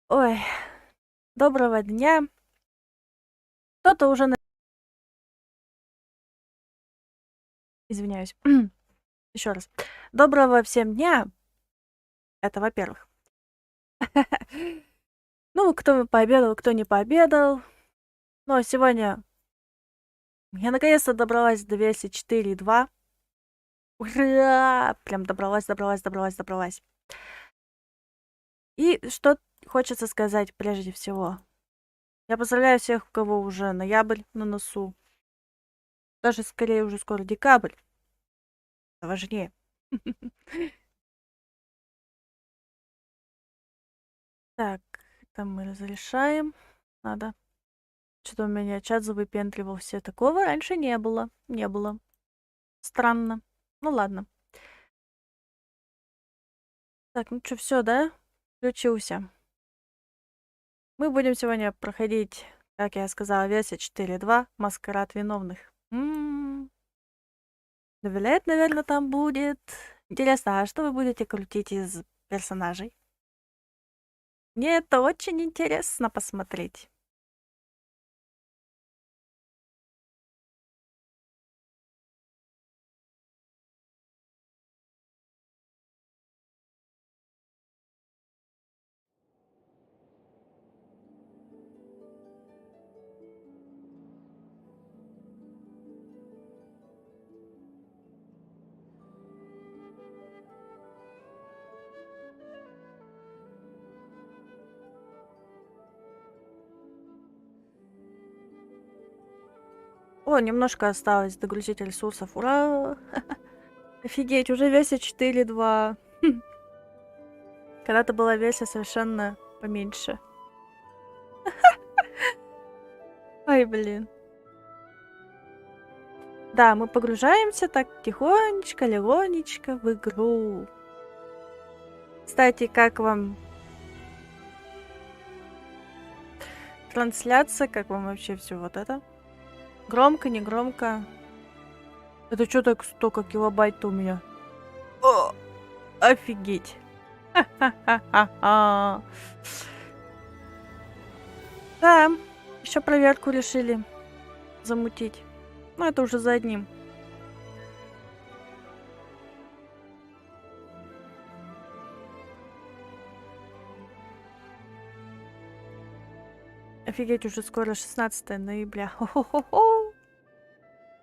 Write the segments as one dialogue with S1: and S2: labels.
S1: Ой, доброго дня. Кто-то уже извиняюсь. Еще раз. Доброго всем дня. Это во-первых. Ну, кто пообедал, кто не пообедал. Но сегодня я наконец-то добралась до версии 4.2. Ура! Прям добралась. И что хочется сказать прежде всего. Я поздравляю всех, у кого уже ноябрь на носу. Даже скорее уже скоро декабрь. Это важнее. Так, это мы разрешаем. Надо. Что-то у меня чат завыпендривался. Такого раньше не было. Не было. Странно. Ну ладно. Так, ну что, все, да? Включился. Мы будем сегодня проходить, как я сказала, версия 4.2. Маскарад виновных. Довелет, наверное, там будет. Интересно, а что вы будете крутить из персонажей? Мне это очень интересно посмотреть. О, немножко осталось догрузить ресурсов. Ура! Офигеть, уже версия 4.2. Когда-то была версия совершенно поменьше. Ай, блин. Да, мы погружаемся так тихонечко, легонечко в игру. Кстати, как вам трансляция? Как вам вообще все вот это? Громко, не громко? Это что так столько килобайт у меня? О, офигеть. Ха-ха-ха-ха. Да, еще проверку решили замутить. Но это уже за одним. Офигеть, уже скоро 16 ноября. Хо-хо-хо-хо.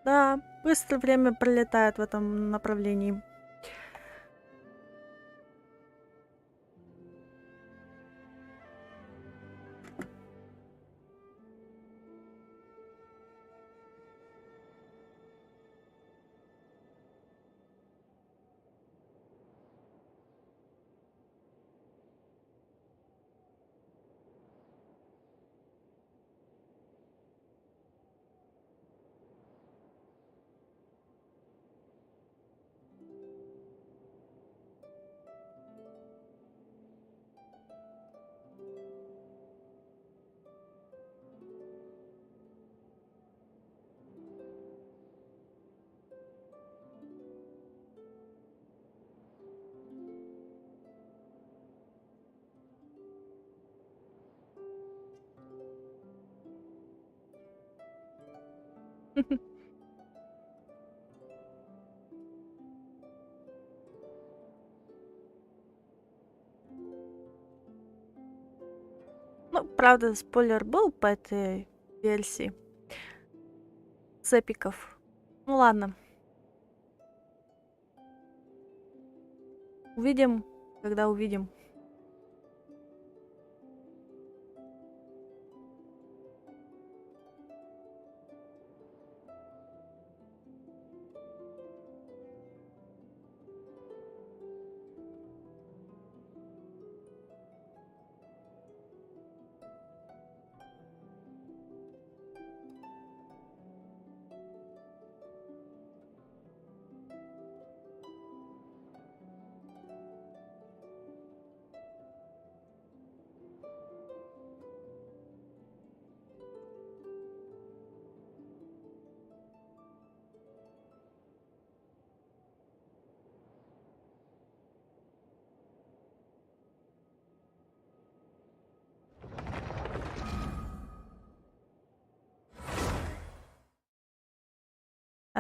S1: Да, быстро время пролетает в этом направлении. Ну, правда, спойлер был по этой версии с эпиков. Ну ладно. Увидим, когда увидим.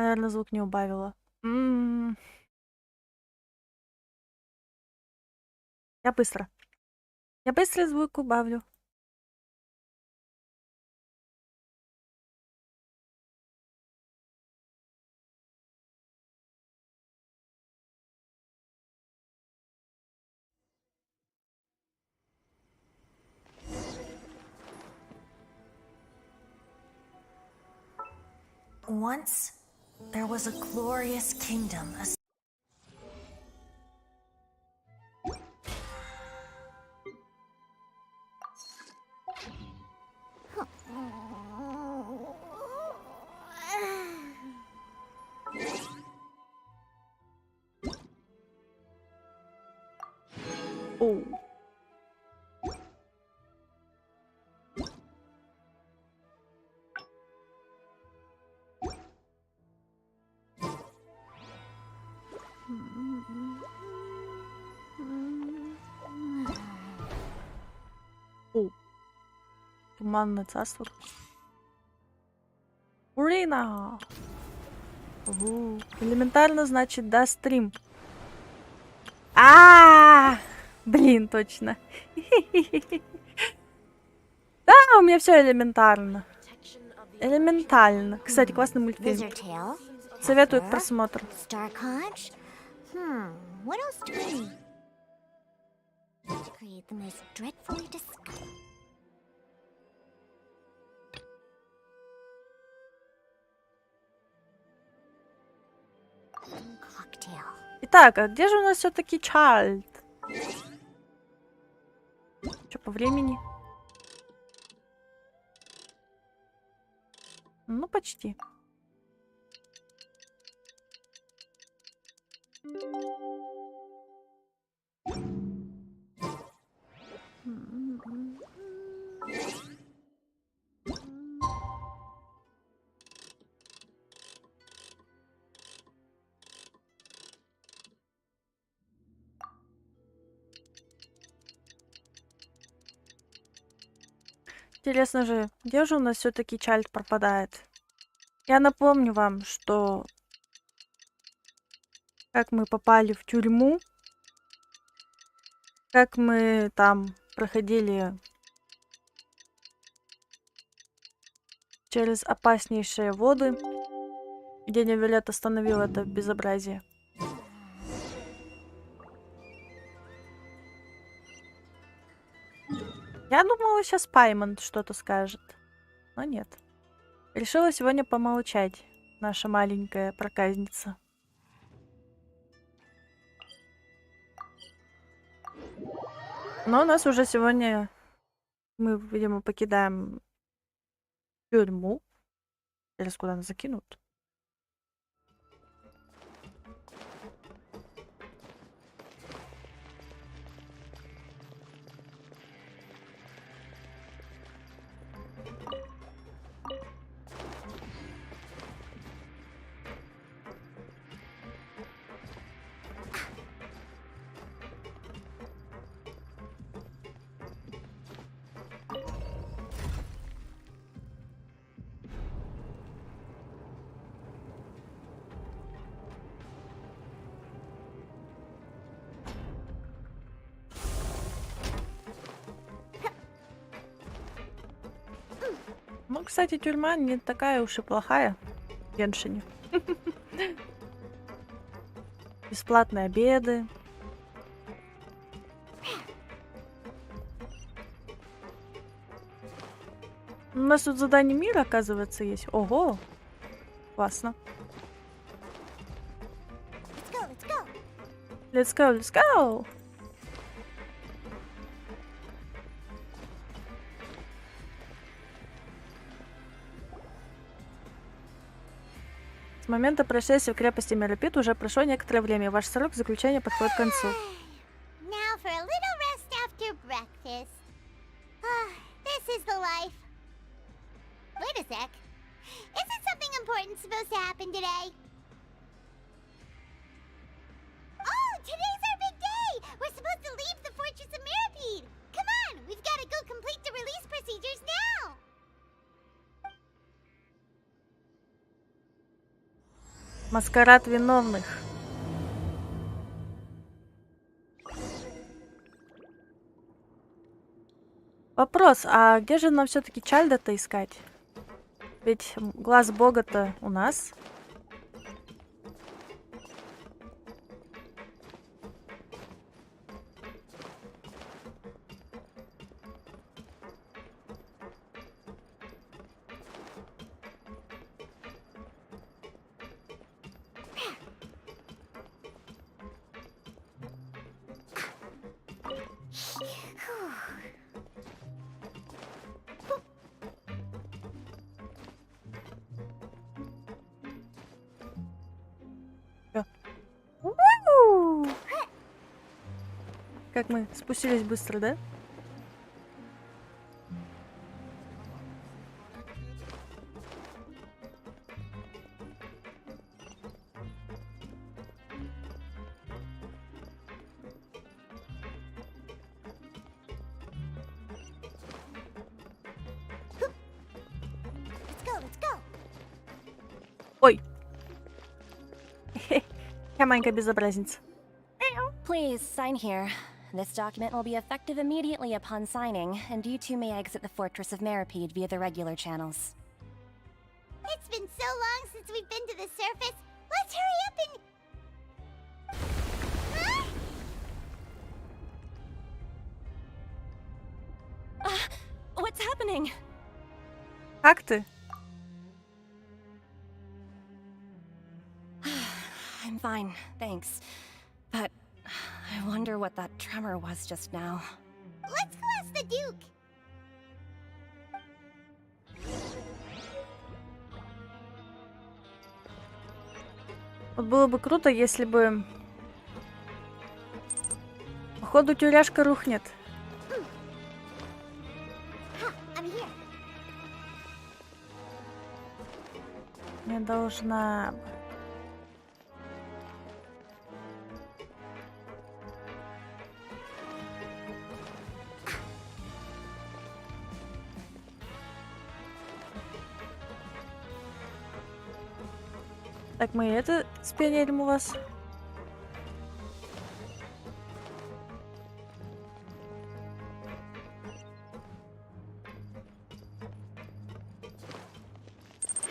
S1: наверное, звук не убавила. Я быстро. Я быстро звук убавлю.
S2: Once, there was a glorious kingdom.
S1: Оу. Оу. Туманное царство. Урина! Элементарно, значит, да, стрим. Блин, точно. Да, у меня все элементарно. Элементально. Кстати, классный мультфильм. Советую к просмотру.
S2: What else do we need to create the most dreadfully disgusting cocktail?
S1: Итак, а где же у нас все-таки Чайлд? Что по времени? Ну, почти. Интересно же, где же у нас все-таки Чайлд пропадает? Я напомню вам, что как мы попали в тюрьму, как мы там проходили через опаснейшие воды, где Невилет остановил это безобразие. Я думала, сейчас Паймонд что-то скажет, но нет. Решила сегодня помолчать, наша маленькая проказница. Но у нас уже сегодня мы, видимо, покидаем тюрьму. Или куда нас закинут? Ну, кстати, тюрьма не такая уж и плохая в Геншине. Бесплатные обеды. У нас тут задание мира, оказывается, есть. Ого! Классно. Let's go, let's go! С момента происшествия в крепости Меропит уже прошло некоторое время. Ваш срок заключения подходит к концу.
S2: Now for a little rest after breakfast. This is the life. Wait a sec. Isn't something important supposed to happen today? Oh, today's our big day! We're supposed to leave the Fortress of Mirapede! Come on, we've got to go complete the release procedures now!
S1: Маскарад виновных. Вопрос, а где же нам все-таки Чальда-то искать? Ведь глаз бога-то у нас. Всё. У-у-у! Как мы спустились быстро, да?
S2: Let's go, let's go.
S1: Ой. Я маленькая безобразница.
S3: Please, sign here. This document will be effective immediately upon signing, and you two may exit the Fortress of Meripede via the regular channels.
S2: It's been so long since we've been to the surface. Let's hurry up and...
S3: What's happening?
S1: Как ты?
S3: I'm fine, thanks. But I wonder what that tremor was just now.
S2: Let's go ask the Duke.
S1: Вот было бы круто, если бы... Походу, тюряшка рухнет.
S2: Ha, I'm here.
S1: Не должна... Так, мы это спенерим у вас.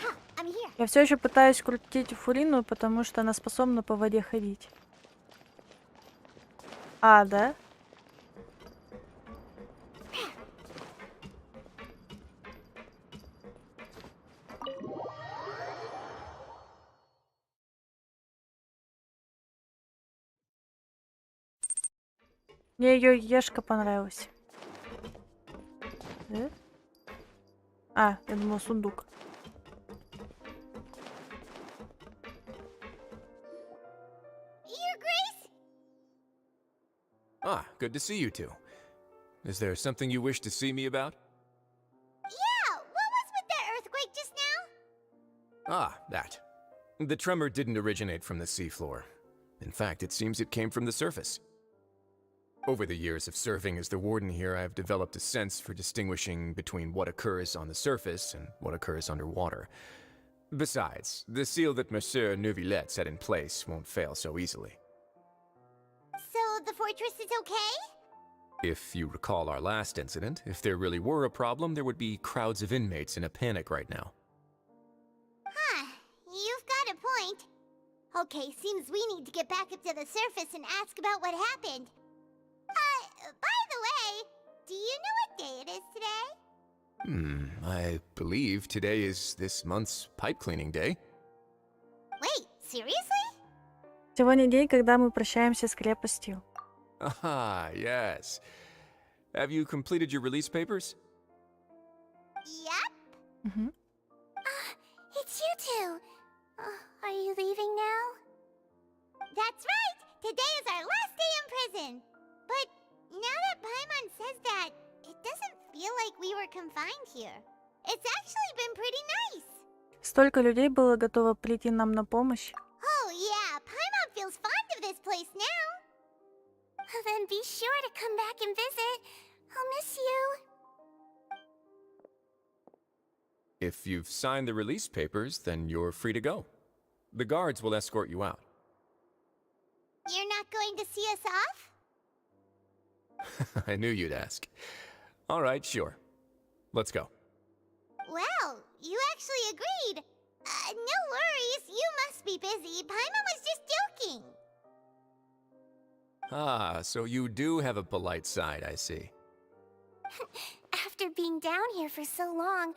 S2: Ha, I'm here.
S1: Я все еще пытаюсь крутить Фурину, потому что она способна по воде ходить. А, да? Мне ее ешка понравилась. Да? А, я думала сундук.
S2: Your Grace?
S4: Ah, good to see you two. Is there something you wish to see me about?
S2: Yeah, what was with that earthquake just now?
S4: Ah, that. The tremor didn't originate from the seafloor. In fact, it seems it came from the surface. Over the years of serving as the warden here, I have developed a sense for distinguishing between what occurs on the surface and what occurs underwater. Besides, the seal that Monsieur Neuvillette set in place won't fail so easily.
S2: So the fortress is okay?
S4: If you recall our last incident, if there really were a problem, there would be crowds of inmates in a panic right now.
S2: Huh, you've got a point. Okay, seems we need to get back up to the surface and ask about what happened. By the way, do you know what day it is today?
S4: I believe today is this month's pipe cleaning day.
S2: Wait, seriously?
S1: Сегодня день, когда мы прощаемся с крепостью.
S4: Ah, yes. Have you completed your release papers?
S2: Yep.
S1: Мгм.
S2: It's you two. Are you leaving now? That's right. Today is our last day in prison. But now that Paimon says that, it doesn't feel like we were confined here. It's actually been pretty nice.
S1: Столько людей было готово прийти нам на помощь.
S2: Oh yeah, Paimon feels fond of this place now. Then be sure to come back and visit. I'll miss you.
S4: If you've signed the release papers, then you're free to go. The guards will escort you out.
S2: You're not going to see us off?
S4: I knew you'd ask. All right, sure. Let's go.
S2: Well, you actually agreed. No worries, you must be busy. Paimon was just joking.
S4: Ah, so you do have a polite side, I see.
S2: After being down here for so long,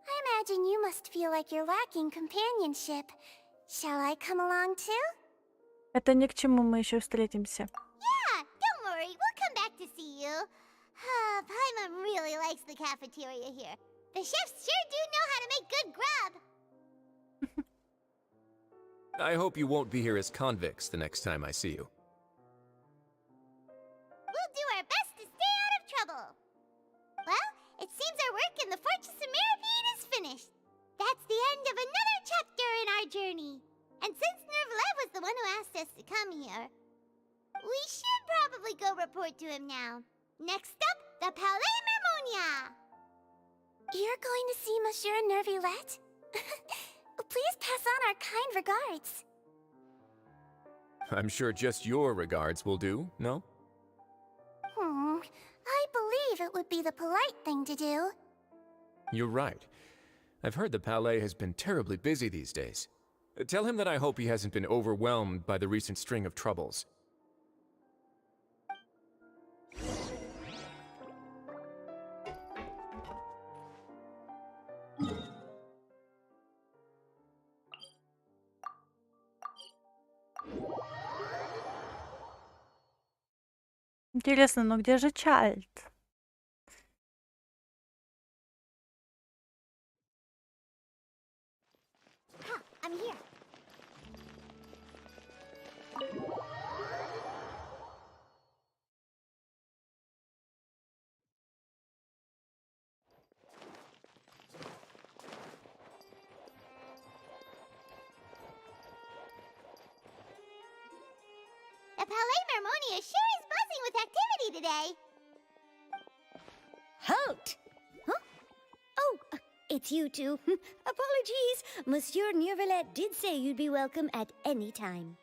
S2: I imagine you must feel like you're lacking companionship. Shall I come along too?
S1: Это ни к чему, мы еще встретимся.
S2: Yeah, don't worry, we'll come back to see you. Paimon really likes the cafeteria here. The chefs sure do know how to make good grub.
S4: I hope you won't be here as convicts the next time I see you.
S2: We'll do our best to stay out of trouble. Well, it seems our work in the Fortress of Mirapede is finished. That's the end of another chapter in our journey. And since Nervlev was the one who asked us to come here, we should probably go report to him now. Next up, the Palais Mermonia. You're going to see Monsieur Nervillette? Please pass on our kind regards.
S4: I'm sure just your regards will do, no?
S2: I believe it would be the polite thing to do.
S4: You're right. I've heard the Palais has been terribly busy these days. Tell him that I hope he hasn't been overwhelmed by the recent string of troubles.
S1: Интересно, ну где же Чайлд?
S2: I'm here. The Palais Mermonia sure is buzzing with activity today.
S5: Halt! Huh? Oh, it's you two. Apologies. Monsieur Nervillette did say you'd be welcome at any time.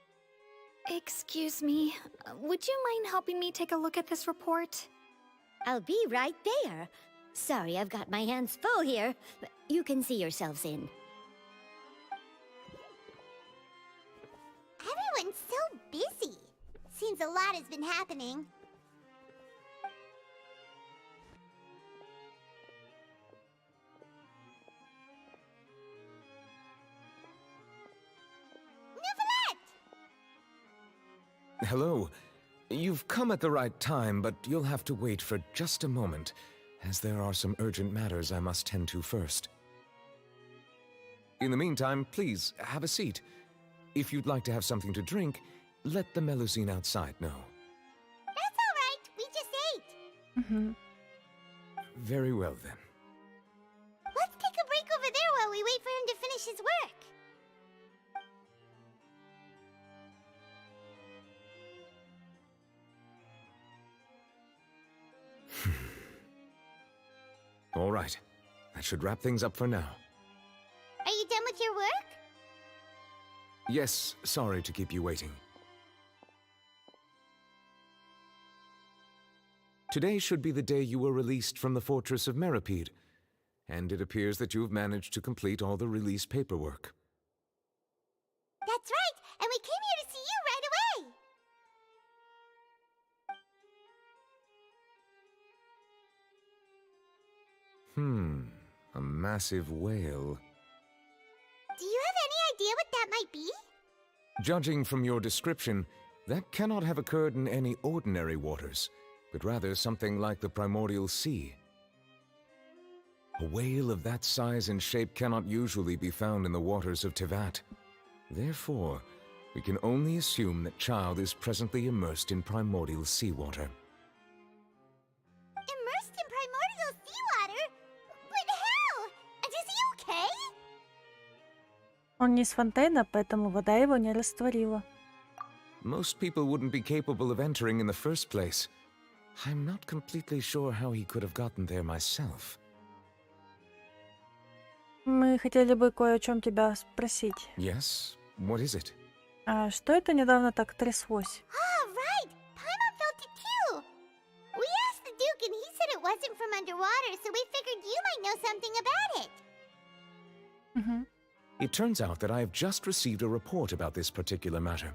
S6: Excuse me, would you mind helping me take a look at this report?
S5: I'll be right there. Sorry, I've got my hands full here. You can see yourselves in.
S2: Everyone's so busy. Seems a lot has been happening. Neuvillette!
S7: Hello. You've come at the right time, but you'll have to wait for just a moment, as there are some urgent matters I must tend to first. In the meantime, please, have a seat. If you'd like to have something to drink, let the Melusine outside know.
S2: That's all right. We just ate.
S1: Мгм.
S7: Very well, then.
S2: Let's take a break over there while we wait for him to finish his work.
S7: All right. That should wrap things up for now.
S2: Are you done with your work?
S7: Yes, sorry to keep you waiting. Today should be the day you were released from the Fortress of Mirapede, and it appears that you have managed to complete all the release paperwork.
S2: That's right, and we came here to see you right away.
S7: A massive whale.
S2: Do you have any idea what that might be?
S7: Judging from your description, that cannot have occurred in any ordinary waters, but rather something like the primordial sea. A whale of that size and shape cannot usually be found in the waters of Tevat. Therefore, we can only assume that Child is presently immersed in primordial seawater.
S2: Immersed in primordial seawater? But how? And is he okay?
S1: Он не из фонтейна, поэтому вода его не растворила.
S7: Most people wouldn't be capable of entering in the first place. I'm not completely sure how he could have gotten there myself.
S1: Мы хотели бы кое о чем тебя спросить.
S7: Yes? What is it?
S1: А что это недавно так тряслось?
S2: Oh, right! Paimon felt it too! We asked the Duke and he said it wasn't from underwater, so we figured you might know something about it.
S1: Угу.
S7: It turns out that I have just received a report about this particular matter.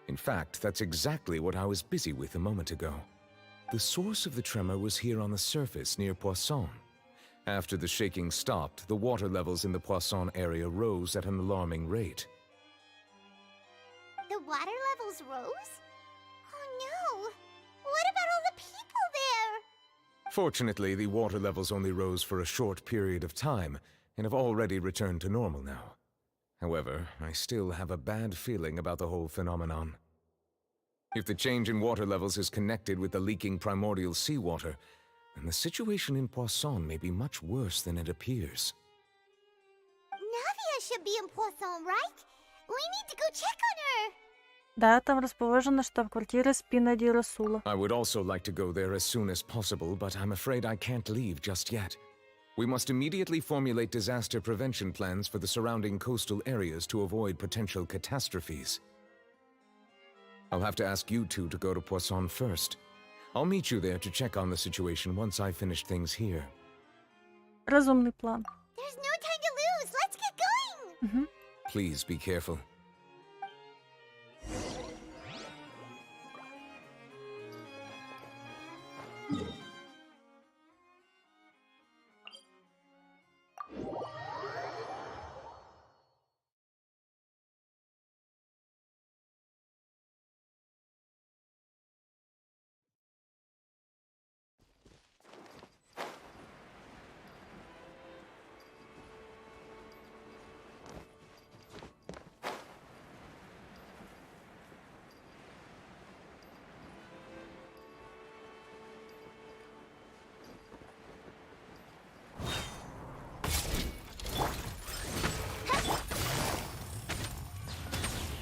S7: In fact, that's exactly what I was busy with a moment ago. The source of the tremor was here on the surface near Poisson. After the shaking stopped, the water levels in the Poisson area rose at an alarming rate.
S2: The water levels rose? Oh no! What about all the people there?
S7: Fortunately, the water levels only rose for a short period of time and have already returned to normal now. However, I still have a bad feeling about the whole phenomenon. If the change in water levels is connected with the leaking primordial seawater, then the situation in Poisson may be much worse than it appears.
S2: Navia should be in Poisson, right? We need to go check on her!
S1: Да, там расположена штаб-квартира Спина ди Расула.
S7: I would also like to go there as soon as possible, but I'm afraid I can't leave just yet. We must immediately formulate disaster prevention plans for the surrounding coastal areas to avoid potential catastrophes. I'll have to ask you two to go to Poisson first. I'll meet you there to check on the situation once I finish things here.
S1: Разумный план.
S2: There's no time to lose! Let's get going!
S1: Угу.
S7: Please be careful.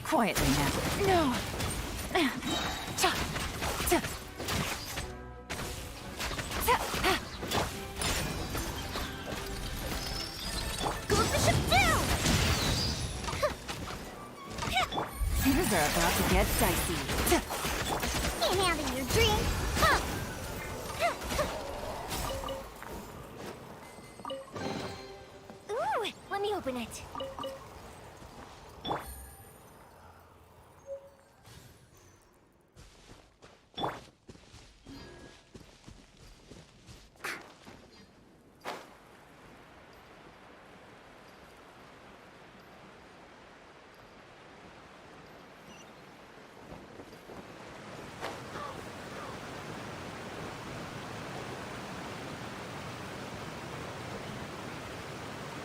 S6: Quietly now. No.
S2: Goes the ship down!
S6: Things are about to get dicey.
S2: Can't handle your drink! Huh. Ooh, let me open it.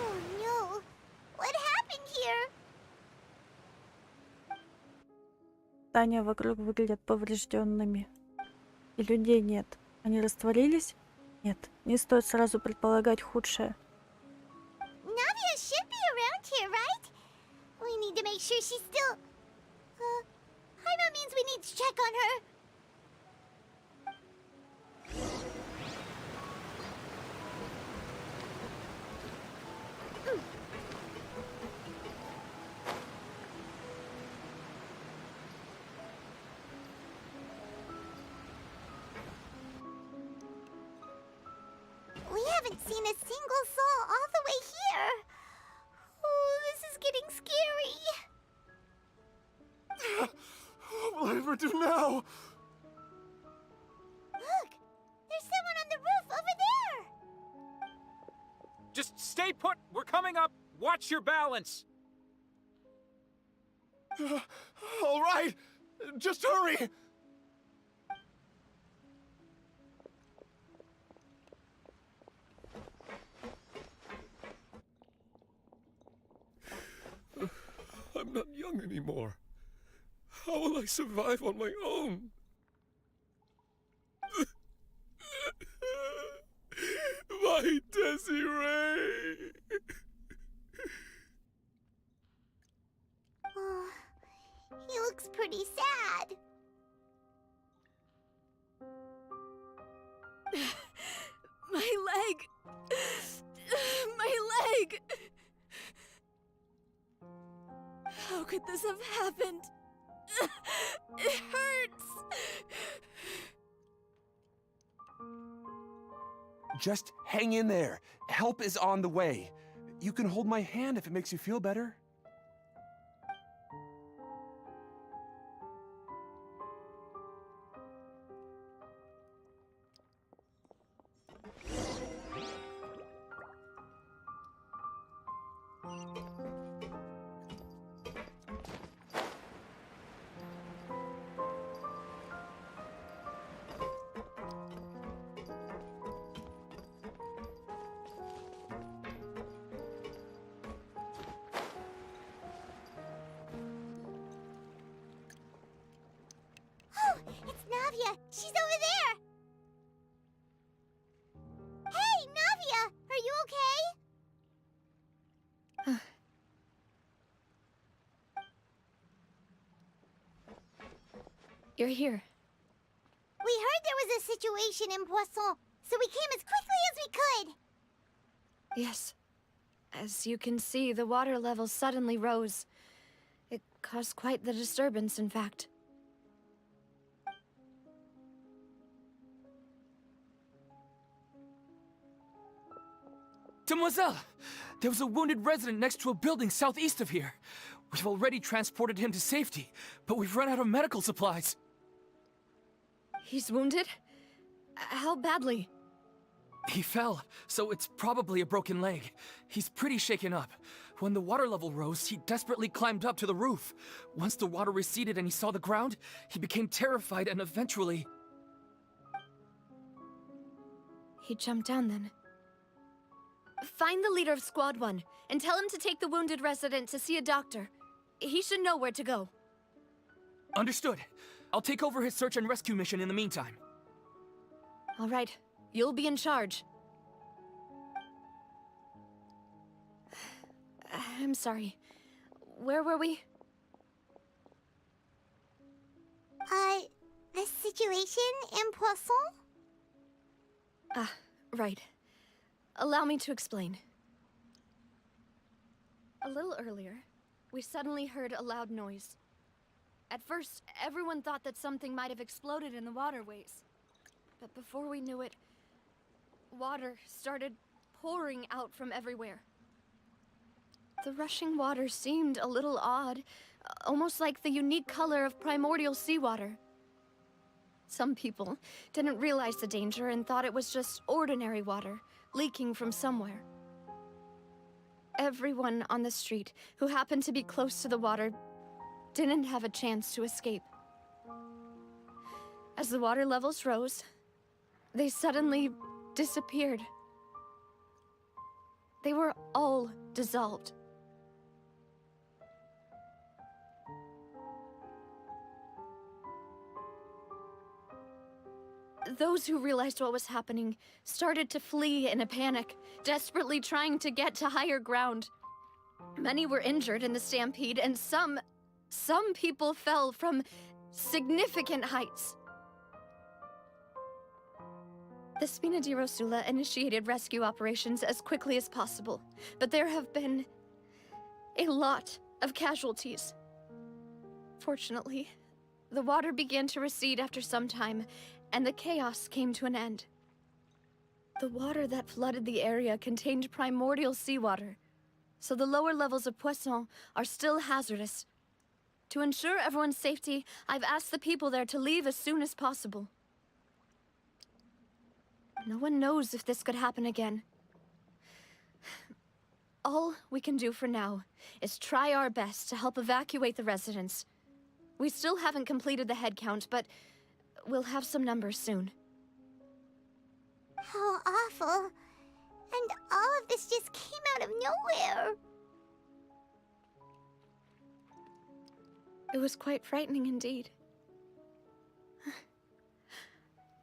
S2: Oh no! What happened here?
S1: Здания вокруг выглядят поврежденными. И людей нет. Они растворились? Нет, не стоит сразу предполагать худшее.
S2: Navia should be around here, right? We need to make sure she's still... Paimon means we need to check on her. We haven't seen a single soul all the way here. Oh, this is getting scary.
S4: What will I ever do now?
S2: Look, there's someone on the roof over there.
S8: Just stay put! We're coming up! Watch your balance!
S4: All right, just hurry! I'm not young anymore. How will I survive on my own? My Desiree!
S2: Oh, he looks pretty sad.
S6: My leg! My leg! How could this have happened? It hurts!
S9: Just hang in there. Help is on the way. You can hold my hand if it makes you feel better.
S2: Oh, it's Navia. She's over there. Hey, Navia, are you okay?
S6: You're here.
S2: We heard there was a situation in Poisson, so we came as quickly as we could.
S6: Yes. As you can see, the water level suddenly rose. It caused quite the disturbance, in fact.
S10: Demoiselle! There was a wounded resident next to a building southeast of here. We've already transported him to safety, but we've run out of medical supplies.
S6: He's wounded? How badly?
S10: He fell, so it's probably a broken leg. He's pretty shaken up. When the water level rose, he desperately climbed up to the roof. Once the water receded and he saw the ground, he became terrified and eventually...
S6: He jumped down then. Find the leader of Squad 1 and tell him to take the wounded resident to see a doctor. He should know where to go.
S10: Understood. I'll take over his search and rescue mission in the meantime.
S6: All right. You'll be in charge. I'm sorry. Where were we?
S2: The situation in Poisson?
S6: Ah, right. Allow me to explain. A little earlier, we suddenly heard a loud noise. At first, everyone thought that something might have exploded in the waterways. But before we knew it, water started pouring out from everywhere. The rushing water seemed a little odd, almost like the unique color of primordial seawater. Some people didn't realize the danger and thought it was just ordinary water, leaking from somewhere. Everyone on the street who happened to be close to the water didn't have a chance to escape. As the water levels rose, they suddenly disappeared. They were all dissolved. Those who realized what was happening started to flee in a panic, desperately trying to get to higher ground. Many were injured in the stampede, and some people fell from significant heights. The Spina di Rosula initiated rescue operations as quickly as possible, but there have been a lot of casualties. Fortunately, the water began to recede after some time, and the chaos came to an end. The water that flooded the area contained primordial seawater, so the lower levels of Poisson are still hazardous. To ensure everyone's safety, I've asked the people there to leave as soon as possible. No one knows if this could happen again. All we can do for now is try our best to help evacuate the residents. We still haven't completed the head count, but we'll have some numbers soon.
S2: How awful. And all of this just came out of nowhere.
S6: It was quite frightening indeed.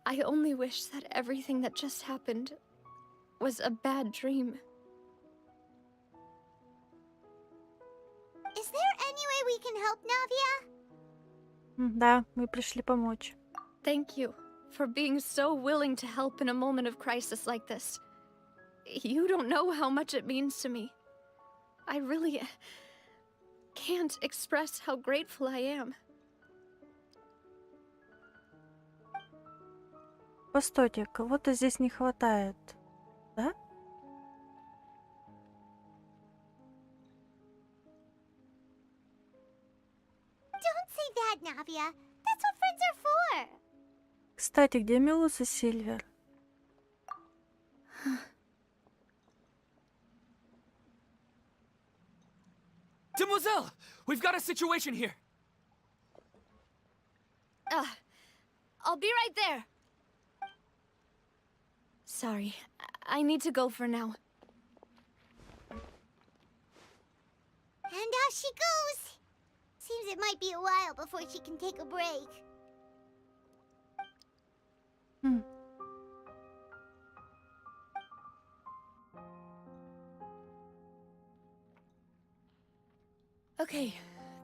S6: I only wish that everything that just happened was a bad dream.
S2: Is there any way we can help, Navia?
S1: Да, мы пришли помочь.
S6: Thank you for being so willing to help in a moment of crisis like this. You don't know how much it means to me. can't express how grateful I am.
S1: Постойте, кого-то здесь не хватает, да?
S2: Don't say that, Navia. That's what friends are for.
S1: Кстати, где Милус и Сильвер?
S10: Demoiselle! We've got a situation here!
S6: I'll be right there. Sorry, I need to go for now.
S2: And out she goes. Seems it might be a while before she can take a break.
S1: Хм.
S6: Okay,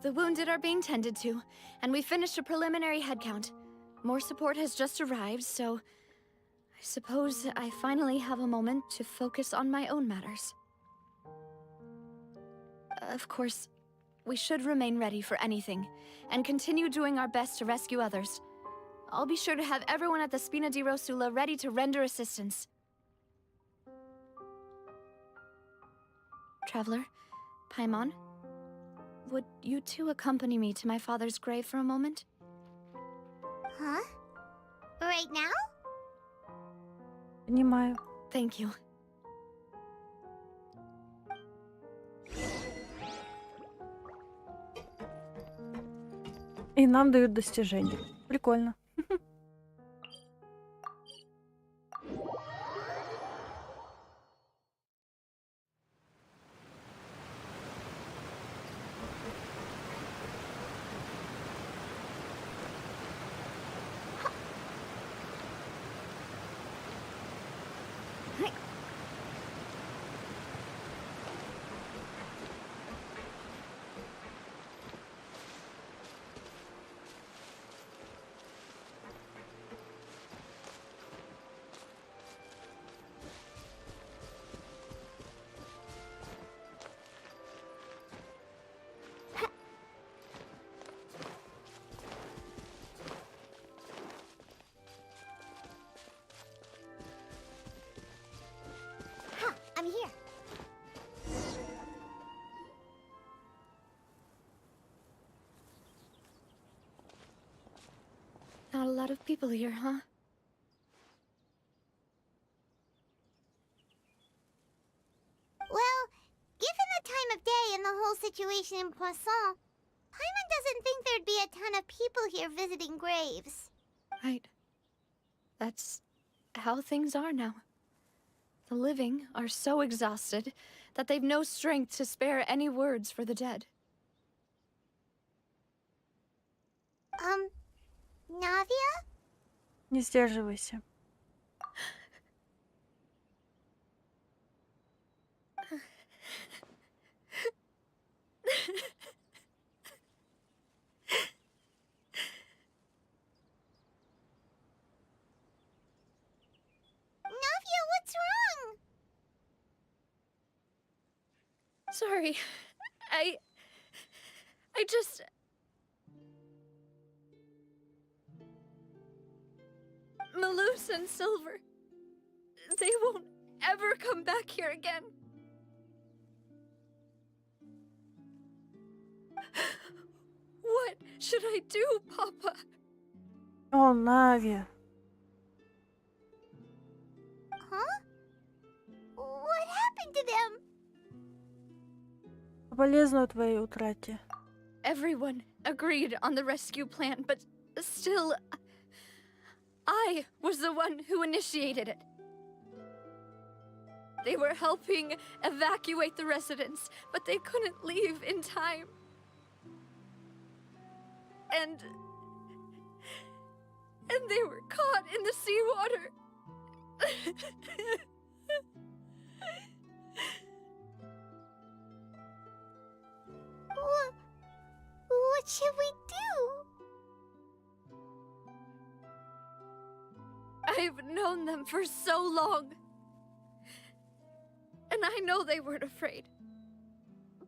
S6: the wounded are being tended to, and we finished a preliminary head count. More support has just arrived, so I suppose I finally have a moment to focus on my own matters. Of course, we should remain ready for anything, and continue doing our best to rescue others. I'll be sure to have everyone at the Spina di Rosula ready to render assistance. Traveler, Paimon, would you two accompany me to my father's grave for a moment?
S2: Huh? Right now?
S1: Понимаю.
S6: Thank you.
S1: И нам дают достижения. Прикольно.
S2: Huh, I'm here.
S6: Not a lot of people here, huh?
S2: Well, given the time of day and the whole situation in Poisson, Paimon doesn't think there'd be a ton of people here visiting graves.
S6: Right. That's how things are now. The living are so exhausted that they've no strength to spare any words for the dead.
S2: Navia?
S1: Не сдерживайся.
S2: Navia, what's wrong?
S6: Sorry. I just... Malus and Silver, they won't ever come back here again. What should I do, Papa?
S1: О, Нави.
S2: Huh? What happened to them?
S1: Соболезную твоей утрате.
S6: Everyone agreed on the rescue plan, but still, I was the one who initiated it. They were helping evacuate the residents, but they couldn't leave in time. And they were caught in the seawater.
S2: What should we do?
S6: I've known them for so long. And I know they weren't afraid.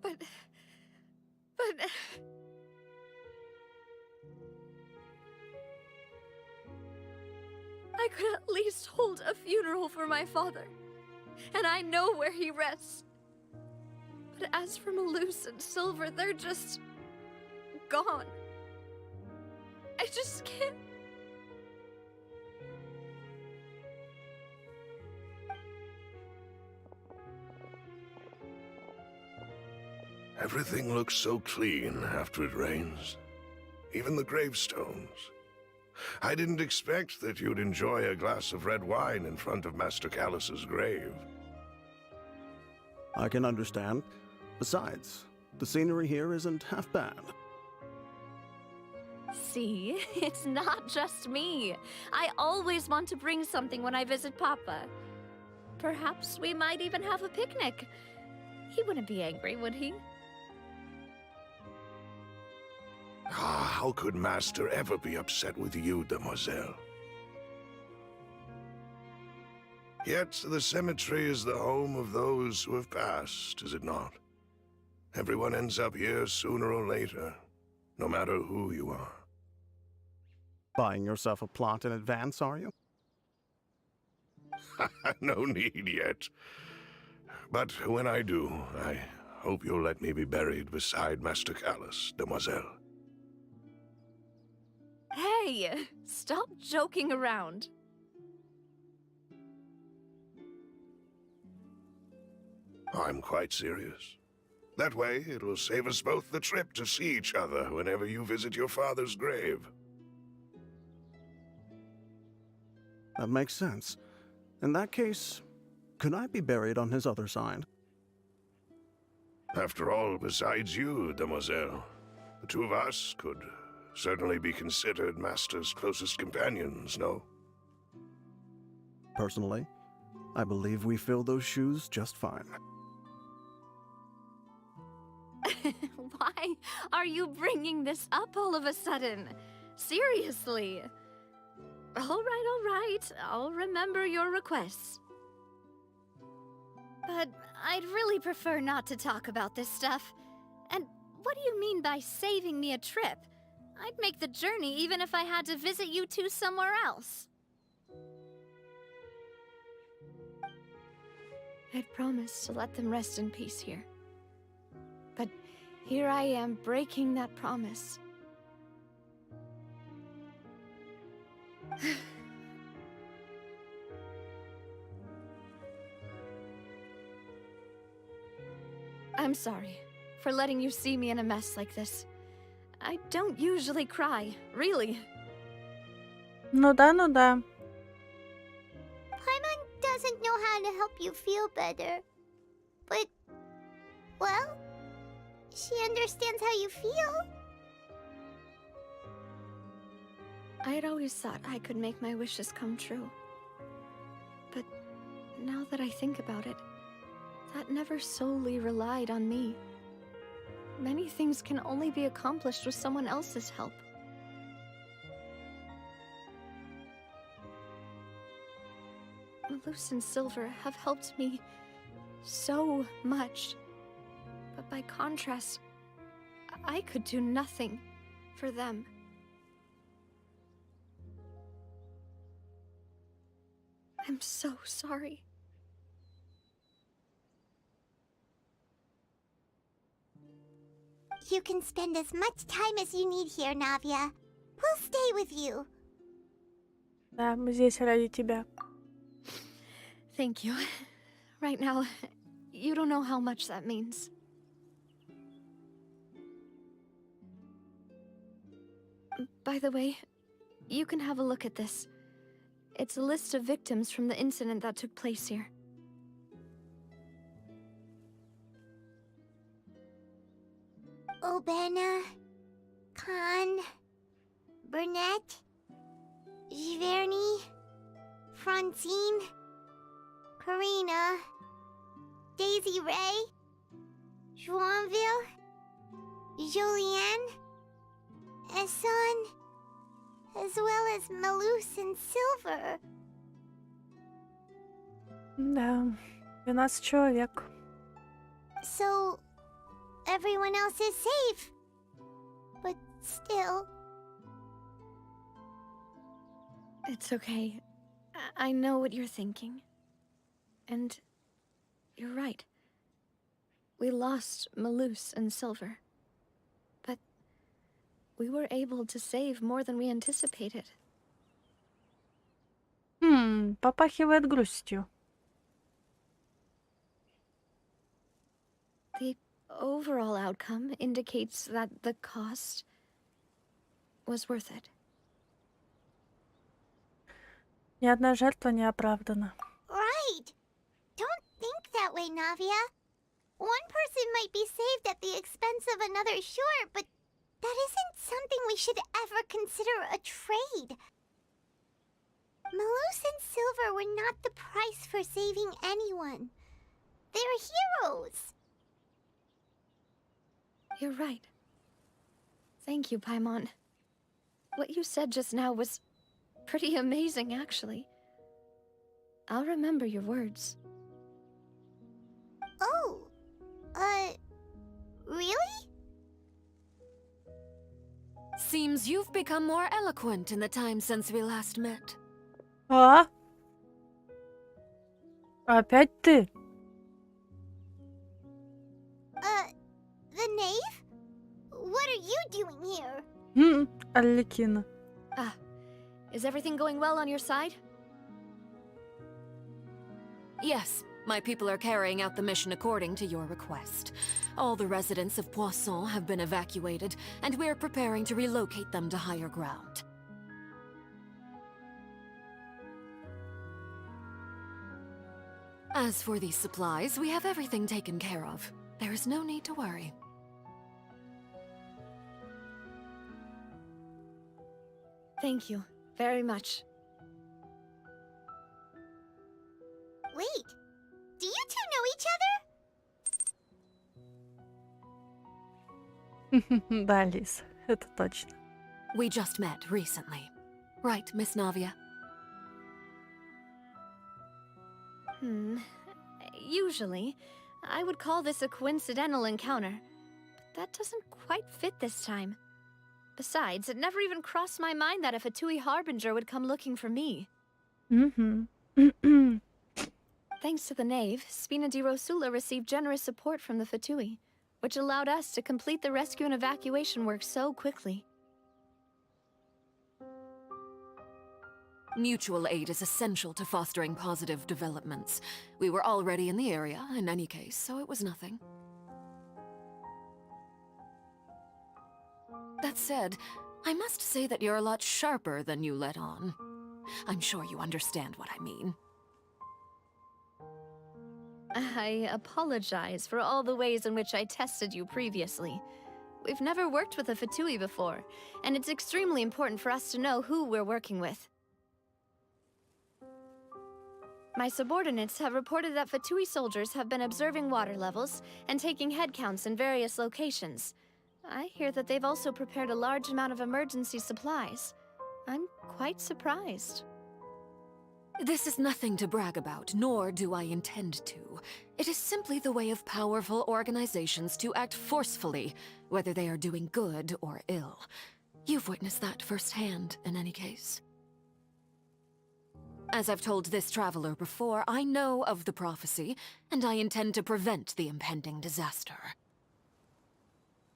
S6: But But I could at least hold a funeral for my father, and I know where he rests. But as for Malus and Silver, they're just gone. I just can't.
S11: Everything looks so clean after it rains. Even the gravestones. I didn't expect that you'd enjoy a glass of red wine in front of Master Callus's grave.
S12: I can understand. Besides, the scenery here isn't half bad.
S6: See, it's not just me. I always want to bring something when I visit Papa. Perhaps we might even have a picnic. He wouldn't be angry, would he?
S11: Ah, how could Master ever be upset with you, Demoiselle? Yet the cemetery is the home of those who have passed, is it not? Everyone ends up here sooner or later, no matter who you are.
S12: Buying yourself a plot in advance, are you?
S11: No need yet. But when I do, I hope you'll let me be buried beside Master Callus, Demoiselle.
S6: Hey, stop joking around.
S11: I'm quite serious. That way, it'll save us both the trip to see each other whenever you visit your father's grave.
S12: That makes sense. In that case, could I be buried on his other side?
S11: After all, besides you, Demoiselle, the two of us could certainly be considered Master's closest companions, no?
S12: Personally, I believe we fill those shoes just fine.
S6: Why are you bringing this up all of a sudden? Seriously. All right. I'll remember your requests. But I'd really prefer not to talk about this stuff. And what do you mean by saving me a trip? I'd make the journey even if I had to visit you two somewhere else. I'd promised to let them rest in peace here. But here I am breaking that promise. I'm sorry for letting you see me in a mess like this. I don't usually cry, really.
S1: Ну да, ну да.
S2: Paimon doesn't know how to help you feel better. But, well, she understands how you feel.
S6: I had always thought I could make my wishes come true. But now that I think about it, that never solely relied on me. Many things can only be accomplished with someone else's help. Malus and Silver have helped me so much. But by contrast, I could do nothing for them. I'm so sorry.
S2: You can spend as much time as you need here, Navia. We'll stay with you.
S1: Да, мы здесь ради тебя.
S6: Thank you. Right now, you don't know how much that means. By the way, you can have a look at this. It's a list of victims from the incident that took place here.
S2: Obena, Khan, Burnett, Giverny, Francine, Karina, Daisy Ray, Joinville, Julianne, Esson, as well as Malus and Silver.
S1: Да, 12 человек.
S2: So, everyone else is safe. Still.
S6: It's okay. I know what you're thinking. And you're right. We lost Malus and Silver. But we were able to save more than we anticipated.
S1: Попахивает грустью.
S6: The overall outcome indicates that the cost was worth it.
S1: Ни одна жертва не оправдана.
S2: Right. Don't think that way, Navia. One person might be saved at the expense of another, sure, but that isn't something we should ever consider a trade. Malus and Silver were not the price for saving anyone. They're heroes.
S6: You're right. Thank you, Paimon. What you said just now was pretty amazing, actually. I'll remember your words.
S2: Oh, really?
S13: Seems you've become more eloquent in the time since we last met.
S1: А? Опять ты?
S2: The knave? What are you doing here?
S1: Арлекина.
S6: Ah, is everything going well on your side?
S13: Yes, my people are carrying out the mission according to your request. All the residents of Poisson have been evacuated, and we're preparing to relocate them to higher ground. As for these supplies, we have everything taken care of. There is no need to worry.
S6: Thank you very much.
S2: Wait, do you two know each other?
S1: Да, Лиз, это точно.
S13: We just met recently. Right, Miss Navia?
S6: Usually, I would call this a coincidental encounter. But that doesn't quite fit this time. Besides, it never even crossed my mind that a Fatui Harbinger would come looking for me. Thanks to the Knave, Spina di Rosula received generous support from the Fatui, which allowed us to complete the rescue and evacuation work so quickly.
S13: Mutual aid is essential to fostering positive developments. We were already in the area, in any case, so it was nothing. That said, I must say that you're a lot sharper than you let on. I'm sure you understand what I mean.
S6: I apologize for all the ways in which I tested you previously. We've never worked with a Fatui before, and it's extremely important for us to know who we're working with. My subordinates have reported that Fatui soldiers have been observing water levels and taking head counts in various locations. I hear that they've also prepared a large amount of emergency supplies. I'm quite surprised.
S13: This is nothing to brag about, nor do I intend to. It is simply the way of powerful organizations to act forcefully, whether they are doing good or ill. You've witnessed that firsthand, in any case. As I've told this traveler before, I know of the prophecy, and I intend to prevent the impending disaster.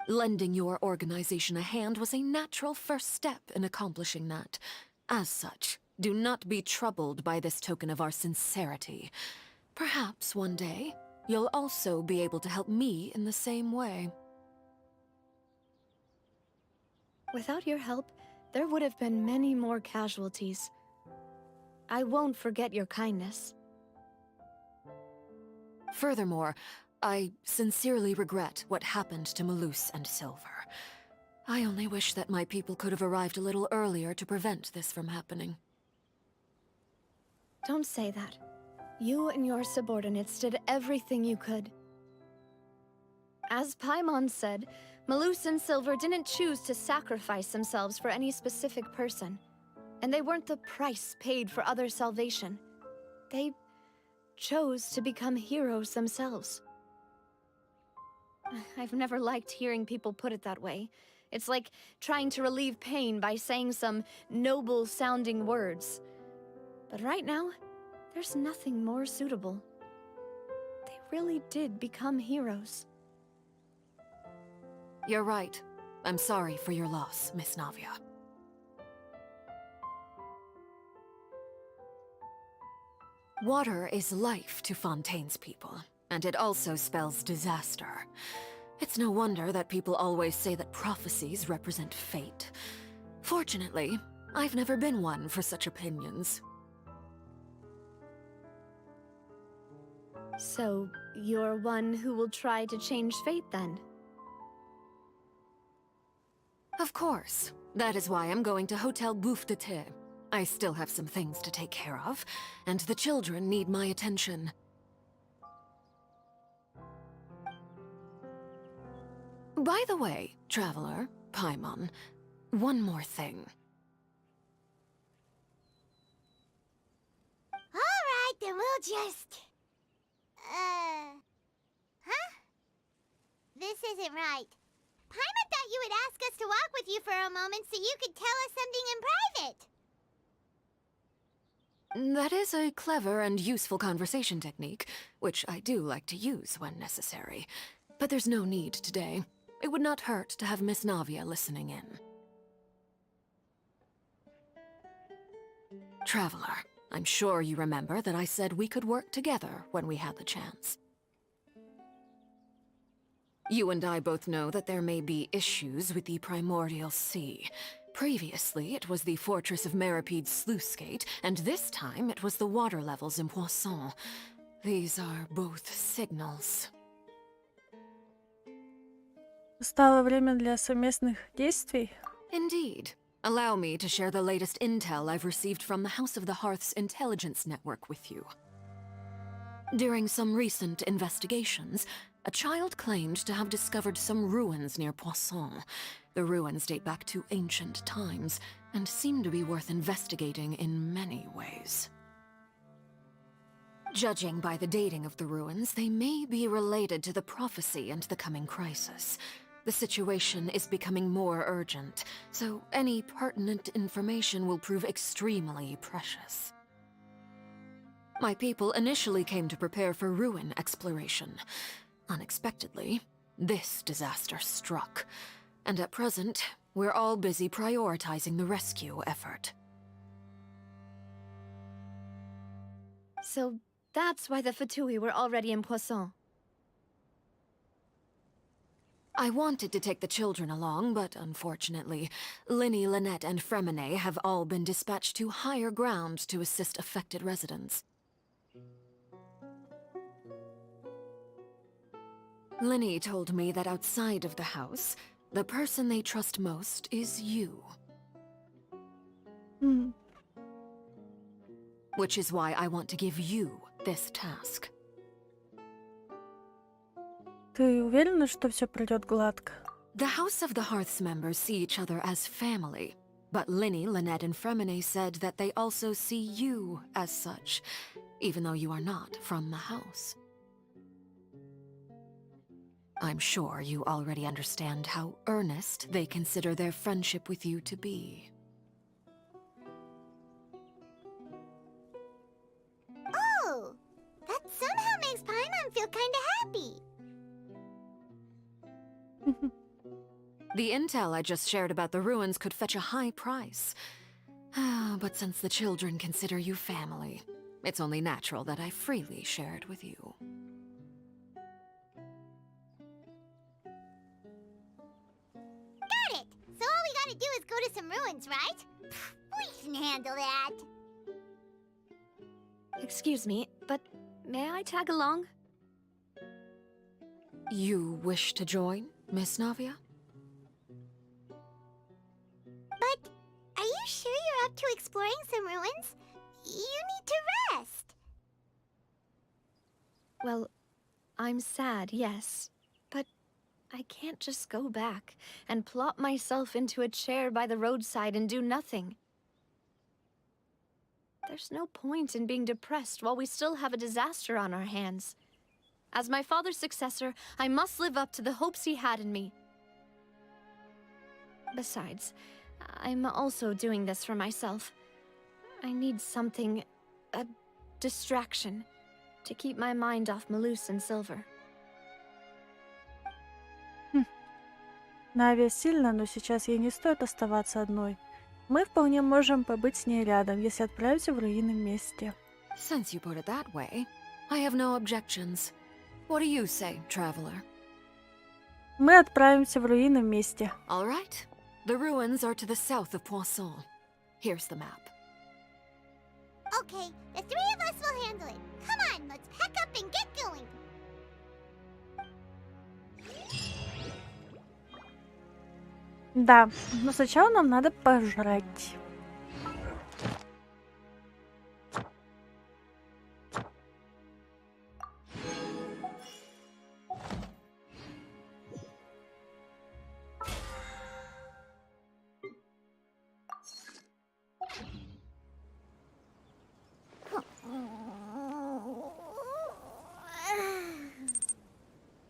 S13: Lending your organization a hand was a natural first step in accomplishing that. As such, do not be troubled by this token of our sincerity. Perhaps one day, you'll also be able to help me in the same way.
S6: Without your help, there would have been many more casualties. I won't forget your kindness.
S13: Furthermore, I sincerely regret what happened to Malus and Silver. I only wish that my people could have arrived a little earlier to prevent this from happening.
S6: Don't say that. You and your subordinates did everything you could. As Paimon said, Malus and Silver didn't choose to sacrifice themselves for any specific person. And they weren't the price paid for other salvation. They chose to become heroes themselves. I've never liked hearing people put it that way, It's like trying to relieve pain by saying some noble-sounding words. But right now, there's nothing more suitable. They really did become heroes.
S13: You're right. I'm sorry for your loss, Miss Navia. Water is life to Fontaine's people, and it also spells disaster. It's no wonder that people always say that prophecies represent fate. Fortunately, I've never been one for such opinions.
S6: So, you're one who will try to change fate, then?
S13: Of course. That is why I'm going to Hotel Bouffe de Thé. I still have some things to take care of, and the children need my attention. By the way, Traveler, Paimon, one more thing.
S2: Alright, then we'll just... Huh? This isn't right. Paimon thought you would ask us to walk with you for a moment so you could tell us something in private.
S13: That is a clever and useful conversation technique, which I do like to use when necessary. But there's no need today. It would not hurt to have Miss Navia listening in. Traveler, I'm sure you remember that I said we could work together when we had the chance. You and I both know that there may be issues with the Primordial Sea. Previously, it was the Fortress of Maripede's sluice gate, and this time it was the water levels in Poisson. These are both signals.
S1: Настало время для совместных действий.
S13: Indeed. Allow me to share the latest intel I've received from the House of the Hearth's intelligence network with you. During some recent investigations, a child claimed to have discovered some ruins near Poisson. The ruins date back to ancient times, and seem to be worth investigating in many ways. Judging by the dating of the ruins, they may be related to the prophecy and the coming crisis. The situation is becoming more urgent, so any pertinent information will prove extremely precious. My people initially came to prepare for ruin exploration. Unexpectedly, this disaster struck, and at present, we're all busy prioritizing the rescue effort.
S6: So that's why the Fatui were already in Poisson.
S13: I wanted to take the children along, but unfortunately, Linny, Lynette, and Fremine have all been dispatched to higher ground to assist affected residents. Linny told me that outside of the house, the person they trust most is you. Which is why I want to give you this task.
S1: Ты уверена, что все пройдет гладко?
S13: The House of the Hearth's members see each other as family, but Linny, Lynette, and Fremine said that they also see you as such, even though you are not from the house. I'm sure you already understand how earnest they consider their friendship with you to be.
S2: Oh, that somehow makes Paimon feel kinda happy.
S13: The intel I just shared about the ruins could fetch a high price. But since the children consider you family, it's only natural that I freely share it with you.
S2: Got it! So all we gotta do is go to some ruins, right? We can handle that.
S6: Excuse me, but may I tag along?
S13: You wish to join, Miss Navia?
S2: But are you sure you're up to exploring some ruins? You need to rest.
S6: Well, I'm sad, yes. But I can't just go back and plop myself into a chair by the roadside and do nothing. There's no point in being depressed while we still have a disaster on our hands. As my father's successor, I must live up to the hopes he had in me. Besides, I'm also doing this for myself. I need something, a distraction, to keep my mind off Malus and Silver.
S1: Навия сильно, но сейчас ей не стоит оставаться одной. Мы вполне можем побыть с ней рядом, если отправимся в руины вместе.
S13: Since you put it that way, I have no objections. What do you say, traveler?
S1: Мы отправимся в руины вместе.
S13: All right. The ruins are to the south of Poisson. Here's the map.
S2: Okay, the three of us will handle it. Come on, let's pack up and get going.
S1: Да, но сначала нам надо пожрать.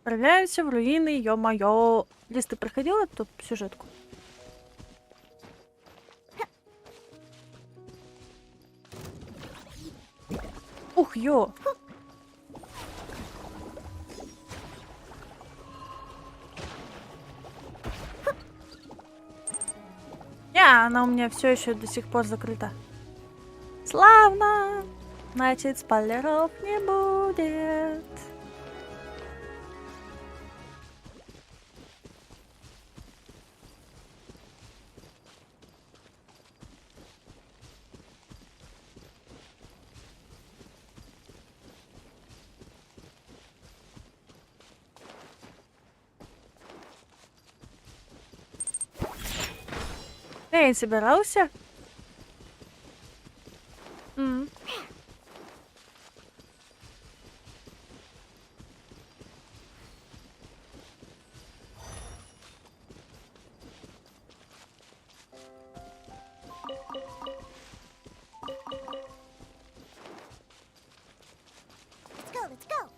S1: Отправляемся в руины, ё-моё. Лиз, ты проходила эту сюжетку? Ух, ё! Она у меня все еще до сих пор закрыта. Славно! Значит, спойлеров не будет. Эй, собирался?
S2: Let's go.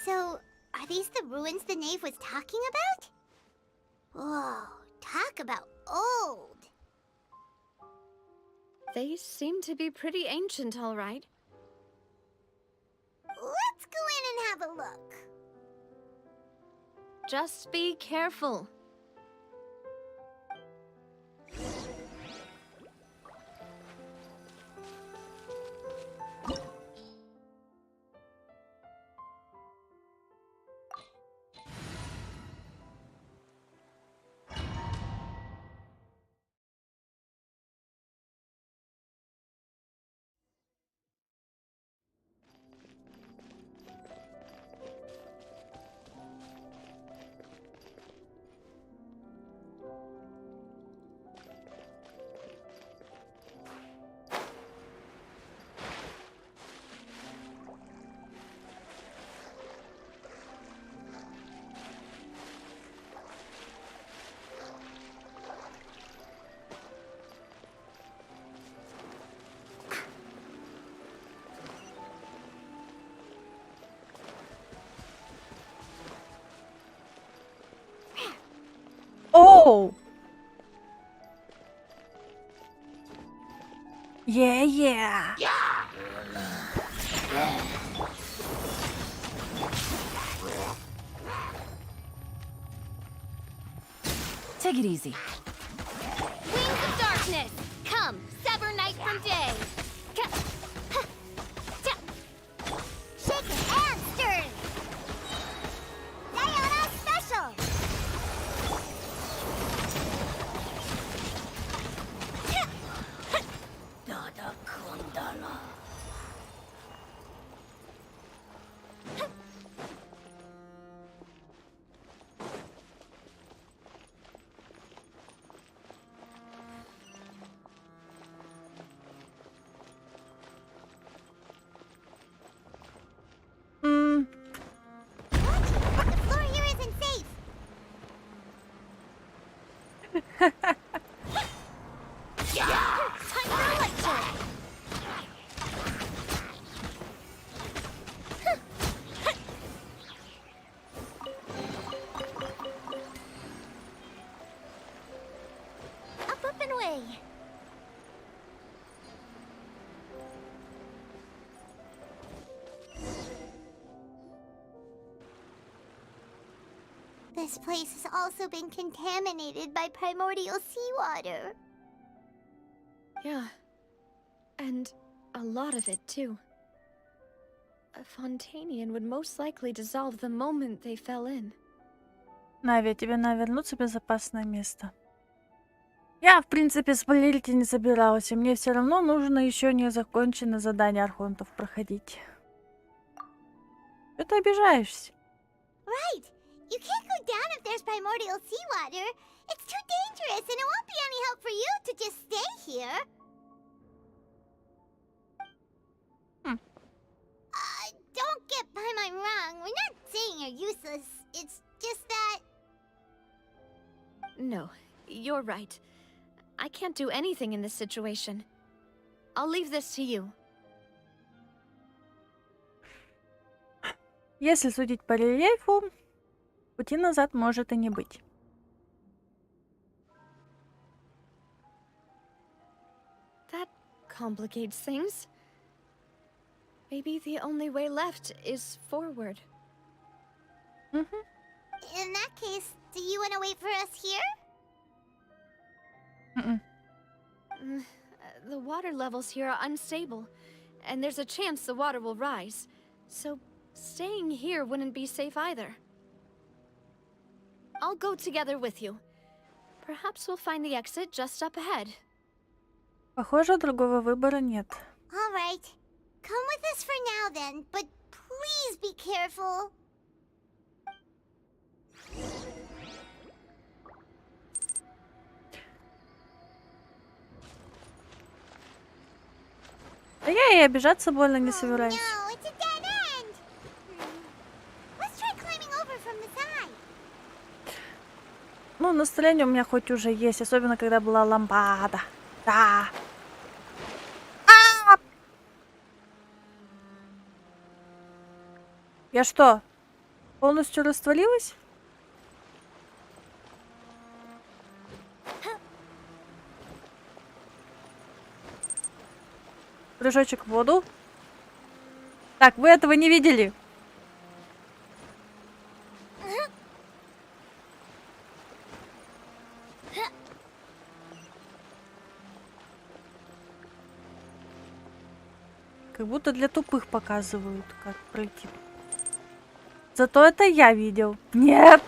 S2: So, are these the ruins the knave was talking about? Whoa, talk about old.
S6: They seem to be pretty ancient, all right.
S2: Let's go in and have a look.
S6: Just be careful.
S1: Oh! Yeah!
S3: Take it easy.
S2: Wings of darkness, come, sever night from day. Shaken and stirred. Diana special. Dada Kundala. This place has also been contaminated by primordial seawater.
S6: Yeah. And a lot of it, too. A Fontanian would most likely dissolve the moment they fell in.
S1: Нави, тебе надо вернуться в безопасное место. Я, в принципе, спойлерить не собиралась, и мне все равно нужно еще незаконченное задание архонтов проходить. Что ты обижаешься?
S2: Right! You can't go down if there's primordial seawater. It's too dangerous, and it won't be any help for you to just stay here. Don't get my mind wrong. We're not saying you're useless. It's just that...
S6: No, you're right. I can't do anything in this situation. I'll leave this to you.
S1: Если судить по рельефу, пути назад может и не быть.
S6: That complicates things. Maybe the only way left is forward.
S2: In that case, do you want to wait for us here?
S6: The water levels here are unstable, and there's a chance the water will rise. So staying here wouldn't be safe either. I'll go together with you. Perhaps we'll find the exit just up ahead.
S1: Похоже, другого выбора нет.
S2: All right. Come with us for now then, but please be careful.
S1: Да я и обижаться больно не собираюсь.
S2: No, it's a dead end. Let's try climbing over from the side.
S1: Ну, настроение у меня хоть уже есть, особенно когда была лампада. Да. Я что, полностью растворилась? Прыжочек в воду. Так, вы этого не видели? Как будто для тупых показывают, как пройти. Зато это я видел. Нет,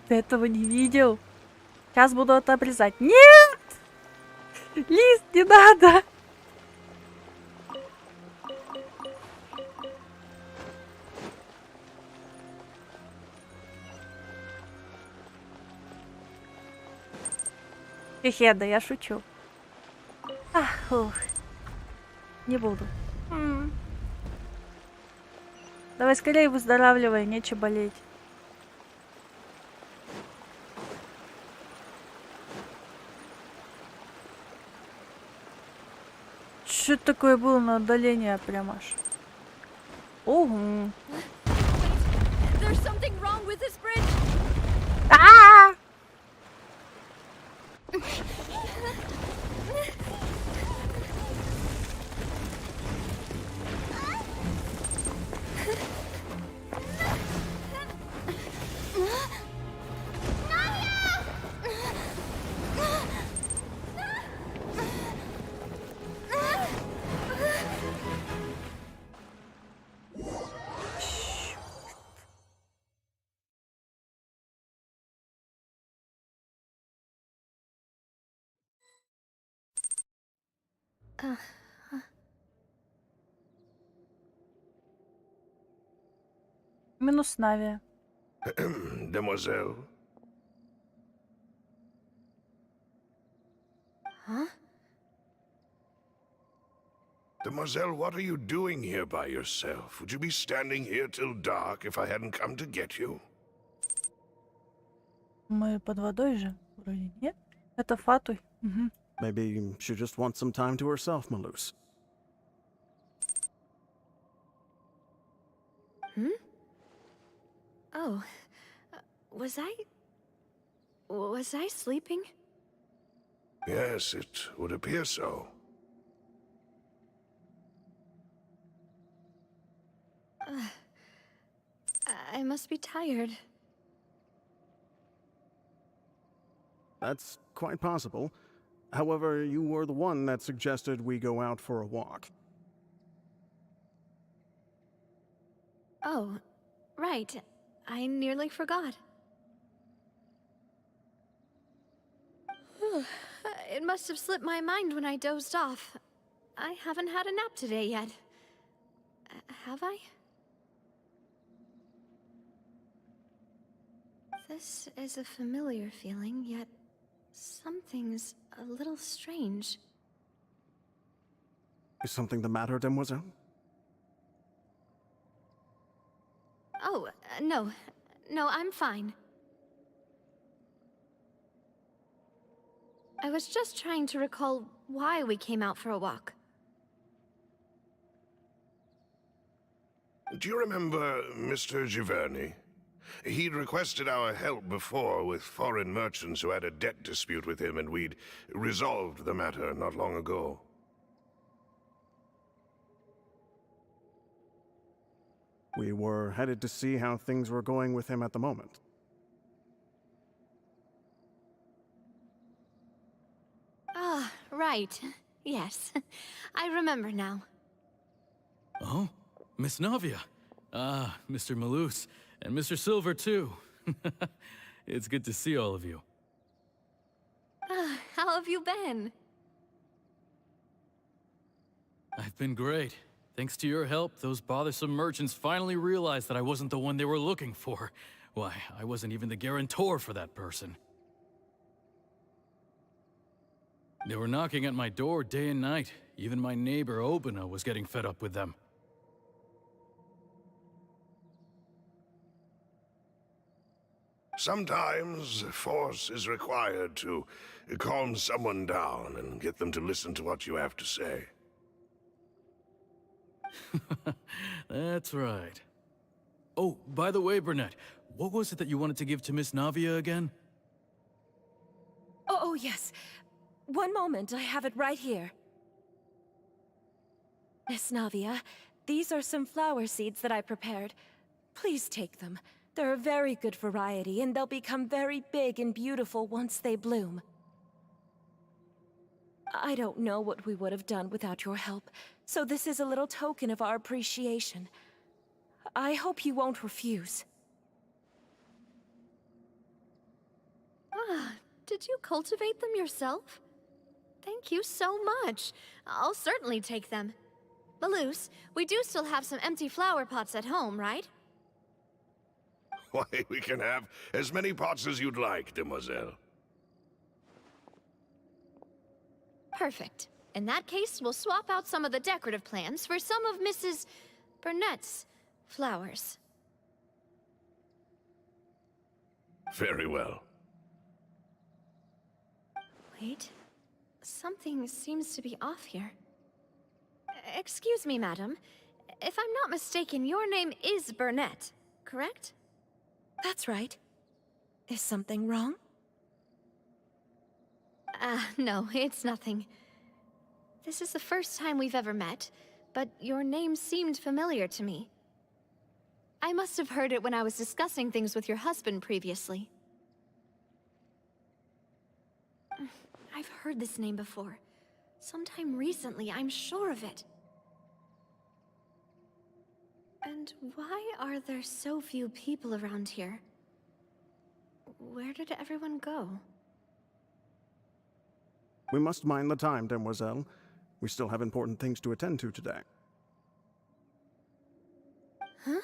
S1: ты этого не видел. Сейчас буду это обрезать. Нет! Лист, не надо! Хе-хе, да я шучу. Ах, ух. Не буду. Давай скорее выздоравливай, нечего болеть. Что это такое было на отдаление прям аж? Ого.
S6: There's something wrong with this bridge.
S1: А! Минус Нави.
S11: Demoiselle,
S6: Huh?
S11: Demoiselle, what are you doing here by yourself? Would you be standing here till dark if I hadn't come to get you?
S1: Мы под водой же? Вроде нет. Это Фатуй. Угу.
S12: Maybe she just wants some time to herself, Malus.
S6: Oh, was I sleeping?
S11: Yes, it would appear so.
S6: I must be tired.
S12: That's quite possible. However, you were the one that suggested we go out for a walk.
S6: Oh, right. I nearly forgot. It must have slipped my mind when I dozed off. I haven't had a nap today yet. Have I? This is a familiar feeling, yet something's a little strange.
S12: Is something the matter, Demoiselle?
S6: Oh, no. No, I'm fine. I was just trying to recall why we came out for a walk.
S11: Do you remember Mr. Giverny? He'd requested our help before with foreign merchants who had a debt dispute with him, and we'd resolved the matter not long ago.
S12: We were headed to see how things were going with him at the moment.
S6: Ah, right. Yes. I remember now.
S10: Oh? Miss Navia. Ah, Mr. Malus. And Mr. Silver, too. It's good to see all of you.
S6: Ah, how have you been?
S10: I've been great. Thanks to your help, those bothersome merchants finally realized that I wasn't the one they were looking for. Why, I wasn't even the guarantor for that person. They were knocking at my door day and night. Even my neighbor, Obina, was getting fed up with them.
S11: Sometimes force is required to calm someone down and get them to listen to what you have to say.
S10: That's right. Oh, by the way, Burnett, what was it that you wanted to give to Miss Navia again?
S14: Oh, yes. One moment, I have it right here. Miss Navia, these are some flower seeds that I prepared. Please take them. They're a very good variety, and they'll become very big and beautiful once they bloom. I don't know what we would have done without your help, so this is a little token of our appreciation. I hope you won't refuse.
S6: Ah, did you cultivate them yourself? Thank you so much. I'll certainly take them. Malus, we do still have some empty flower pots at home, right?
S11: Why, we can have as many pots as you'd like, demoiselle.
S6: Perfect. In that case, we'll swap out some of the decorative plants for some of Mrs. Burnett's flowers.
S11: Very well.
S6: Wait. Something seems to be off here. Excuse me, madam. If I'm not mistaken, your name is Burnett, correct?
S14: That's right. Is something wrong?
S6: No, it's nothing. This is the first time we've ever met, but your name seemed familiar to me. I must have heard it when I was discussing things with your husband previously. I've heard this name before. Sometime recently, I'm sure of it. And why are there so few people around here? Where did everyone go?
S12: We must mind the time, demoiselle. We still have important things to attend to today.
S6: Huh?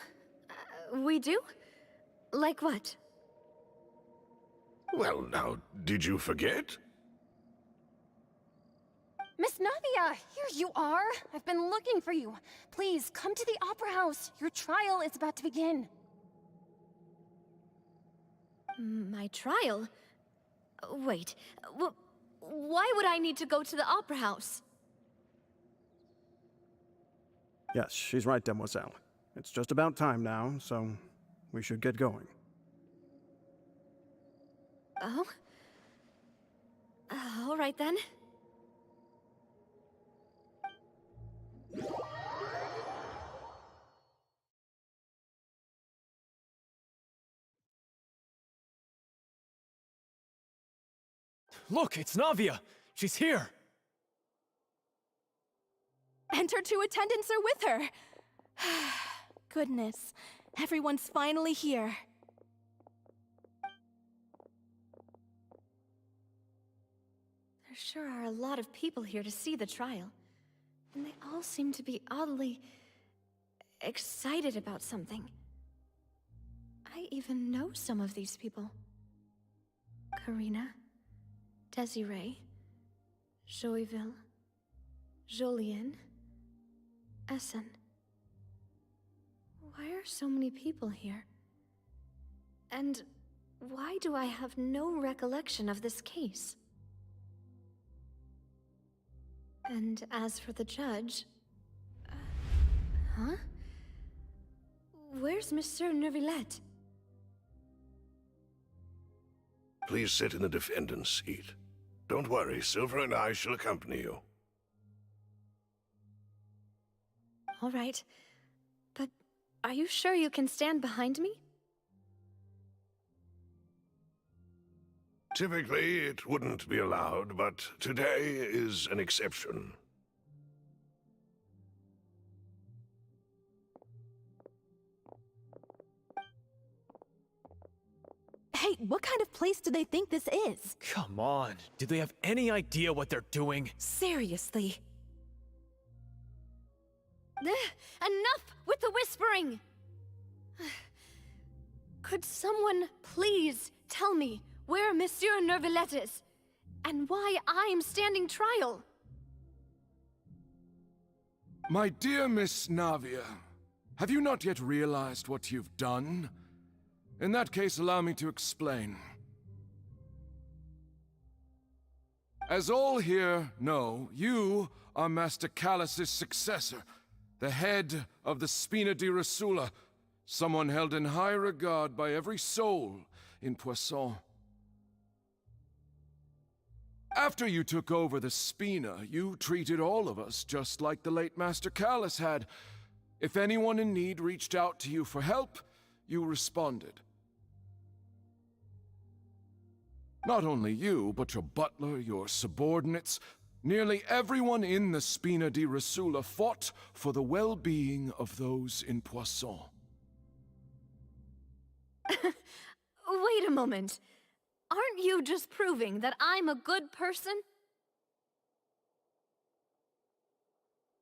S6: We do? Like what?
S11: Well, now, did you forget?
S3: Miss Navia, here you are. I've been looking for you. Please, come to the Opera House. Your trial is about to begin.
S6: My trial? Wait, why would I need to go to the Opera House?
S12: Yes, she's right, demoiselle. It's just about time now, so we should get going.
S6: Oh? All right then.
S10: Look, it's Navia! She's here!
S14: And her two attendants are with her. Goodness, everyone's finally here.
S6: There sure are a lot of people here to see the trial. And they all seem to be oddly excited about something. I even know some of these people. Karina, Desiree, Joyville, Jolien, Essen. Why are so many people here? And why do I have no recollection of this case? And as for the judge... huh? Where's Monsieur Neuvillette?
S11: Please sit in the defendant's seat. Don't worry, Silver and I shall accompany you.
S6: All right. But are you sure you can stand behind me?
S11: Typically, it wouldn't be allowed, but today is an exception.
S14: Hey, what kind of place do they think this is?
S10: Come on, do they have any idea what they're doing?
S14: Seriously.
S6: Enough with the whispering! Could someone please tell me where Monsieur Neuvillette is, and why I'm standing trial?
S15: My dear Miss Navia, have you not yet realized what you've done? In that case, allow me to explain. As all here know, you are Master Callus's successor, the head of the Spina di Rosula, someone held in high regard by every soul in Poisson. After you took over the Spina, you treated all of us just like the late Master Callus had. If anyone in need reached out to you for help, you responded. Not only you, but your butler, your subordinates, nearly everyone in the Spina di Rosula fought for the well-being of those in Poisson.
S6: Wait a moment. Aren't you just proving that I'm a good person?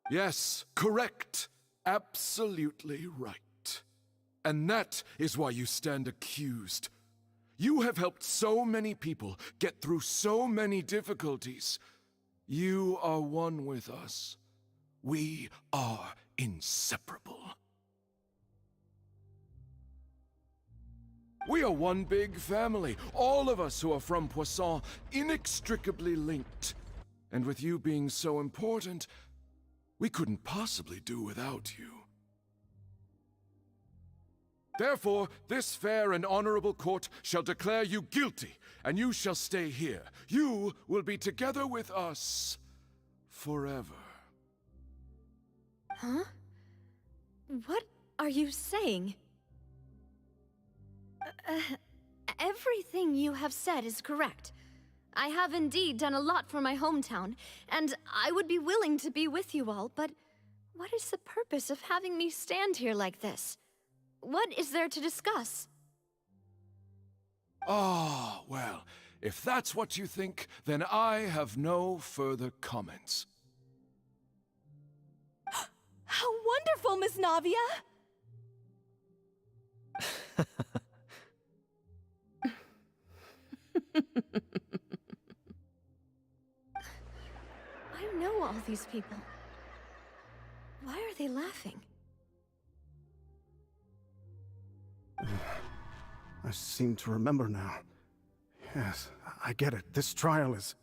S15: Yes, correct. Absolutely right. And that is why you stand accused. You have helped so many people get through so many difficulties. You are one with us. We are inseparable. We are one big family, all of us who are from Poisson, inextricably linked. And with you being so important, we couldn't possibly do without you. Therefore, this fair and honorable court shall declare you guilty, and you shall stay here. You will be together with us forever.
S6: Huh? What are you saying? Everything you have said is correct. I have indeed done a lot for my hometown, and I would be willing to be with you all, but what is the purpose of having me stand here like this? What is there to discuss?
S15: Ah, well, if that's what you think, then I have no further comments.
S14: How wonderful, Miss Navia!
S6: I know all these people. Why are they laughing?
S12: I seem to remember now. Yes, I get it. This trial is...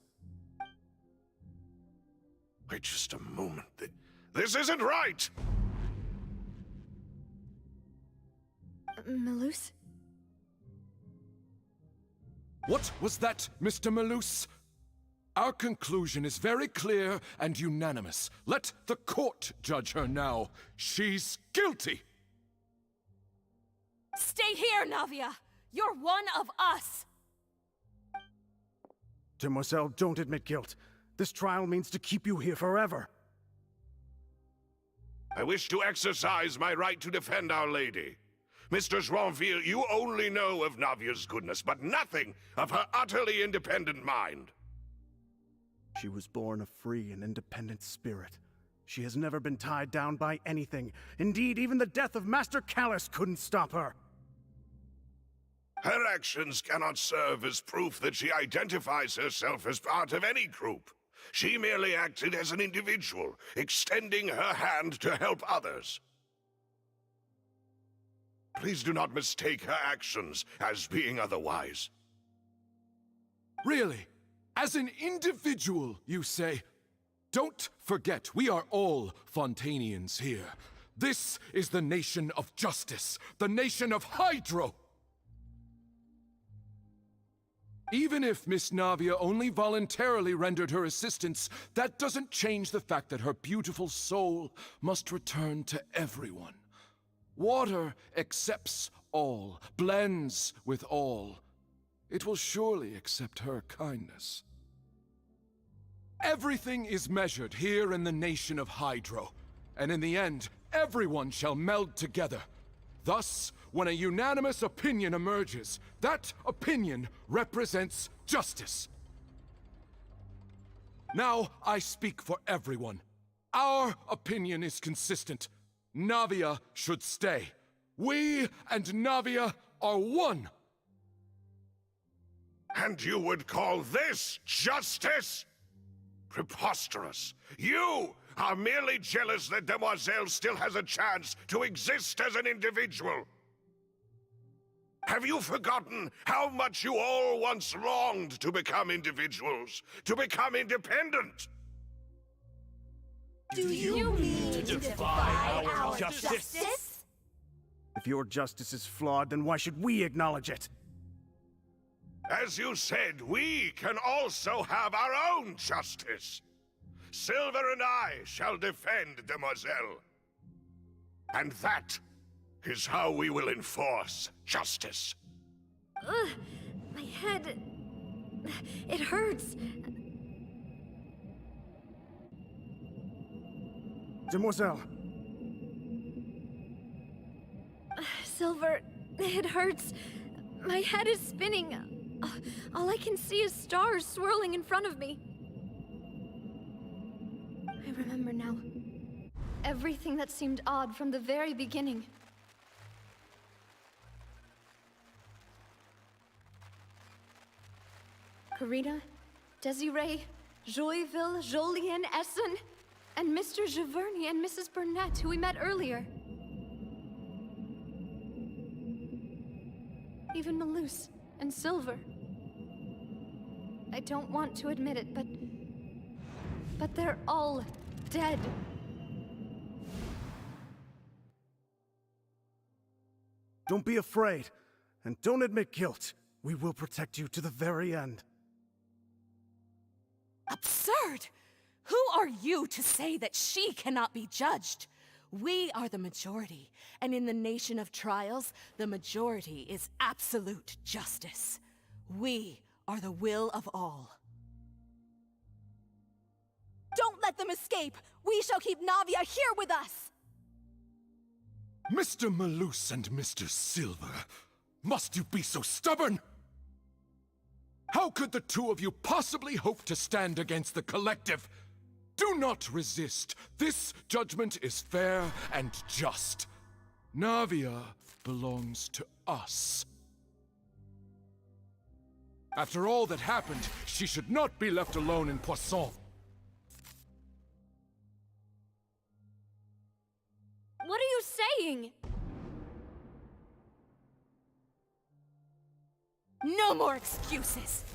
S11: Wait just a moment. This isn't right!
S6: Melus?
S15: What was that, Mr. Melus? Our conclusion is very clear and unanimous. Let the court judge her now. She's guilty!
S14: Stay here, Navia! You're one of us!
S12: Demoiselle, don't admit guilt. This trial means to keep you here forever.
S11: I wish to exercise my right to defend Our Lady. Mr. Joinville, you only know of Navia's goodness, but nothing of her utterly independent mind.
S12: She was born a free and independent spirit. She has never been tied down by anything. Indeed, even the death of Master Callus couldn't stop her.
S11: Her actions cannot serve as proof that she identifies herself as part of any group. She merely acted as an individual, extending her hand to help others. Please do not mistake her actions as being otherwise.
S15: Really? As an individual, you say? Don't forget, we are all Fontanians here. This is the nation of justice, the nation of Hydro! Even if Miss Navia only voluntarily rendered her assistance, that doesn't change the fact that her beautiful soul must return to everyone. Water accepts all, blends with all. It will surely accept her kindness. Everything is measured here in the nation of Hydro, and in the end, everyone shall meld together. Thus, when a unanimous opinion emerges, that opinion represents justice. Now I speak for everyone. Our opinion is consistent. Navia should stay. We and Navia are one.
S11: And you would call this justice? Preposterous. You are merely jealous that Demoiselle still has a chance to exist as an individual. Have you forgotten how much you all once longed to become individuals, to become independent?
S2: Do you mean to defy our justice?
S12: If your justice is flawed, then why should we acknowledge it?
S11: As you said, we can also have our own justice. Silver and I shall defend Demoiselle. And that is how we will enforce justice.
S6: Ugh, my head... it hurts.
S12: Demoiselle!
S6: Silver, it hurts. My head is spinning. All I can see is stars swirling in front of me. I remember now. Everything that seemed odd from the very beginning. Karina, Desiree, Joyville, Jolien, Essen, and Mr. Giverny and Mrs. Burnett, who we met earlier. Even Malus and Silver. I don't want to admit it, but they're all dead.
S12: Don't be afraid, and don't admit guilt. We will protect you to the very end.
S16: Absurd! Who are you to say that she cannot be judged? We are the majority, and in the nation of trials, the majority is absolute justice. We are the will of all.
S14: Don't let them escape! We shall keep Navia here with us!
S15: Mr. Malus and Mr. Silver, must you be so stubborn? How could the two of you possibly hope to stand against the collective? Do not resist. This judgment is fair and just. Navia belongs to us. After all that happened, she should not be left alone in Poisson.
S6: What are you saying?
S16: No more excuses!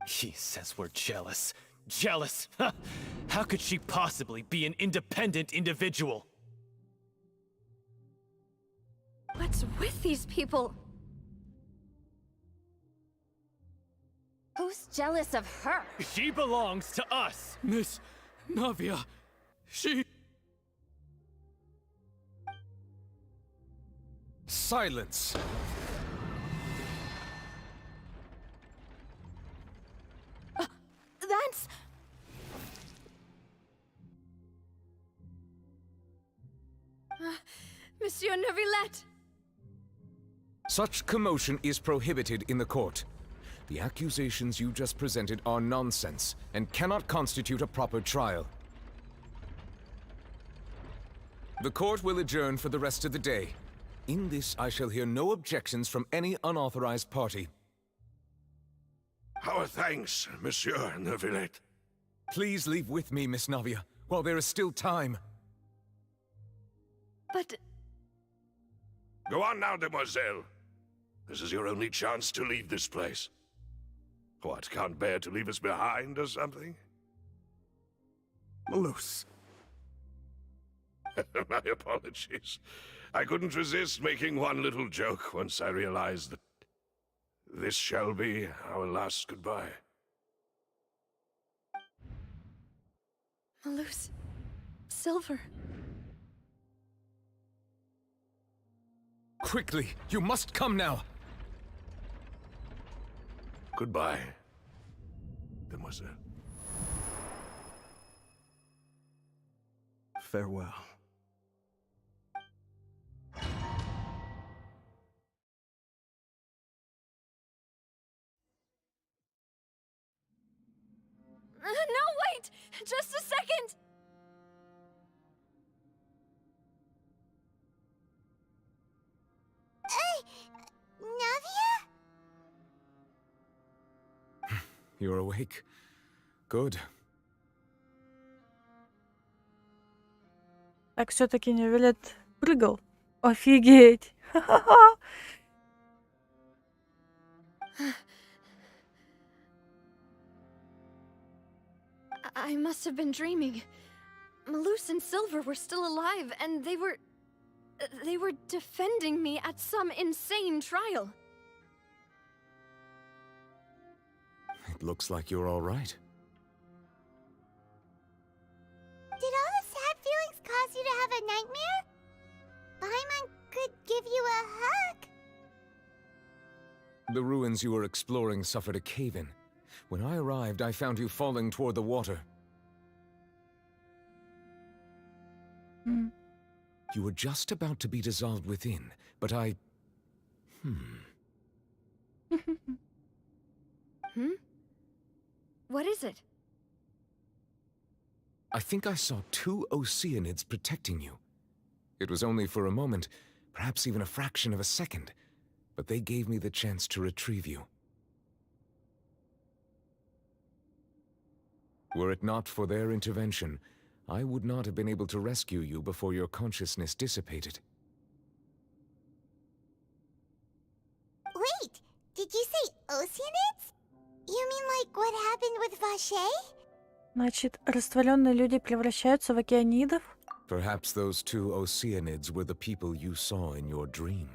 S17: She says we're jealous. Jealous? How could she possibly be an independent individual?
S6: What's with these people?
S3: Who's jealous of her?
S17: She belongs to us!
S10: Miss Navia, she...
S7: Silence!
S6: Monsieur Neuvillette!
S7: Such commotion is prohibited in the court. The accusations you just presented are nonsense and cannot constitute a proper trial. The court will adjourn for the rest of the day. In this, I shall hear no objections from any unauthorized party.
S11: Our thanks, Monsieur Neuvillette.
S7: Please leave with me, Miss Navia, while there is still time.
S6: But...
S11: Go on now, demoiselle. This is your only chance to leave this place. What, can't bear to leave us behind or something?
S12: Malus.
S11: My apologies. I couldn't resist making one little joke once I realized that this shall be our last goodbye.
S6: Malus... Silver...
S7: Quickly, you must come now!
S11: Goodbye, demoiselle.
S12: Farewell.
S6: No, wait! Just a second!
S2: Navia?
S7: You're awake. Good.
S1: Так все-таки Невилет прыгал. Офигеть! Ха-ха-ха!
S6: I must have been dreaming. Malus and Silver were still alive, and they were defending me at some insane trial.
S7: It looks like you're all right.
S2: Did all the sad feelings cause you to have a nightmare? Paimon could give you a hug.
S7: The ruins you were exploring suffered a cave-in. When I arrived, I found you falling toward the water. You were just about to be dissolved within, but I...
S6: What is it?
S7: I think I saw 2 Oceanids protecting you. It was only for a moment, perhaps even a fraction of a second, but they gave me the chance to retrieve you. Were it not for their intervention, I would not have been able to rescue you before your consciousness dissipated.
S2: Wait, did you say Oceanids? You mean like what happened with Vache?
S1: Значит, растворенные люди превращаются в океанидов?
S7: Perhaps those 2 Oceanids were the people you saw in your dream.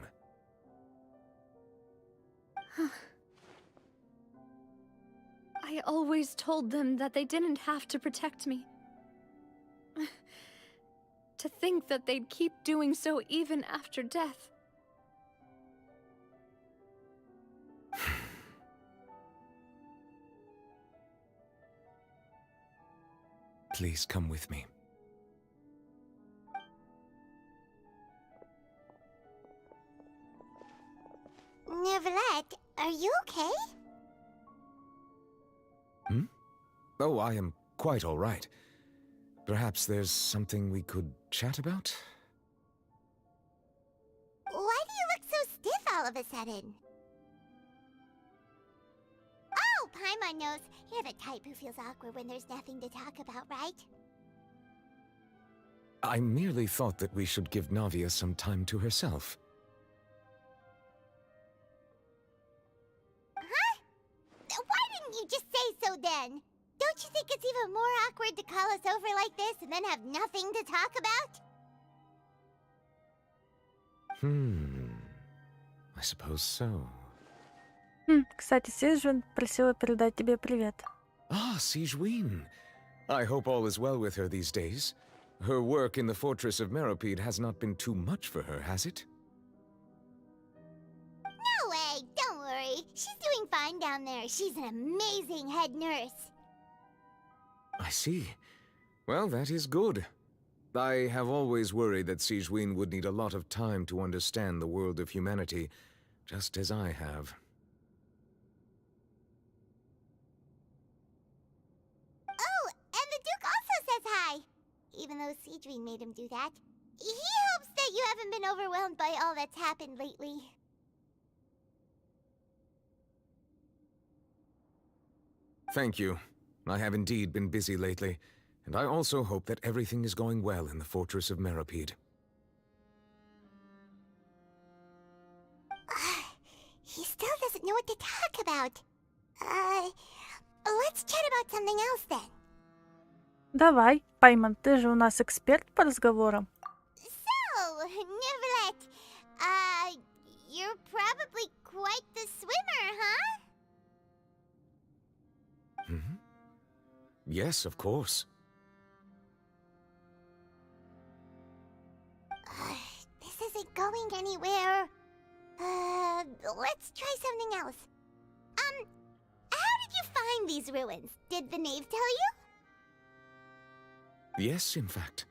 S6: I always told them that they didn't have to protect me. To think that they'd keep doing so even after death.
S7: Please come with me.
S2: Neuvillette, are you okay?
S7: Oh, I am quite all right. Perhaps there's something we could chat about?
S2: Why do you look so stiff all of a sudden? Oh, Paimon knows. You're the type who feels awkward when there's nothing to talk about, right?
S7: I merely thought that we should give Navia some time to herself.
S2: Huh? Why didn't you just say so then? Don't you think it's even more awkward to call us over like this and then have nothing to talk about?
S7: I suppose so.
S1: Кстати, Сижвин просила передать тебе привет.
S7: Ah, Sigewinne. I hope all is well with her these days. Her work in the fortress of Meropide has not been too much for her, has it?
S2: No way, don't worry. She's doing fine down there. She's an amazing head nurse.
S7: I see. Well, that is good. I have always worried that Sigewinne would need a lot of time to understand the world of humanity, just as I have.
S2: Oh, and the Duke also says hi! Even though Sigewinne made him do that. He hopes that you haven't been overwhelmed by all that's happened lately.
S7: Thank you. I have indeed been busy lately, and I also hope that everything is going well in the Fortress of Meripede.
S2: He still doesn't know what to talk about. Let's chat about something else then.
S1: Давай, Пайман, ты же у нас эксперт по разговорам.
S2: So, Neverlet, you're probably quite the swimmer, huh?
S7: Mm-hmm. Yes, of course.
S2: This isn't going anywhere. Let's try something else. How did you find these ruins? Did the knave tell you?
S7: Yes, in fact.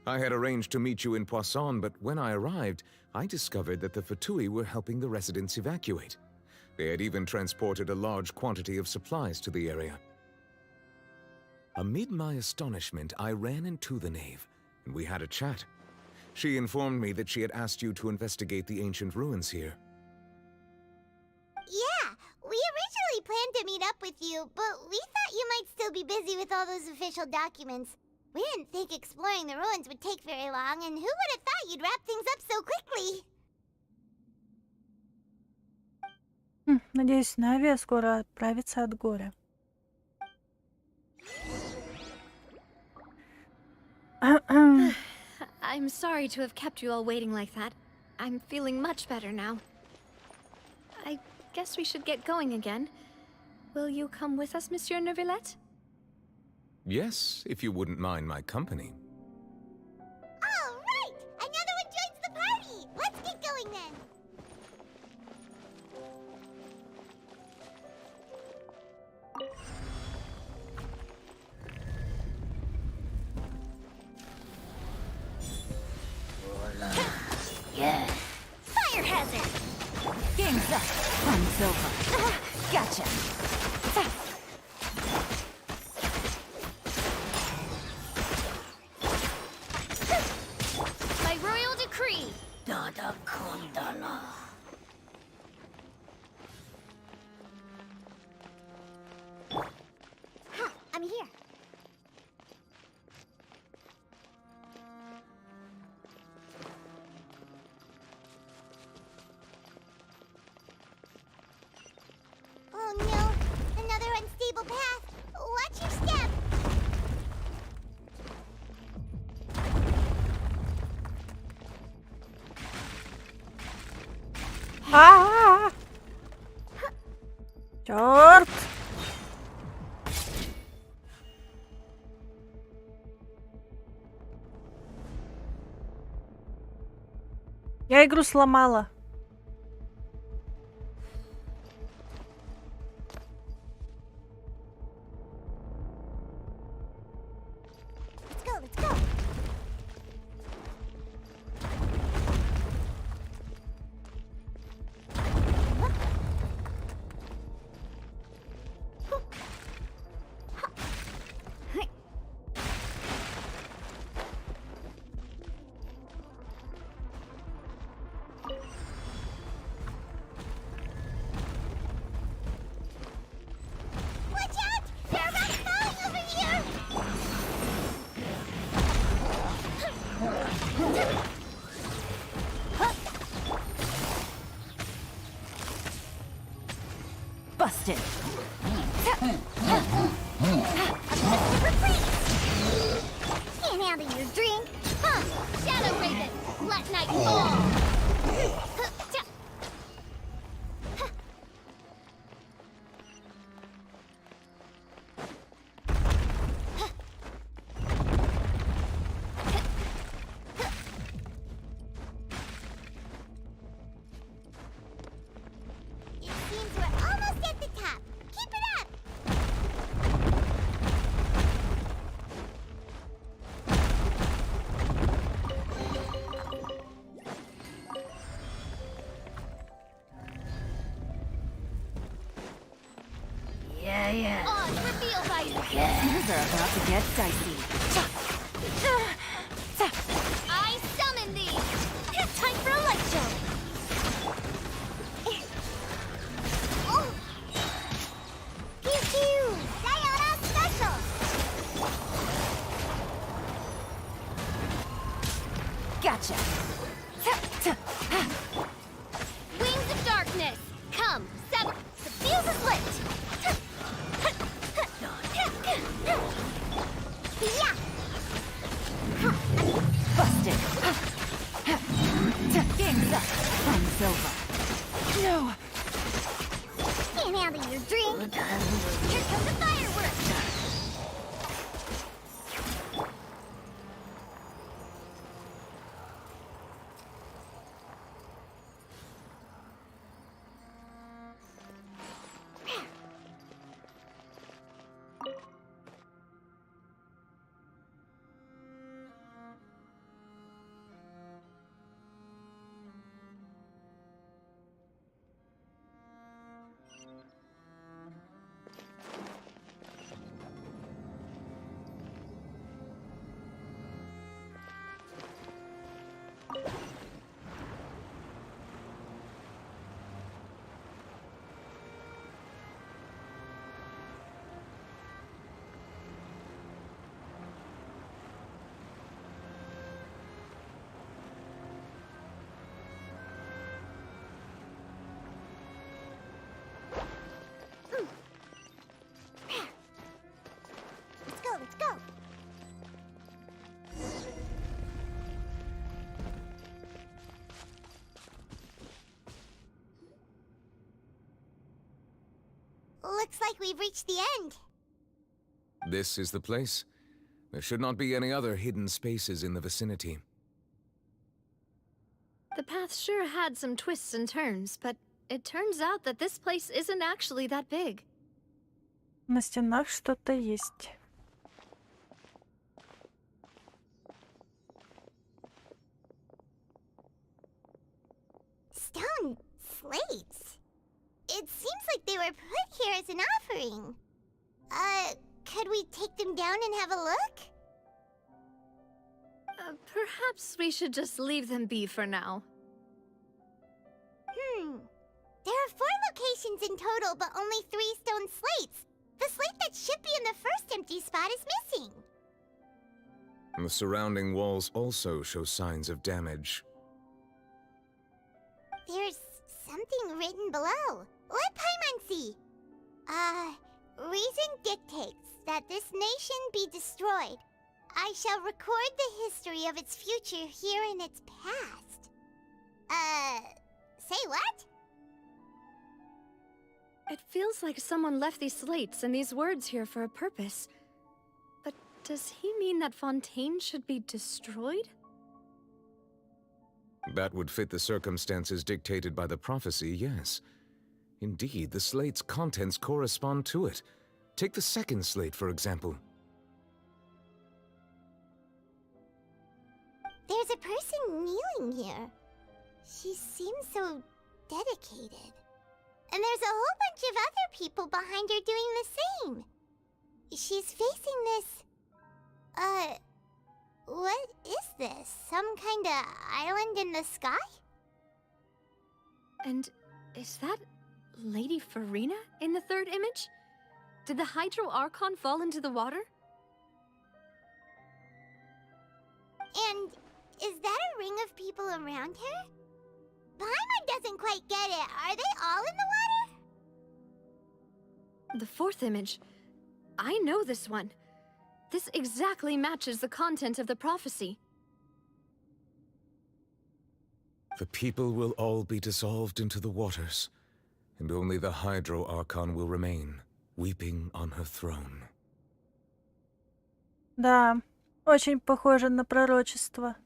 S7: I had arranged to meet you in Poisson, but when I arrived, I discovered that the Fatui were helping the residents evacuate. They had even transported a large quantity of supplies to the area. Amid my astonishment, I ran into the knave, and we had a chat. She informed me that she had asked you to investigate the ancient ruins here.
S2: Yeah, we originally planned to meet up with you, but we thought you might still be busy with all those official documents. We didn't think exploring the ruins would take very long, and who would have thought you'd wrap things up so quickly?
S1: Надеюсь, Навия скоро отправится от горя.
S6: I'm sorry to have kept you all waiting like that. I'm feeling much better now. I guess we should get going again. Will you come with us, Monsieur Neuvillette?
S7: Yes, if you wouldn't mind my company.
S2: All right! Another one joins the party! Let's get going then!
S18: Yeah.
S2: Fire hazard!
S18: Game's up. Fun's over. Gotcha.
S2: By royal decree!
S18: Dada Kundala.
S2: I'm here. Oh no! Another unstable path! Watch your step!
S1: Чёрт! Я игру сломала.
S2: Let's go, let's go! Watch out! There are rocks falling over here!
S18: Busted.
S2: Can't handle your drink! Huh! Shadow Raven! Let night fall! It seems we're almost at the top. Keep it up!
S18: Things are about to get dicey.
S2: I summon thee! Time for a light show! Oh. Pew pew! Sayonara special!
S18: Gotcha.
S2: Wings of darkness! Come, seven! The fuse is lit! Yeah!
S18: Busted. Game's up. Fun's over. No.
S2: Can't handle your drink! Here come the fireworks! Let's go! Looks like we've reached the end.
S7: This is the place. There should not be any other hidden spaces in the vicinity.
S6: The path sure had some twists and turns, but it turns out that this place isn't actually that big.
S1: На стенах что-то есть.
S2: Stone slates? It seems like they were put here as an offering. Could we take them down and have a look?
S6: Perhaps we should just leave them be for now.
S2: There are 4 locations in total, but only 3 stone slates. The slate that should be in the first empty spot is missing.
S7: The surrounding walls also show signs of damage.
S2: There's something written below. Let Paimon see. Reason dictates that this nation be destroyed. I shall record the history of its future here in its past. Say what?
S6: It feels like someone left these slates and these words here for a purpose. But does he mean that Fontaine should be destroyed?
S7: That would fit the circumstances dictated by the prophecy, yes. Indeed, the slate's contents correspond to it. Take the second slate, for example.
S2: There's a person kneeling here. She seems so dedicated. And there's a whole bunch of other people behind her doing the same. She's facing this... what is this? Some kind of island in the sky?
S6: And is that Lady Farina in the third image? Did the Hydro Archon fall into the water?
S2: And is that a ring of people around her? Paimon doesn't quite get it. Are they all in the water?
S6: The fourth image. I know this one. This exactly matches the content of the prophecy.
S7: The people will all be dissolved into the waters, and only the Hydro Archon will remain, weeping on her throne.
S1: Да, очень похоже на пророчество.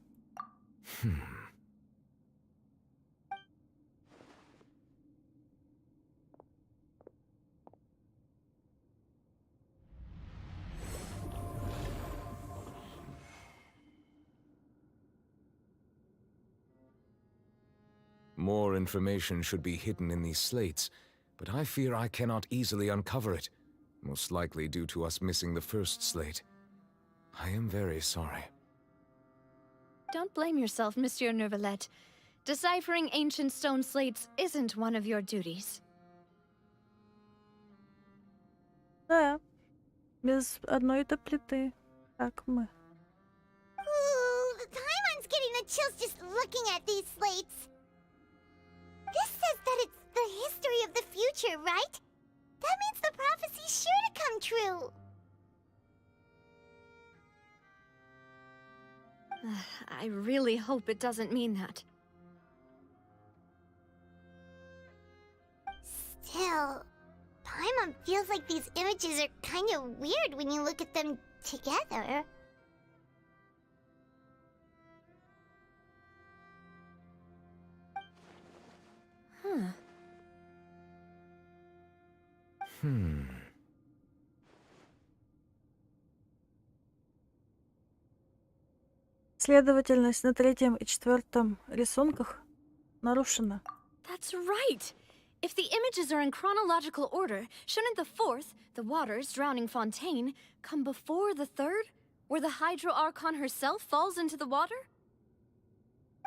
S7: More information should be hidden in these slates, but I fear I cannot easily uncover it. most likely due to us missing the first slate. I am very sorry.
S6: Don't blame yourself, Monsieur Neuvillette. Deciphering ancient stone slates isn't one of your duties.
S1: Да, без одной-то плиты, как мы.
S2: Ooh, Paimon's getting the chills just looking at these slates. This says that it's the history of the future, right? That means the prophecy's sure to come true.
S6: I really hope it doesn't mean that.
S2: Still, Paimon feels like these images are kind of weird when you look at them together.
S6: Huh.
S1: Следовательность на третьем и четвертом рисунках нарушена.
S6: That's right! If the images are in chronological order, shouldn't the fourth, the water's drowning fontaine, come before the third, where the Hydro Archon herself falls into the water?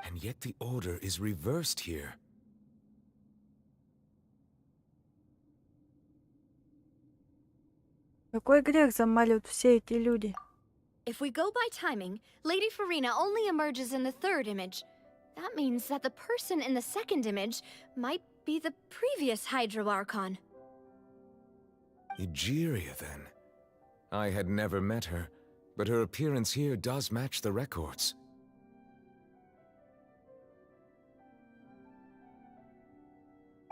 S7: And yet the order is reversed here.
S1: Какой грех замаливают все эти люди?
S6: If we go by timing, Lady Farina only emerges in the third image. That means that the person in the second image might be the previous Hydro Archon.
S7: Egeria, then. I had never met her, but her appearance here does match the records.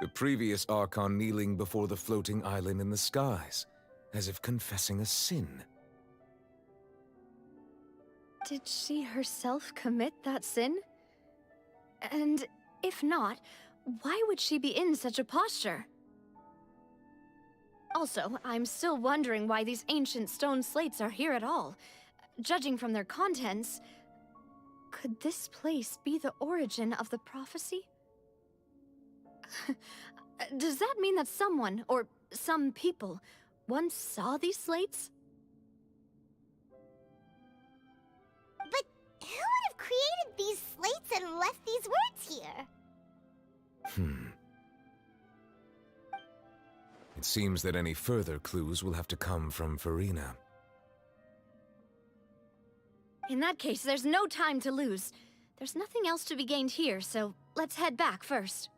S7: The previous Archon kneeling before the floating island in the skies, as if confessing a sin.
S6: Did she herself commit that sin? And if not, why would she be in such a posture? Also, I'm still wondering why these ancient stone slates are here at all. Judging from their contents, could this place be the origin of the prophecy? Does that mean that someone, or some people, once saw these slates?
S2: But who would have created these slates and left these words here?
S7: It seems that any further clues will have to come from Farina.
S6: In that case, there's no time to lose. There's nothing else to be gained here, so let's head back first.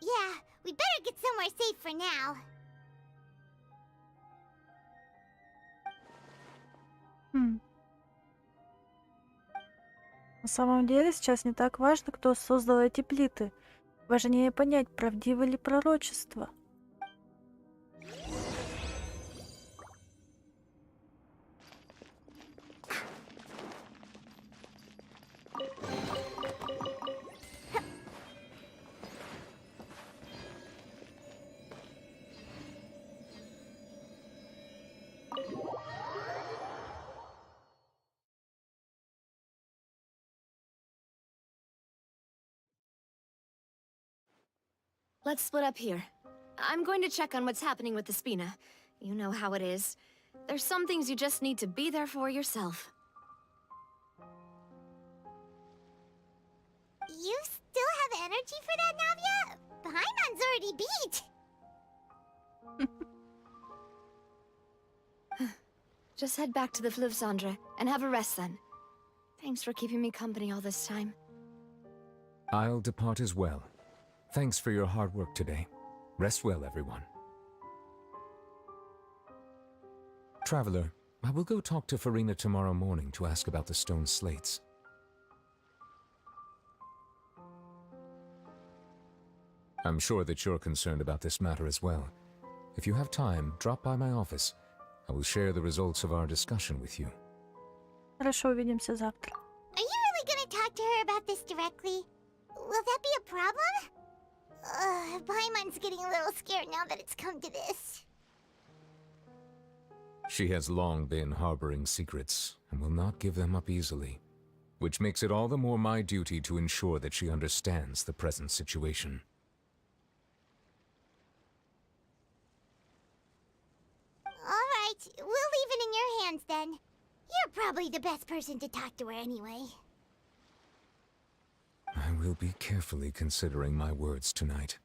S2: Yeah, we better get somewhere safe for now.
S1: На самом деле сейчас не так важно, кто создал эти плиты. Важнее понять, правдиво ли пророчество.
S6: Let's split up here. I'm going to check on what's happening with the Spina. You know how it is. There's some things you just need to be there for yourself.
S2: You still have energy for that, Navia? Paimon's already beat.
S6: Just head back to the Fleuve Cendre and have a rest then. Thanks for keeping me company all this time.
S7: I'll depart as well. Thanks for your hard work today. Rest well, everyone. Traveler, I will go talk to Farina tomorrow morning to ask about the stone slates. I'm sure that you're concerned about this matter as well. If you have time, drop by my office. I will share the results of our discussion with you.
S1: Хорошо, увидимся завтра.
S2: Are you really gonna talk to her about this directly? Will that be a problem? Paimon's getting a little scared now that it's come to this.
S7: She has long been harboring secrets and will not give them up easily, which makes it all the more my duty to ensure that she understands the present situation.
S2: months then. You're probably the best person to talk to her anyway.
S7: I will be carefully considering my words tonight.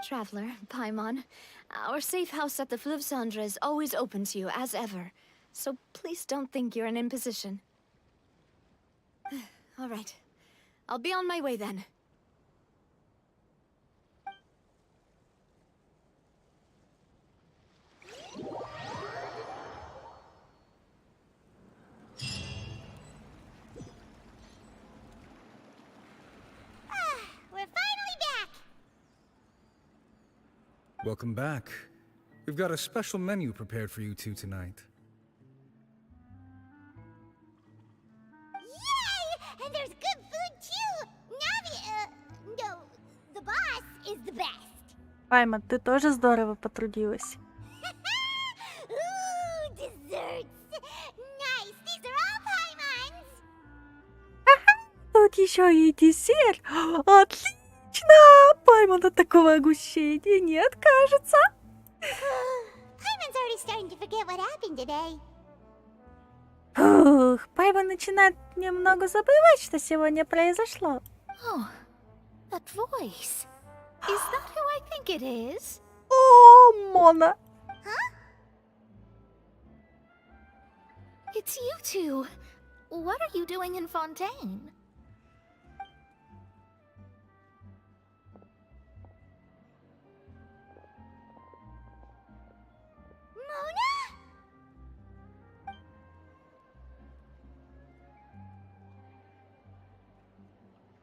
S6: Traveler, Paimon, our safe house at the Flivsandra is always open to you, as ever. So please don't think you're an imposition. All right. I'll be on my way then.
S2: We're finally back!
S19: Welcome back. We've got a special menu prepared for you two tonight.
S2: Yay! And there's good food too! Navi, no, the boss is the best.
S1: Паймон, ты тоже здорово потрудилась.
S2: Ooh, desserts! Nice, these are all Paimon's!
S1: Тут еще и десерт. Отлично! Паймон от такого угощения не откажется.
S2: Paimon's already starting to forget what happened today.
S1: Фух, Паймон начинает немного забывать, что сегодня произошло.
S6: Oh, that voice. Is that who I think it is?
S1: О, Мона.
S2: Huh?
S6: It's you two. What are you doing in Fontaine?
S2: Mona?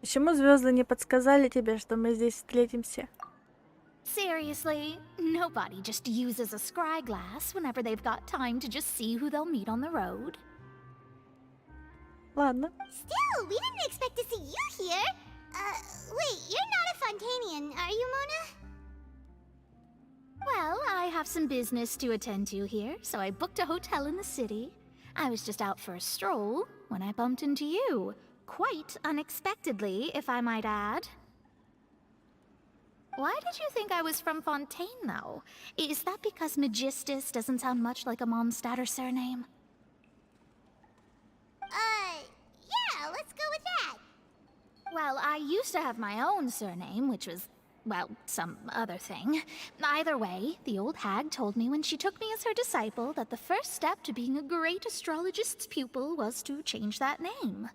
S1: Почему звезды не подсказали тебе, что мы здесь встретимся?
S20: Seriously, nobody just uses a scry glass whenever they've got time to just see who they'll meet on the road.
S1: Ладно.
S2: Still, we didn't expect to see you here. Wait, you're not a Fontanian, are you, Mona?
S20: Well, I have some business to attend to here, so I booked a hotel in the city. I was just out for a stroll when I bumped into you. Quite unexpectedly, if I might add. Why did you think I was from Fontaine, though? Is that because Magistus doesn't sound much like a Mondstadter surname?
S2: Yeah, let's go with that.
S20: Well, I used to have my own surname, which was, well, some other thing. Either way, the old hag told me when she took me as her disciple that the first step to being a great astrologist's pupil was to change that name.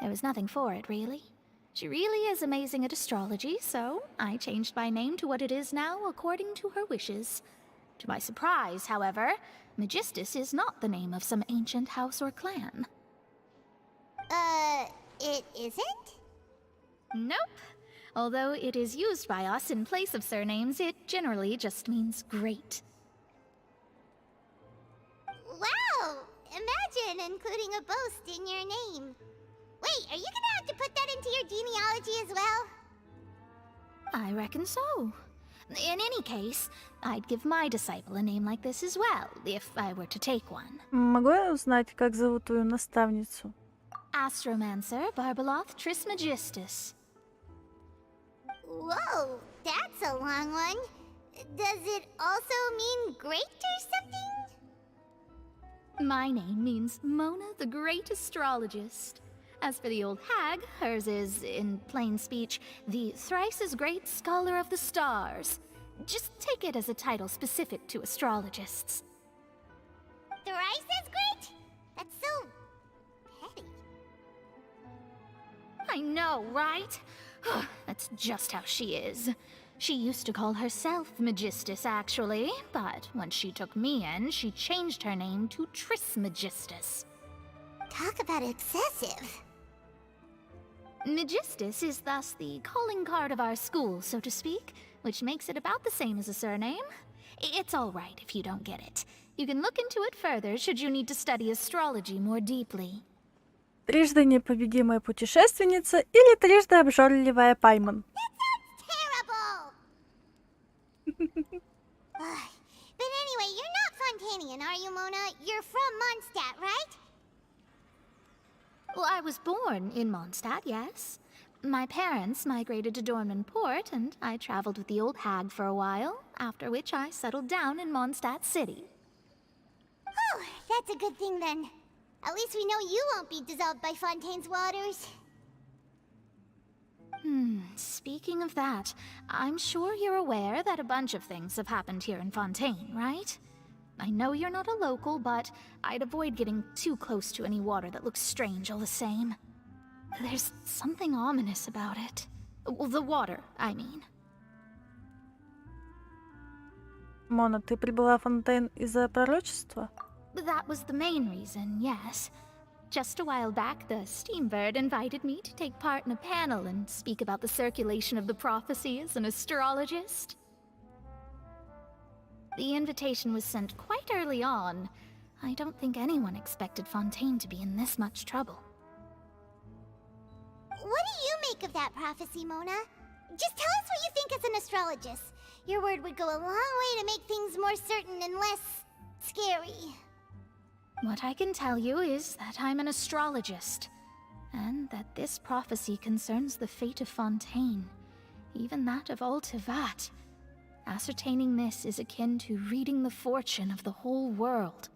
S20: There was nothing for it, really. She really is amazing at astrology, so I changed my name to what it is now according to her wishes. To my surprise, however, Magistus is not the name of some ancient house or clan.
S2: It isn't?
S20: Nope. Although it is used by us in place of surnames, it generally just means great.
S2: Wow! Imagine including a boast in your name. Wait, are you gonna have to put that into your genealogy as well?
S20: I reckon so. In any case, I'd give my disciple a name like this as well, if I were to take one.
S1: Могу я узнать, как зовут твою наставницу?
S20: Astromancer Barbaloth Trismegistus.
S2: Whoa, that's a long one. Does it also mean great or something?
S20: My name means Mona the Great Astrologist. As for the old hag, hers is, in plain speech, the thrice-as-great Scholar of the Stars. Just take it as a title specific to astrologists.
S2: Thrice as great? That's so petty.
S20: I know, right? That's just how she is. She used to call herself Magistus, actually, but once she took me in, she changed her name to Trismegistus.
S2: Talk about excessive.
S20: Magistus is thus the calling card of our school, so to speak, which makes it about the same as a surname. It's all right if you don't get it. You can look into it further should you need to study astrology more deeply.
S1: Трижды непобедимая путешественница или трижды обжорливая Паймон?
S2: Terrible! But anyway, you're not Fontanian, are you, Mona? You're from Mondstadt, right?
S20: Well, I was born in Mondstadt, yes. My parents migrated to Dorman Port, and I traveled with the old hag for a while, after which I settled down in Mondstadt City.
S2: Oh, that's a good thing then. At least we know you won't be dissolved by Fontaine's waters.
S20: Speaking of that, I'm sure you're aware that a bunch of things have happened here in Fontaine, right? I know you're not a local, but I'd avoid getting too close to any water that looks strange all the same. There's something ominous about it. Well, the water, I mean.
S1: Мона, ты прибыла в Фонтейн из-за пророчества?
S20: That was the main reason, yes. Just a while back, the Steambird invited me to take part in a panel and speak about the circulation of the prophecy as an astrologist. The invitation was sent quite early on. I don't think anyone expected Fontaine to be in this much trouble.
S2: What do you make of that prophecy, Mona? Just tell us what you think as an astrologist. Your word would go a long way to make things more certain and less scary.
S20: What I can tell you is that I'm an astrologist, and that this prophecy concerns the fate of Fontaine, even that of Altivat. Ascertaining this is akin to reading the fortune of the whole world.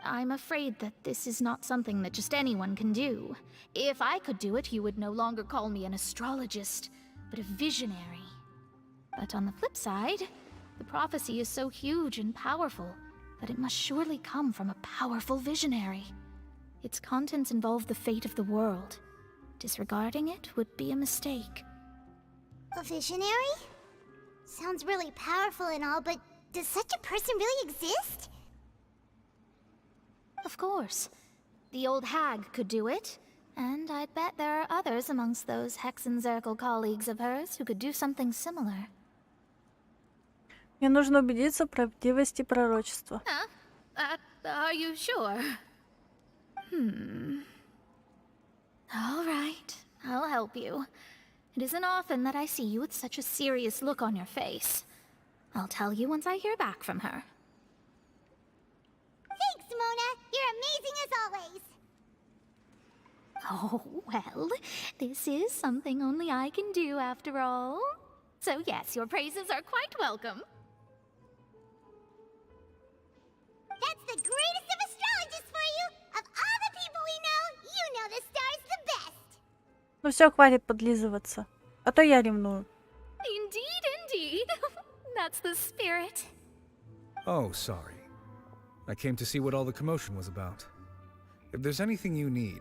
S20: I'm afraid that this is not something that just anyone can do. If I could do it, you would no longer call me an astrologist, but a visionary. But on the flip side, the prophecy is so huge and powerful that it must surely come from a powerful visionary. Its contents involve the fate of the world. Disregarding it would be a mistake.
S2: A visionary? Sounds really powerful and all, but does such a person really exist?
S20: Of course. The old hag could do it, and I'd bet there are others amongst those Hexenzirkel colleagues of hers who could do something similar.
S1: Мне нужно убедиться в правдивости пророчества.
S20: Are you sure? All right, I'll help you. It isn't often that I see you with such a serious look on your face. I'll tell you once I hear back from her.
S2: Thanks, Mona! You're amazing as always!
S20: Oh, well, this is something only I can do after all. So yes, your praises are quite welcome.
S2: That's the greatest of astrologists for you! Of all the people we know, you know the star's the best!
S1: Ну все, хватит подлизываться. А то я ревную.
S20: Indeed. That's the spirit.
S19: Oh, sorry. I came to see what all the commotion was about. If there's anything you need,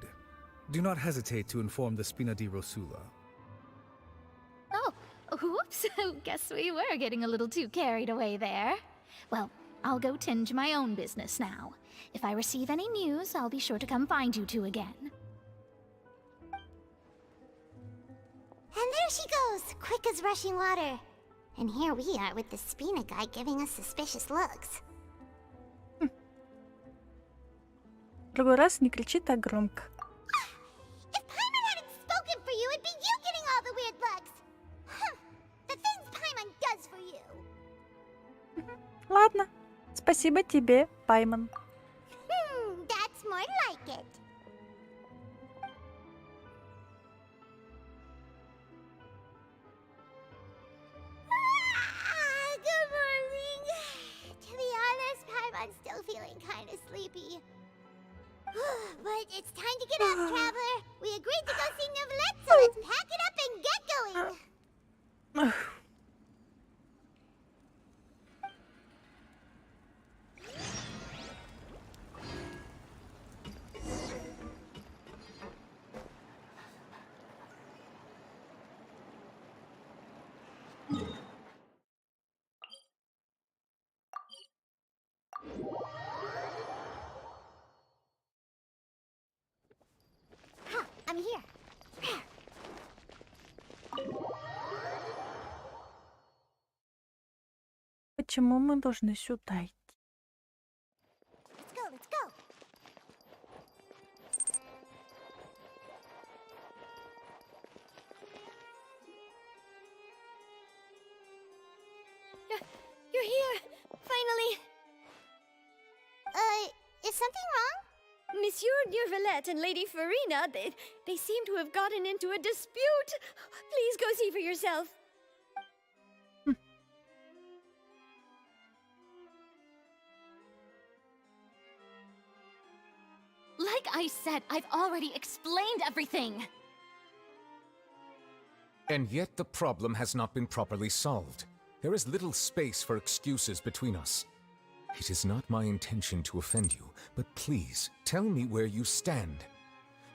S19: do not hesitate to inform the Spina di Rosula.
S20: Oh, whoops. Guess we were getting a little too carried away there. Well, I'll go tend to my own business now. If I receive any news, I'll be sure to come find you two again.
S2: And there she goes, quick as rushing water. And here we are with the Spina guy giving us suspicious looks.
S1: В другой раз не кричи так громко.
S2: If Paimon hadn't spoken for you, it'd be you getting all the weird looks. The things Paimon does for you.
S1: Ладно. Спасибо тебе, Паймон.
S2: That's more like it. Good morning. To be honest, Paimon's still feeling kind of sleepy. But it's time to get up, Traveler. We agreed to go see Neuvillette, so let's pack it up and get going. I'm here.
S1: Почему мы должны сюда идти?
S2: Let's go.
S5: You're here! Finally!
S2: Is something wrong?
S5: Monsieur Neurvalette and Lady Farina, they seem to have gotten into a dispute. Please go see for yourself.
S3: Like I said, I've already explained everything.
S7: And yet the problem has not been properly solved. There is little space for excuses between us. It is not my intention to offend you, but please, tell me where you stand.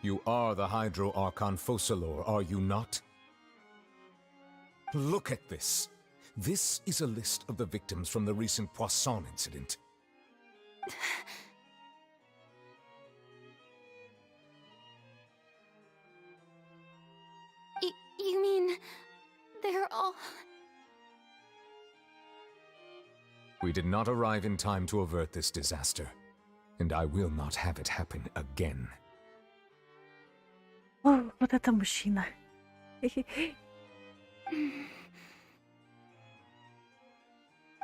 S7: You are the Hydro Archon Focalor, are you not? Look at this. This is a list of the victims from the recent Poisson incident.
S3: You mean... they're all...
S7: We did not arrive in time to avert this disaster, and I will not have it happen again.
S1: О, вот это мужчина.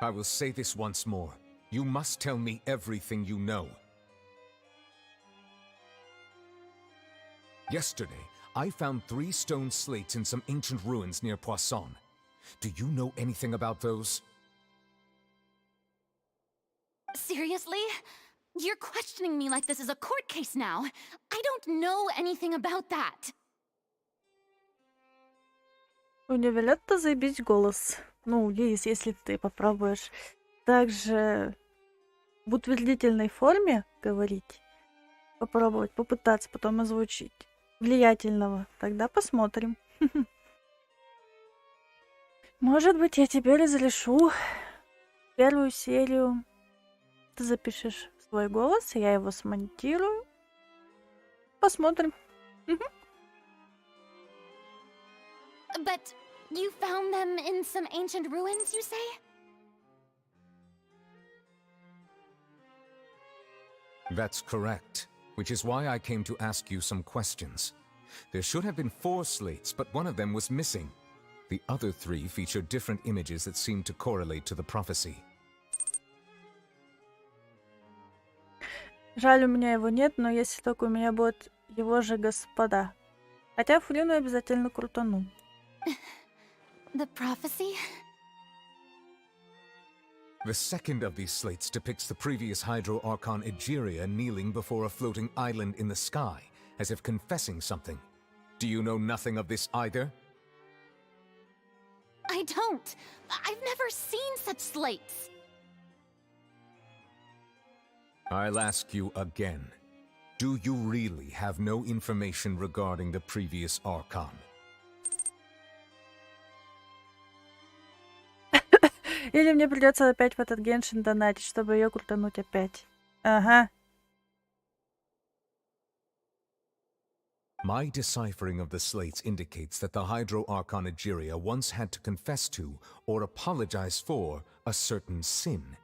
S7: I will say this once more. You must tell me everything you know. Yesterday, I found 3 stone slates in some ancient ruins near Poisson. Do you know anything about those?
S3: Seriously? You're questioning me like this is a court case now. I don't know anything about that.
S1: У Невилетта заебись голос. Ну, Лиз, если ты попробуешь также в утвердительной форме говорить, попробовать, попытаться потом озвучить влиятельного, тогда посмотрим. Может быть, я тебе разрешу первую серию. Ты запишешь свой голос, я его смонтирую. Посмотрим.
S3: But you found them in some ancient ruins, you say?
S7: That's correct, which is why I came to ask you some questions. There should have been 4 slates, but one of them was missing. The other 3 feature different images that seem to correlate to the prophecy.
S1: Жаль, у меня его нет, но если только у меня будет его же господа. Хотя Флину обязательно крутану.
S3: The prophecy?
S7: The second of these slates depicts the previous Hydro Archon Egeria kneeling before a floating island in the sky, as if confessing something. Do you know nothing of this either?
S3: I don't. I've never seen such slates.
S7: I'll ask you again. Do you really have no information regarding the previous Archon?
S1: Или мне придется опять в этот Геншин донатить, чтобы ее крутануть опять. Ага.
S7: My deciphering of the slates indicates that the Hydro Archon Egeria once had to confess to, or apologize for, a certain sin.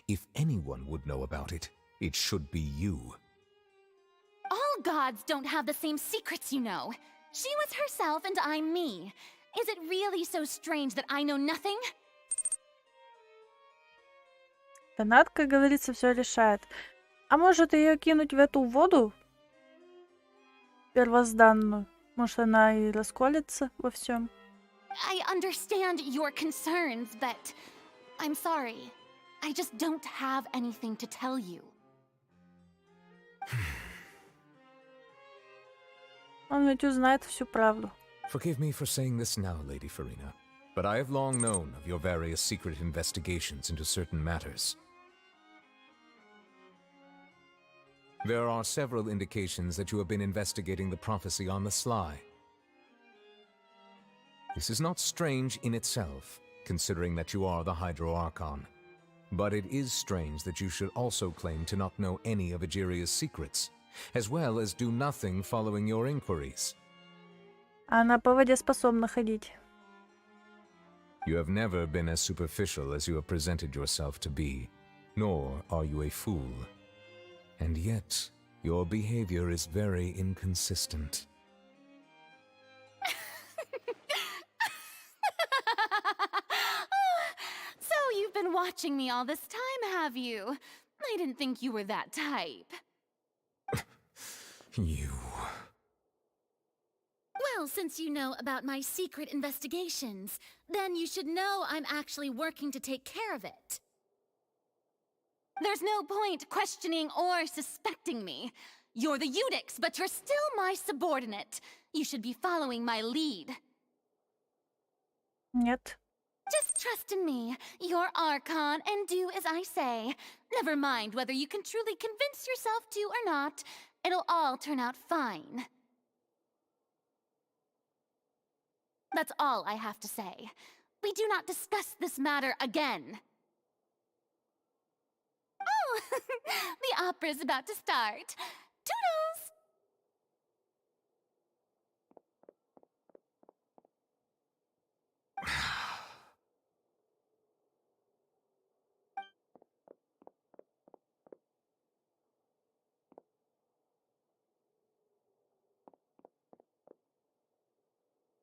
S7: If anyone would know about it, it should be you.
S3: All gods don't have the same secrets, you know. She was herself and I'm me. Is it really so strange that I know nothing?
S1: Донат, как говорится, все решает. А может ее кинуть в эту воду? Первозданную. Может, она и расколется во всем.
S3: I understand your concerns, but I'm sorry. I just don't have anything to tell you.
S1: Он ведь узнает всю правду.
S7: Forgive me for saying this now, Lady Farina, but I have long known of your various secret investigations into certain matters. There are several indications that you have been investigating the prophecy on the sly. This is not strange in itself, considering that you are the Hydro Archon. But it is strange that you should also claim to not know any of Egeria's secrets, as well as do nothing following your inquiries.
S1: Она по воде способна ходить.
S7: You have never been as superficial as you have presented yourself to be, nor are you a fool. And yet, your behavior is very inconsistent.
S3: So you've been watching me all this time, have you? I didn't think you were that type.
S7: You...
S20: Well, since you know about my secret investigations, then you should know I'm actually working to take care of it. There's no point questioning or suspecting me. You're the Eudix, but you're still my subordinate. You should be following my lead.
S1: Нет.
S20: Just trust in me, your Archon, and do as I say. Never mind whether you can truly convince yourself to or not. It'll all turn out fine. That's all I have to say. We do not discuss this matter again. Oh, the opera's about to start. Toodles!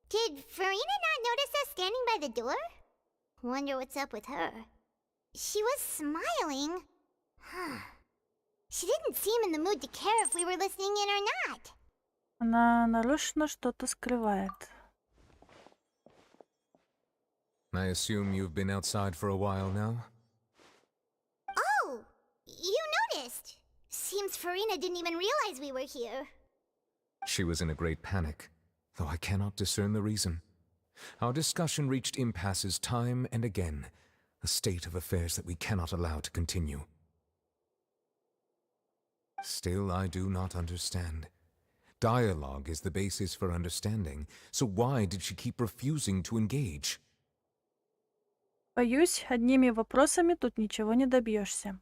S2: Did Farina not notice us standing by the door? Wonder what's up with her. She was smiling. She didn't seem in the mood to care if we were listening in or not.
S1: Она нарочно что-то скрывает.
S7: I assume you've been outside for a while now?
S2: Oh, you noticed. Seems Farina didn't even realize we were here.
S7: She was in a great panic, though I cannot discern the reason. Our discussion reached impasses time and again, a state of affairs that we cannot allow to continue. Still, I do not understand. Dialogue is the basis for understanding, so why did she keep refusing to engage?
S1: Боюсь, одними вопросами тут ничего не добьешься.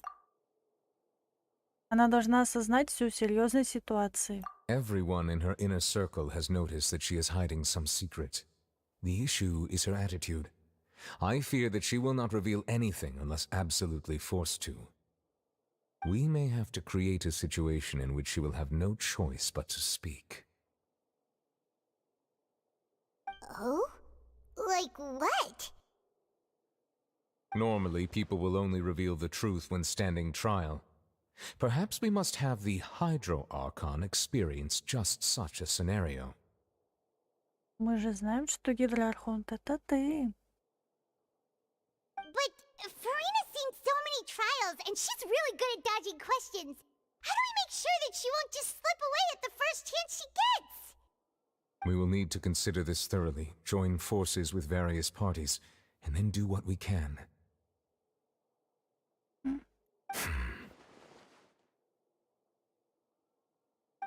S1: Она должна осознать всю серьезность ситуации.
S7: Everyone in her inner circle has noticed that she is hiding some secret. The issue is her attitude. I fear that she will not reveal anything unless absolutely forced to. We may have to create a situation in which she will have no choice but to speak.
S2: Oh? Like what?
S7: Normally, people will only reveal the truth when standing trial. Perhaps we must have the Hydro Archon experience just such a scenario.
S1: Мы же знаем, что Гидроархонт — это ты.
S2: But Farina's seen so many trials, and she's really good at dodging questions. How do we make sure that she won't just slip away at the first chance she gets?
S7: We will need to consider this thoroughly, join forces with various parties, and then do what we can.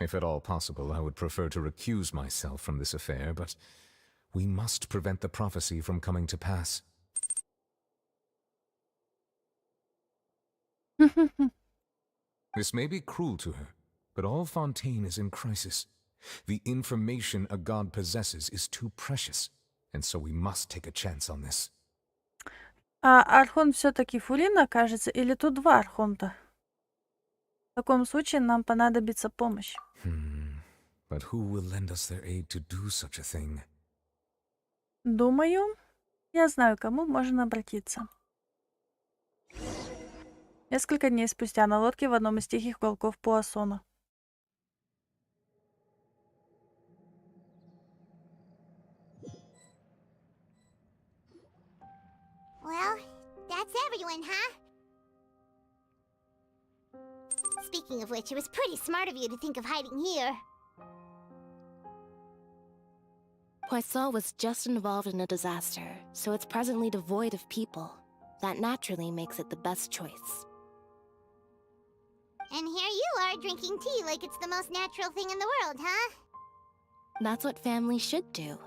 S7: If at all possible, I would prefer to recuse myself from this affair, but we must prevent the prophecy from coming to pass. This may be cruel to her, but all Fontaine is in crisis. The information a god possesses is too precious, and so we must take a chance on this.
S1: А Архонт все-таки Фурина, кажется, или тут два Архонта? В таком случае нам понадобится помощь.
S7: But who will lend us their aid to do such a thing?
S1: Думаю, я знаю, к кому можно обратиться. Несколько дней спустя на лодке в одном из тихих уголков Пуассона.
S2: Well, that's everyone, huh? Speaking of which, it was pretty smart of you to think of hiding here.
S3: Poisson was just involved in a disaster, so it's presently devoid of people. That naturally makes it the best choice.
S2: And here you are drinking tea like it's the most natural thing in the world, huh?
S3: That's what families should do.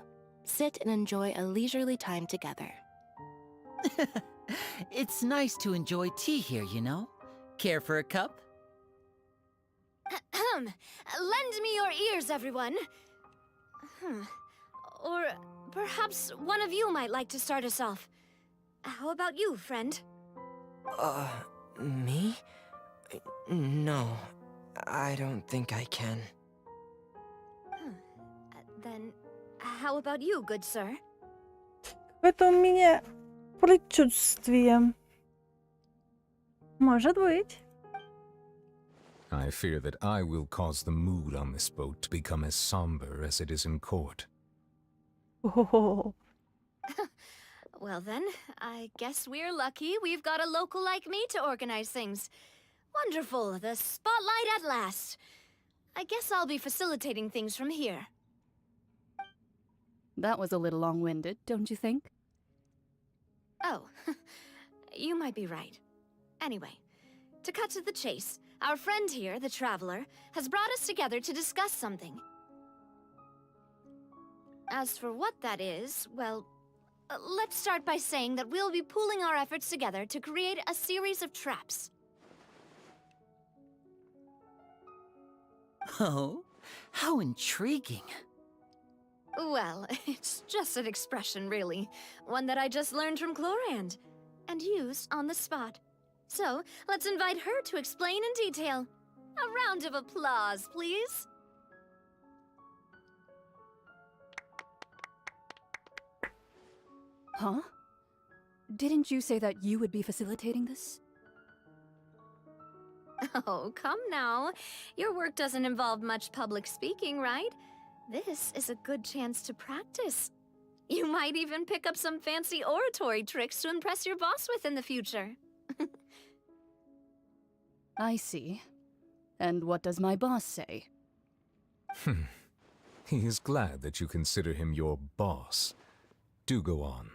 S3: Sit and enjoy a leisurely time together.
S21: It's nice to enjoy tea here, you know? Care for a cup?
S14: Lend me your ears, everyone. Or perhaps one of you might like to start us off. How about you, friend?
S22: Me? No, I don't think I can.
S14: Then, how about you, good sir?
S1: Это у меня предчувствие. Может быть.
S7: I fear that I will cause the mood on this boat to become as somber as it is in court.
S1: Oh.
S6: Well then, I guess we're lucky we've got a local like me to organize things. Wonderful, the spotlight at last. I guess I'll be facilitating things from here.
S4: That was a little long-winded, don't you think?
S6: Oh, you might be right. Anyway, to cut to the chase, our friend here, the Traveler, has brought us together to discuss something. As for what that is, well, let's start by saying that we'll be pooling our efforts together to create a series of traps.
S21: Oh, how intriguing.
S6: Well, it's just an expression, really. One that I just learned from Chlorand, and used on the spot. So, let's invite her to explain in detail. A round of applause, please.
S4: Huh? Didn't you say that you would be facilitating this?
S6: Oh, come now. Your work doesn't involve much public speaking, right? This is a good chance to practice. You might even pick up some fancy oratory tricks to impress your boss with in the future.
S4: I see. And what does my boss say?
S7: He is glad that you consider him your boss. Do go on.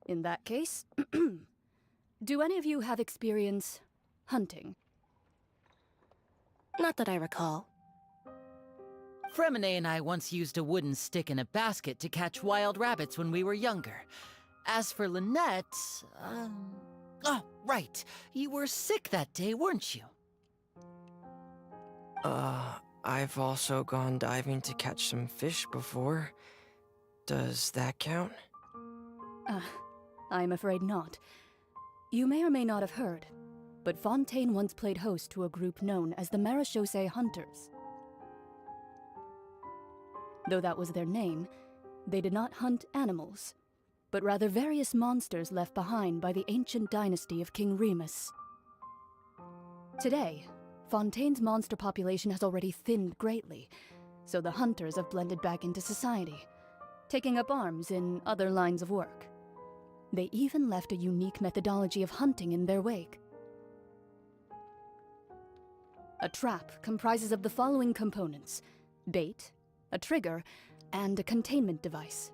S4: In that case, do any of you have experience hunting?
S3: Not that I recall.
S21: Fremine and I once used a wooden stick in a basket to catch wild rabbits when we were younger. As for Lynette, oh, right. You were sick that day, weren't you?
S22: I've also gone diving to catch some fish before. Does that count?
S4: I'm afraid not. You may or may not have heard, but Fontaine once played host to a group known as the Marechaussee Hunters. Though that was their name, they did not hunt animals, but rather various monsters left behind by the ancient dynasty of King Remus. Today, Fontaine's monster population has already thinned greatly, so the hunters have blended back into society, taking up arms in other lines of work. They even left a unique methodology of hunting in their wake. A trap comprises of the following components: bait, a trigger, and a containment device.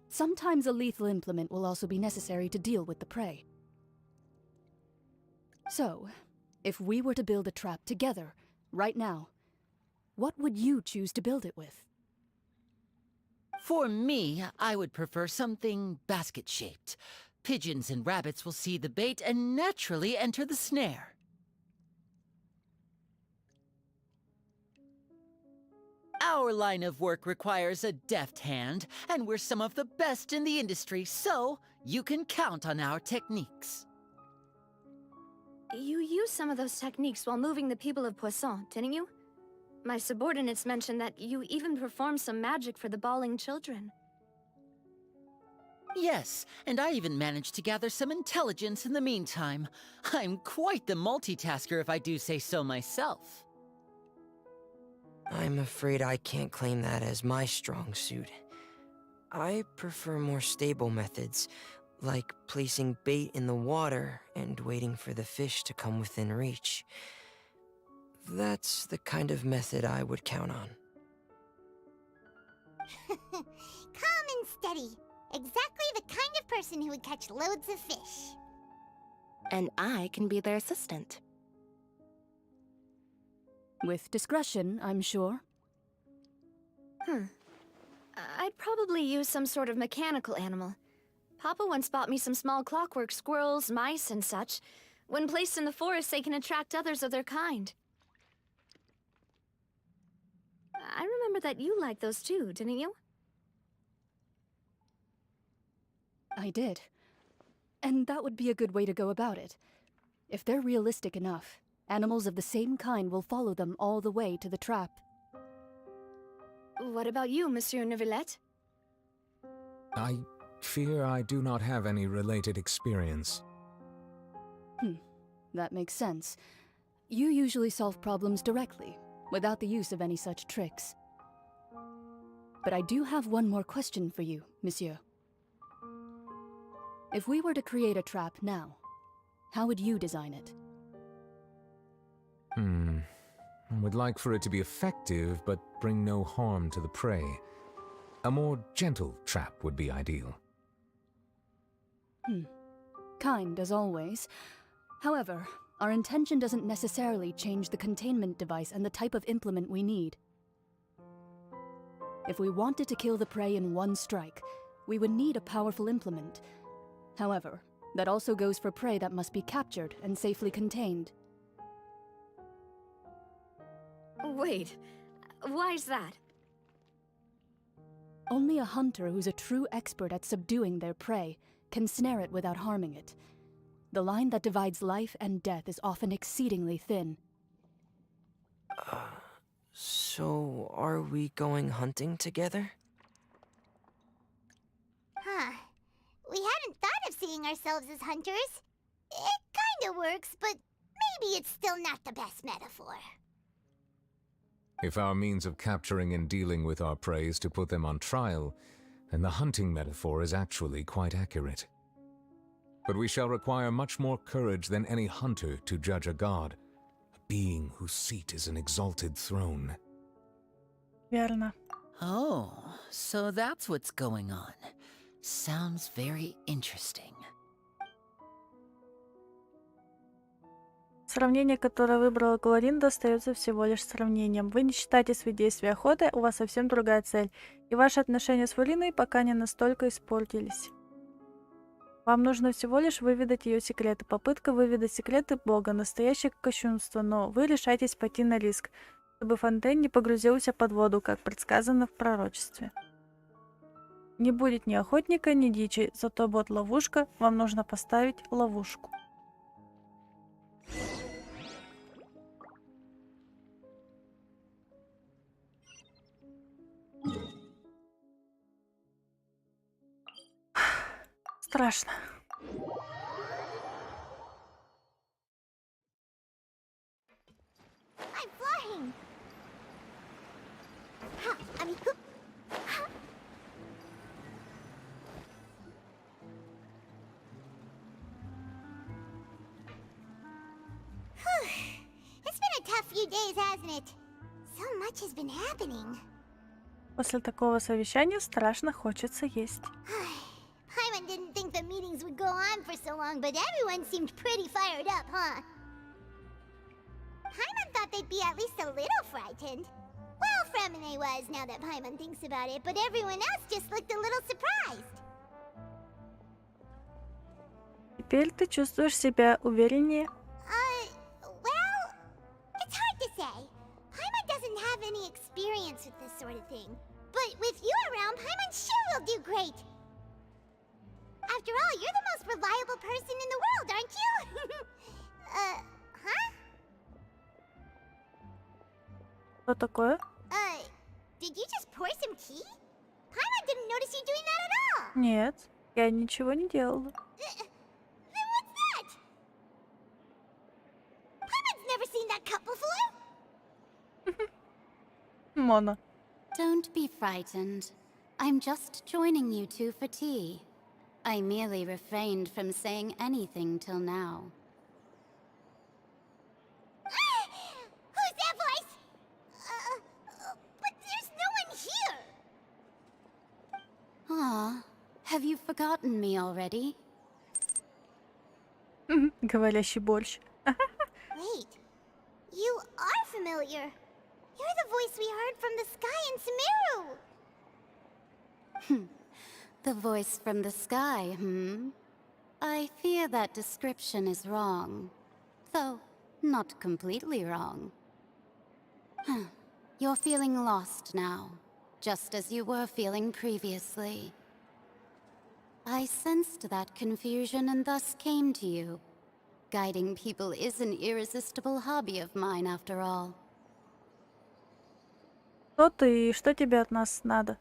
S4: Sometimes a lethal implement will also be necessary to deal with the prey. So, if we were to build a trap together, right now, what would you choose to build it with?
S21: For me, I would prefer something basket-shaped. Pigeons and rabbits will see the bait and naturally enter the snare. Our line of work requires a deft hand, and we're some of the best in the industry, so you can count on our techniques.
S6: You used some of those techniques while moving the people of Poisson, didn't you? My subordinates mentioned that you even performed some magic for the bawling children.
S21: Yes, and I even managed to gather some intelligence in the meantime. I'm quite the multitasker if I do say so myself.
S22: I'm afraid I can't claim that as my strong suit. I prefer more stable methods, like placing bait in the water and waiting for the fish to come within reach. That's the kind of method I would count on.
S2: Calm and steady. Exactly the kind of person who would catch loads of fish.
S3: And I can be their assistant.
S4: With discretion, I'm sure.
S6: I'd probably use some sort of mechanical animal. Papa once bought me some small clockwork squirrels, mice, and such. When placed in the forest, they can attract others of their kind. I remember that you liked those too, didn't you?
S4: I did. And that would be a good way to go about it. If they're realistic enough, animals of the same kind will follow them all the way to the trap.
S6: What about you, Monsieur Neuvillette?
S7: I fear I do not have any related experience.
S4: That makes sense. You usually solve problems directly, without the use of any such tricks. But I do have one more question for you, monsieur. If we were to create a trap now, how would you design it?
S7: I would like for it to be effective, but bring no harm to the prey. A more gentle trap would be ideal.
S4: Kind as always. However, our intention doesn't necessarily change the containment device and the type of implement we need. If we wanted to kill the prey in one strike, we would need a powerful implement. However, that also goes for prey that must be captured and safely contained.
S16: Wait, why's that?
S4: Only a hunter who's a true expert at subduing their prey can snare it without harming it. The line that divides life and death is often exceedingly thin.
S22: So are we going hunting together?
S2: Huh. We hadn't thought of seeing ourselves as hunters. It kinda works, but maybe it's still not the best metaphor.
S7: If our means of capturing and dealing with our prey is to put them on trial, then the hunting metaphor is actually quite accurate. But we shall require much more courage than any hunter to judge a god, a being whose seat is an exalted throne.
S1: Верно.
S21: Oh, so that's what's going on. Sounds very interesting.
S1: Сравнение, которое выбрала Глоринда, остается всего лишь сравнением. Вы не считаете свои действия охотой, у вас совсем другая цель. И ваши отношения с Фулиной пока не настолько испортились. Вам нужно всего лишь выведать ее секреты. Попытка выведать секреты Бога — настоящее кощунство, но вы решаетесь пойти на риск, чтобы Фонтейн не погрузился под воду, как предсказано в пророчестве. Не будет ни охотника, ни дичи, зато будет ловушка, вам нужно поставить ловушку. Страшно.
S2: I'm flying! It's been a tough few days, hasn't it? So much has been happening.
S1: После такого совещания страшно хочется есть.
S2: Paimon didn't think the meetings would go on for so long, but everyone seemed pretty fired up, huh? Paimon thought they'd be at least a little frightened. Well, Fremine was, now that Paimon thinks about it, but everyone else just looked a little surprised.
S1: Теперь ты чувствуешь себя увереннее?
S2: Well, it's hard to say. Paimon doesn't have any experience with this sort of thing. But with you around, Paimon sure will do great. After all, you're the most reliable person in the world, aren't you? Huh?
S1: Что такое?
S2: Did you just pour some tea? Paimon didn't notice you doing that at all.
S1: Нет, я ничего не делала.
S2: Then what's that? Paimon's never seen that cup before.
S1: Мона.
S8: Don't be frightened. I'm just joining you two for tea. I merely refrained from saying anything till now.
S2: Who's that voice? But there's no one here.
S8: Ah, have you forgotten me already?
S1: Говорящий борщ.
S2: Wait, you are familiar. You're the voice we heard from the sky in Sumeru.
S8: The voice from the sky, I fear that description is wrong. Though, not completely wrong. You're feeling lost now, just as you were feeling previously. I sensed that confusion and thus came to you. Guiding people is an irresistible hobby of mine, after all.
S1: Кто ты и что тебе от нас надо?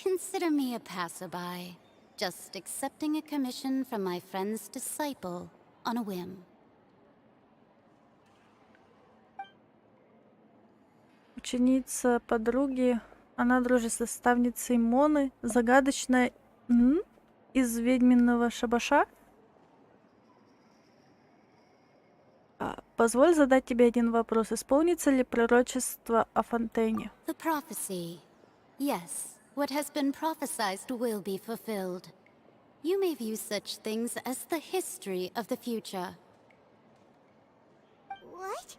S8: Consider me a passerby, just accepting a commission from my friend's disciple on a whim.
S1: Ученица подруги. Она дружит с наставницей Моны. Загадочная из ведьминого шабаша. Позволь задать тебе один вопрос. Исполнится ли пророчество о фонтане?
S8: The prophecy. Yes, what has been prophesied will be fulfilled. You may view such things as the history of the future.
S2: What?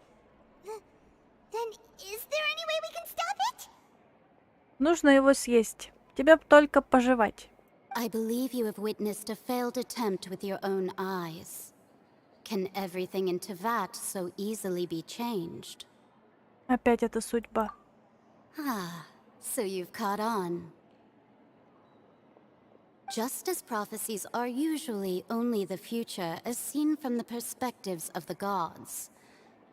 S2: Then is there any way we can stop it?
S1: Нужно его съесть. Тебе б только пожевать.
S8: I believe you have witnessed a failed attempt with your own eyes. Can everything in Tevat so easily be changed?
S1: Опять эта судьба.
S8: Ah, so you've caught on. Just as prophecies are usually only the future as seen from the perspectives of the gods,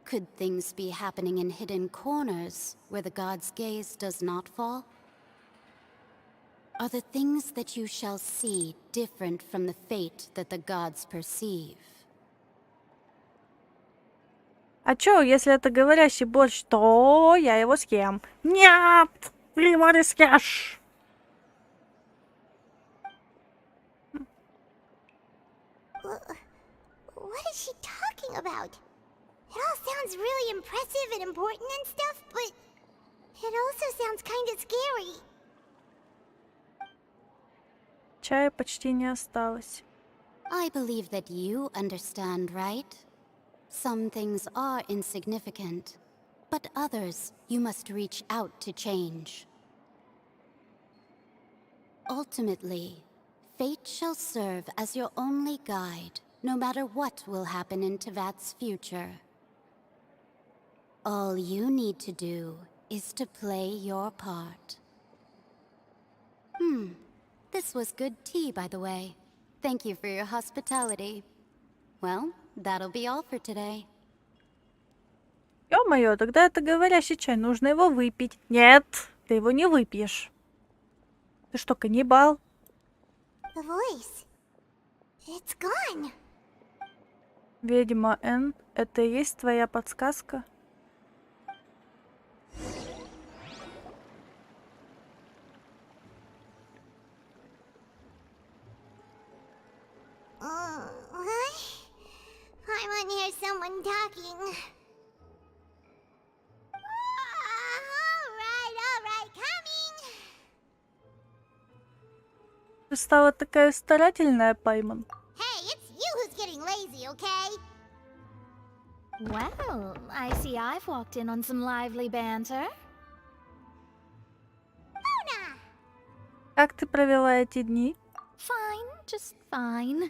S8: could things be happening in hidden corners where the gods' gaze does not fall? Are the things that you shall see different from the fate that the gods perceive?
S1: А чё, если это говорящий борщ, то я его съем. Нет! Ты его не съешь!
S2: What is she talking about? It all sounds really impressive and important and stuff, but it also sounds kind of scary.
S1: Чая почти не осталось.
S8: I believe that you understand, right? Some things are insignificant, but others you must reach out to change. Ultimately, fate shall serve as your only guide, no matter what will happen in Tevat's future. All you need to do is to play your part. This was good tea, by the way. Thank you for your hospitality. Well, that'll be all for today.
S1: Ё-моё, тогда это говорящий чай, нужно его выпить. Нет, ты его не выпьешь. Ты что, каннибал?
S2: The voice. It's gone.
S1: Ведьма Н, это и есть твоя подсказка?
S2: I want to hear someone talking. All right, coming.
S1: Ты стала такая старательная, Пайман.
S2: Hey, it's you who's getting lazy, okay?
S20: Well, I see I've walked in on some lively banter.
S1: Как ты провела эти дни?
S20: Fine, just fine.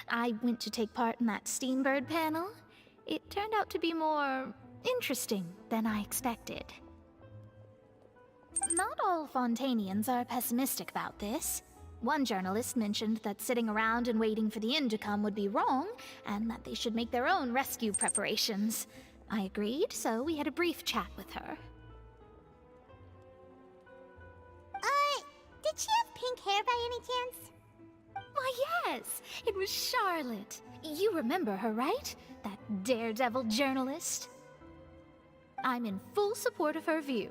S20: I went to take part in that Steambird panel. It turned out to be more interesting than I expected. Not all Fontanians are pessimistic about this. One journalist mentioned that sitting around and waiting for the end to come would be wrong, and that they should make their own rescue preparations. I agreed, so we had a brief chat with her.
S2: Did she have pink hair by any chance?
S20: Why, yes! It was Charlotte. You remember her, right? That daredevil journalist? I'm in full support of her view.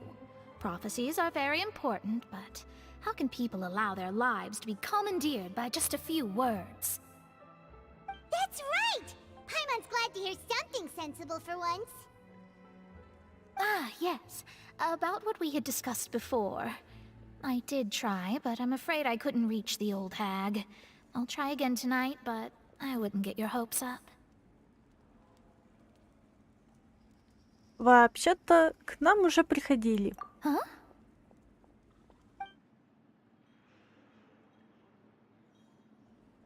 S20: Prophecies are very important, but how can people allow their lives to be commandeered by just a few words?
S2: That's right! Paimon's glad to hear something sensible for once.
S20: Ah, yes. About what we had discussed before. I did try, but I'm afraid I couldn't reach the old hag. I'll try again tonight, but I wouldn't get your hopes up.
S1: Вообще-то, к нам уже приходили.
S20: Huh?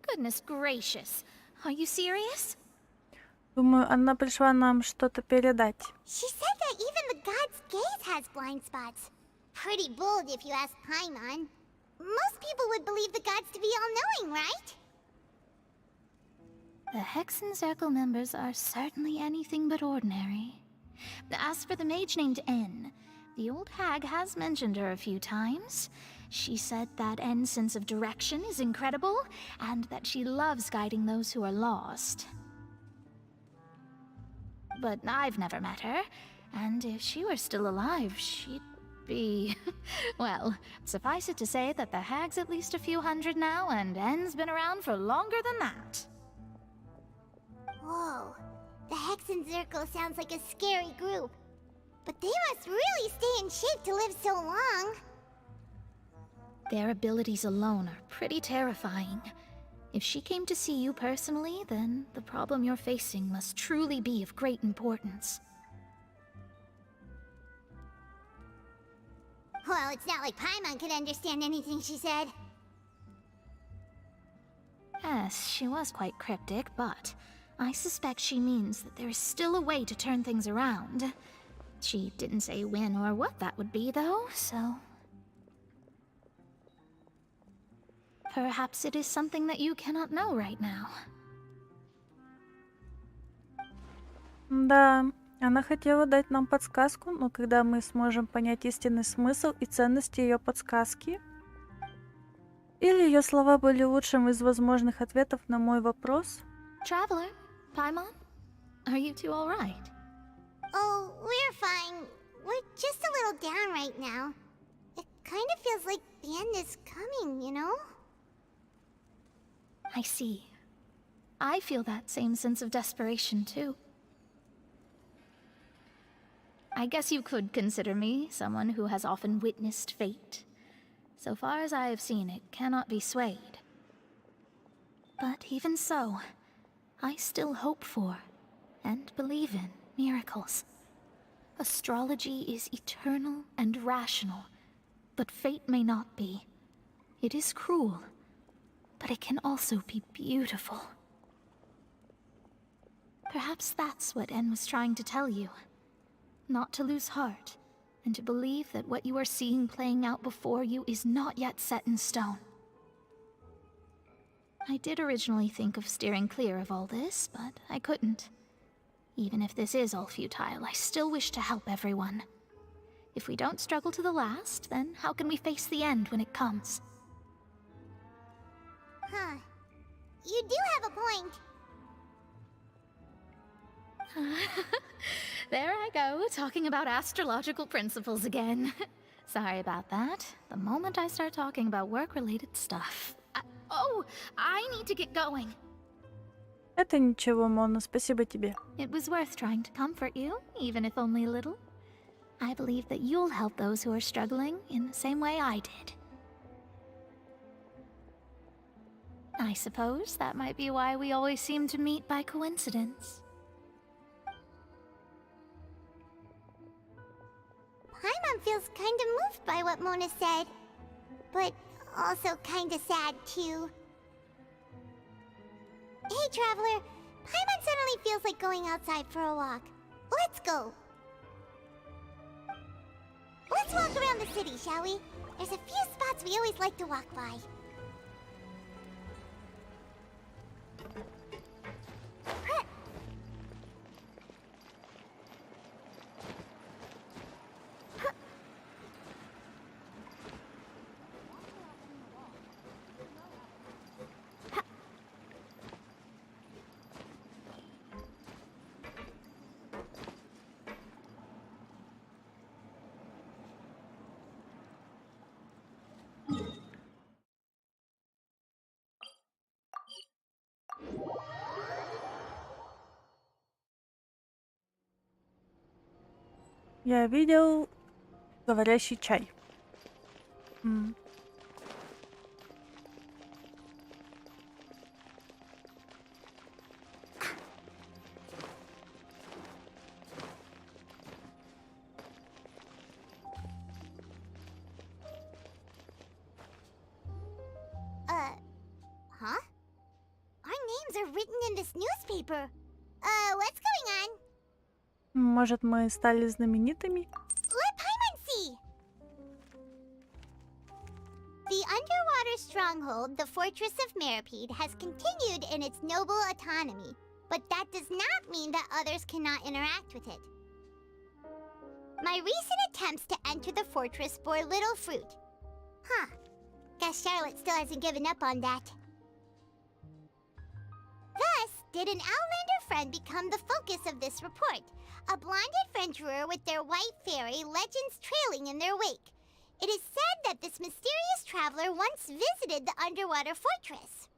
S20: Goodness gracious. Are you serious?
S1: Думаю, она пришла нам что-то передать.
S2: She said that even the god's gaze has blind spots. Pretty bold if you ask Paimon. Most people would believe the gods to be all-knowing, right?
S20: The Hexen Circle members are certainly anything but ordinary. As for the mage named N, the old hag has mentioned her a few times. She said that N's sense of direction is incredible, and that she loves guiding those who are lost. But I've never met her, and if she were still alive, she'd be... well, suffice it to say that the hag's at least a few hundred now, and N's been around for longer than that.
S2: Whoa. The Hexen Circle sounds like a scary group. But they must really stay in shape to live so long.
S20: Their abilities alone are pretty terrifying. If she came to see you personally, then the problem you're facing must truly be of great importance.
S2: Well, it's not like Paimon could understand anything she said.
S20: Yes, she was quite cryptic, but I suspect she means that there is still a way to turn things around. She didn't say when or what that would be, though, so... Perhaps it is something that you cannot know right now.
S1: Да, она хотела дать нам подсказку, но когда мы сможем понять истинный смысл и ценность ее подсказки? Или ее слова были лучшим из возможных ответов на мой вопрос?
S20: Traveler, Paimon, are you two all right?
S2: Oh, we're fine. We're just a little down right now. It kind of feels like the end is coming, you know?
S20: I see. I feel that same sense of desperation, too. I guess you could consider me someone who has often witnessed fate. So far as I have seen, it cannot be swayed. But even so, I still hope for, and believe in, miracles. Astrology is eternal and rational, but fate may not be. It is cruel, but it can also be beautiful. Perhaps that's what N was trying to tell you. Not to lose heart, and to believe that what you are seeing playing out before you is not yet set in stone. I did originally think of steering clear of all this, but I couldn't. Even if this is all futile, I still wish to help everyone. If we don't struggle to the last, then how can we face the end when it comes?
S2: Huh. You do have a point.
S20: There I go, talking about astrological principles again. Sorry about that. The moment I start talking about work-related stuff... I need to get going.
S1: Это ничего, Мона, спасибо тебе.
S20: It was worth trying to comfort you, even if only a little. I believe that you'll help those who are struggling in the same way I did. I suppose that might be why we always seem to meet by coincidence.
S2: Paimon feels kind of moved by what Mona said. But also kind of sad, too. Hey, Traveler. Paimon suddenly feels like going outside for a walk. Let's go. Let's walk around the city, shall we? There's a few spots we always like to walk by.
S1: Я видел говорящий чай.
S2: Huh? Our names are written in this newspaper. What's going on?
S1: Может, мы стали знаменитыми?
S2: Let Paimon see! The underwater stronghold, the Fortress of Meripede, has continued in its noble autonomy, but that does not mean that others cannot interact with it. My recent attempts to enter the fortress bore little fruit. Huh. Guess Charlotte still hasn't given up on that. Thus, did an Outlander friend become the focus of this report? A blind adventurer with their white fairy, legends trailing in their wake. It is said that this mysterious traveler once visited the underwater fortress.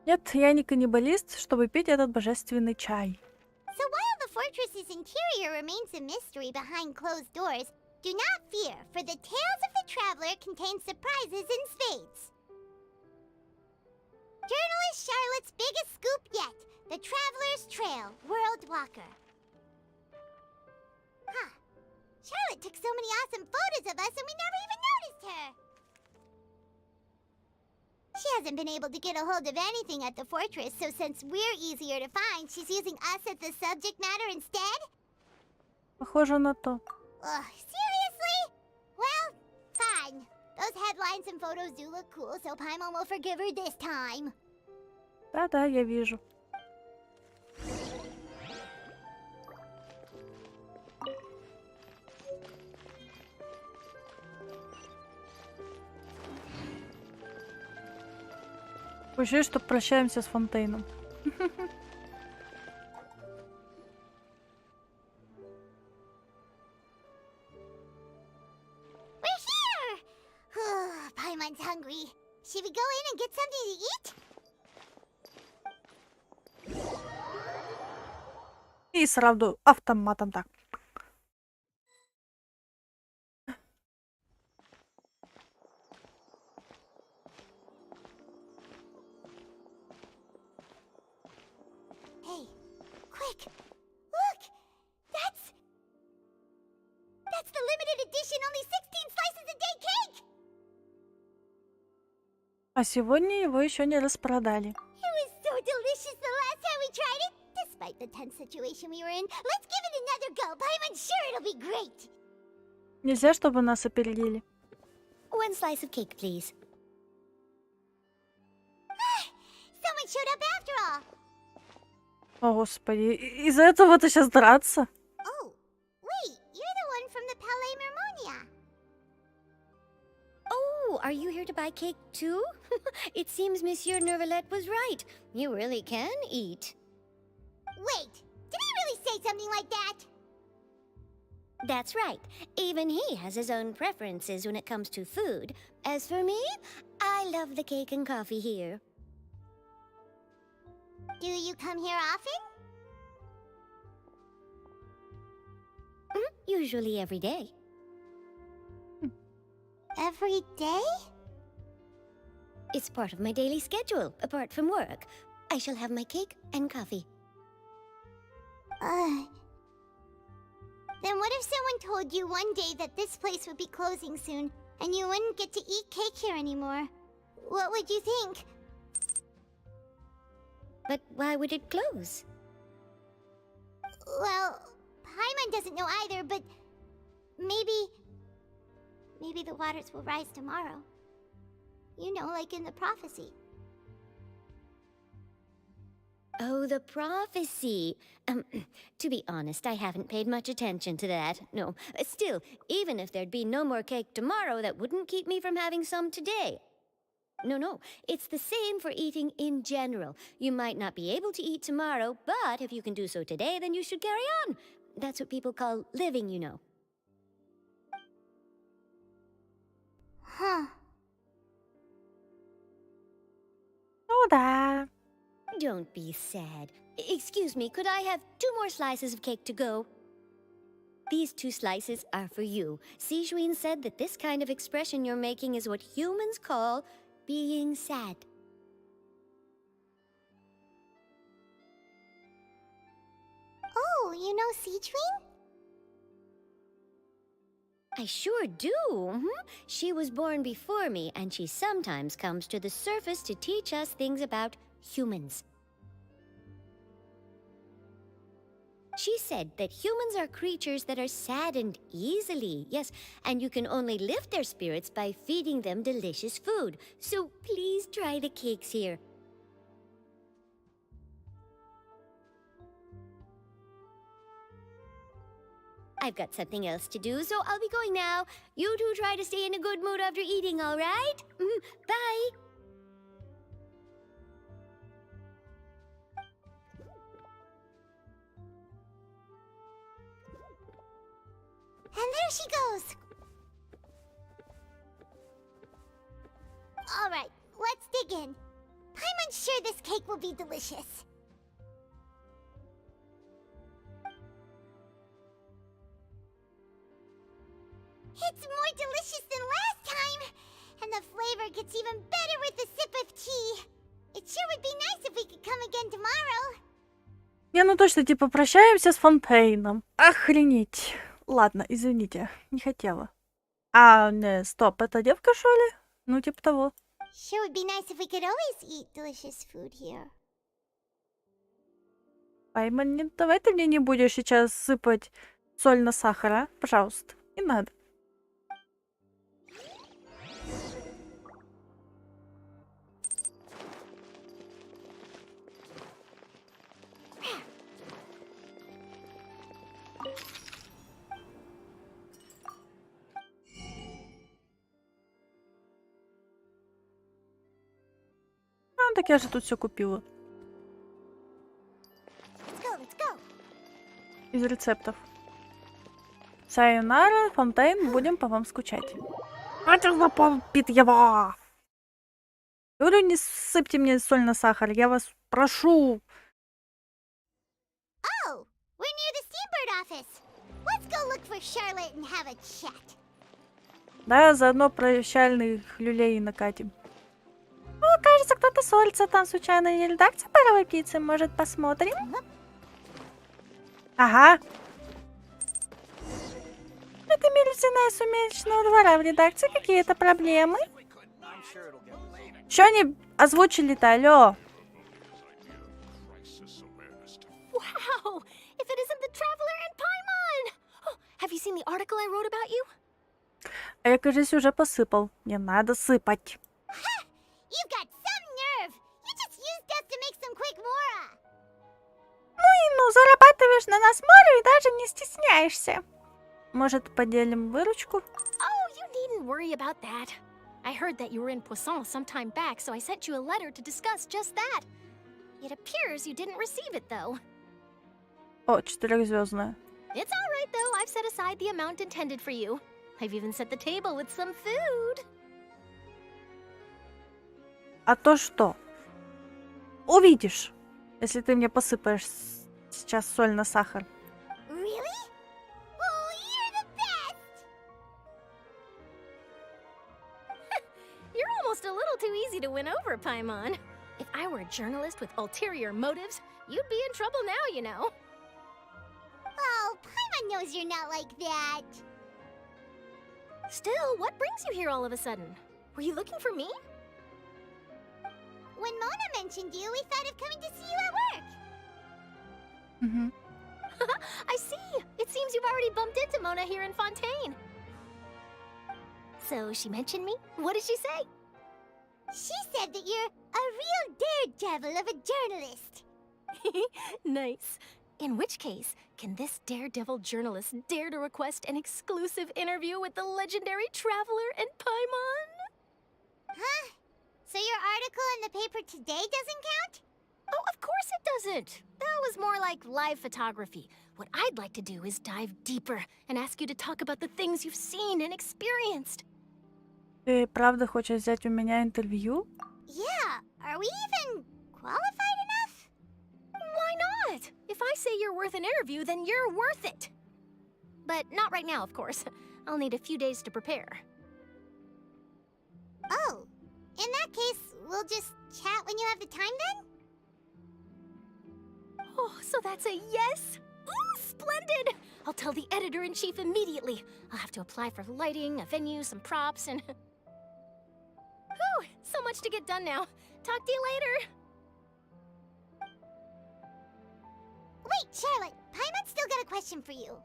S1: Нет, я не каннибалист, чтобы пить этот божественный чай.
S2: So while the fortress's interior remains a mystery behind closed doors, do not fear, for the tales of the traveler contain surprises in spades. Journalist Charlotte's biggest scoop yet, the Traveler's Trail, World Walker. Huh. Charlotte took so many awesome photos of us and we never even noticed her. She hasn't been able to get a hold of anything at the fortress, so since we're easier to find, she's using us as the subject matter instead?
S1: Похоже на то.
S2: Ugh, seriously? Well, fine. Those headlines and photos do look cool, so Paimon will forgive her this time.
S1: Да-да, я вижу. Ощущение, что прощаемся с Фонтейном.
S2: We're here! Paimon's hungry. Should we go in and get something to eat?
S1: И сразу автоматом так.
S2: Hey, quick! Look! That's the limited edition, only 16 slices a day cake!
S1: А сегодня его еще не распродали.
S2: It was so delicious the last time we tried it. Despite the tense situation we were in, let's give it another go. Paimon's sure it'll be great.
S1: Нельзя, чтобы нас опередили.
S5: One slice of cake, please.
S2: Someone showed up after all.
S1: О, Господи, из-за этого ты сейчас драться?
S2: Oh, wait, you're the one from the Palais Mermonia.
S5: Oh, are you here to buy cake too? It seems Monsieur Nervalette was right. You really can eat.
S2: Wait, did he really say something like that?
S5: That's right. Even he has his own preferences when it comes to food. As for me, I love the cake and coffee here.
S2: Do you come here often?
S5: Usually every day.
S2: Every day?
S5: It's part of my daily schedule, apart from work. I shall have my cake and coffee.
S2: Then what if someone told you one day that this place would be closing soon, and you wouldn't get to eat cake here anymore? What would you think?
S5: But why would it close?
S2: Well, Paimon doesn't know either, but maybe the waters will rise tomorrow. You know, like in the prophecy.
S5: Oh, the prophecy. To be honest, I haven't paid much attention to that. No, still, even if there'd be no more cake tomorrow, that wouldn't keep me from having some today. No, it's the same for eating in general. You might not be able to eat tomorrow, but if you can do so today, then you should carry on. That's what people call living, you know.
S2: Huh.
S1: Ну да.
S5: Don't be sad. Excuse me, could I have 2 more slices of cake to go? These 2 slices are for you. Sijuin said that this kind of expression you're making is what humans call being sad.
S2: Oh, you know Sijuin?
S5: I sure do. She was born before me, and she sometimes comes to the surface to teach us things about humans. She said that humans are creatures that are saddened easily, yes, and you can only lift their spirits by feeding them delicious food. So please try the cakes here. I've got something else to do, so I'll be going now. You two try to stay in a good mood after eating, all right? Bye.
S2: And there she goes. All right, let's dig in. I'm sure this cake will be delicious. It's more delicious than last time, and the flavor gets even better with a sip of tea. It sure would be nice if we could come again tomorrow.
S1: Не, ну точно, типа, прощаемся с Фонтейном. Охренеть. Ладно, извините, не хотела. А, не, стоп, это девка, что ли? Ну, типа того.
S2: Sure would be nice if we could always eat delicious food here.
S1: Пайман, не, давай ты мне не будешь сейчас сыпать соль на сахар, а? Пожалуйста, не надо. Ну, так я же тут все купила. Из рецептов. Сайонара, Фонтейн, будем по вам скучать. Это запомнит его! Говорю, не сыпьте мне соль на сахар, я вас прошу.
S2: Oh, we're near the Steambird office. Let's go look for Charlotte and have a chat.
S1: Да, заодно прощальных люлей накатим. О, кажется, кто-то ссорится там случайно. Не редакция паровой пиццы, может, посмотрим? Ага. Это милиция сумеречного двора в редакции. Какие-то проблемы? Что они озвучили-то, алло?
S3: Wow! If it isn't the Traveler and Paimon! Oh, have you seen the article I wrote about you?
S1: А я, кажется, уже посыпал. Не надо сыпать.
S2: You've got some nerve. You just used us to make some quick mora.
S1: Ну и ну, зарабатываешь на нас море и даже не стесняешься. Может, поделим выручку?
S3: Oh, you needn't worry about that. I heard that you were in Poisson some time back, so I sent you a letter to discuss just that. It appears you didn't receive it, though.
S1: О, 4-звездная.
S3: It's all right, though. I've set aside the amount intended for you. I've even set the table with some food.
S1: А то что? Увидишь, если ты мне посыпаешь сейчас соль на сахар.
S2: Really? Oh, you're the best!
S3: You're almost a little too easy to win over, Paimon. If I were a journalist with ulterior motives, you'd be in trouble now, you know.
S2: Oh, Paimon knows you're not like that.
S3: Still, what brings you here all of a sudden? Were you looking for me?
S2: When Mona mentioned you, we thought of coming to see you at work.
S1: Mm-hmm.
S3: I see. It seems you've already bumped into Mona here in Fontaine. So she mentioned me? What did she say?
S2: She said that you're a real daredevil of a journalist.
S3: Nice. In which case, can this daredevil journalist dare to request an exclusive interview with the legendary Traveler and Paimon?
S2: Huh? So your article in the paper today doesn't count?
S3: Oh, of course it doesn't. That was more like live photography. What I'd like to do is dive deeper and ask you to talk about the things you've seen and experienced.
S1: Ты правда хочешь взять у меня интервью?
S2: Yeah. Are we even qualified enough?
S3: Why not? If I say you're worth an interview, then you're worth it. But not right now, of course. I'll need a few days to prepare.
S2: Oh. In that case, we'll just chat when you have the time then?
S3: Oh, so that's a yes? Ooh, splendid! I'll tell the editor-in-chief immediately. I'll have to apply for lighting, a venue, some props, and... Whew, so much to get done now. Talk to you later.
S2: Wait, Charlotte. Paimon's still got a question for you.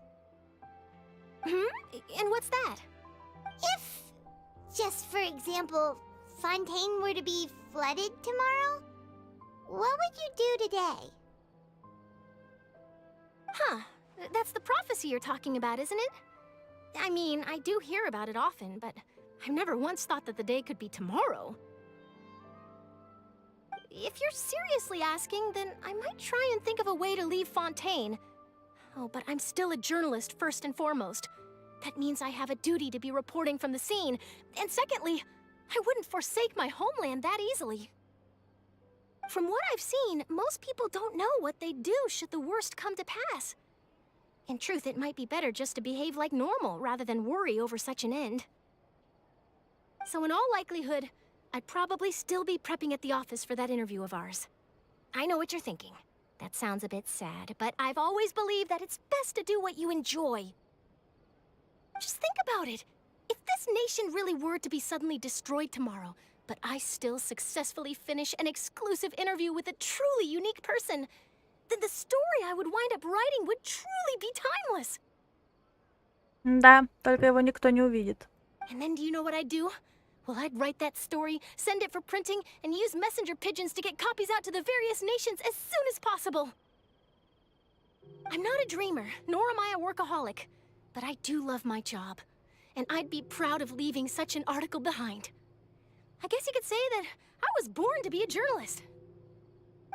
S3: And what's that?
S2: If, just for example, Fontaine were to be flooded tomorrow, what would you do today?
S3: Huh. That's the prophecy you're talking about, isn't it? I mean, I do hear about it often, but I've never once thought that the day could be tomorrow. If you're seriously asking, then I might try and think of a way to leave Fontaine. Oh, but I'm still a journalist first and foremost. That means I have a duty to be reporting from the scene. And secondly, I wouldn't forsake my homeland that easily. From what I've seen, most people don't know what they'd do should the worst come to pass. In truth, it might be better just to behave like normal rather than worry over such an end. So in all likelihood, I'd probably still be prepping at the office for that interview of ours. I know what you're thinking. That sounds a bit sad, but I've always believed that it's best to do what you enjoy. Just think about it. If this nation really were to be suddenly destroyed tomorrow, but I still successfully finish an exclusive interview with a truly unique person, then the story I would wind up writing would truly be timeless.
S1: Да, только его никто не увидит.
S3: And then do you know what I'd do? Well, I'd write that story, send it for printing, and use messenger pigeons to get copies out to the various nations as soon as possible. I'm not a dreamer, nor am I a workaholic, but I do love my job, and I'd be proud of leaving such an article behind. I guess you could say that I was born to be a journalist.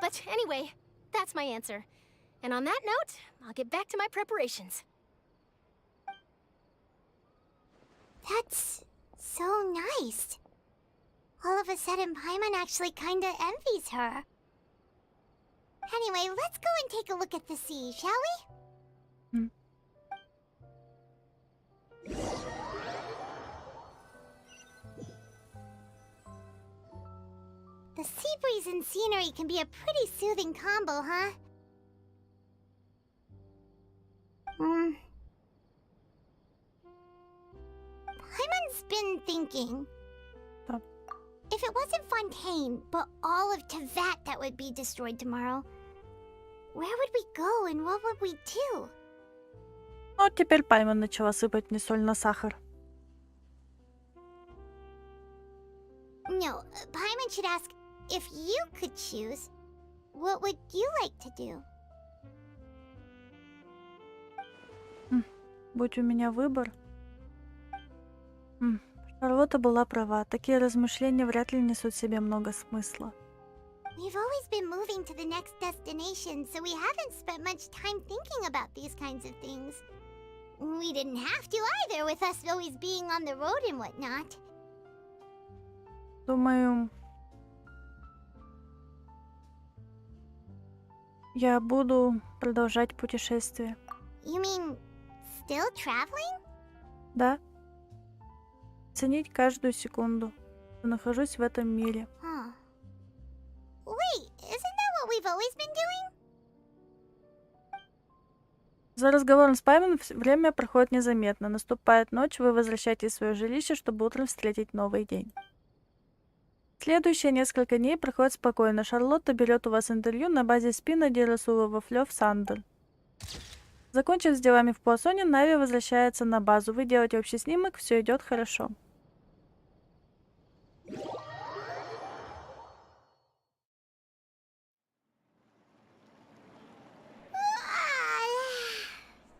S3: But anyway, that's my answer. And on that note, I'll get back to my preparations.
S2: That's so nice. All of a sudden, Paimon actually kinda envies her. Anyway, let's go and take a look at the sea, shall we? The sea breeze and scenery can be a pretty soothing combo, huh? Paimon's been thinking. If it wasn't Fontaine, but all of Tevat that would be destroyed tomorrow, where would we go and what would we do?
S1: Вот теперь Паймон начала сыпать мне соль на сахар.
S2: No, Paimon should ask, if you could choose, what would you like to do?
S1: Будь у меня выбор. Шарлотта была права. Такие размышления вряд ли несут в себе много смысла.
S2: We've always been moving to the next destination, so we haven't spent much time thinking about these kinds of things. We didn't have to either, with us always being on the road and whatnot.
S1: Думаю, я буду продолжать путешествие.
S2: You mean, still traveling?
S1: Да. Ценить каждую секунду, что нахожусь в этом мире.
S2: Huh. Wait, isn't that what we've always been doing?
S1: За разговором с Паймон время проходит незаметно. Наступает ночь, вы возвращаетесь в свое жилище, чтобы утром встретить новый день. Следующие несколько дней проходят спокойно. Шарлотта берет у вас интервью на базе спина Дирасула во Флёв Сандер. Закончив с делами в Пуассоне, Нави возвращается на базу. Вы делаете общий снимок, все идет хорошо.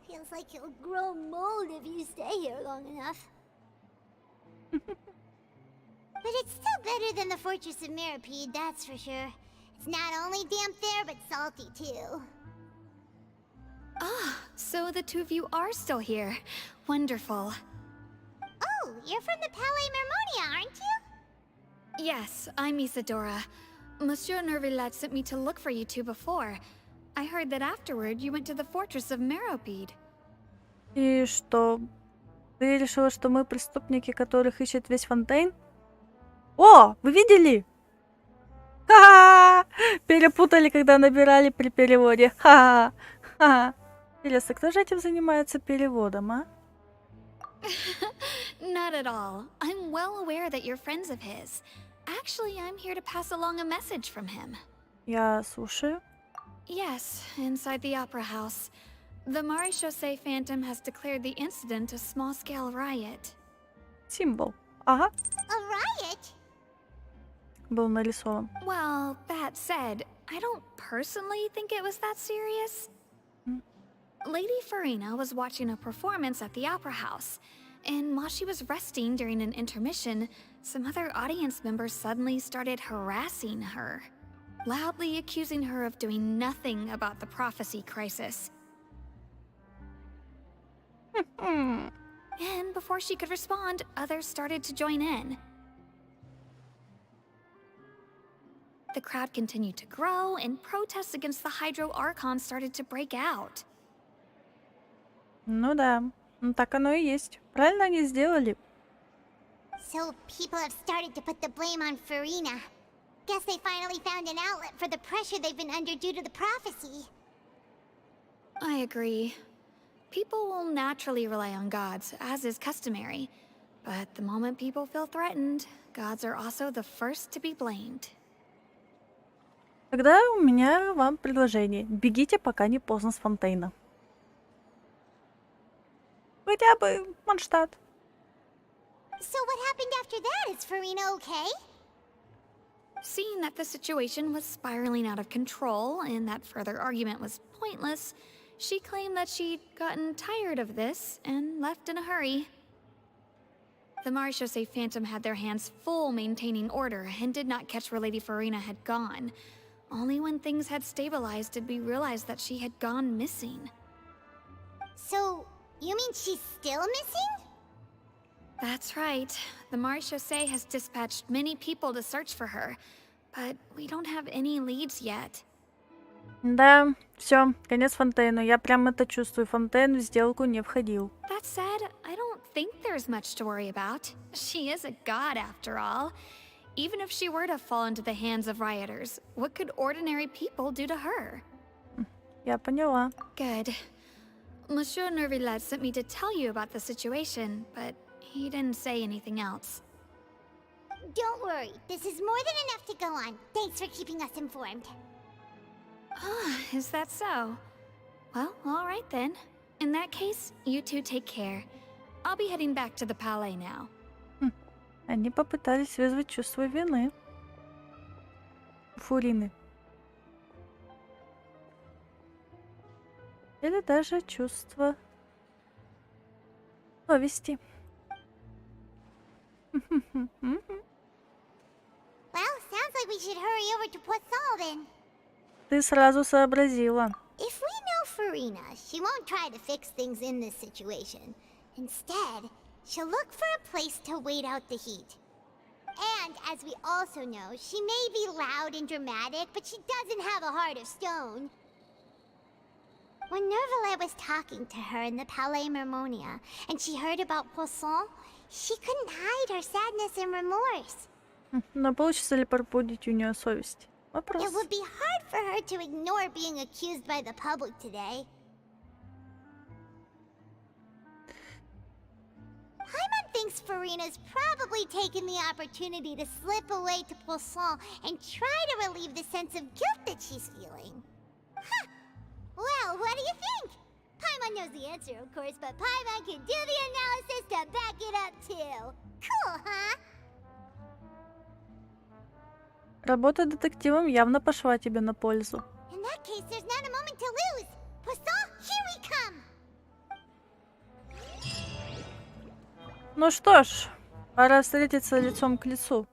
S2: Feels like you'll grow mold if you stay here long enough. But it's still better than the Fortress of Mirapede, that's for sure. It's not only damp there, but salty too.
S9: Ah, so the two of you are still here. Wonderful.
S2: Oh, you're from the Palais Mermonia, aren't you?
S9: Yes, I'm Isadora. Monsieur Nervillat sent me to look for you two before. I heard that afterward you went to the Fortress of Meropide.
S1: И что? Ты решила, что мы преступники, которых ищет весь Фонтейн? О, вы видели? Ха-ха! Перепутали, когда набирали при переводе. Ха-ха! Интересно, кто же этим занимается переводом, а?
S9: Not at all. I'm well aware that you're friends of his. Actually, I'm here to pass along a message from him.
S1: Я слушаю.
S9: Yes, inside the Opera House. The Maréchaussée Phantom has declared the incident a small-scale riot.
S1: Символ. Ага.
S2: A riot?
S1: Был нарисован.
S9: Well, that said, I don't personally think it was that serious. Lady Farina was watching a performance at the Opera House, and while she was resting during an intermission, some other audience members suddenly started harassing her, loudly accusing her of doing nothing about the prophecy crisis. And before she could respond, others started to join in. The crowd continued to grow, and protests against the Hydro Archon started to break out.
S1: Ну да, ну так оно и есть. Правильно они сделали.
S2: So people have started to put the blame on Farina. Guess they finally found an outlet for the pressure they've been under due to the prophecy.
S9: I agree. People will naturally rely on gods, as is customary. But the moment people feel threatened, gods are also the first to be blamed.
S1: Тогда у меня вам предложение. Бегите, пока не поздно с Фонтейна. Хотя бы Манштадт.
S2: So what happened after that? Is Farina okay?
S9: Seeing that the situation was spiraling out of control and that further argument was pointless, she claimed that she'd gotten tired of this and left in a hurry. The Marechaussee Phantom had their hands full maintaining order and did not catch where Lady Farina had gone. Only when things had stabilized did we realize that she had gone missing.
S2: So, you mean she's still missing?
S9: That's right. The Marechaussee has dispatched many people to search for her, but we don't have any leads yet.
S1: Да, все, конец Фонтейну. Я прям это чувствую. Фонтейн в сделку не входил.
S9: That said, I don't think there's much to worry about. She is a god after all. Even if she were to fall into the hands of rioters, what could ordinary people do to her?
S1: Я поняла.
S9: Good. Monsieur Nervillet sent me to tell you about the situation, but he didn't say anything else.
S2: Don't worry, this is more than enough to go on. Thanks for keeping us informed.
S9: Ah, is that so? Well, all right then. In that case, you two take care. I'll be heading back to the Palais now.
S1: Они попытались вызвать чувство вины. Фурины. Или даже чувство совести.
S2: Well, sounds like we should hurry over to Poisson then.
S1: Ты сразу сообразила.
S2: If we know Farina, she won't try to fix things in this situation. Instead, she'll look for a place to wait out the heat. And, as we also know, she may be loud and dramatic, but she doesn't have a heart of stone. When Nervalet was talking to her in the Palais Mermonia, and she heard about Poisson, she couldn't hide her sadness and remorse.
S1: Но получится ли пробудить у нее совесть? Вопрос.
S2: It would be hard for her to ignore being accused by the public today. Paimon thinks Farina's probably taken the opportunity to slip away to Poisson and try to relieve the sense of guilt that she's feeling. Huh. Well, what do you think? Paimon knows the answer, of course, but Paimon can do the analysis to back it up too. Cool, huh?
S1: Работа детективом явно пошла тебе на пользу.
S2: In that case, there's not a moment to lose. Poisson, here we come.
S1: Ну что ж, пора встретиться лицом к лицу.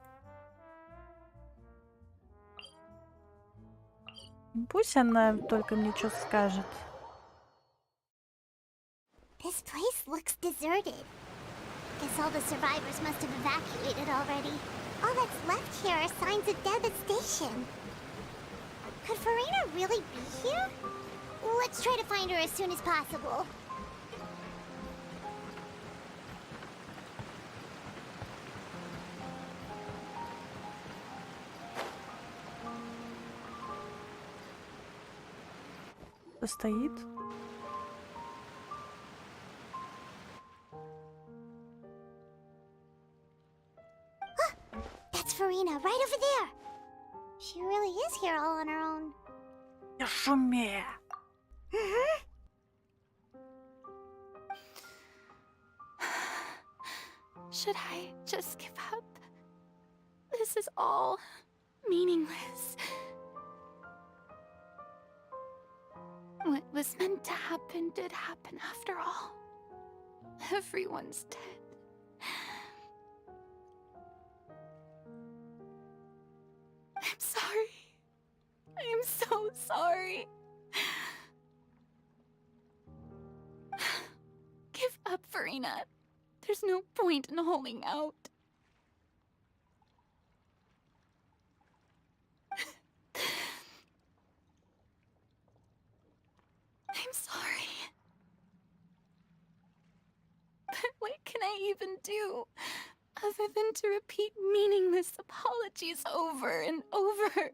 S1: Пусть она только мне что скажет.
S2: This place looks deserted. Guess all the survivors must have evacuated already. All that's left here are signs of devastation. Could Farina really be here? Let's try to find her as soon as possible.
S1: Стоит.
S2: That's Farina, right over there. She really is here all on her own.
S1: Не шуми.
S6: Should I just give up? This is all meaningless.
S9: was meant to happen did happen after all. Everyone's dead. I'm sorry. I am so sorry. Give up, Farina. There's no point in holding out. I'm sorry. But what can I even do other than to repeat meaningless apologies over and over?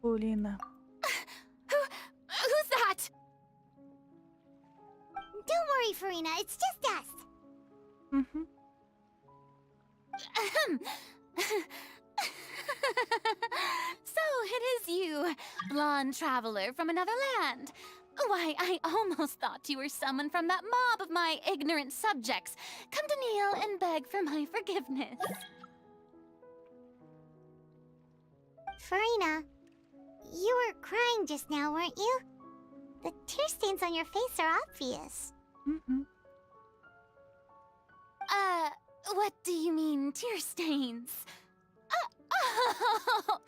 S1: Полина.
S3: Who's that?
S2: Don't worry, Farina. It's just us.
S1: Мгм.
S3: So it is you, blonde traveler from another land. Why, I almost thought you were someone from that mob of my ignorant subjects, come to kneel and beg for my forgiveness.
S2: Farina, you were crying just now, weren't you? The tear stains on your face are obvious.
S1: Мгм.
S3: What do you mean, tear stains? Oh,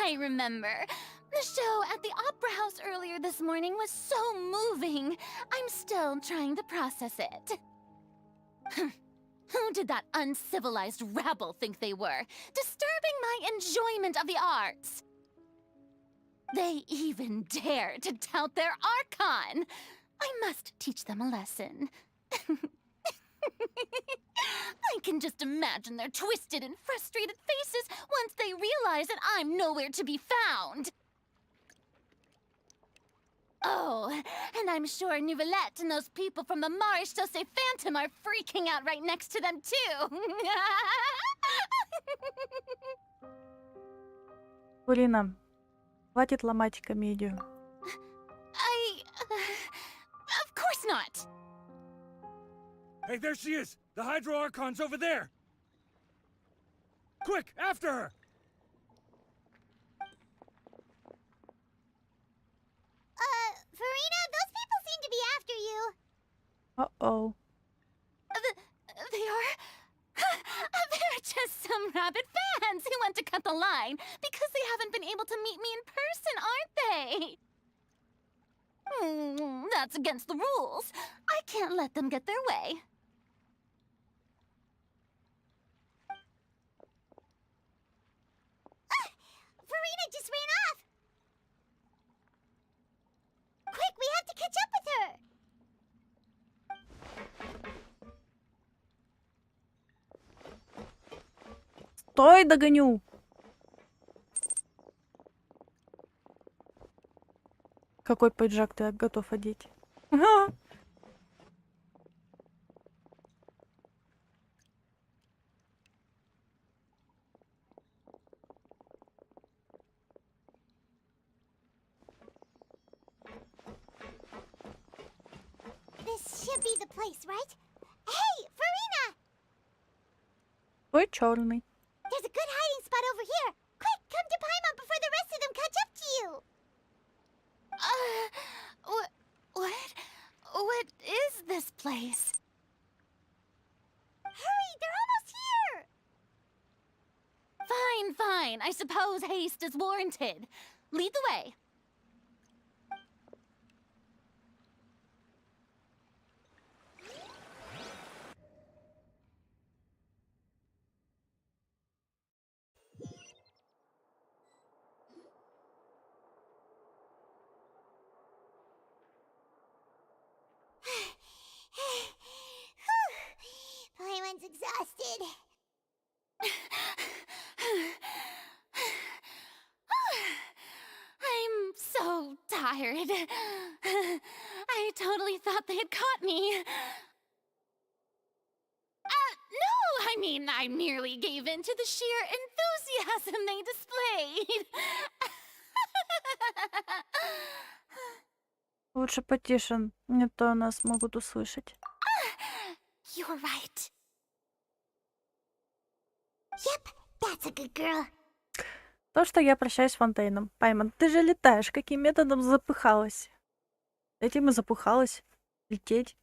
S3: I remember. The show at the Opera House earlier this morning was so moving. I'm still trying to process it. Who did that uncivilized rabble think they were, disturbing my enjoyment of the arts? They even dare to tout their Archon. I must teach them a lesson. I can just imagine their twisted and frustrated faces once they realize that I'm nowhere to be found. Oh, and I'm sure Nouvellette and those people from the Maréchaussée Phantom are freaking out right next to them, too.
S1: Полина, хватит ломать комедию.
S3: Of course not.
S13: Hey, there she is! The Hydro Archon's over there! Quick, after her!
S2: Farina, those people seem to be after you.
S1: Uh-oh.
S3: They are... They're just some rabid fans who want to cut the line because they haven't been able to meet me in person, aren't they? That's against the rules. I can't let them get their way.
S2: Farina just ran off. Quick, we have to catch up with her.
S1: Стой, догоню. Какой пиджак ты готов одеть? Ага.
S2: This should be the place, right? Hey, Farina!
S1: Ой, черный.
S2: There's a good hiding spot over here. Quick, come to Paimon before the rest of them catch up to you.
S3: What is this place?
S2: Hurry, they're almost here.
S3: Fine. I suppose haste is warranted. Lead the way.
S2: Paimon's exhausted.
S3: I'm so tired. I totally thought they had caught me. No, I mean, I merely gave in to the sheer enthusiasm they displayed.
S1: Лучше потише, не то нас могут услышать.
S3: You're right.
S2: Yep, that's a good girl.
S1: То, что я прощаюсь с Фонтейном. Паймон, ты же летаешь, каким методом запыхалась? Этим и запыхалась. Лететь.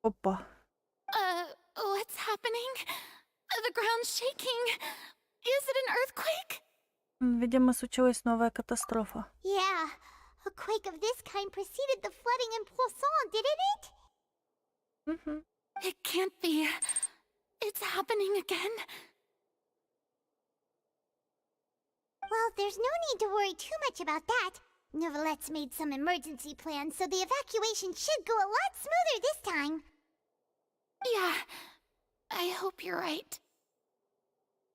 S1: Опа.
S20: What's happening? The ground's shaking. Is it an earthquake?
S1: Видимо, случилась новая катастрофа.
S2: Yeah, a quake of this kind preceded the flooding in Poisson, didn't it?
S20: It can't be. It's happening again.
S2: Well, there's no need to worry too much about that. Novelette's made some emergency plans, so the evacuation should go a lot smoother this time.
S20: Yeah, I hope you're right.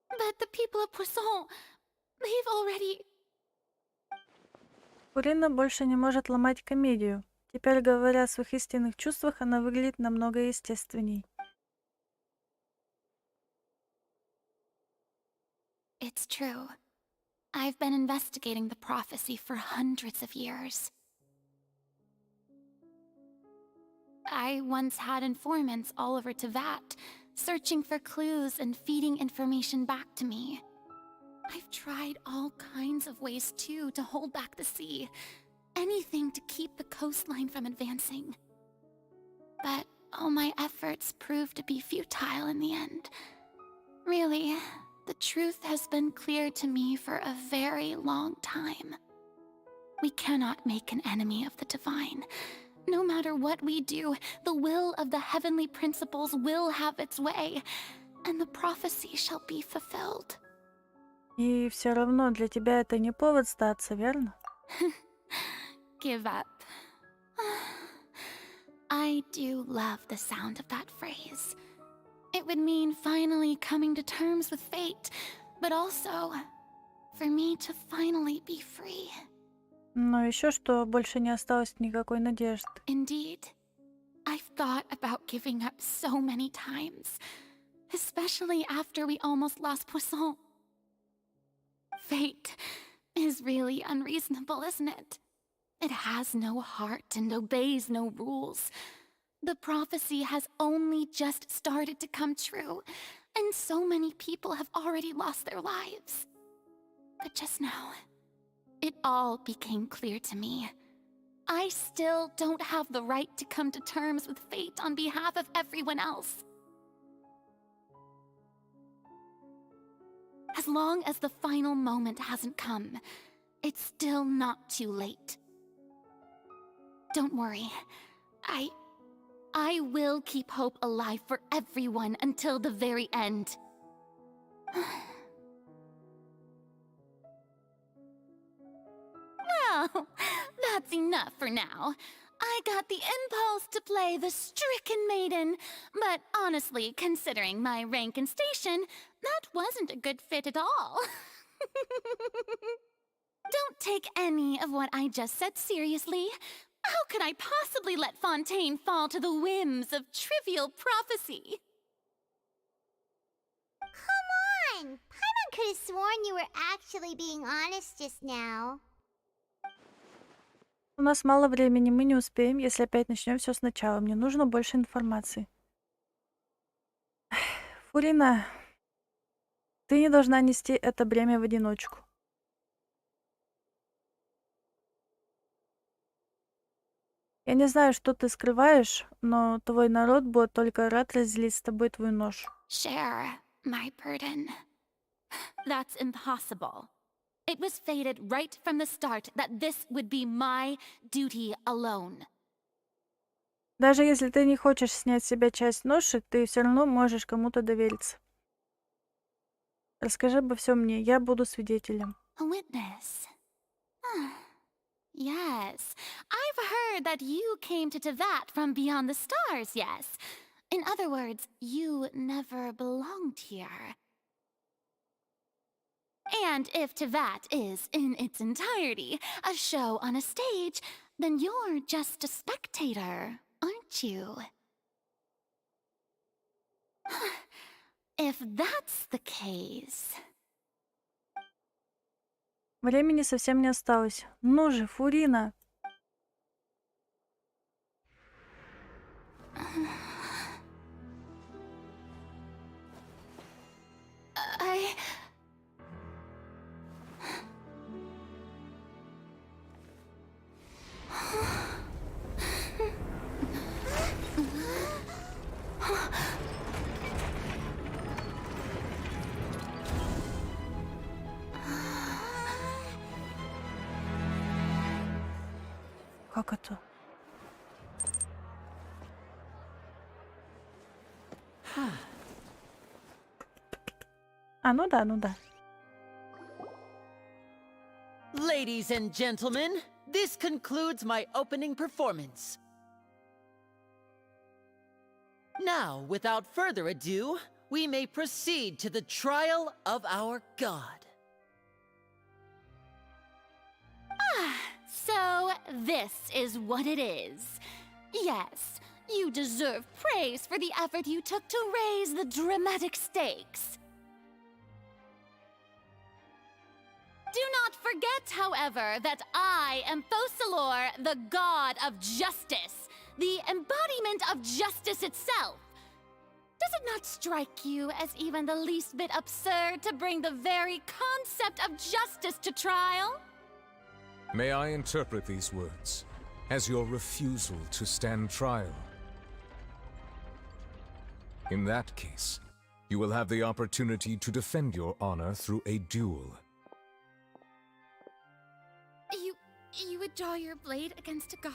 S20: But the people of Poisson, they've already...
S1: Фурина больше не может ломать комедию. Теперь, говоря о своих истинных чувствах, она выглядит намного естественней.
S20: It's true. I've been investigating the prophecy for hundreds of years. I once had informants all over Tevat, searching for clues and feeding information back to me. I've tried all kinds of ways too to hold back the sea. Anything to keep the coastline from advancing. But all my efforts proved to be futile in the end. Really, the truth has been clear to me for a very long time. We cannot make an enemy of the divine. No matter what we do, the will of the heavenly principles will have its way, and the prophecy shall be fulfilled.
S1: И все равно для тебя это не повод сдаться, верно?
S20: Give up. I do love the sound of that phrase. It would mean finally coming to terms with fate, but also for me to finally be free.
S1: Но еще что больше не осталось никакой надежды.
S20: Indeed. I've thought about giving up so many times, especially after we almost lost Poisson. Fate is really unreasonable, isn't it? It has no heart and obeys no rules. The prophecy has only just started to come true, and so many people have already lost their lives. But just now, it all became clear to me. I still don't have the right to come to terms with fate on behalf of everyone else. As long as the final moment hasn't come, it's still not too late. Don't worry. I will keep hope alive for everyone until the very end. Well, that's enough for now. I got the impulse to play the stricken maiden, but honestly, considering my rank and station, that wasn't a good fit at all. Don't take any of what I just said seriously. How could I possibly let Fontaine fall to the whims of trivial prophecy?
S2: Come on! Paimon could have sworn you were actually being honest just now.
S1: У нас мало времени, мы не успеем, если опять начнем все сначала. Мне нужно больше информации. Фурина, ты не должна нести это бремя в одиночку. Я не знаю, что ты скрываешь, но твой народ будет только рад разделить с тобой твою ношу.
S20: Share my burden. That's impossible. It was fated right from the start that this would be my duty alone.
S1: Даже если ты не хочешь снять с себя часть ноши, ты все равно можешь кому-то довериться. Расскажи обо всем мне, я буду свидетелем.
S20: A witness. Yes, I've heard that you came to Tevat from beyond the stars, yes. In other words, you never belonged here. And if Tevat is, in its entirety, a show on a stage, then you're just a spectator, aren't you? If that's the case...
S1: Времени совсем не осталось. Ну же, Фурина. Как это? А, ну да, ну да.
S21: Ladies and gentlemen, this concludes my opening performance. Now, without further ado, we may proceed to the trial of our god.
S20: So, this is what it is. Yes, you deserve praise for the effort you took to raise the dramatic stakes. Do not forget, however, that I am Fosalor, the god of justice, the embodiment of justice itself. Does it not strike you as even the least bit absurd to bring the very concept of justice to trial?
S7: May I interpret these words as your refusal to stand trial? In that case, you will have the opportunity to defend your honor through a duel.
S20: You would draw your blade against a god?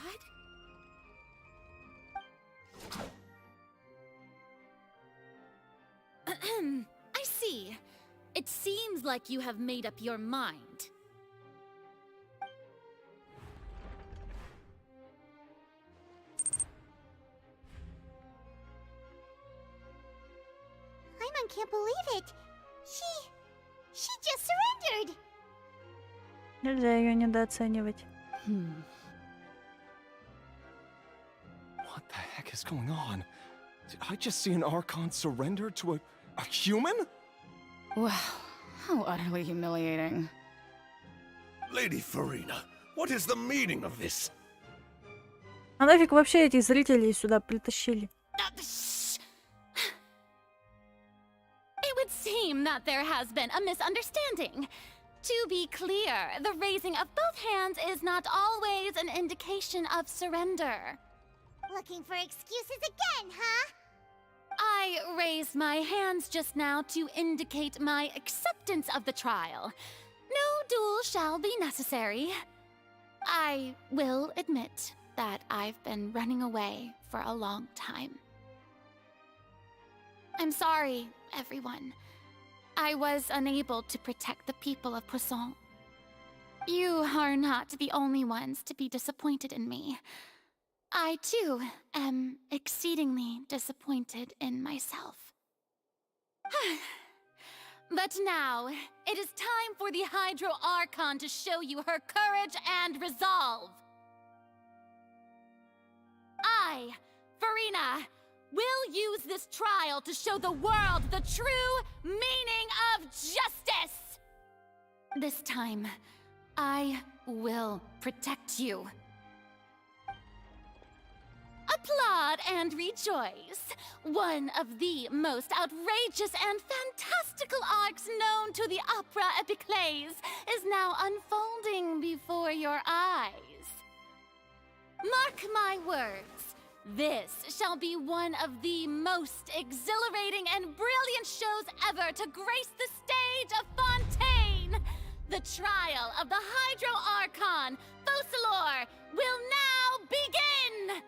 S20: I see. It seems like you have made up your mind.
S2: Paimon can't believe it. She just surrendered.
S1: Нельзя ее недооценивать.
S15: What the heck is going on? Did I just see an Archon surrender to a human?
S4: Wow, how utterly humiliating.
S11: Lady Farina, what is the meaning of this?
S1: А нафиг вообще этих зрителей сюда притащили?
S20: It would seem that there has been a misunderstanding. To be clear, the raising of both hands is not always an indication of surrender.
S2: Looking for excuses again, huh?
S20: I raised my hands just now to indicate my acceptance of the trial. No duel shall be necessary. I will admit that I've been running away for a long time. I'm sorry, everyone. I was unable to protect the people of Poisson. You are not the only ones to be disappointed in me. I, too, am exceedingly disappointed in myself. But now, it is time for the Hydro Archon to show you her courage and resolve. I, Farina, will use this trial to show the world the true meaning of justice! This time, I will protect you. Applaud and rejoice. One of the most outrageous and fantastical arcs known to the opera epiclese is now unfolding before your eyes. Mark my words. This shall be one of the most exhilarating and brilliant shows ever to grace the stage of Fontaine. The trial of the Hydro Archon, Fosalor, will now begin!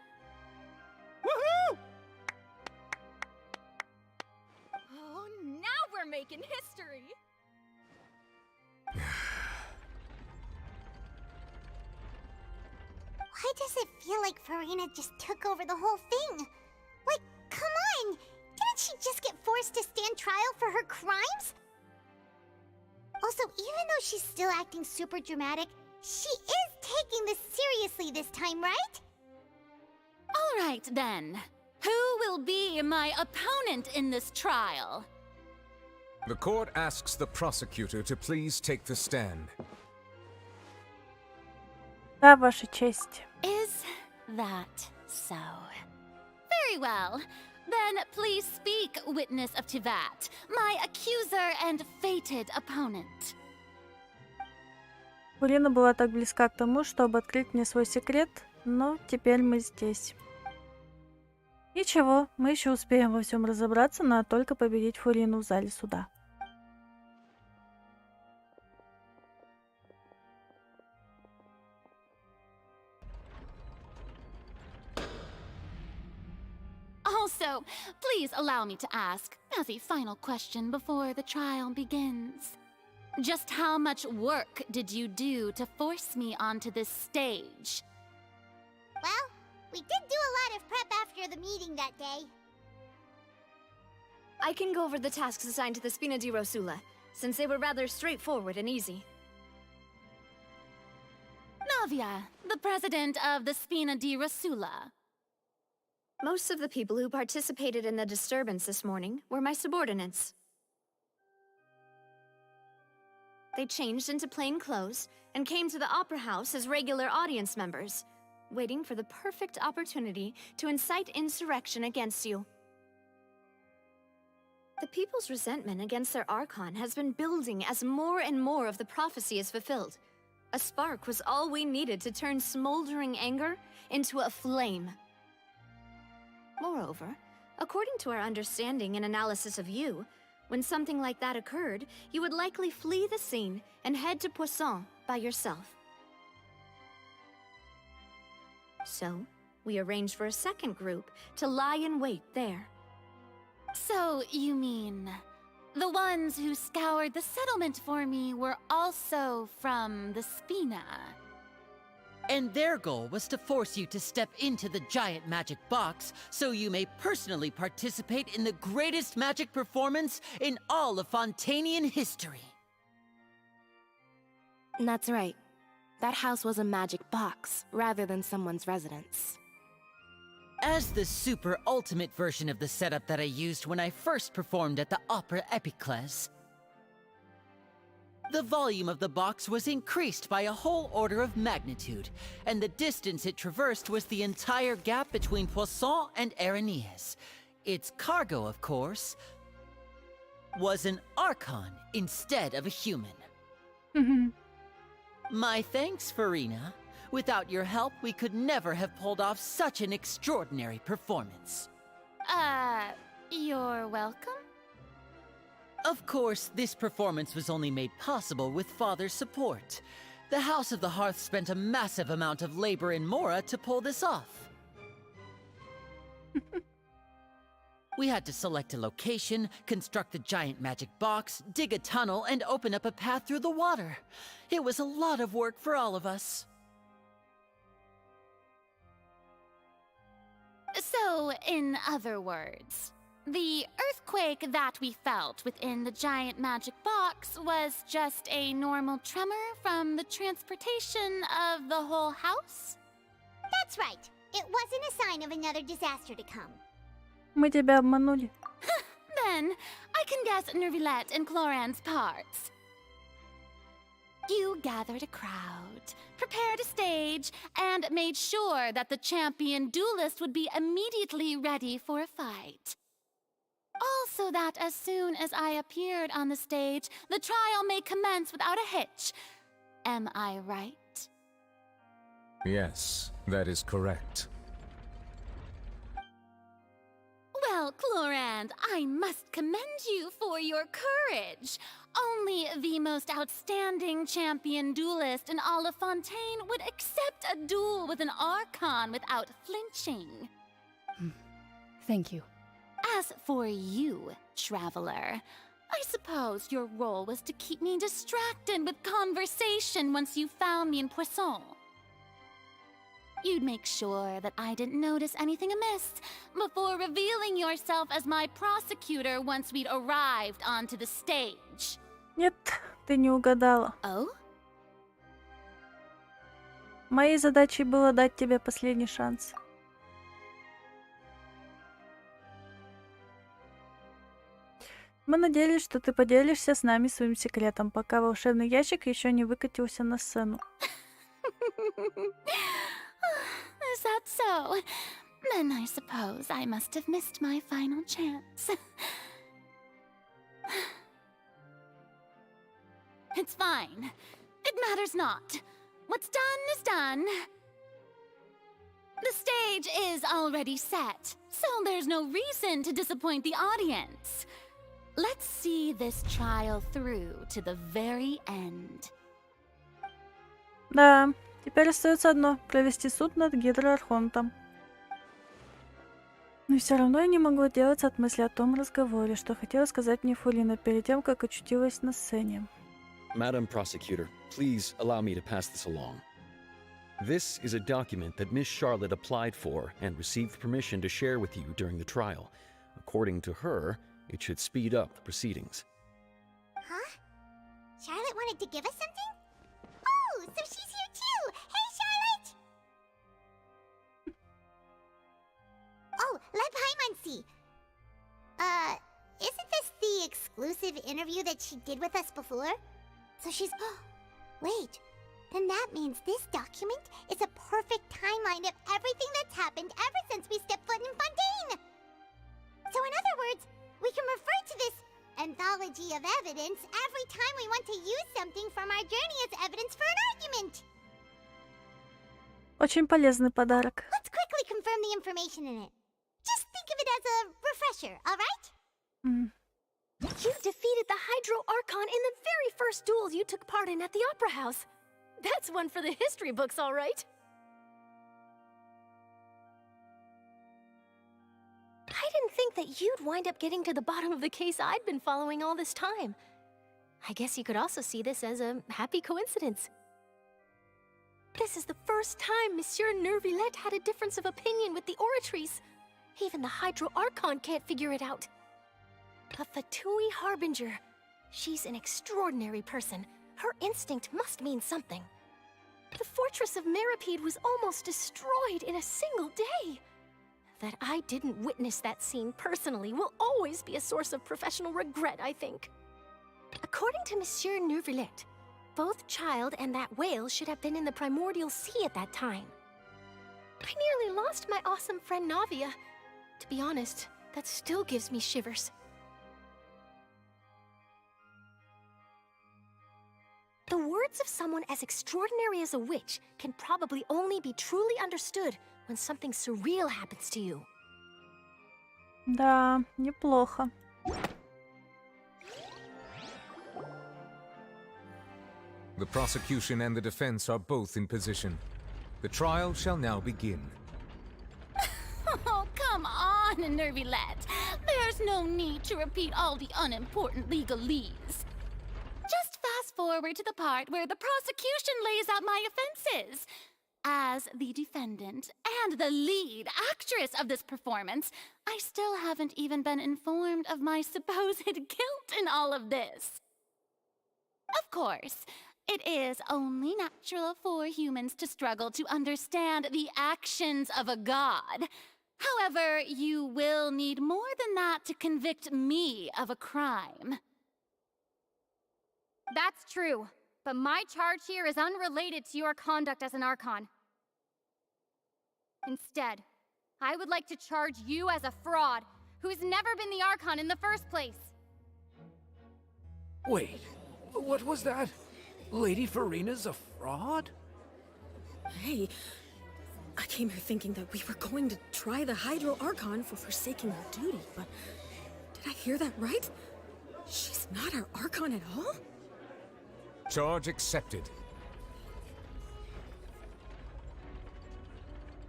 S3: Woohoo! Oh, now we're making history!
S2: Why does it feel like Farina just took over the whole thing? Like, come on! Didn't she just get forced to stand trial for her crimes? Also, even though she's still acting super dramatic, she is taking this seriously this time, right?
S20: All right, then. Who will be my opponent in this trial?
S7: The court asks the prosecutor to please take the stand.
S1: Да, Ваша честь.
S20: Is that so? Very well. Then please speak, witness of Tivat, my accuser and fated opponent.
S1: Фурина была так близка к тому, чтобы открыть мне свой секрет, но теперь мы здесь. Ничего, мы еще успеем во всем разобраться, надо только победить Фурину в зале суда.
S8: So, please allow me to ask, as a final question before the trial begins. Just how much work did you do to force me onto this stage?
S2: Well, we did do a lot of prep after the meeting that day.
S9: I can go over the tasks assigned to the Spina di Rosula, since they were rather straightforward and easy.
S8: Navia, the president of the Spina di Rosula.
S9: Most of the people who participated in the disturbance this morning were my subordinates. They changed into plain clothes and came to the Opera House as regular audience members, waiting for the perfect opportunity to incite insurrection against you. The people's resentment against their Archon has been building as more and more of the prophecy is fulfilled. A spark was all we needed to turn smoldering anger into a flame. Moreover, according to our understanding and analysis of you, when something like that occurred, you would likely flee the scene and head to Poisson by yourself. So, we arranged for a second group to lie in wait there.
S8: So, you mean... the ones who scoured the settlement for me were also from the Spina?
S21: And their goal was to force you to step into the giant magic box so you may personally participate in the greatest magic performance in all of Fontanian history.
S10: That's right. That house was a magic box, rather than someone's residence.
S21: As the super ultimate version of the setup that I used when I first performed at the Opera Epiclese, the volume of the box was increased by a whole order of magnitude, and the distance it traversed was the entire gap between Poisson and Aranias. Its cargo, of course, was an Archon instead of a human. My thanks, Farina. Without your help, we could never have pulled off such an extraordinary performance.
S8: You're welcome?
S21: Of course, this performance was only made possible with Father's support. The House of the Hearth spent a massive amount of labor in Mora to pull this off. We had to select a location, construct the giant magic box, dig a tunnel, and open up a path through the water. It was a lot of work for all of us.
S8: So, in other words, the earthquake that we felt within the giant magic box was just a normal tremor from the transportation of the whole house?
S2: That's right. It wasn't a sign of another disaster to come.
S1: Мы тебя обманули.
S8: Then, I can guess Nervilette and Cloran's parts. You gathered a crowd, prepared a stage, and made sure that the champion duelist would be immediately ready for a fight. Also that as soon as I appeared on the stage, the trial may commence without a hitch. Am I right?
S7: Yes, that is correct.
S8: Well, Clorand, I must commend you for your courage. Only the most outstanding champion duelist in all of Fontaine would accept a duel with an Archon without flinching.
S4: Thank you.
S8: As for you, Traveler, I suppose your role was to keep me distracted with conversation once you found me in Poisson. You'd make sure that I didn't notice anything amiss before revealing yourself as my prosecutor once we'd arrived onto the stage.
S1: Нет, ты не угадала.
S8: Oh?
S1: Моей задачей было дать тебе последний шанс. Мы надеялись, что ты поделишься с нами своим секретом, пока волшебный ящик еще не выкатился на сцену.
S8: Is that so? Then I suppose I must have missed my final chance. It's fine. It matters not. What's done is done. The stage is already set, so there's no reason to disappoint the audience. Let's see this trial through to the very end.
S1: Да, теперь остается одно — провести суд над Гидроархонтом. Но все равно я не могу отделаться от мысли о том разговоре, что хотела сказать мне Фурина перед тем, как очутилась на сцене.
S12: Madam Prosecutor, please allow me to pass this along. This is a document that Miss Charlotte applied for and received permission to share with you during the trial. According to her, it should speed up the proceedings.
S2: Huh? Charlotte wanted to give us something? Oh, so she's here too! Hey, Charlotte! Oh, let Paimon see. Isn't this the exclusive interview that she did with us before? So she's... Wait, then that means this document is a perfect timeline of everything that's happened ever since we stepped foot in Fontaine! So in other words, we can refer to this anthology of evidence every time we want to use something from our journey as evidence for an argument!
S1: Очень полезный подарок.
S2: Let's quickly confirm the information in it. Just think of it as a refresher, alright?
S3: You defeated the Hydro Archon in the very first duel you took part in at the Opera House. That's one for the history books, all right. I didn't think that you'd wind up getting to the bottom of the case I'd been following all this time. I guess you could also see this as a happy coincidence. This is the first time Monsieur Neuvillette had a difference of opinion with the Oratrice. Even the Hydro Archon can't figure it out. A Fatui Harbinger. She's an extraordinary person. Her instinct must mean something. The fortress of Meripede was almost destroyed in a single day. That I didn't witness that scene personally will always be a source of professional regret, I think. According to Monsieur Neuvillette, both Child and that whale should have been in the Primordial Sea at that time. I nearly lost my awesome friend Navia. To be honest, that still gives me shivers. The words of someone as extraordinary as a witch can probably only be truly understood when something surreal happens to you.
S1: Да, неплохо.
S7: The prosecution and the defense are both in position. The trial shall now begin.
S8: Oh, come on, Neuvillette. There's no need to repeat all the unimportant legalese. Just fast forward to the part where the prosecution lays out my offenses. As the defendant and the lead actress of this performance, I still haven't even been informed of my supposed guilt in all of this. Of course, it is only natural for humans to struggle to understand the actions of a god. However, you will need more than that to convict me of a crime.
S17: That's true, but my charge here is unrelated to your conduct as an Archon. Instead, I would like to charge you as a fraud who's never been the Archon in the first place.
S23: Wait, what was that? Lady Farina's a fraud?
S24: Hey, I came here thinking that we were going to try the Hydro Archon for forsaking her duty, but did I hear that right? She's not our Archon at all?
S7: Charge accepted.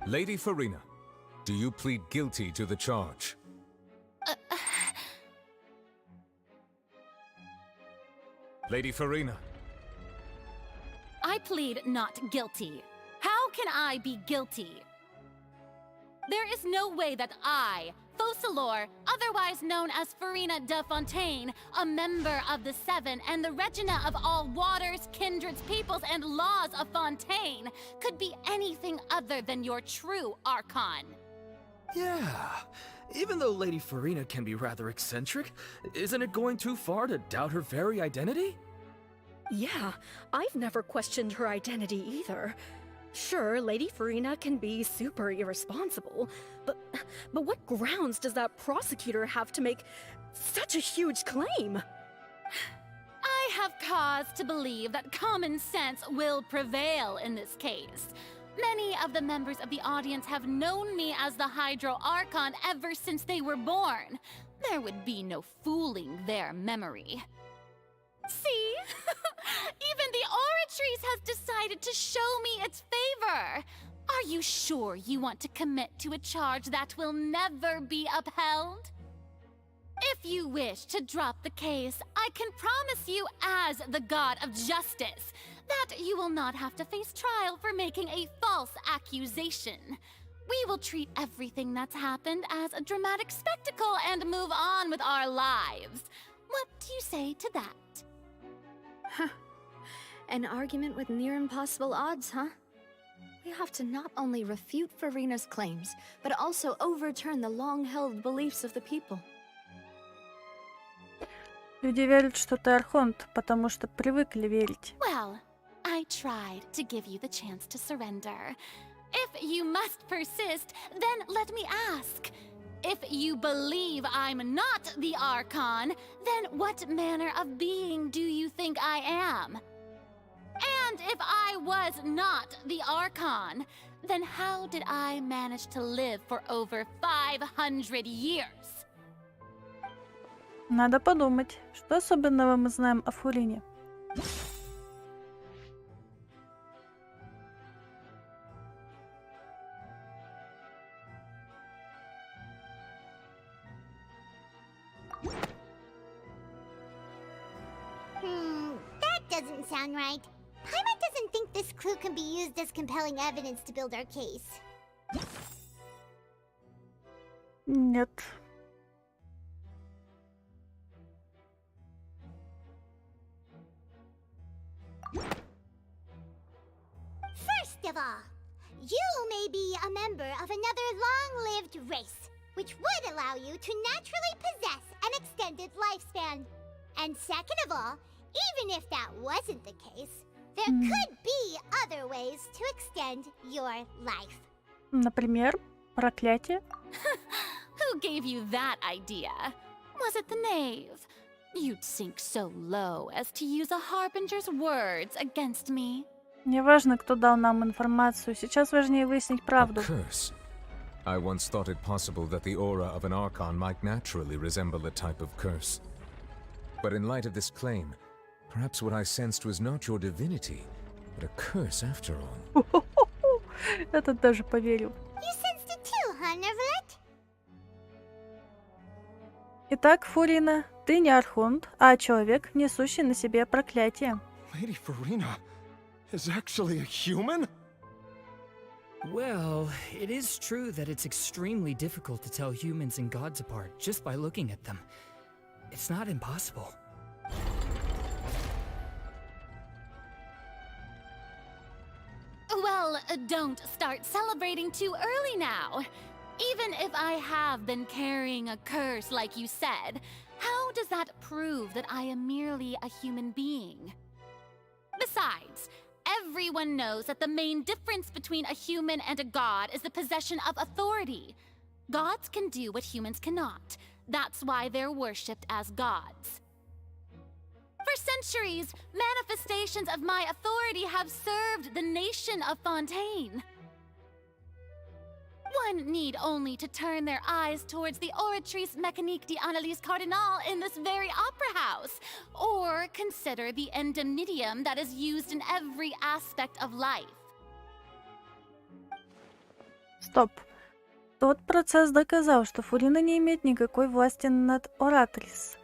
S7: Lady Farina, do you plead guilty to the charge? Lady Farina.
S8: I plead not guilty. How can I be guilty? There is no way that I, Focalor, otherwise known as Farina de Fontaine, a member of the Seven and the Regina of all waters, kindreds, peoples, and laws of Fontaine, could be anything other than your true Archon.
S23: Yeah. Even though Lady Farina can be rather eccentric, isn't it going too far to doubt her very identity?
S24: Yeah, I've never questioned her identity either. Sure, Lady Farina can be super irresponsible, but what grounds does that prosecutor have to make such a huge claim?
S8: I have cause to believe that common sense will prevail in this case. Many of the members of the audience have known me as the Hydro Archon ever since they were born. There would be no fooling their memory. See? Even the Oratrice has decided to show me its favor.
S17: Are you sure you want to commit to a charge that will never be upheld? If you wish to drop the case, I can promise you as the god of justice that you will not have to face trial for making a false accusation. We will treat everything that's happened as a dramatic spectacle and move on with our lives. What do you say to that?
S6: An argument with near impossible odds, huh? We have to not only refute Farina's claims, but also overturn the long-held beliefs of the people.
S1: Люди верят, что ты Архонт, потому что привыкли верить.
S17: Well, I tried to give you the chance to surrender. If you must persist, then let me ask. If you believe I'm not the Archon, then what manner of being do you think I am? And if I was not the Archon, then how did I manage to live for over 500 years?
S1: Надо подумать, что особенного мы знаем о Фурине.
S2: That doesn't sound right. Paimon doesn't think this clue can be used as compelling evidence to build our case.
S1: Нет.
S2: First of all, you may be a member of another long-lived race, which would allow you to naturally possess an extended lifespan. And second of all, even if that wasn't the case, there could be other ways to extend your life.
S1: Например, проклятие.
S17: Who gave you that idea? Was it the knave? You'd sink so low as to use a harbinger's words against me.
S1: Не важно, кто дал нам информацию. Сейчас важнее выяснить правду.
S7: A curse. I once thought it possible that the aura of an Archon might naturally resemble a type of curse. But in light of this claim, perhaps what I sensed was not your divinity, but a curse after all.
S1: Это тоже поверил.
S2: You sensed it too, huh, Neverlet?
S1: Итак, Фурина, ты не Архонт, а человек, несущий на себе проклятие.
S15: Lady Farina is actually a human?
S14: Well, it is true that it's extremely difficult to tell humans and gods apart just by looking at them. It's not impossible.
S17: Well, don't start celebrating too early now. Even if I have been carrying a curse like you said, how does that prove that I am merely a human being? Besides, everyone knows that the main difference between a human and a god is the possession of authority. Gods can do what humans cannot. That's why they're worshipped as gods. For centuries, manifestations of my authority have served the nation of Fontaine. One need only to turn their eyes towards the Oratrice Mécanique d'Analyse Cardinal in this very opera house, or consider the endemnitium that is used in every aspect of life.
S1: Стоп. Тот процесс доказал, что Фурина не имеет никакой власти над Оратрис.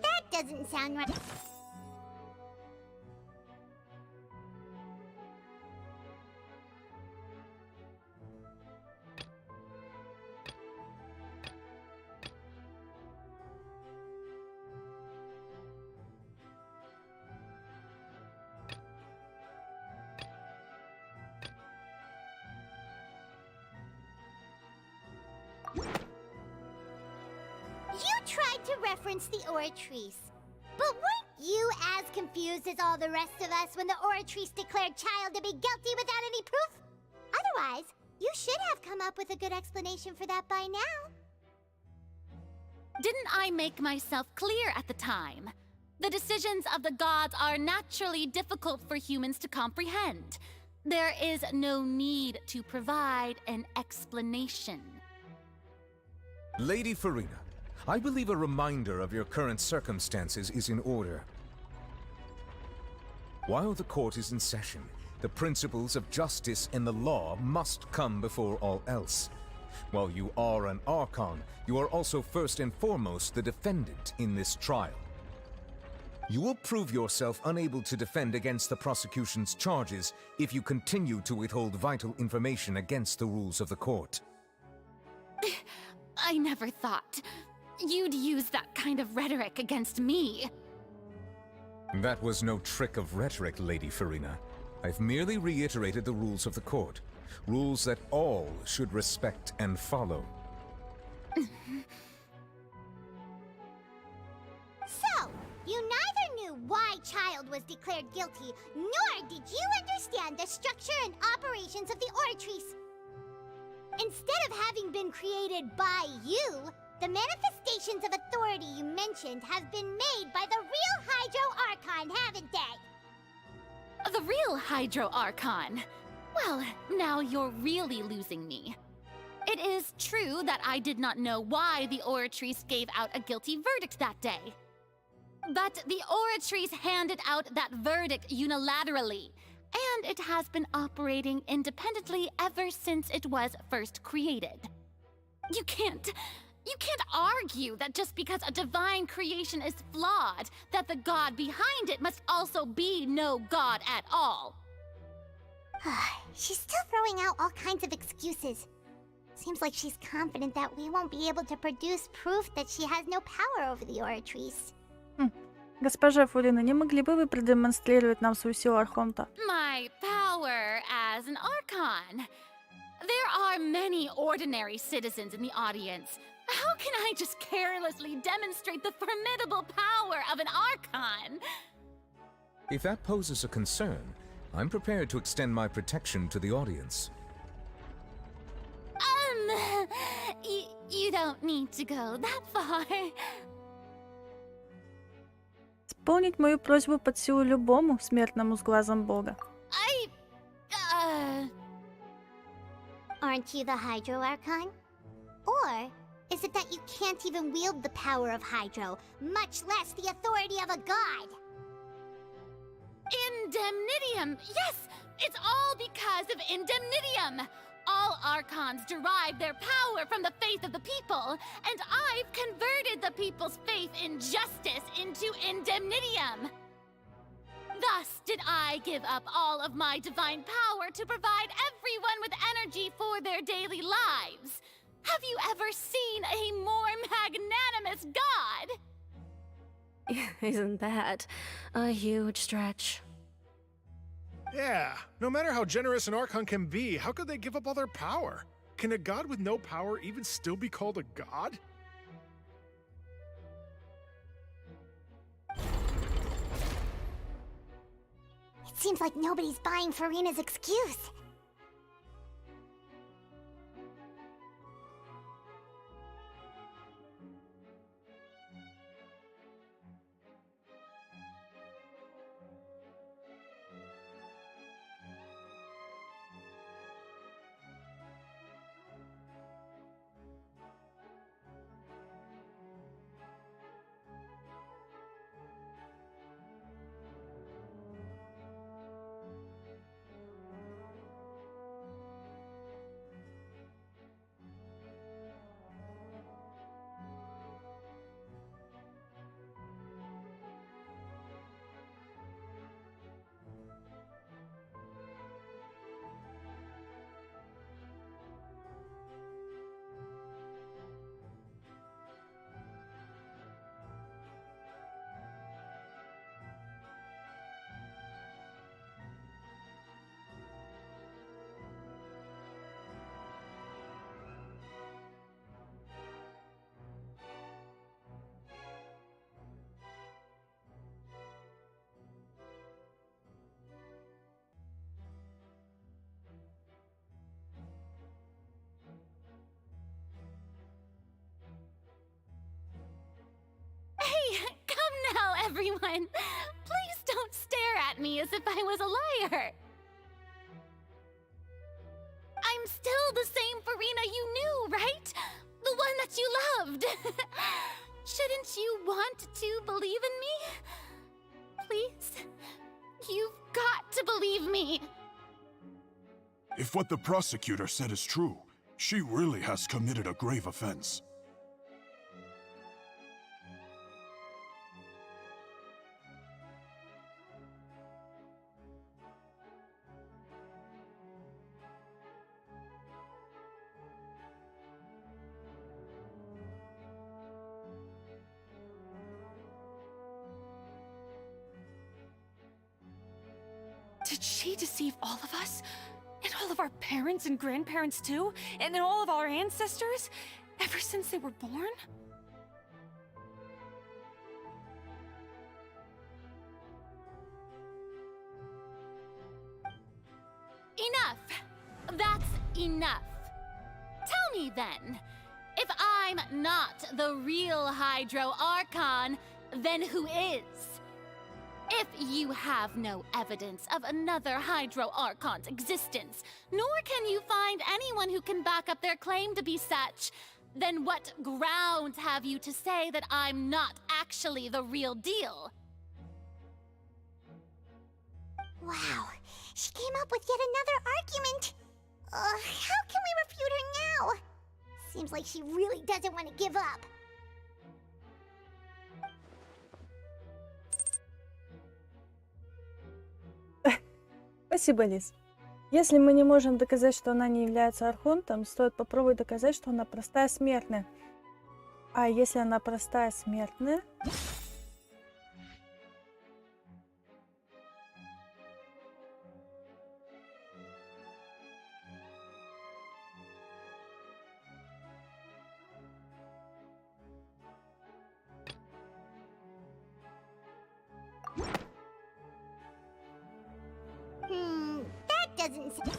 S2: That doesn't sound right. You tried to reference the Oratrice, but weren't you as confused as all the rest of us when the Oratrice declared Child to be guilty without any proof? Otherwise, you should have come up with a good explanation for that by now.
S17: Didn't I make myself clear at the time? The decisions of the gods are naturally difficult for humans to comprehend. There is no need to provide an explanation.
S7: Lady Farina, I believe a reminder of your current circumstances is in order. While the court is in session, the principles of justice and the law must come before all else. While you are an Archon, you are also first and foremost the defendant in this trial. You will prove yourself unable to defend against the prosecution's charges if you continue to withhold vital information against the rules of the court.
S17: I never thought you'd use that kind of rhetoric against me.
S7: That was no trick of rhetoric, Lady Farina. I've merely reiterated the rules of the court. Rules that all should respect and follow.
S2: So, you neither knew why Child was declared guilty, nor did you understand the structure and operations of the Oratrice. Instead of having been created by you, the manifestations of authority you mentioned have been made by the real Hydro Archon, haven't they?
S17: The real Hydro Archon? Well, now you're really losing me. It is true that I did not know why the Oratrice gave out a guilty verdict that day. But the Oratrice handed out that verdict unilaterally, and it has been operating independently ever since it was first created. You can't argue that just because a divine creation is flawed, that the god behind it must also be no god at all.
S2: She's still throwing out all kinds of excuses. Seems like she's confident that we won't be able to produce proof that she has no power over the Oratrice.
S1: Госпожа Фурина, не могли бы вы продемонстрировать нам свою силу Архонта?
S17: My power as an Archon. There are many ordinary citizens in the audience. How can I just carelessly demonstrate the formidable power of an Archon?
S7: If that poses a concern, I'm prepared to extend my protection to the audience.
S17: You don't need to go that far.
S1: Исполнить мою просьбу под силу любому смертному с глазом Бога.
S2: Aren't you the Hydro Archon? Or is it that you can't even wield the power of Hydro, much less the authority of a god?
S17: Indemnitium! Yes! It's all because of Indemnitium! All Archons derive their power from the faith of the people, and I've converted the people's faith in justice into Indemnitium! Thus did I give up all of my divine power to provide everyone with energy for their daily lives. Have you ever seen a more magnanimous god?
S24: Isn't that a huge stretch?
S16: Yeah, no matter how generous an Archon can be, how could they give up all their power? Can a god with no power even still be called a god?
S2: It seems like nobody's buying Farina's excuse.
S17: everyone. Please don't stare at me as if I was a liar. I'm still the same Farina you knew, right? The one that you loved. Shouldn't you want to believe in me? Please? You've got to believe me.
S15: If what the prosecutor said is true, she really has committed a grave offense.
S5: Did she deceive all of us? And all of our parents and grandparents too? And then all of our ancestors? Ever since they were born?
S17: Enough! That's enough. Tell me then, if I'm not the real Hydro Archon, then who is? If you have no evidence of another Hydro Archon's existence, nor can you find anyone who can back up their claim to be such, then what grounds have you to say that I'm not actually the real deal?
S2: Wow, she came up with yet another argument. How can we refute her now? Seems like she really doesn't want to give up.
S1: Спасибо, Лиз. Если мы не можем доказать, что она не является архонтом, стоит попробовать доказать, что она простая смертная. А если она простая смертная...
S2: That doesn't seem...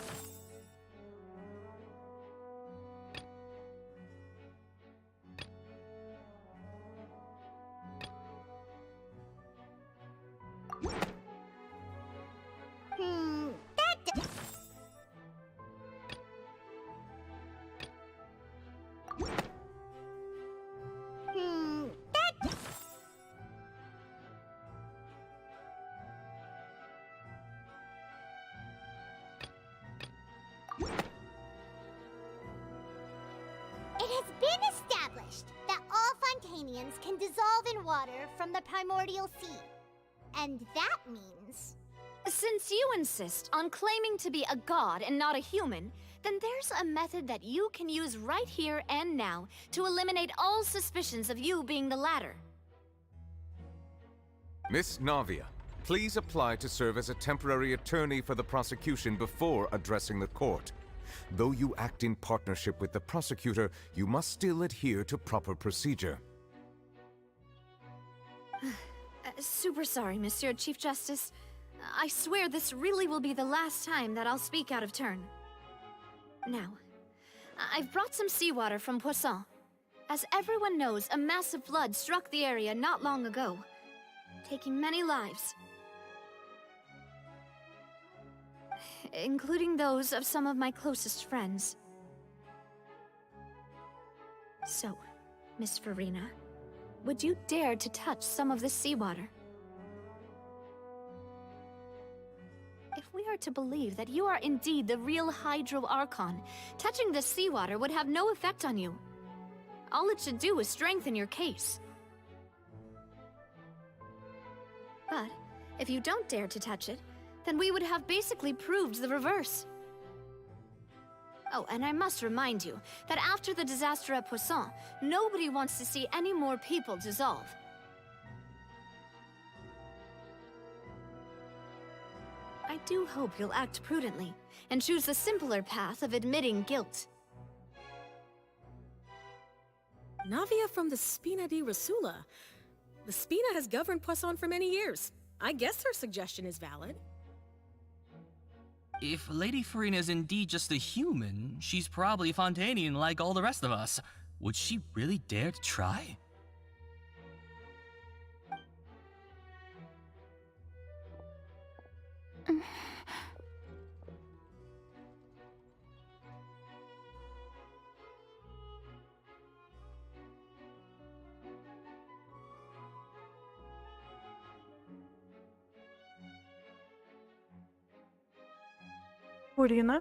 S2: It has been established that all Fontanians can dissolve in water from the primordial sea. And that means...
S9: Since you insist on claiming to be a god and not a human, then there's a method that you can use right here and now to eliminate all suspicions of you being the latter.
S7: Miss Navia, please apply to serve as a temporary attorney for the prosecution before addressing the court. Though you act in partnership with the prosecutor, you must still adhere to proper procedure.
S9: Super sorry, Monsieur Chief Justice. I swear this really will be the last time that I'll speak out of turn. Now, I've brought some seawater from Poisson. As everyone knows, a massive flood struck the area not long ago, taking many lives, including those of some of my closest friends. So, Miss Farina, would you dare to touch some of this seawater? If we are to believe that you are indeed the real Hydro Archon, touching this seawater would have no effect on you. All it should do is strengthen your case. But if you don't dare to touch it, then we would have basically proved the reverse. Oh, and I must remind you that after the disaster at Poisson, nobody wants to see any more people dissolve. I do hope you'll act prudently and choose the simpler path of admitting guilt.
S18: Navia from the Spina di Rasula. The Spina has governed Poisson for many years. I guess her suggestion is valid.
S19: If Lady Farina is indeed just a human, she's probably Fontanian like all the rest of us. Would she really dare to try?
S1: Фурина.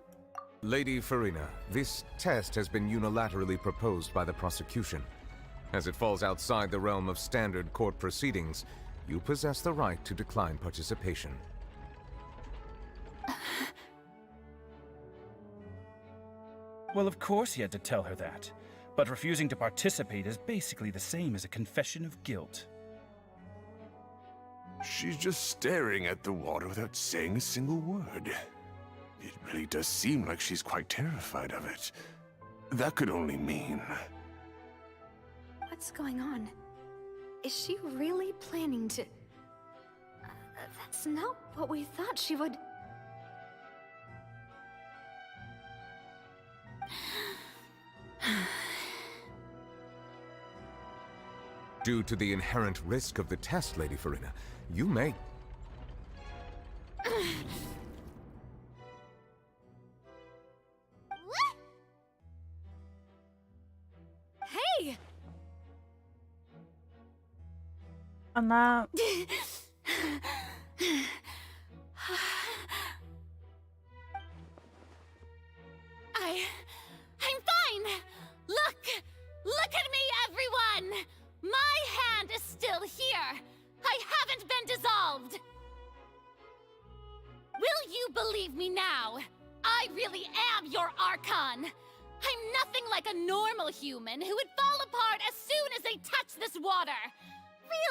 S7: Lady Farina, this test has been unilaterally proposed by the prosecution. As it falls outside the realm of standard court proceedings, you possess the right to decline participation.
S11: Well, of course he had to tell her that. But refusing to participate is basically the same as a confession of guilt.
S15: She's just staring at the water without saying a single word. It really does seem like she's quite terrified of it. That could only mean...
S9: What's going on? Is she really planning to... that's not what we thought she would...
S7: Due to the inherent risk of the test, Lady Farina, you may...
S3: Hey!
S1: Она...
S17: I'm fine! Look at me, everyone! My hand is still here! I haven't been dissolved! Will you believe me now? I really am your Archon! I'm nothing like a normal human who would fall apart as soon as they touch this water!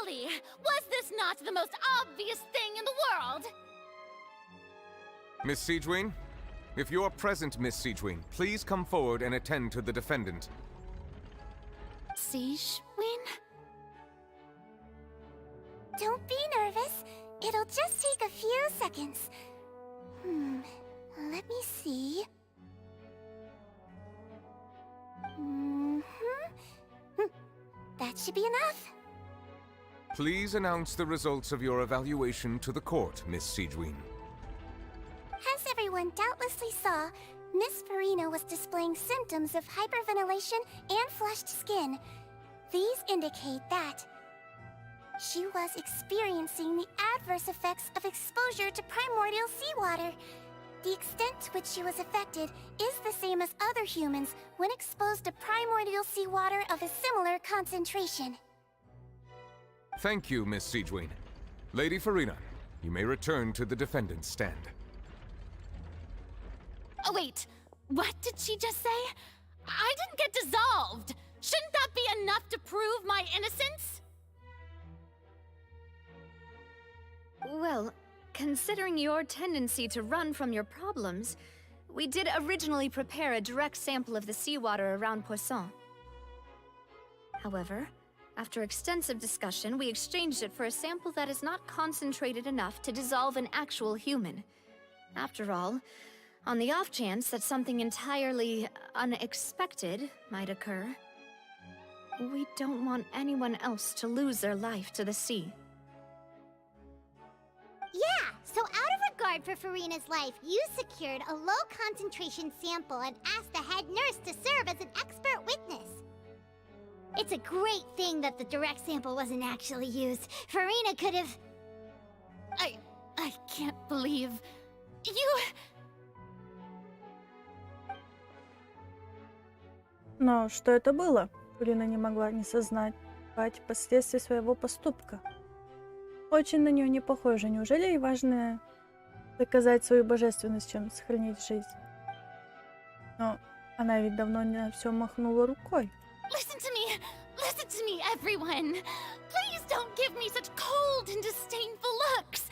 S17: Really? Was this not the most obvious thing in the world?
S7: Miss Siegewien? If you are present, Miss Siegewien, please come forward and attend to the defendant.
S2: Siegewien? Don't be nervous. It'll just take a few seconds. Let me see. That should be enough.
S7: Please announce the results of your evaluation to the court, Miss Siegewien.
S2: As everyone doubtlessly saw, Miss Farina was displaying symptoms of hyperventilation and flushed skin. These indicate that she was experiencing the adverse effects of exposure to primordial seawater. The extent to which she was affected is the same as other humans when exposed to primordial seawater of a similar concentration.
S7: Thank you, Miss Siegewien. Lady Farina, you may return to the defendant's stand.
S17: Oh wait, what did she just say? I didn't get dissolved! Shouldn't that be enough to prove my innocence?
S9: Well, considering your tendency to run from your problems, we did originally prepare a direct sample of the seawater around Poisson. However, after extensive discussion, we exchanged it for a sample that is not concentrated enough to dissolve an actual human. After all, on the off chance that something entirely unexpected might occur, we don't want anyone else to lose their life to the sea.
S2: Yeah, so out of regard for Farina's life, you secured a low-concentration sample and asked the head nurse to serve as an expert witness. It's a great thing that the direct sample wasn't actually used. Farina could have...
S17: I can't believe... You...
S1: Но что это было? Фурина не могла не сознать последствий своего поступка. Очень на нее не похоже. Неужели ей важнее доказать свою божественность, чем сохранить жизнь? Но она ведь давно на все махнула рукой.
S17: Listen to me, everyone. Please don't give me such cold and disdainful looks.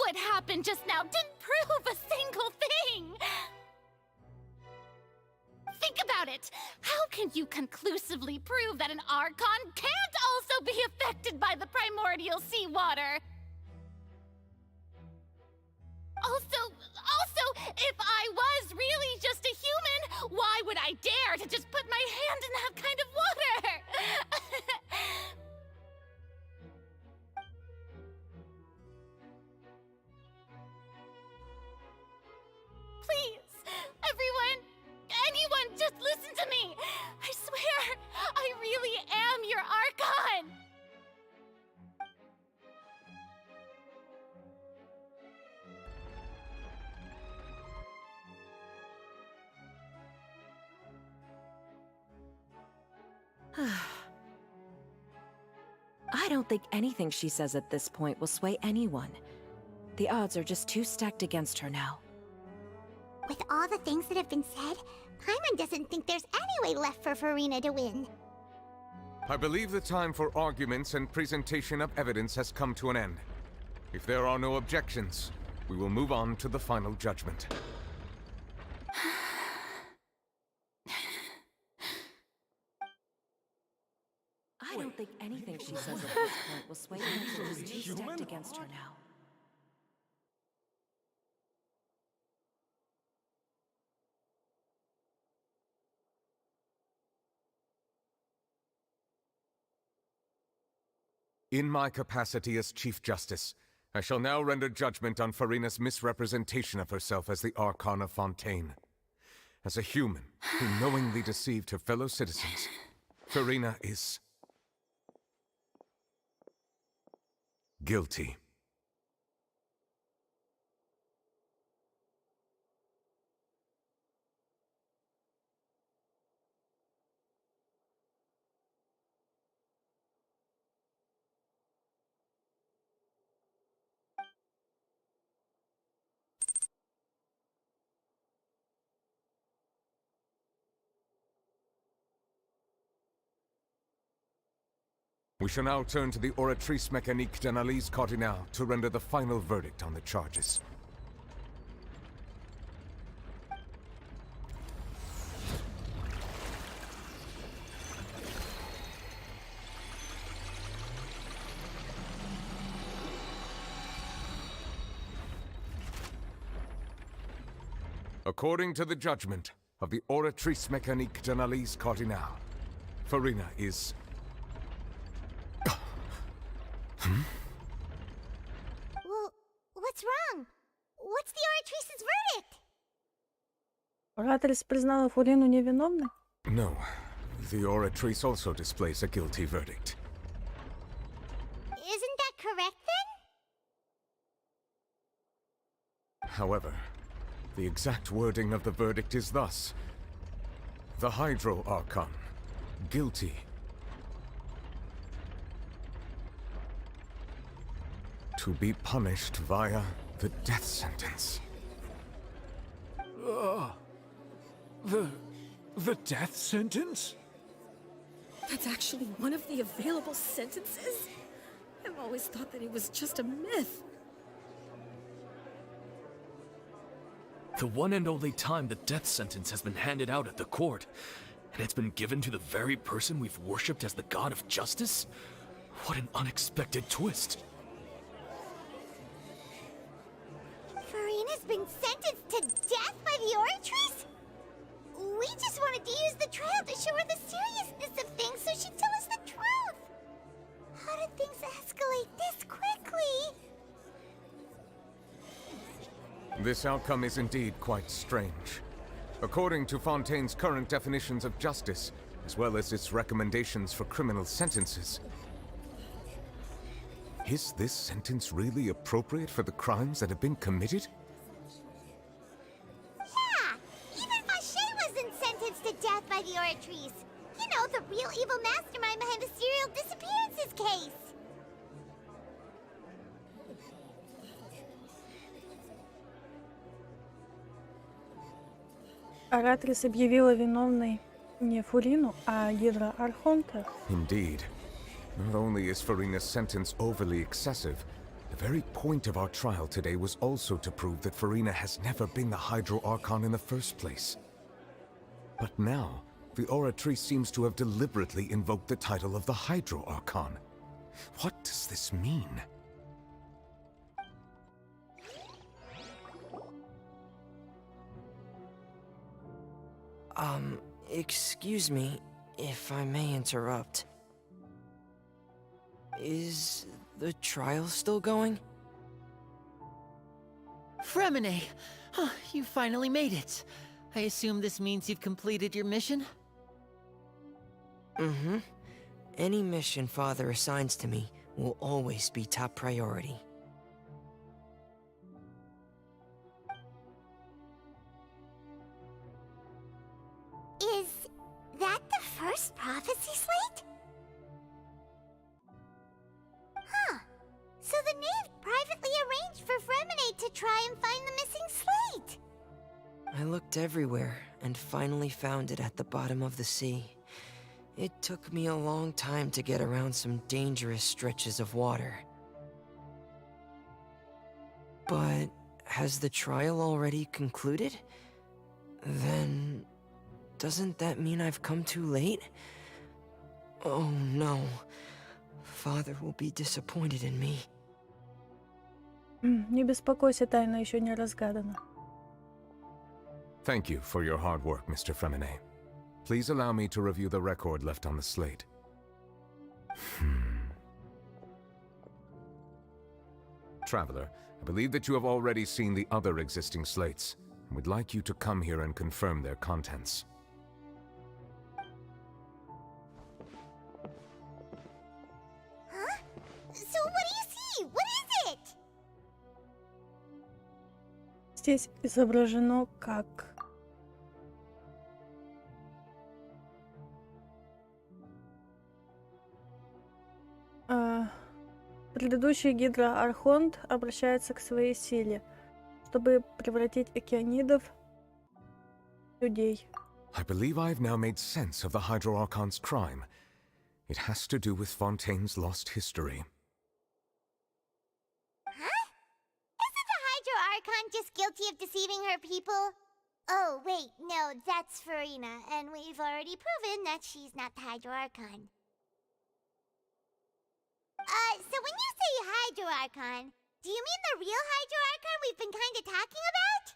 S17: What happened just now didn't prove a single thing. Think about it. How can you conclusively prove that an Archon can't also be affected by the primordial seawater? Also, if I was really just a human, why would I dare to just put my hand in that kind of water?
S10: I don't think anything she says at this point will sway anyone. The odds are just too stacked against her now.
S2: With all the things that have been said, Paimon doesn't think there's any way left for Farina to win.
S7: I believe the time for arguments and presentation of evidence has come to an end. If there are no objections, we will move on to the final judgment.
S10: I don't think anything she says at this point will sway anyone. She's too stacked against her now.
S7: In my capacity as Chief Justice, I shall now render judgment on Farina's misrepresentation of herself as the Archon of Fontaine. As a human who knowingly deceived her fellow citizens, Farina is guilty. We shall now turn to the Oratrice Mécanique d'Analyse Cardinale to render the final verdict on the charges. According to the judgment of the Oratrice Mécanique d'Analyse Cardinale, Farina is...
S2: Well, what's wrong? What's the Oratrice's verdict?
S1: Ораторис признала Фурину невиновной?
S7: No. The Oratrice also displays a guilty verdict.
S2: Isn't that correct then?
S7: However, the exact wording of the verdict is thus. The Hydro Archon, guilty. To be punished via the death sentence.
S23: The death sentence?
S18: That's actually one of the available sentences? I've always thought that it was just a myth.
S23: The one and only time the death sentence has been handed out at the court, and it's been given to the very person we've worshipped as the god of justice? What an unexpected twist.
S2: Farina's been sentenced to death by the Oratrice? We just wanted to use the trial to show her the seriousness of things so she'd tell us the truth. How did things escalate this quickly?
S7: This outcome is indeed quite strange. According to Fontaine's current definitions of justice, as well as its recommendations for criminal sentences, is this sentence really appropriate for the crimes that have been committed?
S2: Yeah, even Vacher wasn't sentenced to death by the Oratrice. You know, the real evil mastermind behind the serial disappearances case.
S1: Ораторис объявила виновной не Фурину, а Гидра Архонта.
S7: Indeed. Not only is Farina's sentence overly excessive, the very point of our trial today was also to prove that Farina has never been the Hydro Archon in the first place. But now, the Oratrice seems to have deliberately invoked the title of the Hydro Archon. What does this mean?
S13: Excuse me, if I may interrupt. Is the trial still going?
S21: Fremine! Huh, you finally made it. I assume this means you've completed your mission?
S13: Mm-hmm. Any mission Father assigns to me will always be top priority.
S2: Is that the first prophecy slate?
S13: I looked everywhere and finally found it at the bottom of the sea. It took me a long time to get around some dangerous stretches of water. But has the trial already concluded? Then doesn't that mean I've come too late? Oh no. Father will be disappointed in me.
S1: Не беспокойся, тайна еще не разгадана.
S7: Thank you for your hard work, Mr. Fremine. Please allow me to review the record left on the slate. Traveler, I believe that you have already seen the other existing slates, and would like you to come here and confirm their contents.
S2: Huh? So what do you see? What is it?
S1: Здесь изображено как... Предыдущий гидроархонт обращается к своей силе, чтобы превратить океанидов в людей.
S7: I believe I've now made sense of the Hydro Archon's crime. It has to do with Fontaine's lost history.
S2: Huh? Isn't the Hydro Archon just guilty of deceiving her people? Oh, wait, no, that's Farina, and we've already proven that she's not the Hydro Archon. So when you say Hydro Archon, do you mean the real Hydro Archon we've been kinda talking about?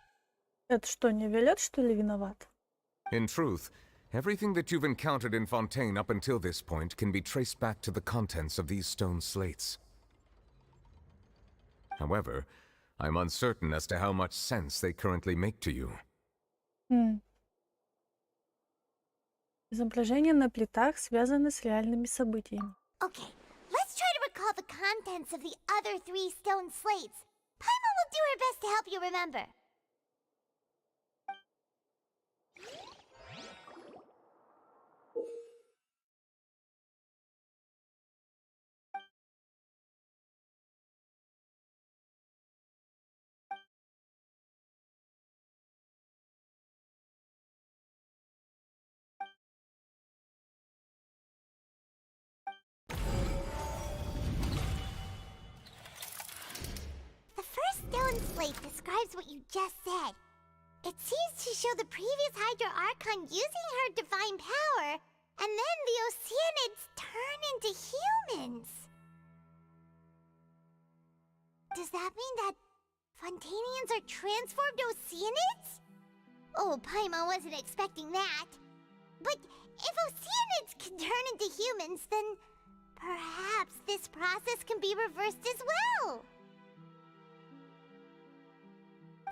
S1: Это что, не Виолет, что ли, виноват?
S7: In truth, everything that you've encountered in Fontaine up until this point can be traced back to the contents of these stone slates. However, I'm uncertain as to how much sense they currently make to you.
S1: Изображения на плитах связаны с реальными событиями.
S2: Okay, let's try to recall the contents of the other 3 stone slates. Paimon will do her best to help you remember. The first stone slate describes what you just said. It seems to show the previous Hydro Archon using her divine power, and then the Oceanids turn into humans. Does that mean that Fontainians are transformed Oceanids? Oh, Paimon wasn't expecting that. But if Oceanids can turn into humans, then perhaps this process can be reversed as well.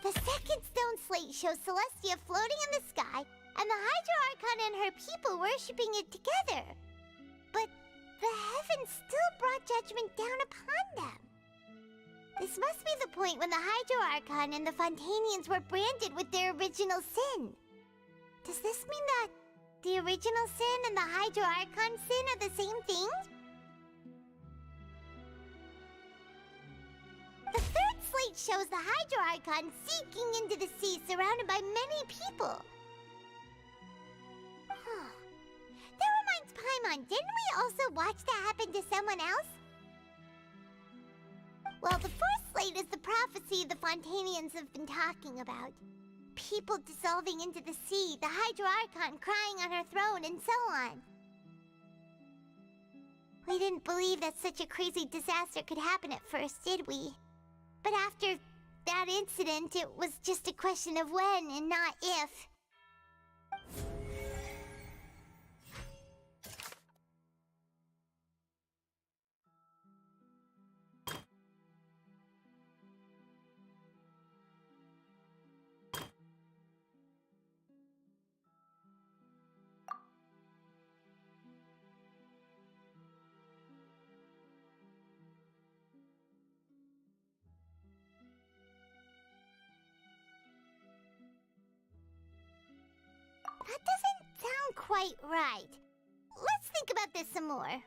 S2: The second stone slate shows Celestia floating in the sky, and the Hydro Archon and her people worshipping it together. But the heavens still brought judgment down upon them. This must be the point when the Hydro Archon and the Fontainians were branded with their original sin. Does this mean that the original sin and the Hydro Archon sin are the same thing? The third slate shows the Hydro Archon sinking into the sea surrounded by many people. That reminds Paimon, didn't we also watch that happen to someone else? Well, the fourth slate is the prophecy the Fontainians have been talking about. People dissolving into the sea, the Hydro Archon crying on her throne, and so on. We didn't believe that such a crazy disaster could happen at first, did we? But after that incident, it was just a question of when and not if. That doesn't sound quite right. Let's think about this some more.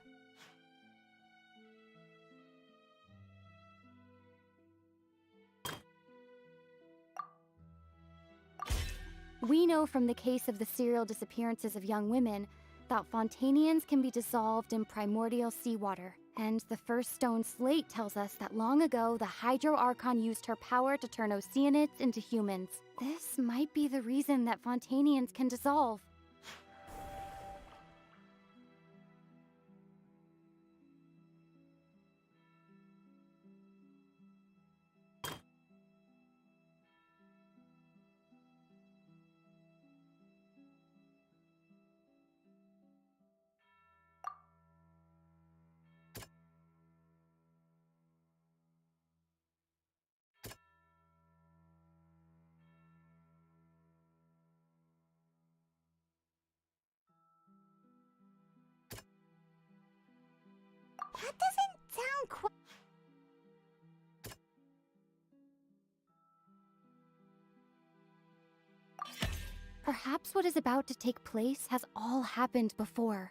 S4: We know from the case of the serial disappearances of young women that Fontanians can be dissolved in primordial seawater. And the first stone slate tells us that long ago, the Hydro Archon used her power to turn Oceanids into humans. This might be the reason that Fontanians can dissolve.
S2: That doesn't sound quite...
S4: Perhaps what is about to take place has all happened before.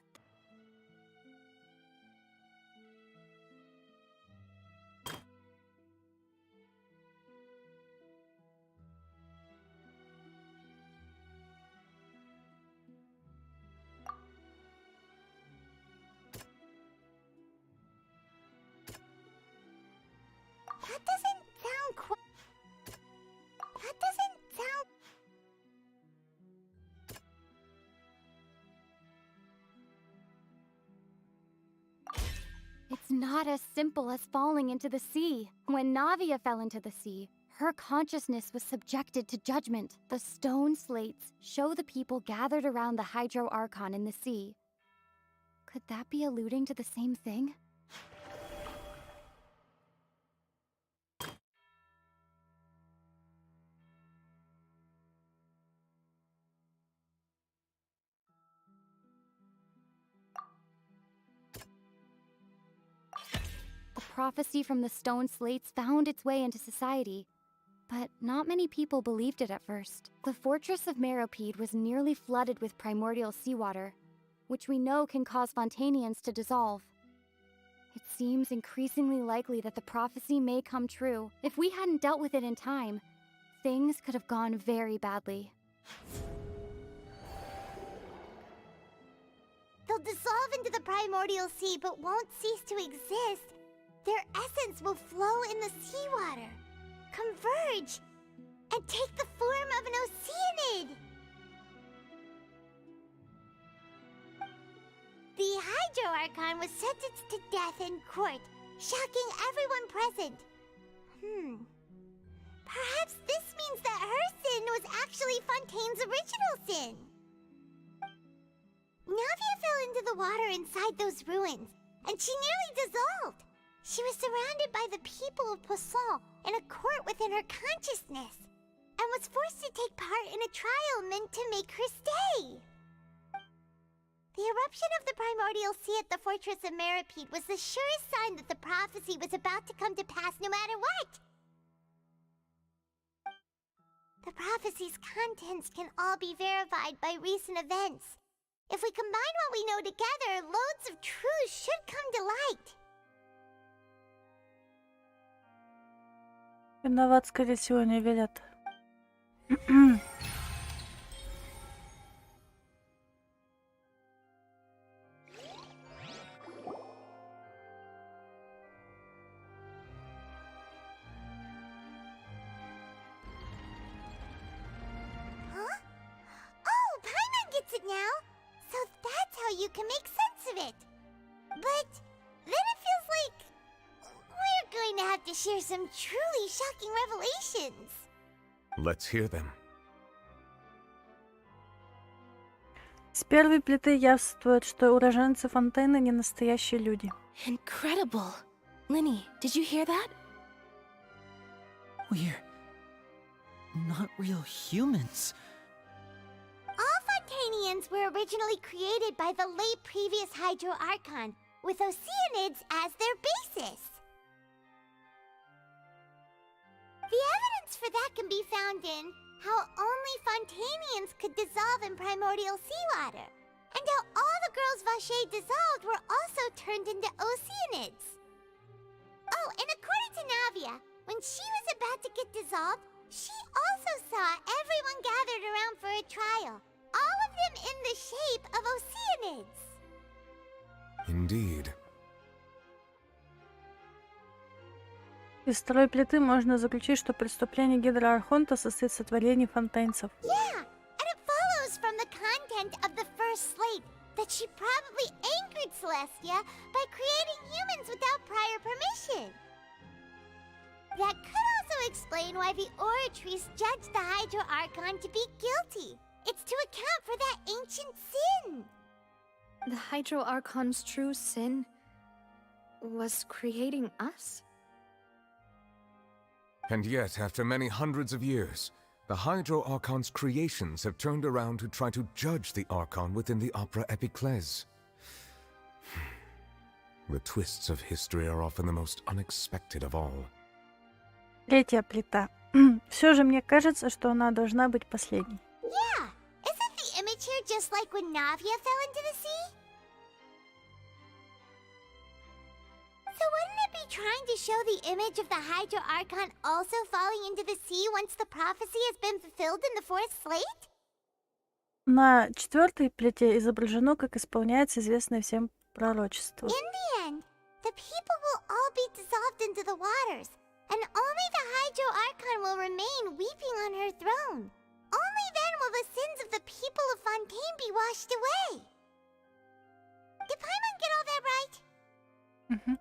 S2: That doesn't sound quite... That doesn't sound...
S4: It's not as simple as falling into the sea. When Navia fell into the sea, her consciousness was subjected to judgment. The stone slates show the people gathered around the Hydro Archon in the sea. Could that be alluding to the same thing? The prophecy from the stone slates found its way into society, but not many people believed it at first. The fortress of Meropide was nearly flooded with primordial seawater, which we know can cause Fontanians to dissolve. It seems increasingly likely that the prophecy may come true. If we hadn't dealt with it in time, things could have gone very badly.
S2: They'll dissolve into the primordial sea but won't cease to exist. Their essence will flow in the seawater, converge, and take the form of an Oceanid. The Hydro Archon was sentenced to death in court, shocking everyone present. Perhaps this means that her sin was actually Fontaine's original sin. Navia fell into the water inside those ruins, and she nearly dissolved. She was surrounded by the people of Poisson in a court within her consciousness, and was forced to take part in a trial meant to make her stay. The eruption of the primordial sea at the fortress of Meropide was the surest sign that the prophecy was about to come to pass no matter what. The prophecy's contents can all be verified by recent events. If we combine what we know together, loads of truths should come to light.
S1: Виноват, скорее всего, не верят.
S2: Huh? Oh, Paimon gets it now! So that's how you can make sense of it. But then it feels like we're going to have to share some truly shocking revelations.
S7: Let's hear them.
S1: С первой плиты явствует, что уроженцы Фонтейна не настоящие люди.
S3: Incredible. Linny, did you hear that?
S21: We're not real humans.
S2: All Fontanians were originally created by the late previous Hydro Archon, with Oceanids as their basis. The evidence for that can be found in how only Fontanians could dissolve in primordial seawater, and how all the girls Vacher dissolved were also turned into Oceanids. Oh, and according to Navia, when she was about to get dissolved, She also saw everyone gathered around for a trial. All of them in the shape of Oceanids.
S7: Indeed.
S1: Из второй плиты можно заключить, что преступление Гидроархонта состоит в сотворении фонтейнцев.
S2: Yeah, and it follows from the content of the first slate that she probably anchored Celestia by creating humans without prior permission. That could also explain why the Oratrice judged the Hydro Archon to be guilty. It's to account for that ancient sin.
S6: The Hydro Archon's true sin was creating us?
S7: And yet, after many hundreds of years, the Hydro Archon's creations have turned around to try to judge the Archon within the Opera Epiclese. The twists of history are often the most unexpected of all.
S1: Третья плита. Все же мне кажется, что она должна быть последней.
S2: Yeah, isn't the image here just like when Navia fell into the sea? So wouldn't it be trying to show the image of the Hydro Archon also falling into the sea once the prophecy has been fulfilled in the fourth slate?
S1: На четвертой плите изображено, как исполняется известное всем пророчество.
S2: In the end, the people will all be dissolved into the waters, and only the Hydro Archon will remain weeping on her throne. Only then will the sins of the people of Fontaine be washed away. Did Paimon get all that right?
S1: Mm-hmm.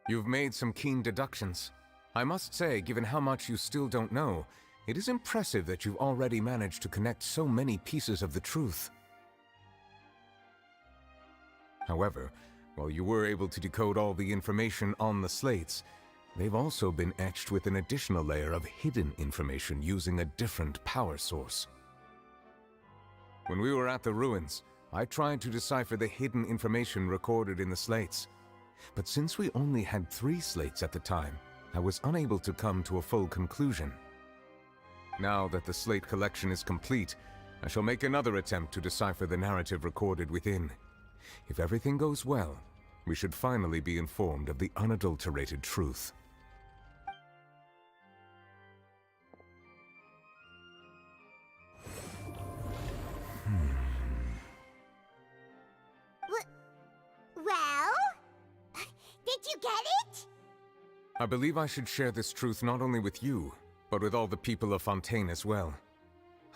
S7: You've made some keen deductions. I must say, given how much you still don't know, it is impressive that you've already managed to connect so many pieces of the truth. However, while you were able to decode all the information on the slates, they've also been etched with an additional layer of hidden information using a different power source. When we were at the ruins, I tried to decipher the hidden information recorded in the slates. But since we only had 3 slates at the time, I was unable to come to a full conclusion. Now that the slate collection is complete, I shall make another attempt to decipher the narrative recorded within. If everything goes well, we should finally be informed of the unadulterated truth.
S2: Well? Did you get it?
S7: I believe I should share this truth not only with you, but with all the people of Fontaine as well.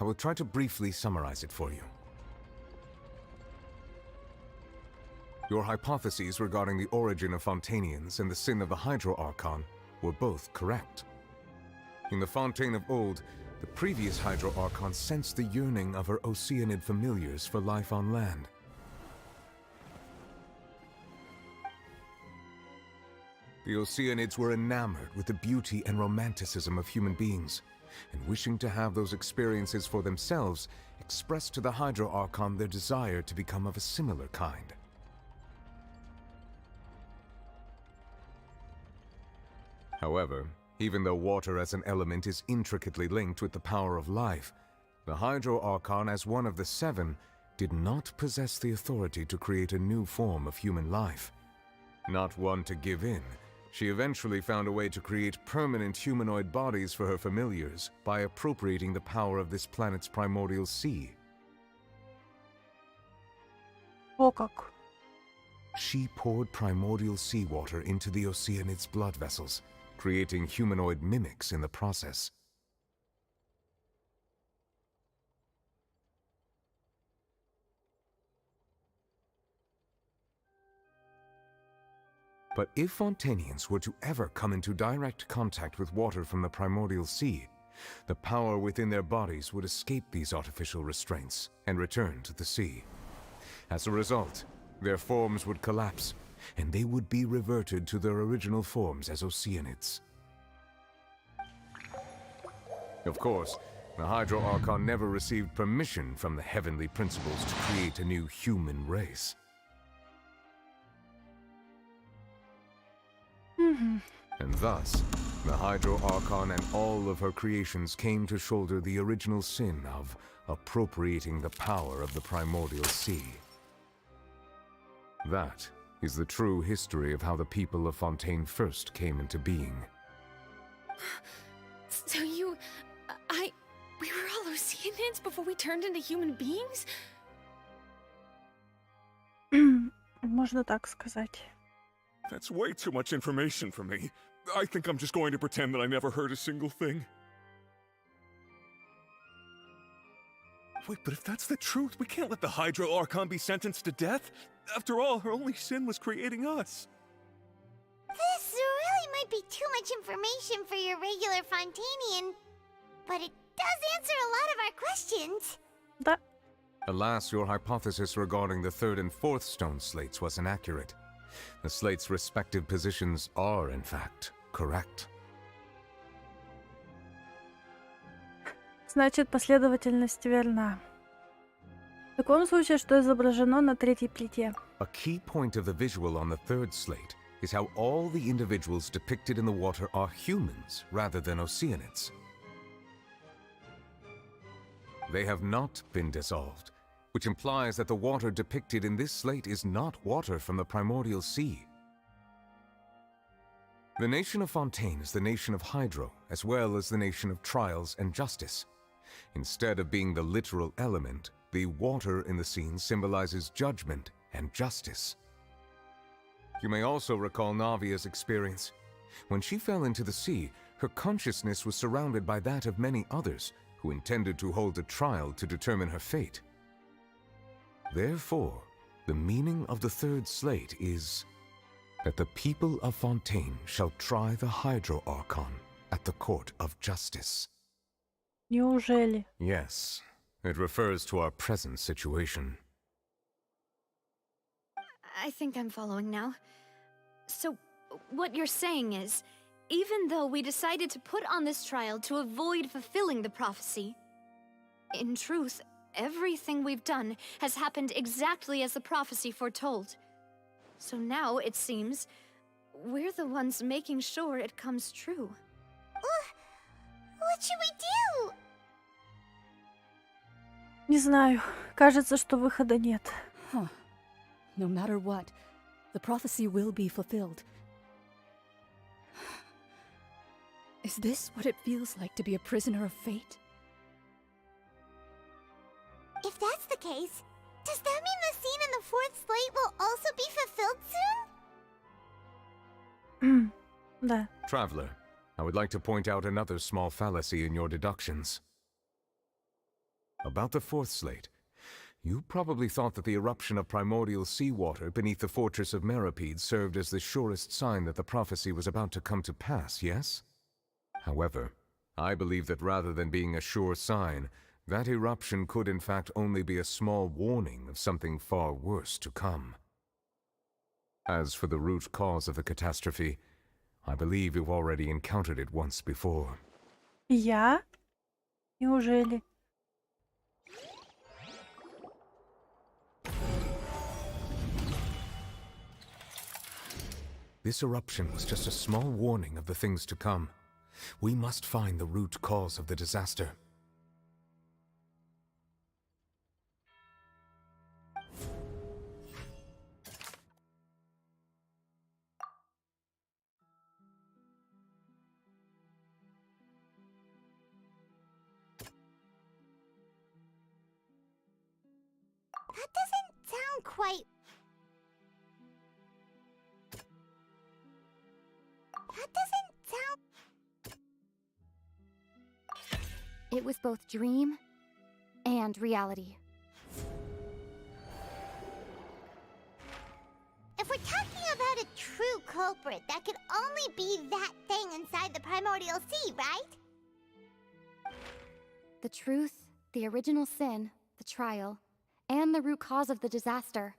S7: I will try to briefly summarize it for you. Your hypotheses regarding the origin of Fontainians and the sin of the Hydro Archon were both correct. In the Fontaine of old, the previous Hydro Archon sensed the yearning of her Oceanid familiars for life on land. The Oceanids were enamored with the beauty and romanticism of human beings, and wishing to have those experiences for themselves, expressed to the Hydro Archon their desire to become of a similar kind. However, even though water as an element is intricately linked with the power of life, the Hydro Archon, as one of the 7, did not possess the authority to create a new form of human life. Not one to give in, she eventually found a way to create permanent humanoid bodies for her familiars by appropriating the power of this planet's primordial sea.
S1: О как.
S7: She poured primordial seawater into the Oceanids' blood vessels, creating humanoid mimics in the process. But if Fontainians were to ever come into direct contact with water from the primordial sea, the power within their bodies would escape these artificial restraints and return to the sea. As a result, their forms would collapse, and they would be reverted to their original forms as Oceanids. Of course, the Hydro Archon never received permission from the heavenly principles to create a new human race. And thus, the Hydro Archon and all of her creations came to shoulder the original sin of appropriating the power of the primordial sea. That is the true history of how the people of Fontaine first came into being.
S5: So we were all Oceanids before we turned into human beings?
S1: Можно так сказать.
S15: That's way too much information for me. I think I'm just going to pretend that I never heard a single thing. Wait, but if that's the truth, we can't let the Hydro Archon be sentenced to death. After all, her only sin was creating us.
S2: This really might be too much information for your regular Fontanian, but it does answer a lot of our questions.
S1: Да.
S7: Alas, your hypothesis regarding the third and fourth stone slates was inaccurate. The slates' respective positions are, in fact, correct.
S1: Значит, последовательность верна. В таком случае, что изображено на третьей плите?
S7: A key point of the visual on the third slate is how all the individuals depicted in the water are humans rather than Oceanids. They have not been dissolved, which implies that the water depicted in this slate is not water from the primordial sea. The nation of Fontaine is the nation of Hydro, as well as the nation of trials and justice. Instead of being the literal element, the water in the scene symbolizes judgment and justice. You may also recall Navia's experience. When she fell into the sea, her consciousness was surrounded by that of many others who intended to hold a trial to determine her fate. Therefore, the meaning of the third slate is that the people of Fontaine shall try the Hydro Archon at the court of justice.
S1: Неужели?
S7: Yes, it refers to our present situation.
S6: I think I'm following now. So, what you're saying is, even though we decided to put on this trial to avoid fulfilling the prophecy, in truth, everything we've done has happened exactly as the prophecy foretold. So now, it seems, we're the ones making sure it comes true.
S2: What should we do?
S1: Не знаю. Кажется, что выхода нет.
S8: Huh. No matter what, the prophecy will be fulfilled. Is this what it feels like to be a prisoner of fate?
S2: If that's the case, does that mean the scene in the fourth slate will also be fulfilled soon?
S1: Да.
S7: Traveler, I would like to point out another small fallacy in your deductions. About the fourth slate, you probably thought that the eruption of primordial seawater beneath the fortress of Meropide served as the surest sign that the prophecy was about to come to pass, yes? However, I believe that rather than being a sure sign, that eruption could in fact only be a small warning of something far worse to come. As for the root cause of the catastrophe, I believe you've already encountered it once before.
S1: Я? Неужели?
S7: This eruption was just a small warning of the things to come. We must find the root cause of the disaster.
S2: That doesn't sound quite... That doesn't sound...
S4: It was both dream and reality.
S2: If we're talking about a true culprit, that could only be that thing inside the primordial sea, right?
S4: The truth, the original sin, the trial, and the root cause of the disaster.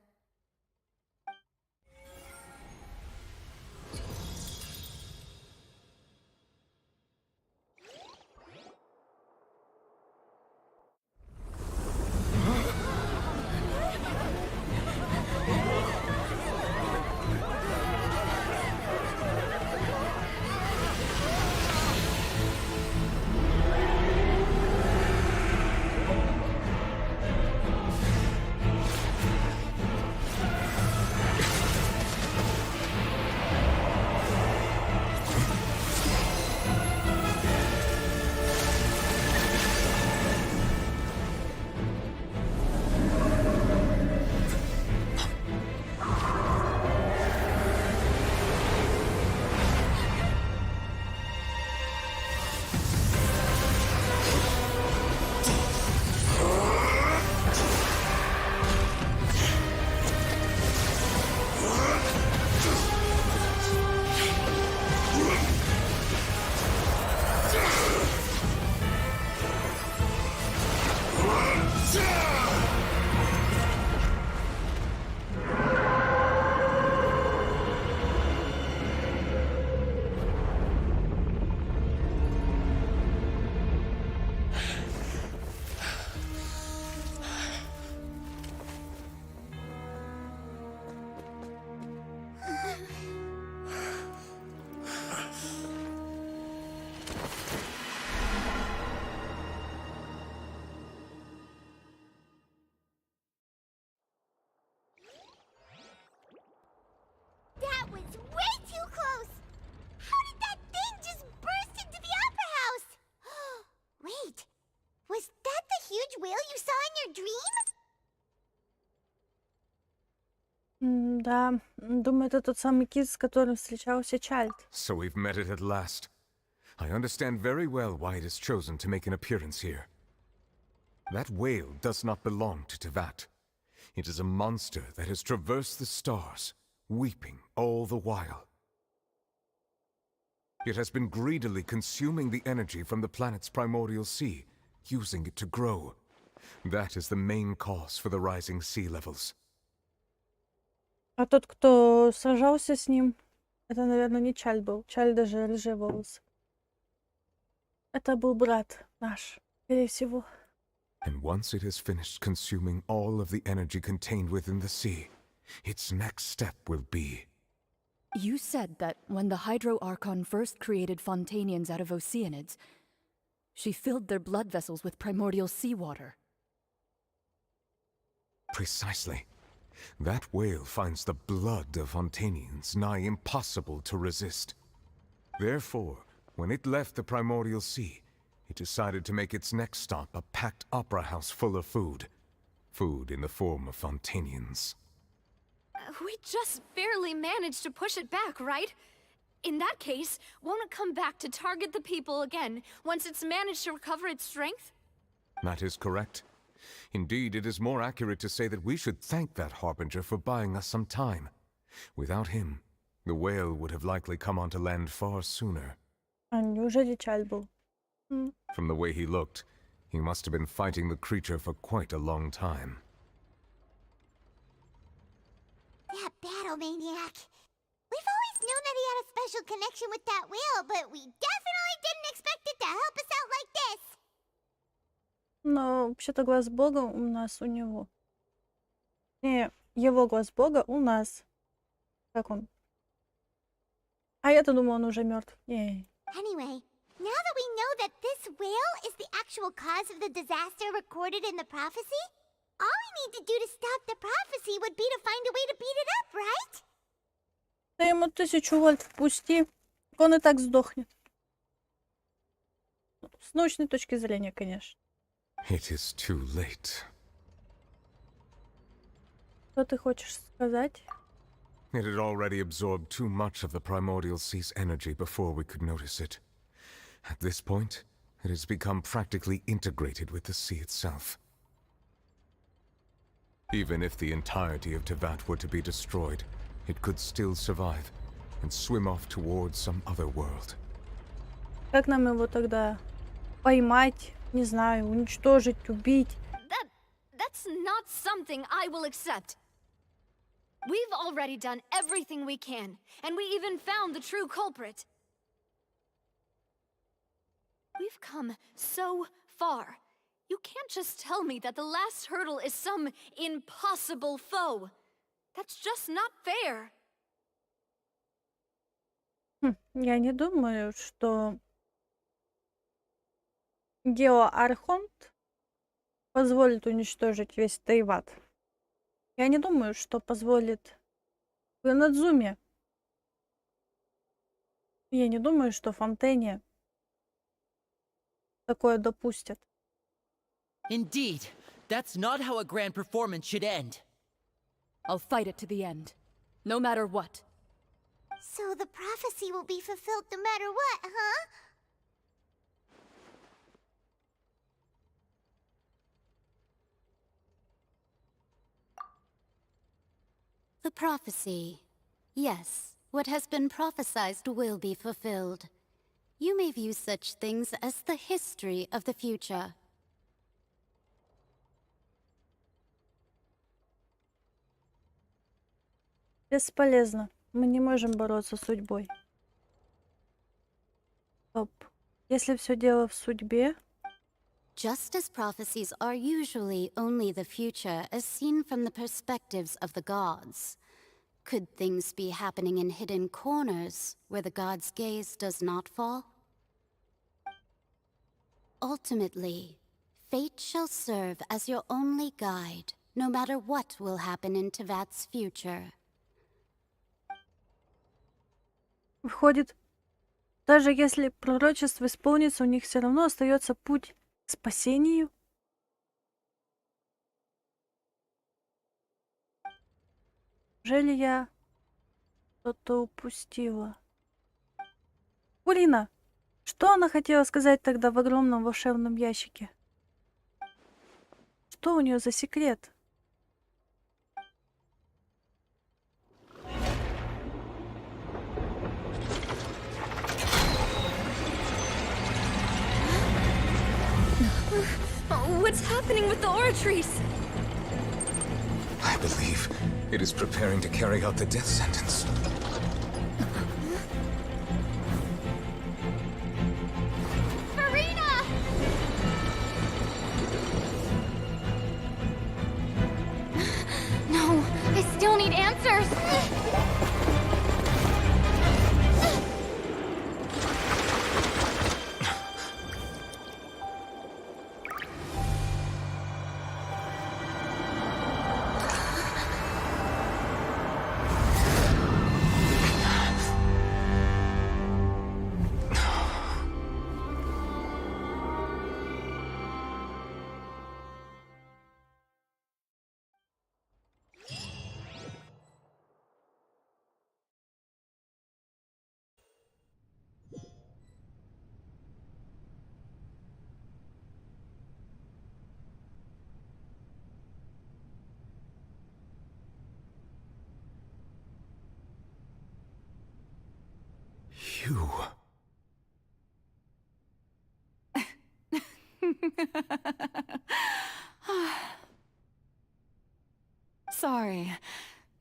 S1: Да, думаю, это тот самый кит, с которым встречался Чайлд.
S7: So we've met it at last. I understand very well why it has chosen to make an appearance here. That whale does not belong to Tevat. It is a monster that has traversed the stars, weeping all the while. It has been greedily consuming the energy from the planet's primordial sea, using it to grow. That is the main cause for the rising sea levels.
S1: А тот, кто сражался с ним, это, наверное, не Чайлд был. Чайлд даже рыжие волосы. Это был брат наш, скорее всего.
S7: And once it has finished consuming all of the energy contained within the sea, its next step will be...
S8: You said that when the Hydro Archon first created Fontanians out of Oceanids, she filled their blood vessels with primordial seawater.
S7: Precisely. That whale finds the blood of Fontanians nigh impossible to resist. Therefore, when it left the primordial sea, it decided to make its next stop a packed opera house full of food. Food in the form of Fontanians.
S6: We just barely managed to push it back, right? In that case, won't it come back to target the people again once it's managed to recover its strength?
S7: That is correct. Indeed, it is more accurate to say that we should thank that Harbinger for buying us some time. Without him, the whale would have likely come onto land far sooner.
S1: А неужели Чайлд был?
S7: From the way he looked, he must have been fighting the creature for quite a long time.
S2: That battle maniac. We've always known that he had a special connection with that whale, but we definitely didn't expect it to help us out like this.
S1: Но вообще-то глаз Бога у нас у него. Не, его глаз Бога у нас. Как он? А я-то думала, он уже мертв. Не.
S2: Anyway, now that we know that this whale is the actual cause of the disaster recorded in the prophecy, all we need to do to stop the prophecy would be to find a way to beat it up, right?
S1: Да ему 1000 вольт впусти, он и так сдохнет. С научной точки зрения, конечно.
S7: It is too late.
S1: Что ты хочешь сказать?
S7: It had already absorbed too much of the primordial sea's energy before we could notice it. At this point, it has become practically integrated with the sea itself. Even if the entirety of Tevat were to be destroyed, it could still survive and swim off towards some other world.
S1: Как нам его тогда поймать, не знаю, уничтожить, убить?
S6: That's not something I will accept. We've already done everything we can, and we even found the true culprit. We've come so far. You can't just tell me that the last hurdle is some impossible foe. That's just not fair.
S1: Я не думаю, что Геоархонт позволит уничтожить весь Тейват. Я не думаю, что позволит Надзуме. Я не думаю, что Фонтейне такое допустят.
S21: Indeed, that's not how a grand performance should end.
S8: I'll fight it to the end, no matter what.
S2: So the prophecy will be fulfilled no matter what, huh?
S17: The prophecy. Yes, what has been prophesied will be fulfilled. You may view such things as the history of the future.
S1: Бесполезно. Мы не можем бороться с судьбой. Стоп. Если все дело в судьбе...
S17: Just as prophecies are usually only the future as seen from the perspectives of the gods, could things be happening in hidden corners where the gods' gaze does not fall? Ultimately, fate shall serve as your only guide, no matter what will happen in Tevat's future.
S1: Выходит, даже если пророчество исполнится, у них все равно остается путь к спасению. Неужели я что-то упустила? Фурина, что она хотела сказать тогда в огромном волшебном ящике? Что у нее за секрет?
S6: What's happening with the aura trees?
S7: I believe it is preparing to carry out the death sentence.
S2: Farina!
S4: No, I still need answers.
S7: You.
S17: Sorry.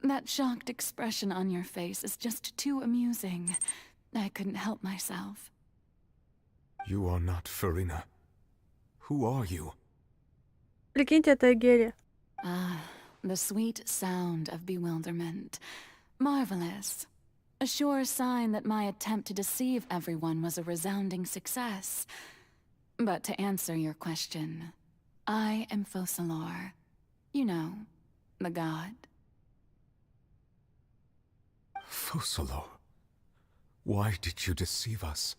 S17: That shocked expression on your face is just too amusing. I couldn't help myself.
S7: You are not Farina. Who are you?
S1: Прикиньте, это Герри.
S17: Ah, the sweet sound of bewilderment. Marvelous. A sure sign that my attempt to deceive everyone was a resounding success. But to answer your question, I am Focalor. You know, the god.
S7: Focalor. Why did you deceive us?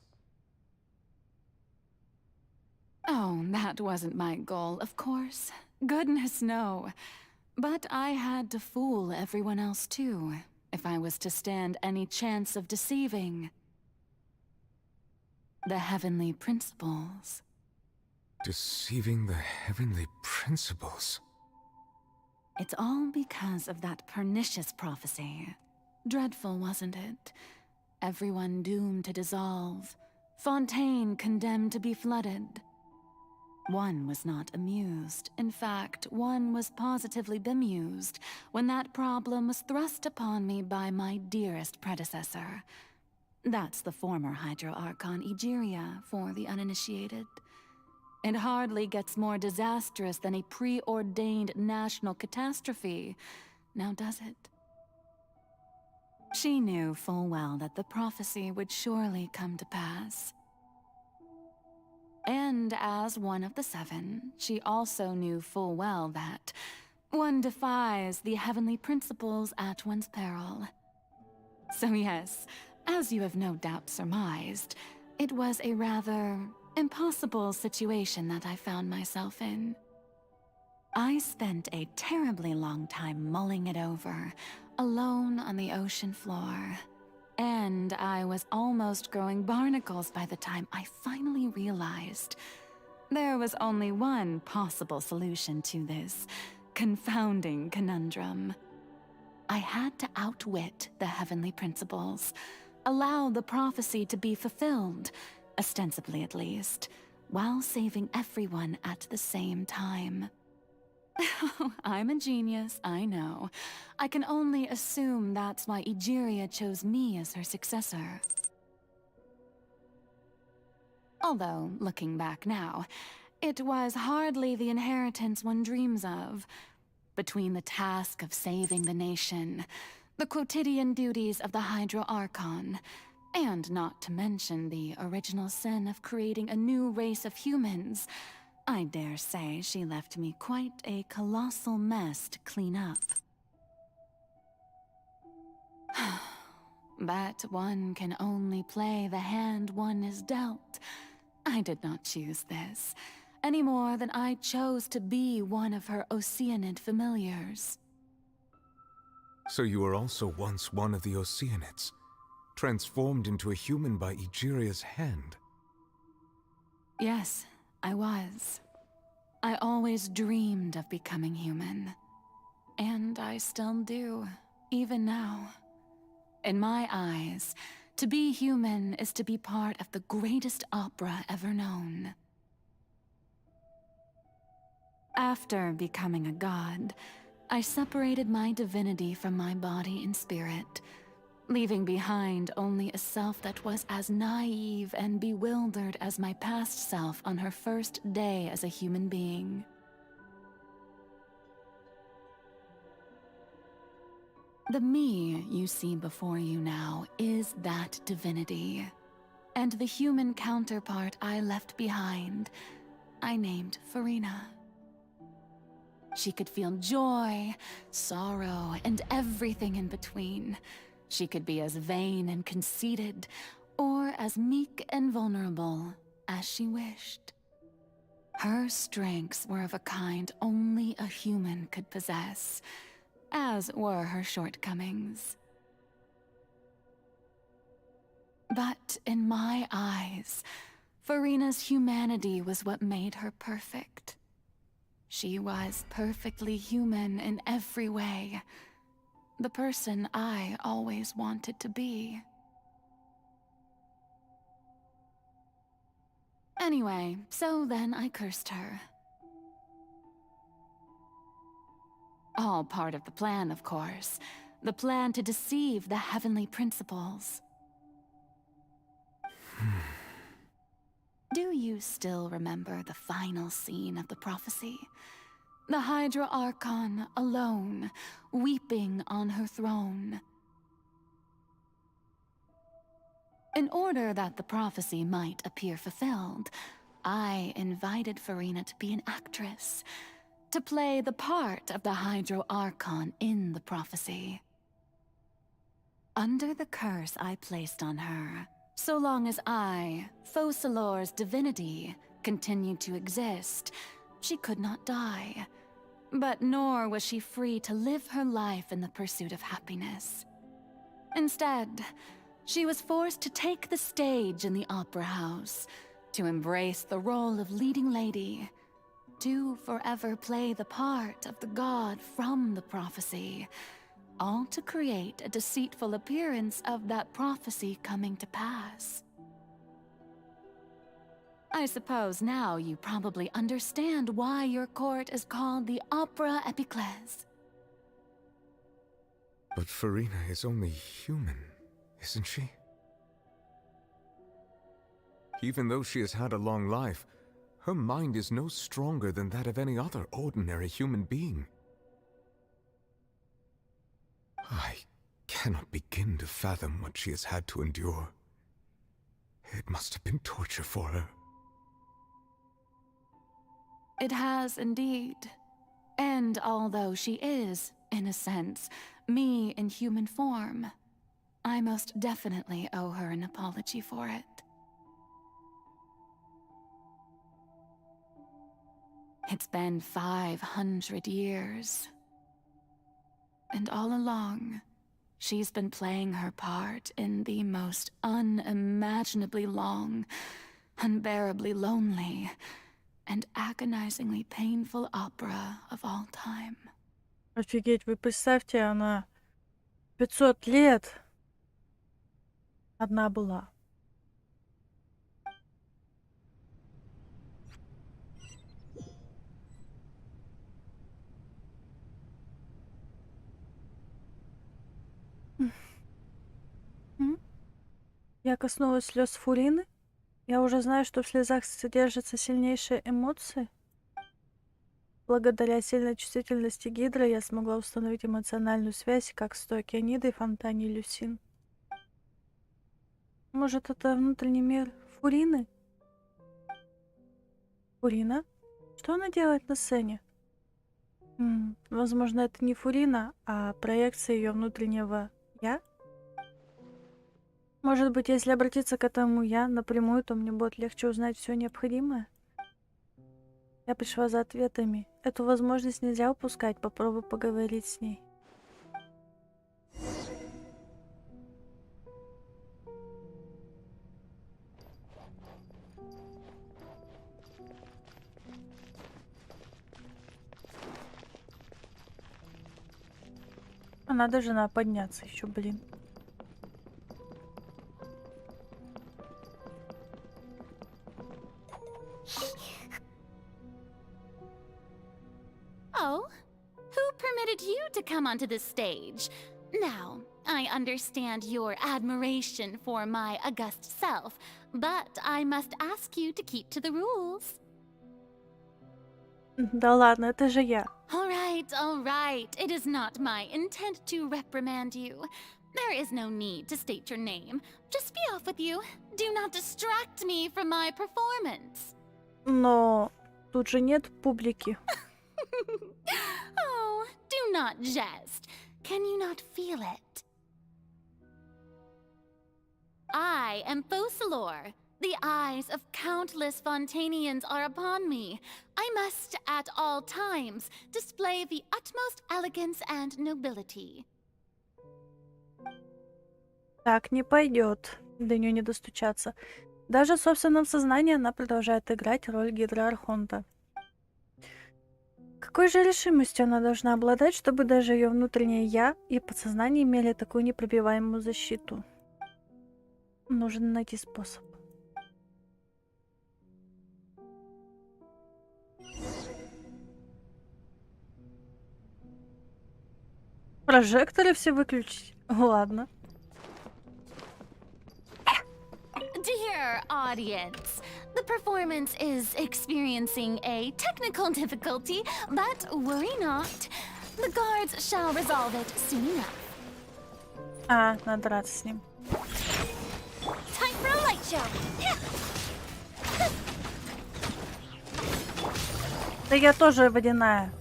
S17: Oh, that wasn't my goal, of course. Goodness, no. But I had to fool everyone else too, if I was to stand any chance of deceiving the heavenly principles.
S7: Deceiving the heavenly principles?
S17: It's all because of that pernicious prophecy. Dreadful, wasn't it? Everyone doomed to dissolve. Fontaine condemned to be flooded. One was not amused. In fact, one was positively bemused when that problem was thrust upon me by my dearest predecessor. That's the former Hydro Archon Egeria for the uninitiated. It hardly gets more disastrous than a preordained national catastrophe, now does it? She knew full well that the prophecy would surely come to pass. And as one of the seven, she also knew full well that one defies the heavenly principles at one's peril. So yes, as you have no doubt surmised, it was a rather impossible situation that I found myself in. I spent a terribly long time mulling it over, alone on the ocean floor. And I was almost growing barnacles by the time I finally realized there was only one possible solution to this confounding conundrum. I had to outwit the heavenly principles, allow the prophecy to be fulfilled, ostensibly at least, while saving everyone at the same time. I'm a genius, I know. I can only assume that's why Egeria chose me as her successor. Although, looking back now, it was hardly the inheritance one dreams of. Between the task of saving the nation, the quotidian duties of the Hydro Archon, and not to mention the original sin of creating a new race of humans, I dare say she left me quite a colossal mess to clean up. But one can only play the hand one is dealt. I did not choose this, any more than I chose to be one of her Oceanid familiars.
S7: So you were also once one of the Oceanids, transformed into a human by Egeria's hand.
S17: Yes, I was. I always dreamed of becoming human. And I still do, even now. In my eyes, to be human is to be part of the greatest opera ever known. After becoming a god, I separated my divinity from my body and spirit, leaving behind only a self that was as naive and bewildered as my past self on her first day as a human being. The me you see before you now is that divinity, and the human counterpart I left behind, I named Farina. She could feel joy, sorrow, and everything in between. She could be as vain and conceited, or as meek and vulnerable as she wished. Her strengths were of a kind only a human could possess, as were her shortcomings. But in my eyes, Farina's humanity was what made her perfect. She was perfectly human in every way. The person I always wanted to be. Anyway, so then I cursed her. All part of the plan, of course. The plan to deceive the heavenly principles. Do you still remember the final scene of the prophecy? The Hydra Archon, alone, weeping on her throne. In order that the prophecy might appear fulfilled, I invited Farina to be an actress, to play the part of the Hydro Archon in the prophecy. Under the curse I placed on her, so long as I, Focalor's divinity, continued to exist, she could not die. But nor was she free to live her life in the pursuit of happiness. Instead, she was forced to take the stage in the opera house, to embrace the role of leading lady, to forever play the part of the god from the prophecy, all to create a deceitful appearance of that prophecy coming to pass. I suppose now you probably understand why your court is called the Opera Epiclese.
S7: But Farina is only human, isn't she? Even though she has had a long life, her mind is no stronger than that of any other ordinary human being. I cannot begin to fathom what she has had to endure. It must have been torture for her.
S17: It has indeed. And although she is, in a sense, me in human form, I most definitely owe her an apology for it. It's been 500 years. And all along, she's been playing her part in the most unimaginably long, unbearably lonely, and agonizingly painful opera of all time.
S1: Офигеть, вы представьте, она 500 лет одна была. Я коснулась слез Фурины. Я уже знаю, что в слезах содержатся сильнейшие эмоции. Благодаря сильной чувствительности Гидры я смогла установить эмоциональную связь как с той океанидой в фонтане Люсин. Может, это внутренний мир Фурины? Фурина? Что она делает на сцене? Возможно, это не Фурина, а проекция ее внутреннего «я»? Может быть, если обратиться к этому «я» напрямую, то мне будет легче узнать все необходимое? Я пришла за ответами. Эту возможность нельзя упускать, попробуй поговорить с ней. Надо же, надо подняться еще, блин.
S17: Oh, who permitted you to come onto this stage? Now, I understand your admiration for my august self, but I must ask you to keep to the rules.
S1: Да ладно, это же я.
S17: All right. It is not my intent to reprimand you. There is no need to state your name. Just be off with you. Do not distract me from my performance.
S1: Но тут же нет публики.
S17: Oh, do not jest. Can you not feel it? I am Focalor. The eyes of countless Fontanians are upon me. I must, at all times, display the utmost elegance and nobility.
S1: Так не пойдет. До нее не достучаться. Даже в собственном сознании она продолжает играть роль гидроархонта. Какой же решимостью она должна обладать, чтобы даже ее внутреннее «я» и подсознание имели такую непробиваемую защиту? Нужно найти способ. Прожекторы все выключить? Ладно.
S17: Dear audience, the performance is experiencing a technical difficulty, but worry not. The guards shall resolve it soon enough.
S1: А, надо драться с ним.
S3: Time for a light show.
S1: Да я тоже водяная.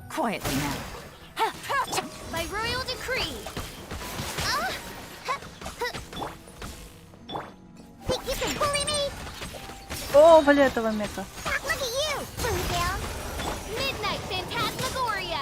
S3: Quietly now. By royal decree.
S2: Think you can bully me?
S1: О, фиолетового мека.
S2: Look at you, Blue Down.
S3: Midnight Phantasmagoria.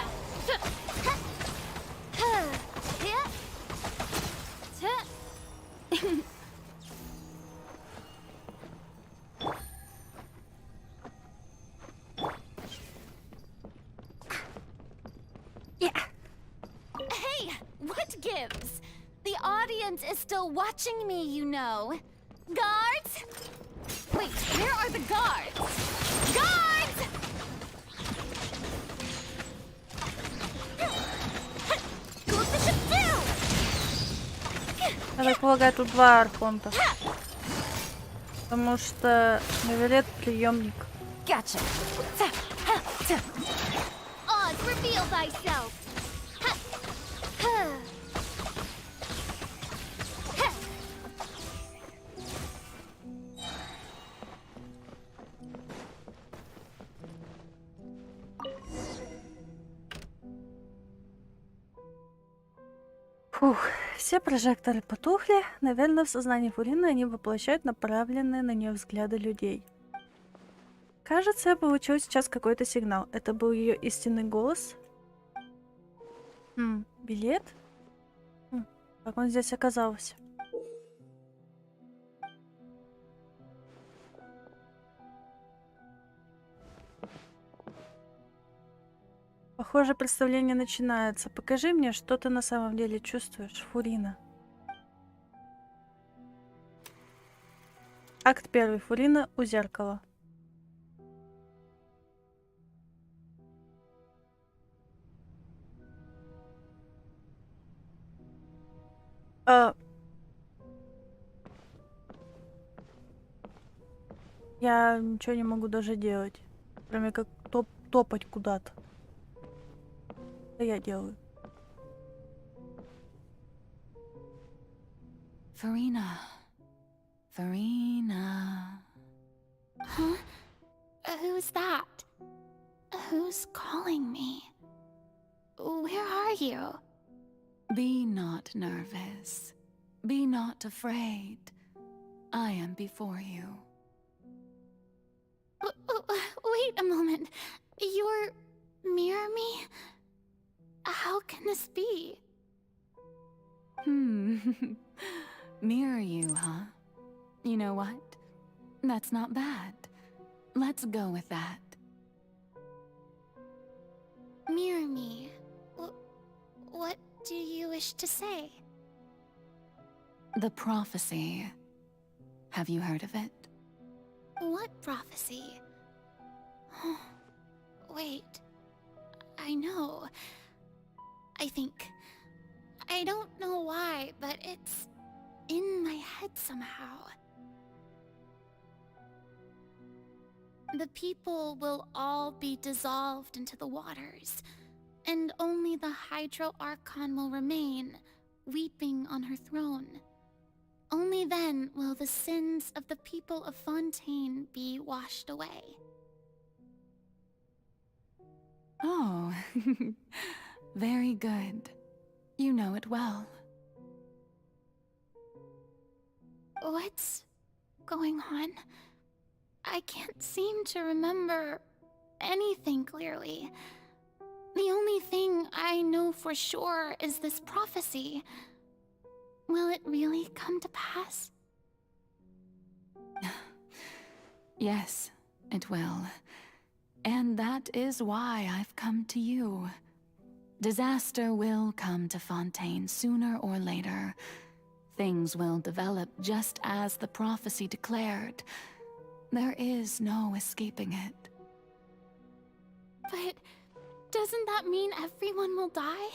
S17: Hey, what gives? The audience is still watching me, you know. Guards? Wait, where are the guards? Guards!
S3: Go Bishop do!
S1: Я так полагаю, тут два архонта. Потому что Виолет приемник.
S3: Gotcha. Oz, reveal thyself.
S1: Фух, все прожекторы потухли. Наверное, в сознании Фурины они воплощают направленные на нее взгляды людей. Кажется, я получил сейчас какой-то сигнал. Это был ее истинный голос. Билет? Как он здесь оказался? Похоже, представление начинается. Покажи мне, что ты на самом деле чувствуешь, Фурина. Акт 1. Фурина у зеркала. Я ничего не могу даже делать, кроме как топать куда-то. Что я делаю?
S17: Farina. Huh? Who's that? Who's calling me? Where are you? Be not nervous. Be not afraid. I am before you. Wait a moment. You're mirror me? How can this be? Mirror you, huh? You know what? That's not bad. Let's go with that. Mirror me.
S2: What do you wish to say?
S17: The prophecy. Have you heard of it?
S2: What prophecy? Wait. I know. I think. I don't know why, but it's in my head somehow. The people will all be dissolved into the waters, and only the Hydro Archon will remain, weeping on her throne. Only then will the sins of the people of Fontaine be washed away.
S17: Oh, very good. You know it well.
S2: What's going on? I can't seem to remember anything clearly. The only thing I know for sure is this prophecy. Will it really come to pass?
S17: Yes, it will. And that is why I've come to you. Disaster will come to Fontaine sooner or later. Things will develop just as the prophecy declared. There is no escaping it.
S2: But doesn't that mean everyone will die?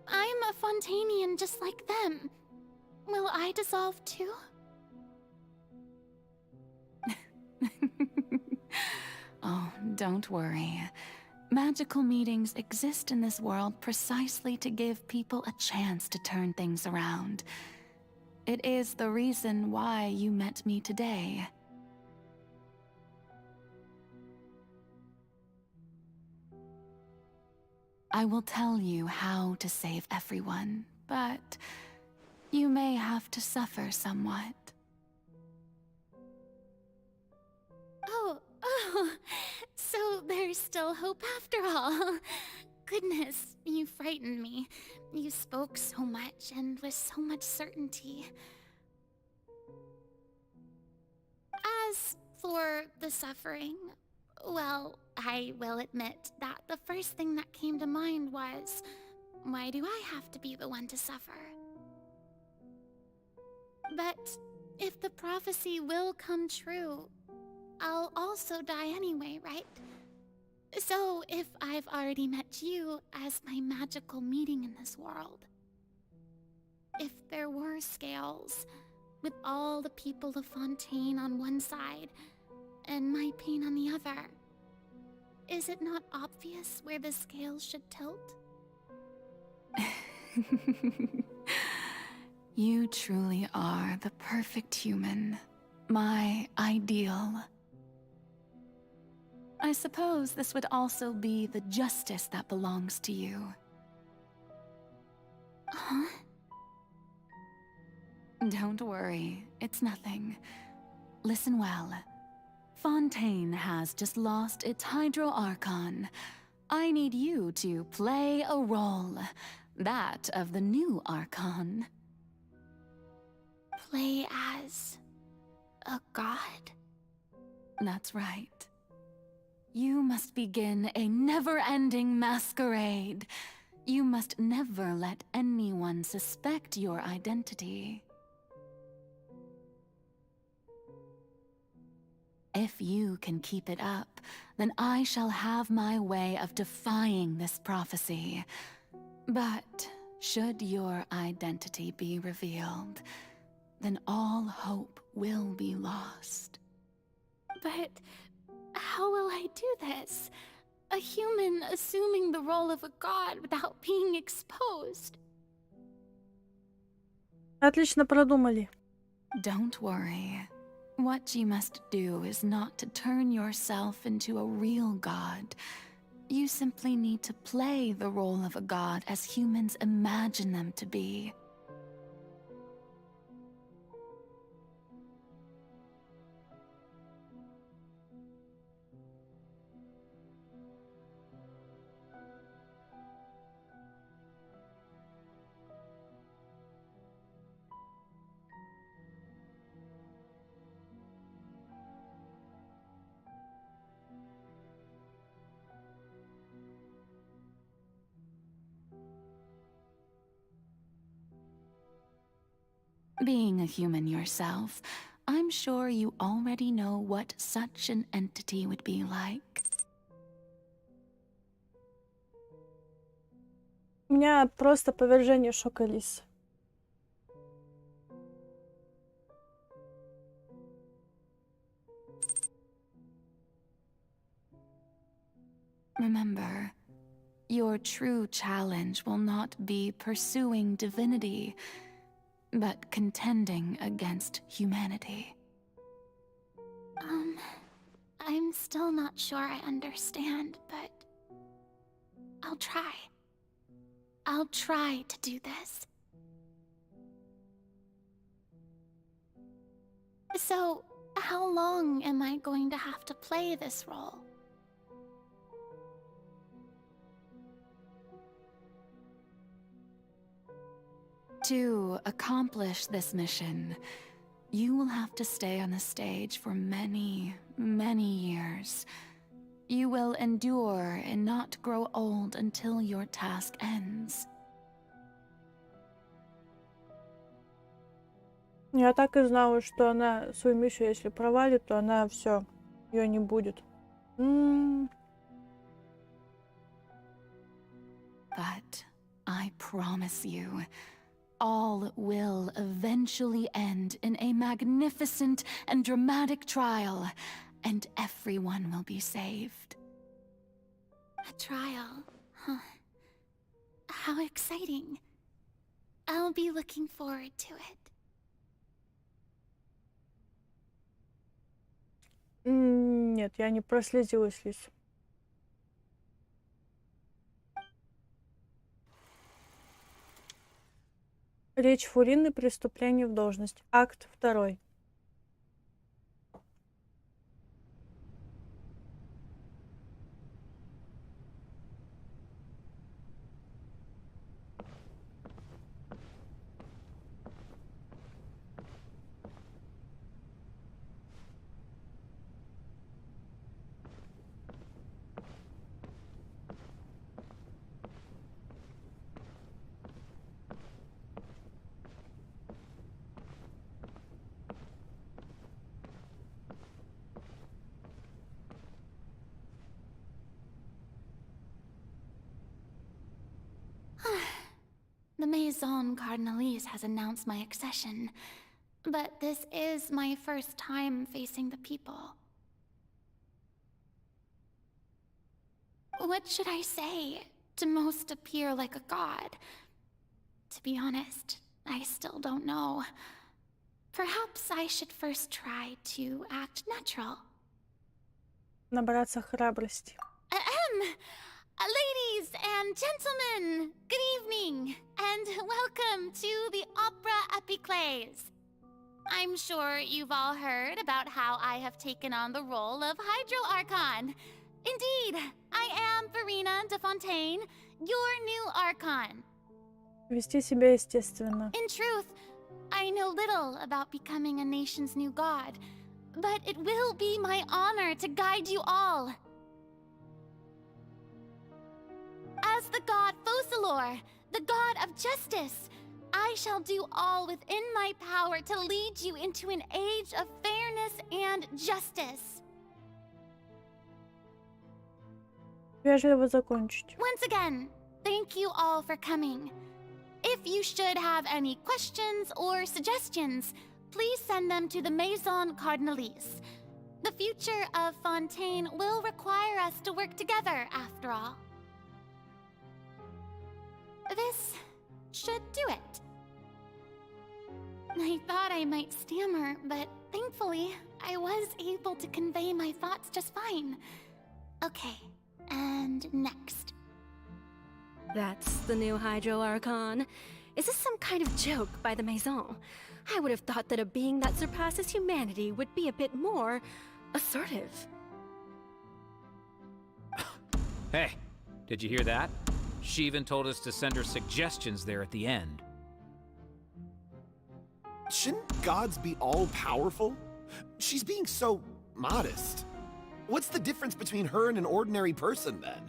S2: I'm a Fontainian just like them. Will I dissolve too?
S17: Oh, don't worry. Magical meetings exist in this world precisely to give people a chance to turn things around. It is the reason why you met me today. I will tell you how to save everyone, but you may have to suffer somewhat.
S2: Oh, so there's still hope after all. Goodness, you frightened me. You spoke so much and with so much certainty. As for the suffering, well, I will admit that the first thing that came to mind was, why do I have to be the one to suffer? But if the prophecy will come true, I'll also die anyway, right? So if I've already met you as my magical meeting in this world, if there were scales, with all the people of Fontaine on one side, and my pain on the other, is it not obvious where the scales should tilt?
S17: You truly are the perfect human, my ideal. I suppose this would also be the justice that belongs to you.
S2: Huh?
S17: Don't worry, it's nothing. Listen well. Fontaine has just lost its Hydro Archon. I need you to play a role, that of the new Archon.
S2: Play as a god?
S17: That's right. You must begin a never-ending masquerade. You must never let anyone suspect your identity. If you can keep it up, then I shall have my way of defying this prophecy. But should your identity be revealed, then all hope will be lost.
S2: But how will I do this? A human assuming the role of a god without being exposed.
S1: Отлично продумали.
S17: Don't worry. What you must do is not to turn yourself into a real god. You simply need to play the role of a god as humans imagine them to be. Being a human yourself, I'm sure you already know what such an entity would be like.
S1: У меня просто повержение шока лис.
S17: Remember, your true challenge will not be pursuing divinity, but contending against humanity.
S3: I'm still not sure I understand, but I'll try. I'll try to do this. So, how long am I going to have to play this role?
S17: To accomplish this mission, you will have to stay on the stage for many, many years. You will endure and not grow old until your task ends.
S1: Я так и знала, что она свою миссию, если провалит, то она все, ее не будет.
S17: But I promise you, all will eventually end in a magnificent and dramatic trial, and everyone will be saved.
S3: A trial, huh? How exciting. I'll be looking forward to it.
S1: Нет, я не прослезилась, лис. Речь Фурины «Преступление в должность». Акт 2.
S3: The Maison Cardinalise has announced my accession, but this is my first time facing the people. What should I say to most appear like a god? To be honest, I still don't know. Perhaps I should first try to act natural.
S1: Набраться храбрости.
S3: Ladies and gentlemen, good evening, and welcome to the Opera Epiclese. I'm sure you've all heard about how I have taken on the role of Hydro Archon. Indeed, I am Verena de Fontaine, your new Archon.
S1: Вести себя естественно.
S3: In truth, I know little about becoming a nation's new god, but it will be my honor to guide you all. As the god Focalor, the god of justice, I shall do all within my power to lead you into an age of fairness and justice.
S1: Вежливо закончить.
S3: Once again, thank you all for coming. If you should have any questions or suggestions, please send them to the Maison Cardinalise. The future of Fontaine will require us to work together, after all. This should do it. I thought I might stammer, but thankfully, I was able to convey my thoughts just fine. Okay, and next.
S24: That's the new Hydro Archon. Is this some kind of joke by the Maison? I would have thought that a being that surpasses humanity would be a bit more assertive.
S12: Hey, did you hear that? She even told us to send her suggestions there at the end.
S14: Shouldn't gods be all-powerful? She's being so modest. What's the difference between her and an ordinary person, then?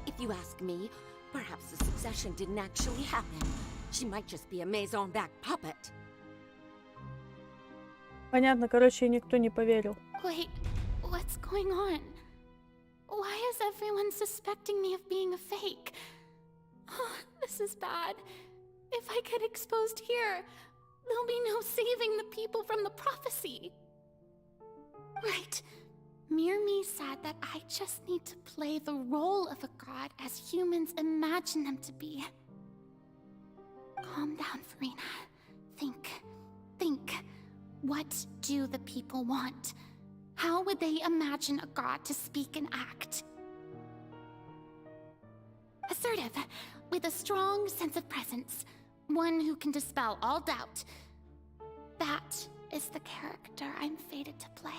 S20: If you ask me,
S16: Perhaps the succession didn't actually happen. She might just be a maison back puppet.
S1: Понятно, короче, никто не поверил.
S17: Wait, what's going on? Why is everyone suspecting me of being a fake? Oh, this is bad. If I get exposed here, there'll be no saving the people from the prophecy. Right. Mirmi said that I just need to play the role of a god as humans imagine them to be. Calm down, Farina. Think. What do the people want? How would they imagine a god to speak and act? Assertive, with a strong sense of presence. One who can dispel all doubt. That is the character I'm fated to play.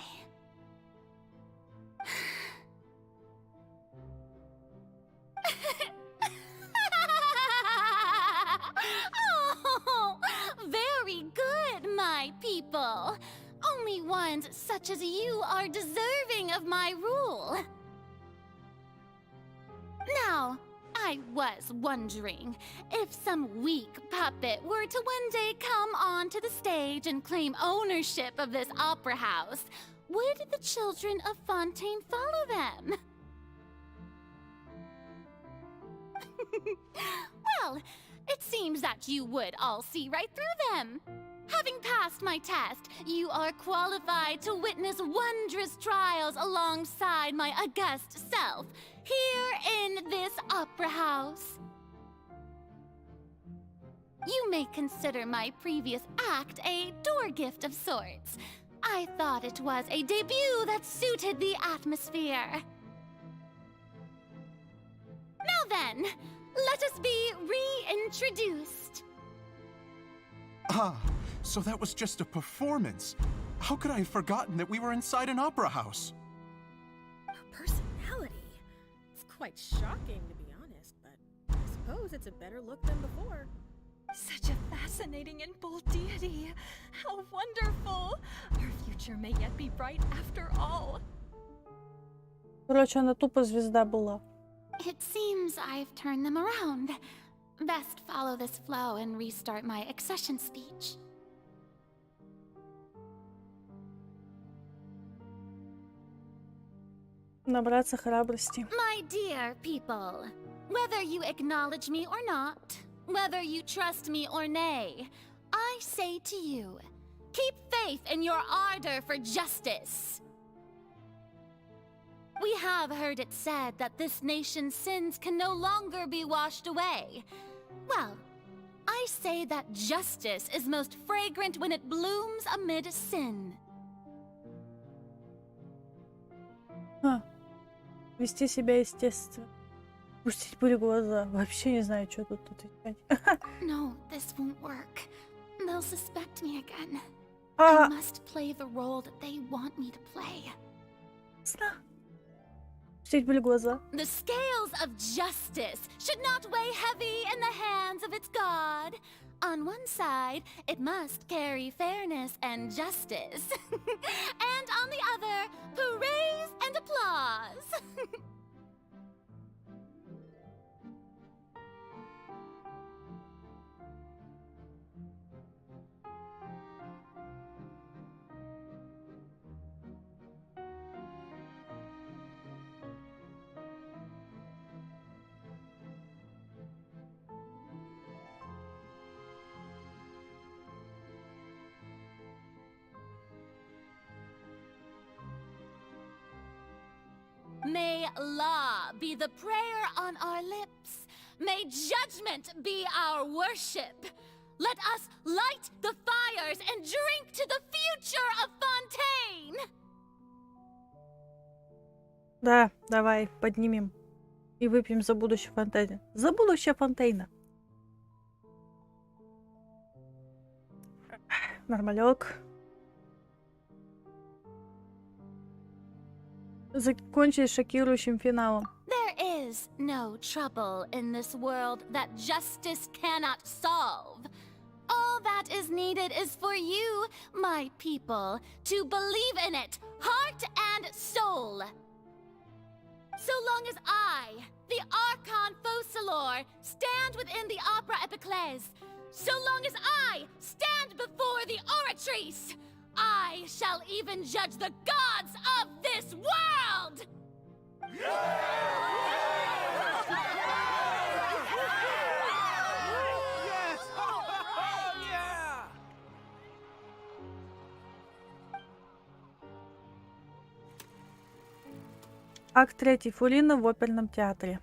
S17: Oh, very good, my people. Only ones such as you are deserving of my rule. Now, I was wondering if some weak puppet were to one day come onto the stage and claim ownership of this opera house, would the children of Fontaine follow them? Well, it seems that you would all see right through them. Having passed my test, you are qualified to witness wondrous trials alongside my august self, here in this opera house. You may consider my previous act a door gift of sorts. I thought it was a debut that suited the atmosphere. Now then, let us be reintroduced.
S19: Ah, so that was just a performance. How could I have forgotten that we were inside an opera house?
S18: Her personality. It's quite shocking, to be honest, but I suppose it's a better look than before.
S20: Such a fascinating and bold deity. How wonderful! Our future may yet be bright after all.
S1: Короче, она тупо звезда была.
S17: It seems I've turned them around. Best follow this flow and restart my accession speech.
S1: Набраться храбрости.
S17: My dear people, whether you acknowledge me or not, whether you trust me or nay, I say to you, keep faith in your ardor for justice. We have heard it said that this nation's sins can no longer be washed away. Well, I say that justice is most fragrant when it blooms amid sin.
S1: Вести себя естественно. Пустить пыль в глаза. Вообще не знаю, что тут отвечать.
S17: No, this won't work. They'll suspect me again. I must play the role that they want me to play.
S1: Пустить пыль в глаза.
S17: The scales of justice should not weigh heavy in the hands of its god. On one side, it must carry fairness and justice. And on the other, praise and applause. May law be the prayer on our lips. May judgment be our worship. Let us light the fires and drink to the future of Fontaine.
S1: Да, давай, поднимем. И выпьем за будущее Фонтейна. За будущее Фонтейна. Нормалек. Закончили шокирующим финалом.
S17: There is no trouble in this world that justice cannot solve. All that is needed is for you, my people, to believe in it, heart and soul. So long as I, the Archon Focalors, therefore stand within the opera epiclese, so long as I stand before the oratrice, I shall even judge the gods of this world!
S1: Акт 3. Фулина в оперном театре.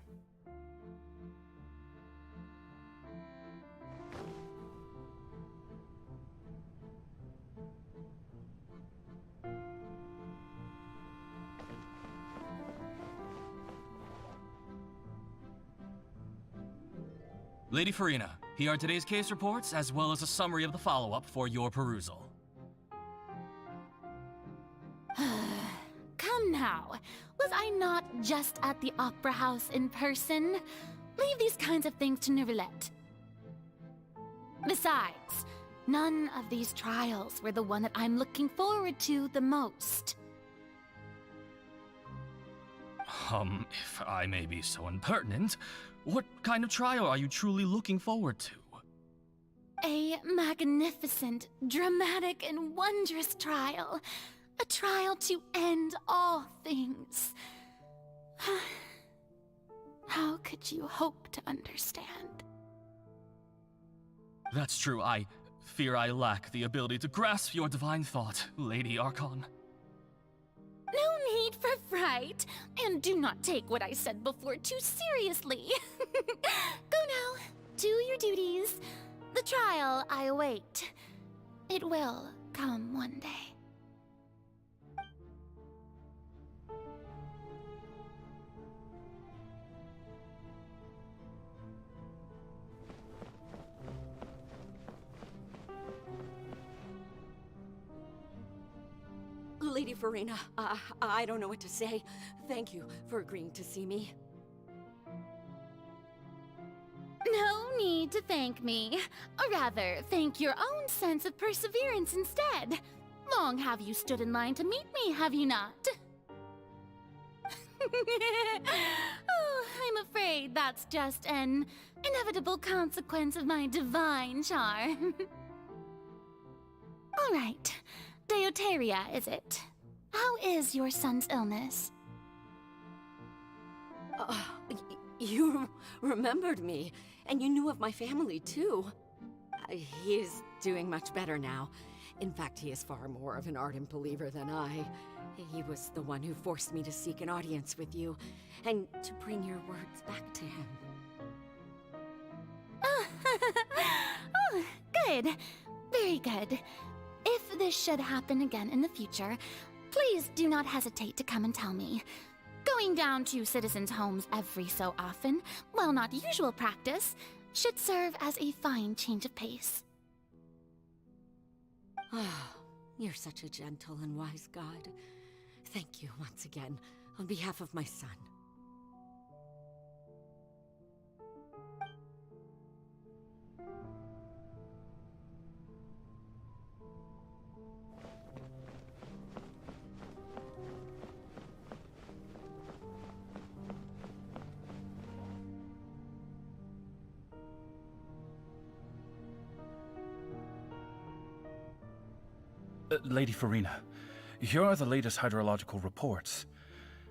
S23: Lady Farina, here are today's case reports, as well as a summary of the follow-up for your perusal.
S17: Come now, was I not just at the opera house in person? Leave these kinds of things to Neuvillette. Besides, none of these trials were the one that I'm looking forward to the most.
S23: If I may be so impertinent, what kind of trial are you truly looking forward to?
S17: A magnificent, dramatic, and wondrous trial. A trial to end all things. How could you hope to understand?
S23: That's true. I fear I lack the ability to grasp your divine thought, Lady Archon.
S17: No need for fright, and do not take what I said before too seriously. Go now, do your duties. The trial I await. It will come one day.
S16: Lady Farina, I don't know what to say. Thank you for agreeing to see me.
S17: No need to thank me. Or rather, thank your own sense of perseverance instead. Long have you stood in line to meet me, have you not? Oh, I'm afraid that's just an inevitable consequence of my divine charm. All right. Deuteria, is it? How is your son's illness?
S16: You remembered me, and you knew of my family, too. He is doing much better now. In fact, he is far more of an ardent believer than I. He was the one who forced me to seek an audience with you, and to bring your words back to him.
S17: Oh, good. Very good. If this should happen again in the future, please do not hesitate to come and tell me. Going down to citizens' homes every so often, while not usual practice, should serve as a fine change of pace.
S16: Ah, you're such a gentle and wise god. Thank you once again, on behalf of my son.
S9: Lady Farina, here are the latest hydrological reports.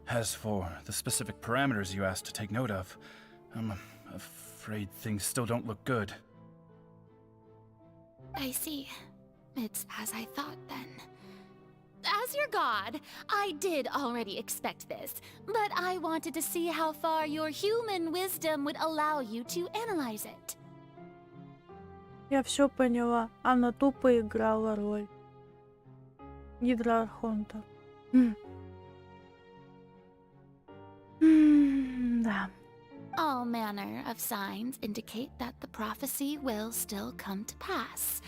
S9: As for the specific parameters you asked to take note of, I'm afraid things still don't look good.
S17: I see. It's as I thought, then. As your god, I did already expect this, but I wanted to see how far your human wisdom would allow you to analyze it.
S1: Я все поняла. Она тупо играла роль Гидроархонта. Да.
S17: All manner of signs indicate that the prophecy will still come to pass.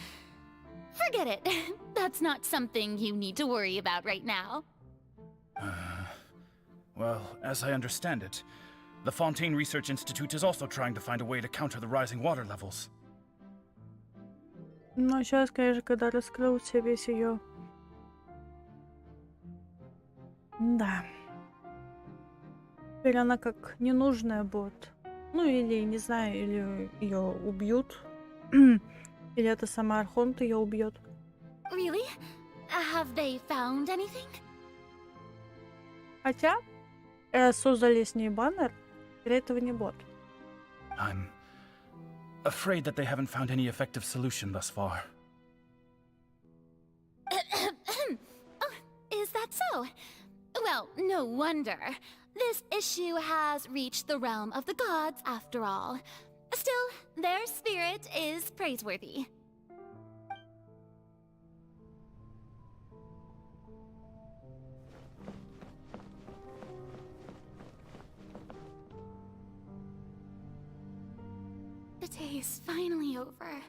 S17: Forget it. That's not something you need to worry about right now.
S9: Well, as I understand it, the Fontaine Research Institute is also trying to find a way to counter the rising water levels.
S1: Но сейчас, конечно, когда раскрылся весь ее... Да. Теперь она как ненужная будет. Ну или, не знаю, или ее убьют. Или это сама Архонт ее убьет.
S17: Really? Have they found anything?
S1: Хотя создали с ней баннер, для этого не бот.
S9: I'm afraid that they haven't found any effective solution thus far.
S17: Oh, is that so? Well, no wonder. This issue has reached the realm of the gods, after all. Still, their spirit is praiseworthy. The day is finally over.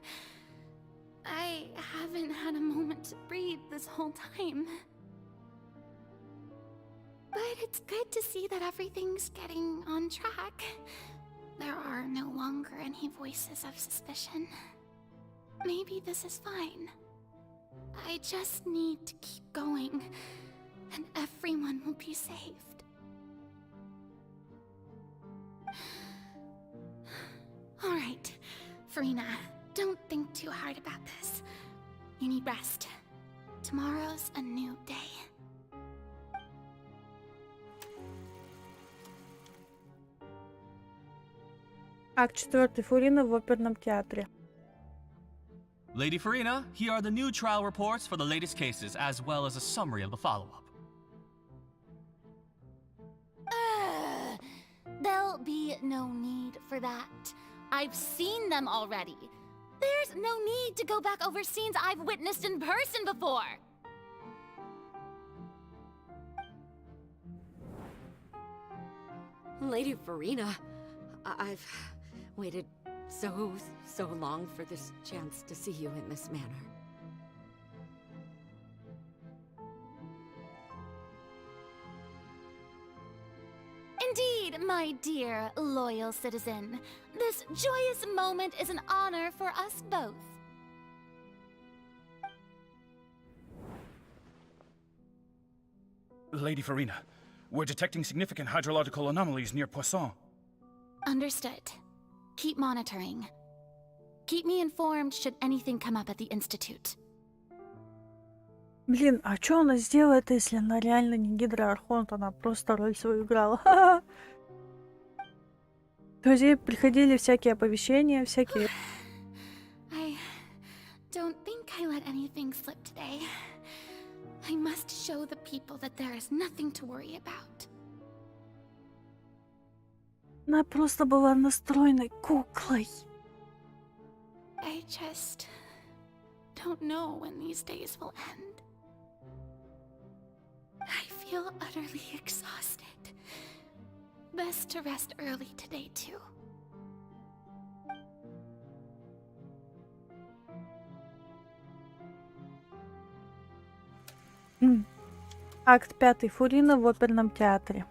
S17: I haven't had a moment to breathe this whole time. But it's good to see that everything's getting on track. There are no longer any voices of suspicion. Maybe this is fine. I just need to keep going, and everyone will be saved. All right, Farina, don't think too hard about this. You need rest. Tomorrow's a new day.
S1: Акт 4. Фурина в оперном театре.
S10: Lady Farina, here are the new trial reports for the latest cases, as well as a summary of the follow-up.
S17: There'll be no need for that. I've seen them already. There's no need to go back over scenes I've witnessed in person before.
S16: Lady Farina, I've waited so long for this chance to see you in this manner.
S17: Indeed, my dear, loyal citizen. This joyous moment is an honor for us both.
S9: Lady Farina, we're detecting significant hydrological anomalies near Poisson.
S17: Understood. Keep monitoring. Keep me informed should anything come up at the Institute.
S1: Блин, а что она сделает, если она реально не Гидра-Архонт, она просто роль свою играла? То есть приходили всякие оповещения, всякие...
S17: I don't think I let anything slip today. I must show the people that there is nothing to worry about.
S1: Она просто была настроенной куклой.
S17: I just don't know when these days will end. I feel utterly exhausted. Best to rest early today, too.
S1: Акт 5. Фурина в оперном театре.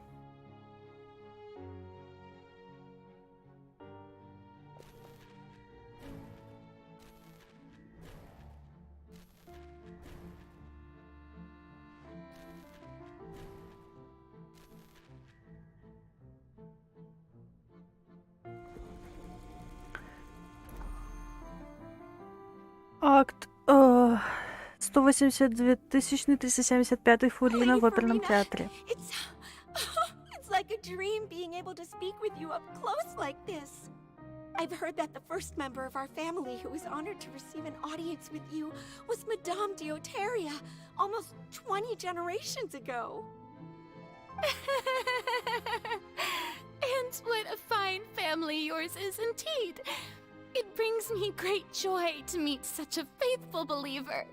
S1: Акт 182 375 Фурина в оперном театре.
S11: It's like a dream being able to speak with you up close like this. I've heard that the first member of our family who was honored to receive an audience with you was Madame Deoteria, almost 20 generations ago.
S17: And what a fine family yours is indeed. It brings me great joy to meet such a faithful believer,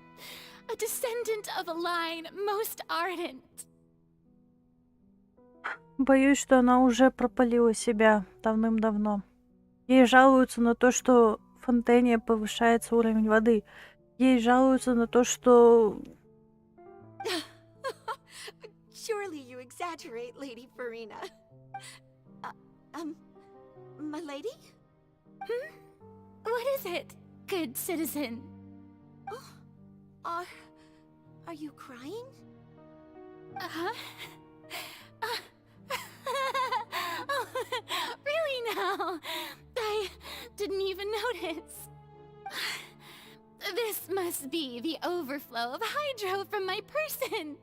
S17: a descendant of a line most ardent.
S1: Боюсь, что она уже пропалила себя давным-давно. Ей жалуются на то, что в фонтане повышается уровень воды. Ей жалуются на то, что...
S11: Surely you exaggerate, Lady Farina. My lady?
S17: What is it, good citizen?
S11: Are you crying?
S17: Uh-huh. Oh, really Wow, I didn't even notice. This must be the overflow of hydro from my person.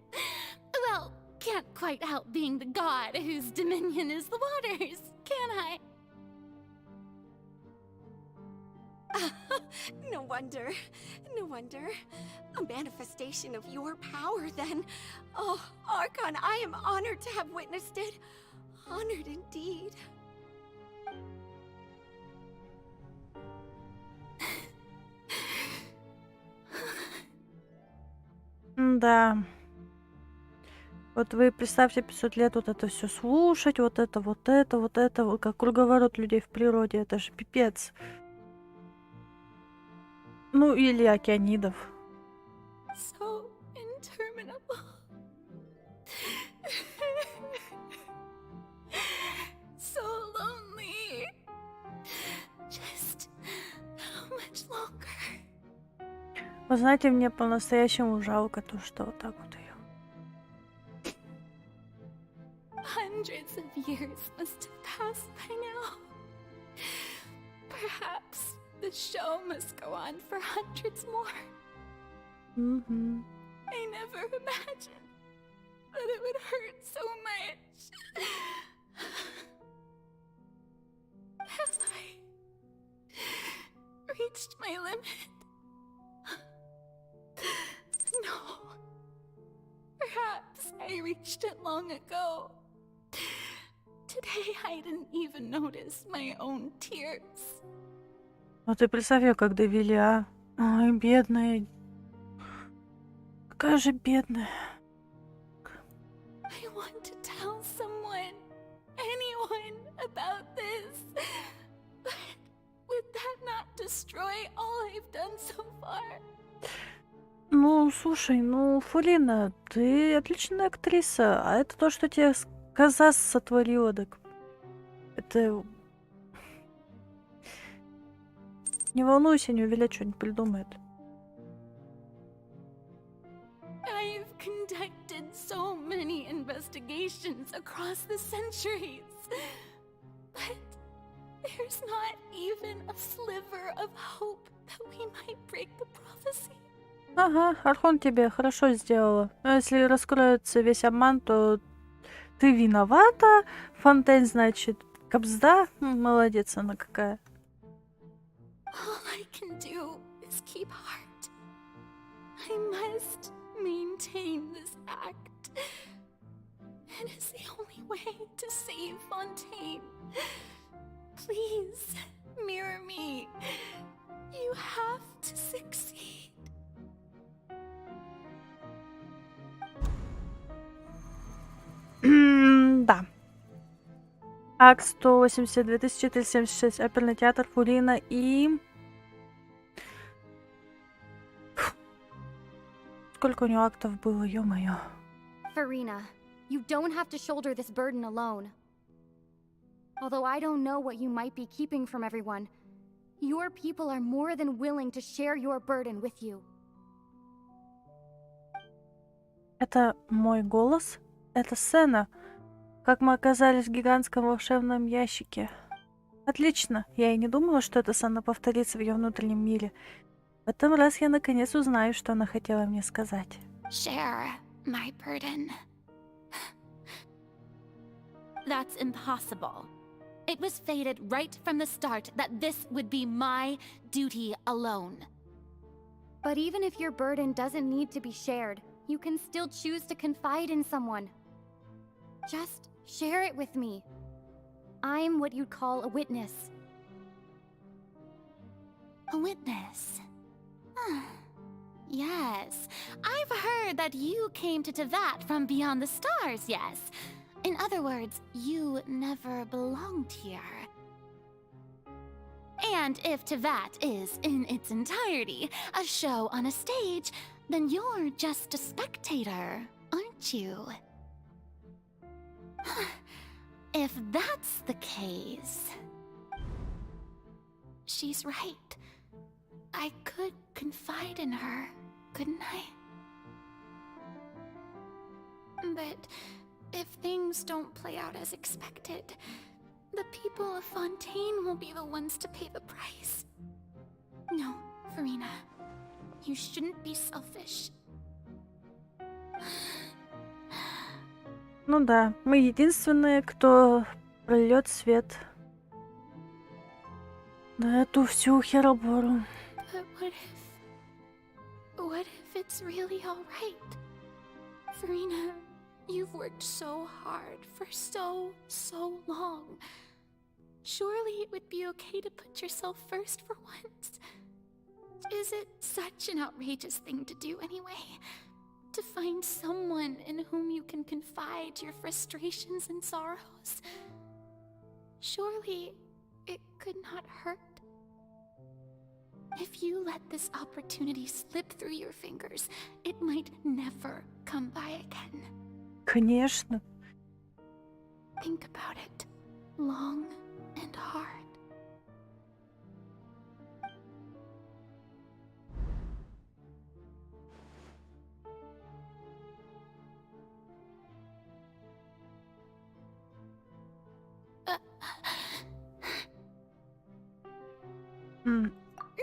S17: Well, can't quite help being the god whose dominion is the waters, can I?
S11: No wonder. No wonder. A manifestation of your power, then. Oh, Archon, I am honored to have witnessed it. Honored indeed.
S1: Да. Вот вы представьте 500 лет вот это все слушать, вот это, вот это, вот это, вот как круговорот людей в природе, это же пипец. Ну, или океанидов.
S17: So interminable. So lonely. Just how much longer?
S1: Вы знаете, мне по-настоящему жалко то, что вот так вот ее.
S17: Hundreds of years must have passed by now. Perhaps the show must go on for hundreds more. I never imagined that it would hurt so much. Have I reached my limit? No. Perhaps I reached it long ago. Today I didn't even notice my own tears.
S1: Ну ты представь ее, как довели, а? Ой, бедная. Какая же бедная.
S17: I want to tell someone, anyone, about this. But would that not destroy all I've done so far?
S1: Ну, слушай, ну, Фулина, ты отличная актриса, а это то, что тебе коза сотворила, так это... Не волнуйся, не увеличь, что-нибудь придумает.
S17: I've conducted so many investigations across the centuries. But there's not even a sliver of hope that we might break the prophecy.
S1: Ага, Архон тебе хорошо сделала. Но если раскроется весь обман, то ты виновата. Фонтейн, значит, кобзда. Молодец она какая.
S17: All I can do is keep heart. I must maintain this act. It is the only way to save Fontaine. Please, mirror me. You have to succeed.
S1: Да. Акт 182 376. Оперный театр Фулина и... Сколько у него актов было, ё-моё.
S4: Farina, you don't have to shoulder this burden alone. Although I don't know what you might be keeping from everyone, your people are more than willing to share your burden with you.
S1: Это мой голос? Это сцена. Как мы оказались в гигантском волшебном ящике. Отлично. Я и не думала, что эта сцена повторится в ее внутреннем мире. В этом раз я наконец узнаю, что она хотела мне сказать.
S17: Share my burden. That's impossible. It was fated right from the start that this would be my duty alone.
S4: But even if your burden doesn't need to be shared, you can still choose to confide in someone. Just share it with me. I'm what you'd call a witness.
S17: A witness? Yes, I've heard that you came to Tevat from beyond the stars, yes. In other words, you never belonged here. And if Tevat is, in its entirety, a show on a stage, then you're just a spectator, aren't you? If that's the case... She's right. I could confide in her, couldn't I? But if things don't play out as expected, the people of Fontaine will be the ones to pay the price. No, Farina. You shouldn't be selfish.
S1: Ну да, мы единственные, кто прольет свет на эту всю херобору.
S17: But what if it's really all right? Farina, you've worked so hard for so long. Surely it would be okay to put yourself first for once. Is it such an outrageous thing to do anyway? To find someone in whom you can confide your frustrations and sorrows? Surely it could not hurt. If you let this opportunity slip through your fingers, it might never come by again.
S1: Конечно.
S17: Think about it long and hard.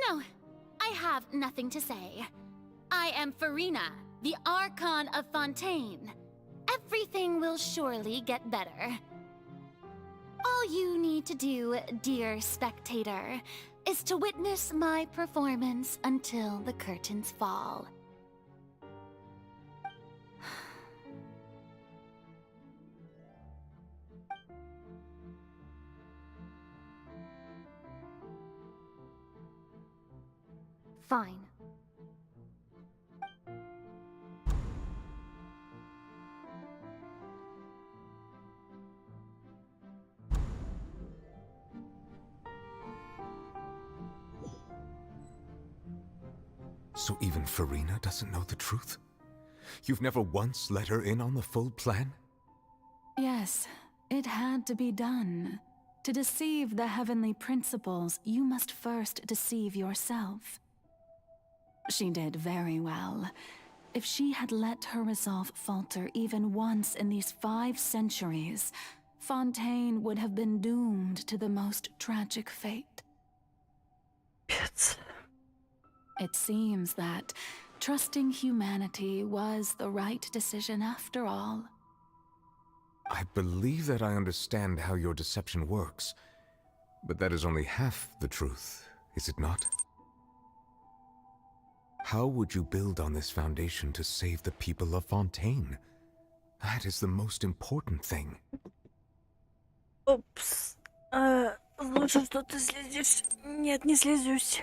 S17: No, I have nothing to say. I am Farina, the Archon of Fontaine. Everything will surely get better. All you need to do, dear spectator, is to witness my performance until the curtains fall.
S4: Fine.
S7: So even Farina doesn't know the truth? You've never once let her in on the full plan?
S5: Yes, it had to be done. To deceive the heavenly principles, you must first deceive yourself. She did very well. If she had let her resolve falter even once in these 5 centuries, Fontaine would have been doomed to the most tragic fate. It seems that trusting humanity was the right decision after all.
S7: I believe that I understand how your deception works, but that is only half the truth, is it not? How would you build on this foundation to save the people of Fontaine? That is the most important thing.
S1: Упс. Лучше, что ты слезешь. Нет, не слезусь.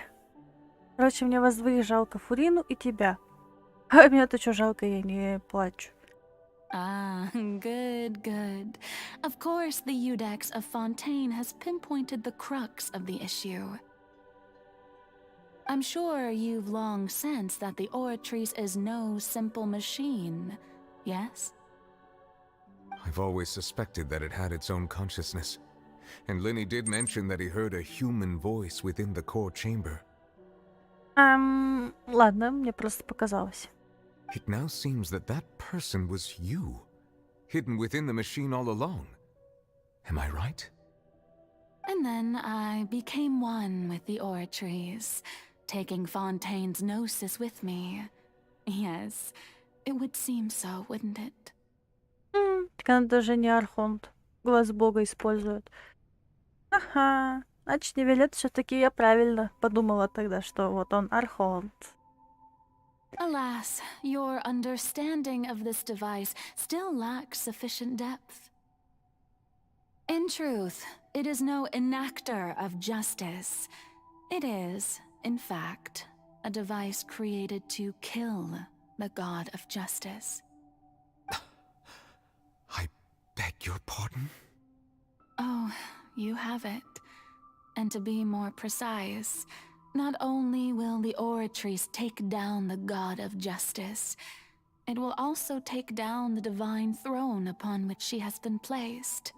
S1: Короче, мне вас двоих жалко, Фурину и тебя. А меня-то что жалко, я не плачу.
S5: Ah, good. Of course, the Iudex of Fontaine has pinpointed the crux of the issue. I'm sure you've long sensed that the Oratrice is no simple machine, yes?
S7: I've always suspected that it had its own consciousness. And Lenny did mention that he heard a human voice within the core chamber.
S1: Ладно, мне просто показалось.
S7: It now seems that that person was you, hidden within the machine all along. Am I right?
S5: And then I became one with the Oratrice, taking Fontaine's gnosis with me. Yes, it would seem so, wouldn't it?
S1: Так она даже не Архонт. Глаз Бога использует. Ага. Значит, Невилет все-таки я правильно подумала тогда, что вот он Архонт.
S5: Alas, your understanding of this device still lacks sufficient depth. In truth, it is no enactor of justice. It is, in fact, a device created to kill the god of justice.
S7: I beg your pardon?
S5: Oh, you have it. And to be more precise, not only will the Oratrice take down the god of justice, it will also take down the divine throne upon which she has been placed.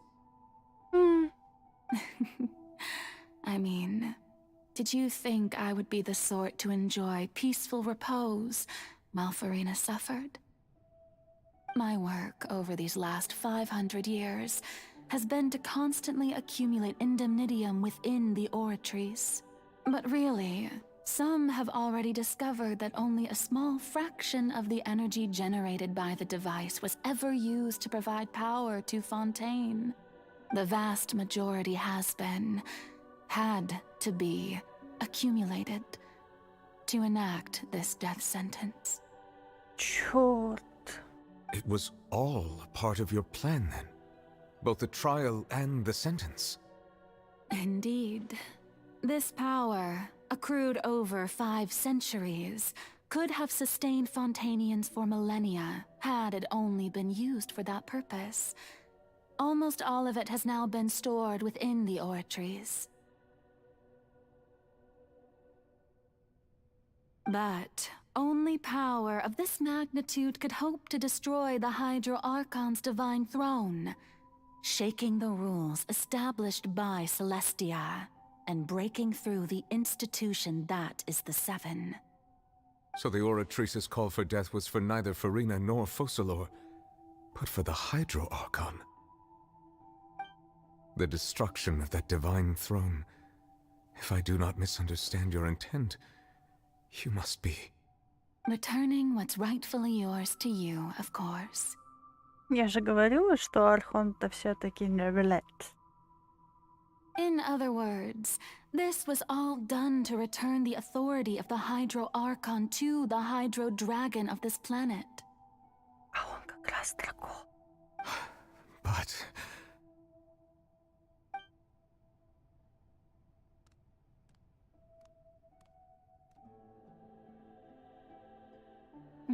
S5: I mean, did you think I would be the sort to enjoy peaceful repose while Farina suffered? My work over these last 500 years has been to constantly accumulate indemnitium within the Oratrice. But really, some have already discovered that only a small fraction of the energy generated by the device was ever used to provide power to Fontaine. The vast majority had to be, accumulated to enact this death sentence.
S1: Черт.
S7: It was all a part of your plan then? Both the trial and the sentence?
S5: Indeed. This power, accrued over 5 centuries, could have sustained Fontainians for millennia had it only been used for that purpose. Almost all of it has now been stored within the Oratrice. But only power of this magnitude could hope to destroy the Hydro Archon's divine throne, shaking the rules established by Celestia, and breaking through the institution that is the Seven.
S7: So the Oratrice's call for death was for neither Farina nor Focalor, but for the Hydro Archon. The destruction of that divine throne. If I do not misunderstand your intent, you must be...
S5: Returning what's rightfully yours to you, of course.
S1: Я же говорила, что Архонта все-таки не вилет.
S5: In other words, this was all done to return the authority of the Hydro Archon to the Hydro Dragon of this planet.
S1: А он как раз дракон.
S7: But...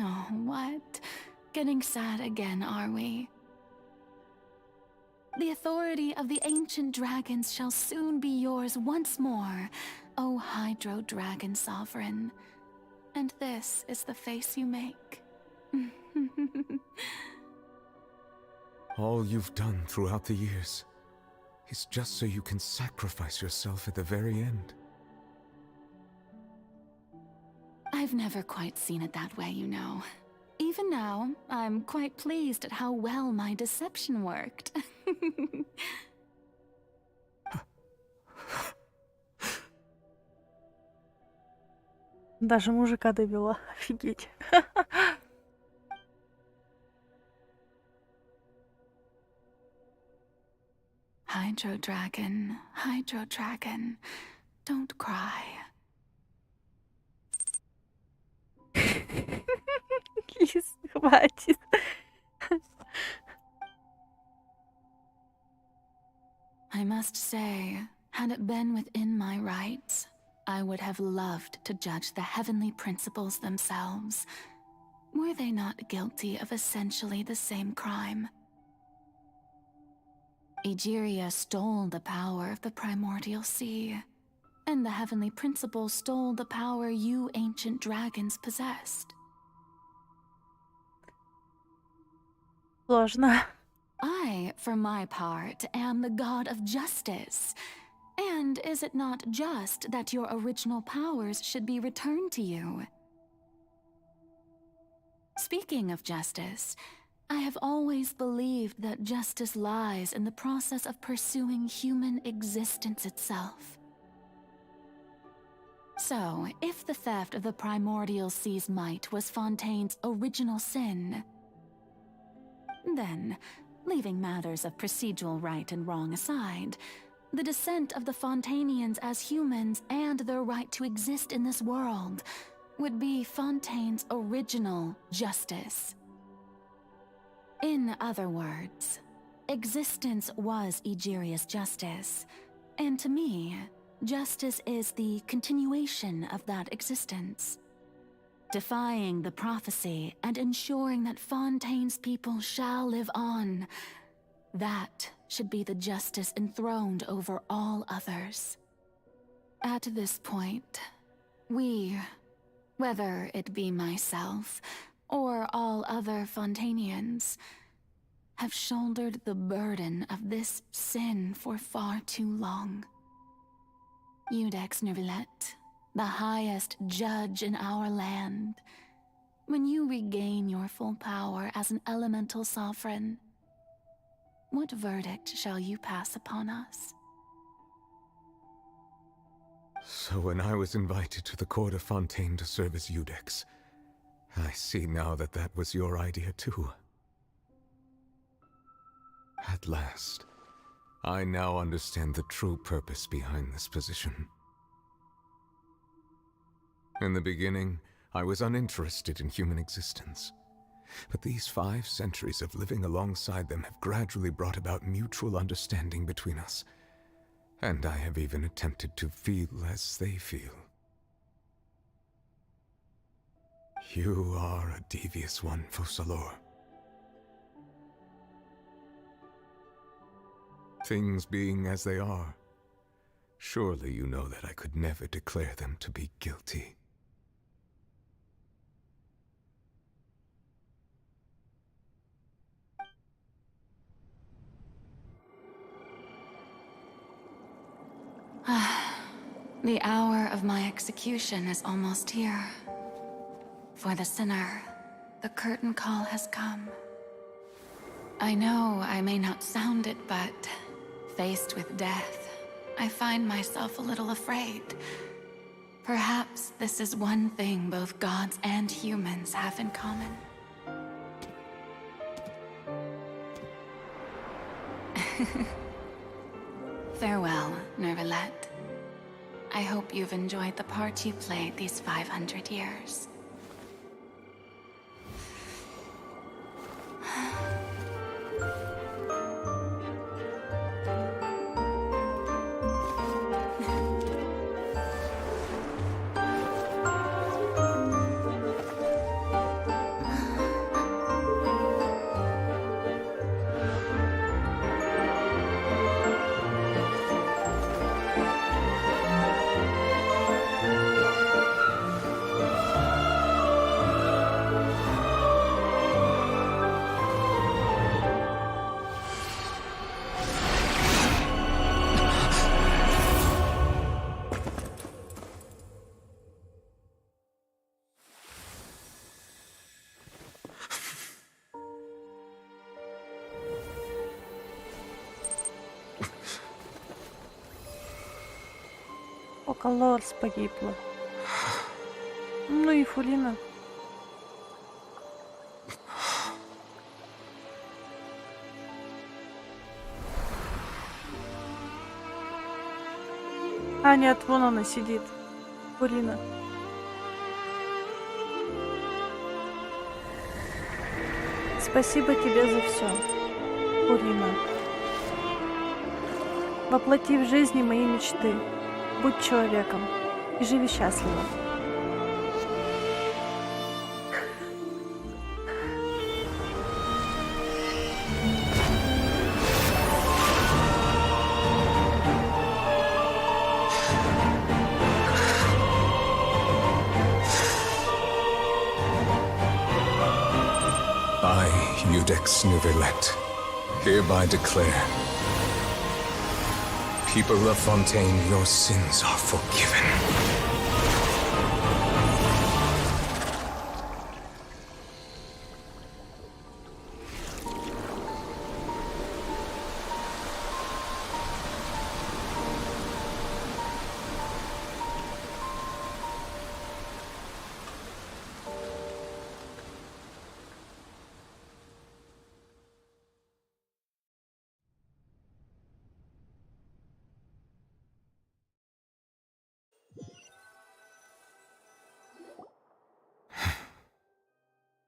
S5: Oh, what? Getting sad again, are we? The authority of the ancient dragons shall soon be yours once more, O Hydro Dragon Sovereign. And this is the face you make.
S7: All you've done throughout the years is just so you can sacrifice yourself at the very end.
S5: I've never quite seen it that way, you know. Even now, I'm quite pleased at how well my deception worked.
S1: Даже мужика довела. Офигеть.
S5: Hydro Dragon, don't cry.
S1: Лиз, хватит.
S5: I must say, had it been within my rights, I would have loved to judge the heavenly principles themselves. Were they not guilty of essentially the same crime? Egeria stole the power of the primordial sea, and the heavenly principles stole the power you ancient dragons possessed.
S1: Сложно.
S5: I, for my part, am the god of justice. And is it not just that your original powers should be returned to you? Speaking of justice, I have always believed that justice lies in the process of pursuing human existence itself. So, if the theft of the primordial sea's might was Fontaine's original sin, then, leaving matters of procedural right and wrong aside, the descent of the Fontainians as humans and their right to exist in this world would be Fontaine's original justice. In other words, existence was Egeria's justice, and to me, justice is the continuation of that existence. Defying the prophecy and ensuring that Fontaine's people shall live on, that should be the justice enthroned over all others. At this point, we, whether it be myself or all other Fontainians, have shouldered the burden of this sin for far too long. Iudex Nervillet, the highest judge in our land, when you regain your full power as an elemental sovereign, what verdict shall you pass upon us?
S7: So when I was invited to the court of Fontaine to serve as Eudex, I see now that that was your idea too. At last, I now understand the true purpose behind this position. In the beginning, I was uninterested in human existence. But these 5 centuries of living alongside them have gradually brought about mutual understanding between us. And I have even attempted to feel as they feel. You are a devious one, Focalors. Things being as they are, surely you know that I could never declare them to be guilty.
S5: The hour of my execution is almost here. For the sinner, the curtain call has come. I know I may not sound it, but faced with death, I find myself a little afraid. Perhaps this is one thing both gods and humans have in common. Farewell, Nervalette. I hope you've enjoyed the part you played these 500 years.
S1: Фокалорс погибла. Ну и Фурина. А, нет, вон она сидит. Фурина. Спасибо тебе за все, Фурина. Воплоти в жизни мои мечты. Будь человеком и живи счастливо.
S7: I, Eudex Nervalette, hereby declare, people of Fontaine, your sins are forgiven.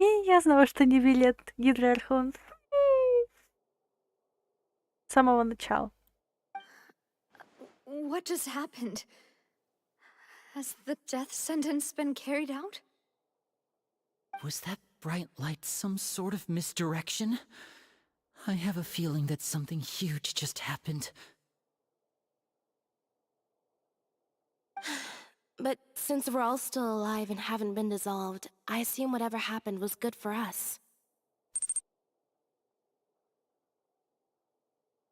S1: И я знала, что не билет Гидроархон. С самого начала.
S6: What just happened? Has the death sentence been carried out?
S13: Was that bright light some sort of misdirection? I have a feeling that something huge just happened.
S15: But since we're all still alive and haven't been dissolved, I assume whatever happened was good for us.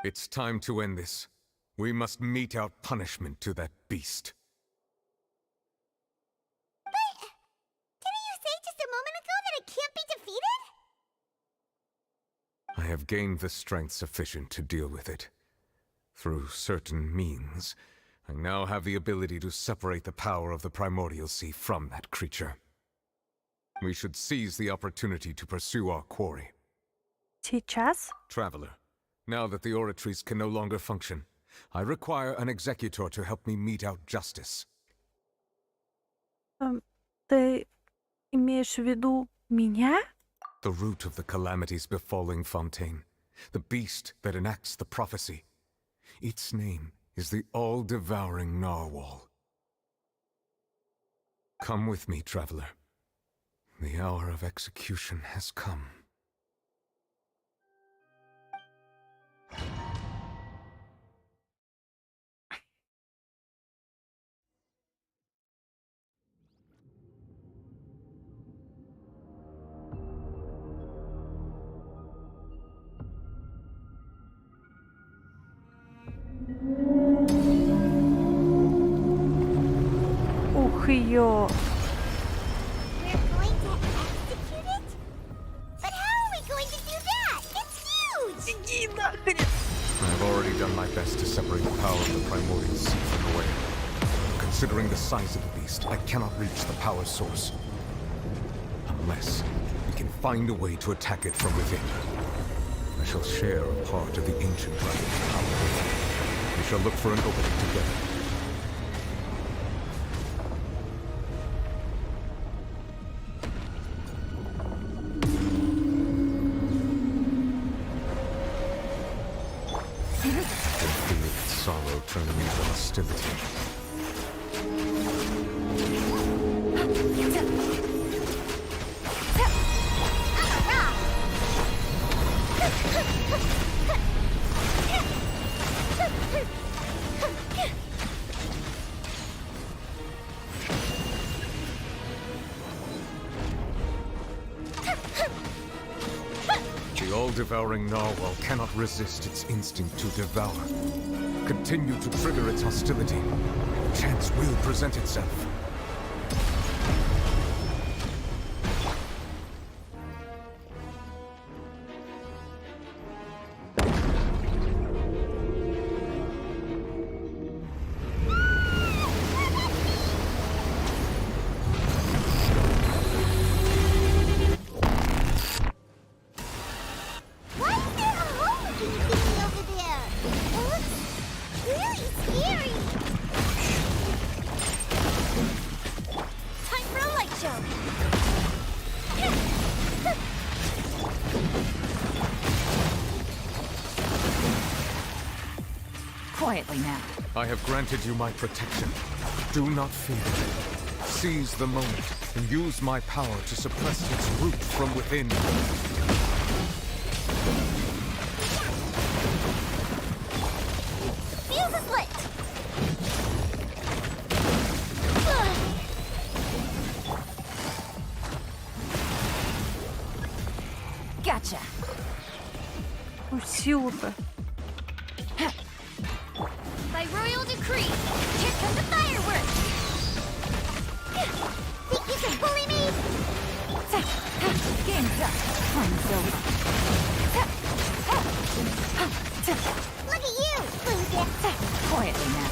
S7: It's time to end this. We must mete out punishment to that beast.
S2: Didn't you say just a moment ago that it can't be defeated?
S7: I have gained the strength sufficient to deal with it. Through certain means, I now have the ability to separate the power of the Primordial Sea from that creature. We should seize the opportunity to pursue our quarry.
S1: Сейчас?
S7: Traveler, now that the oratories can no longer function, I require an executor to help me mete out justice.
S1: Ты имеешь в виду меня?
S7: The root of the calamities befalling Fontaine, the beast that enacts the prophecy. Its name is the all-devouring narwhal. Come with me, traveler. The hour of execution has come.
S1: Ух, ё.
S2: We're going to execute it? But how are we going to do that? It's huge!
S7: I have already done my best to separate the power of the Primordial Sea from the whale. Considering the size of the beast, I cannot reach the power source. Unless we can find a way to attack it from within. I shall share a part of the ancient dragon's power. We shall look for an opening together. Sorrow turning into hostility. The all-devouring narwhal cannot resist its instinct to devour. Continue to trigger its hostility. A chance will present itself.
S2: Why is there a hole-looking thingy over there? It looks really scary! Time for a light show!
S3: Quietly now.
S7: I have granted you my protection. Do not fear. Seize the moment and use my power to suppress its root from within.
S2: Fuse is lit!
S3: Gotcha.
S1: Силу-то.
S2: By royal decree, here come the fireworks! Think you can bully me?
S3: Game's up. Fun's over.
S2: Look at you, loser!
S3: Quietly now.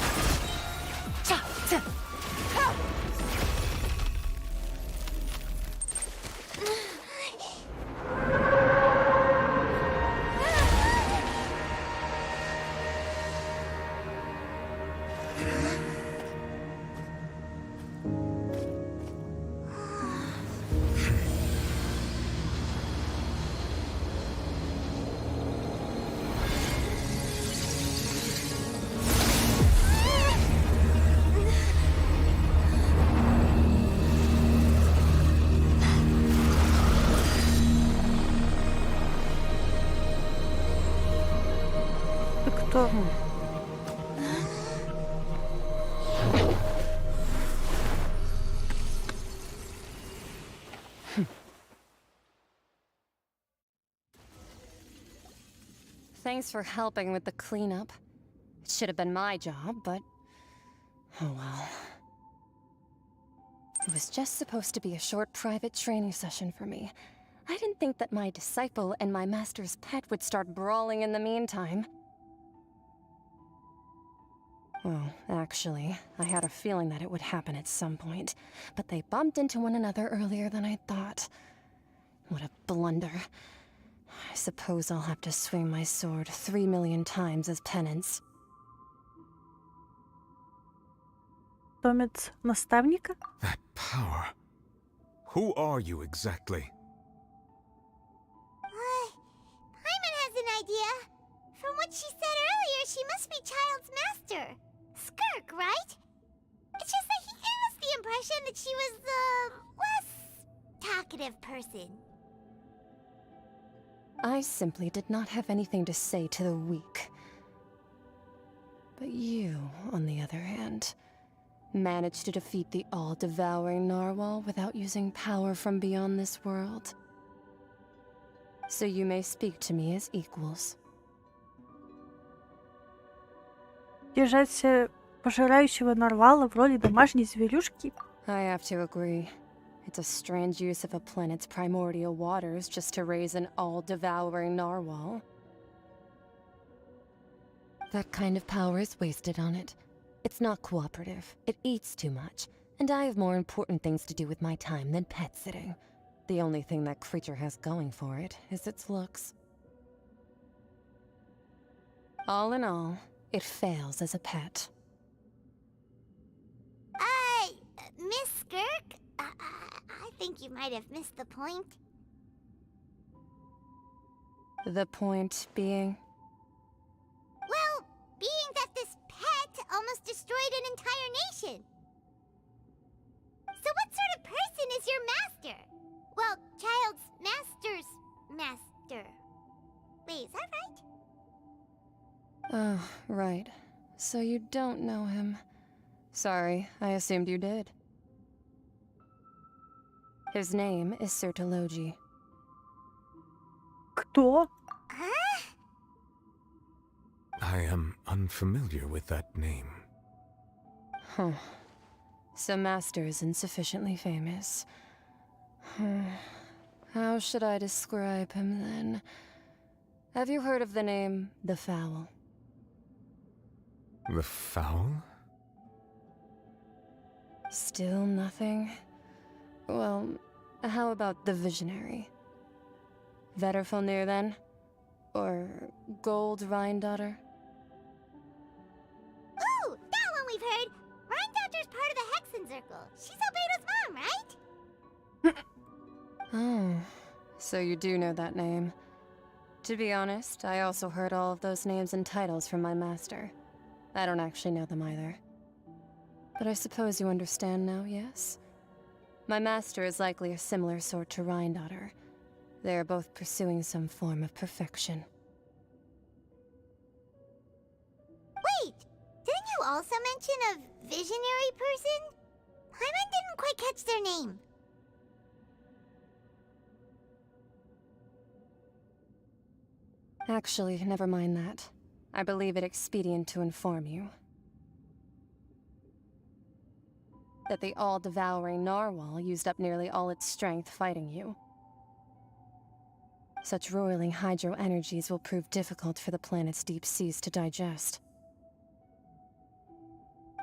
S1: Ты кто?
S8: Thanks for helping with the cleanup. It should have been my job, but... oh well. It was just supposed to be a short private training session for me. I didn't think that my disciple and my master's pet would start brawling in the meantime. Well, actually, I had a feeling that it would happen at some point, but they bumped into one another earlier than I thought. What a blunder. I suppose I'll have to swing my sword 3 million times as penance.
S1: Томец наставника?
S7: That power. Who are you exactly?
S2: Paimon has an idea. From what she said earlier, she must be Child's master. Skirk, right? It's just that he gave us the impression that she was the less talkative person.
S8: I simply did not have anything to say to the weak. But you, on the other hand, managed to defeat the all-devouring narwhal without using power from beyond this world. So you may speak to me as equals.
S1: Держать пожирающего нарвала в роли домашней зверюшки?
S8: I have to agree. It's a strange use of a planet's primordial waters just to raise an all-devouring narwhal. That kind of power is wasted on it. It's not cooperative. It eats too much. And I have more important things to do with my time than pet sitting. The only thing that creature has going for it is its looks. All in all, it fails as a pet.
S2: Miss Skirk? I think you might have missed the point.
S8: The point being?
S2: Well, being that this pet almost destroyed an entire nation. So what sort of person is your master? Well, Child's master's master. Wait, is that right?
S8: Oh, right. So you don't know him. Sorry, I assumed you did. His name is Sertologi.
S1: Кто?
S7: I am unfamiliar with that name.
S8: Huh. So Master isn't sufficiently famous. How should I describe him then? Have you heard of the name The Fowl?
S7: The Fowl?
S8: Still nothing? Well, how about the Visionary? Vetterfulnir then? Or Gold Rhindaughter?
S2: Ooh, that one we've heard. Rhindaughter's part of the Hexen Circle. She's Albedo's mom, right?
S8: Oh, so you do know that name. To be honest, I also heard all of those names and titles from my master. I don't actually know them either. But I suppose you understand now, yes? My master is likely a similar sort to Rhindaughter. They are both pursuing some form of perfection.
S2: Wait, didn't you also mention a visionary person? Paimon didn't quite catch their name.
S8: Actually, never mind that. I believe it expedient to inform you that the all-devouring narwhal used up nearly all its strength fighting you. Such roiling hydro energies will prove difficult for the planet's deep seas to digest.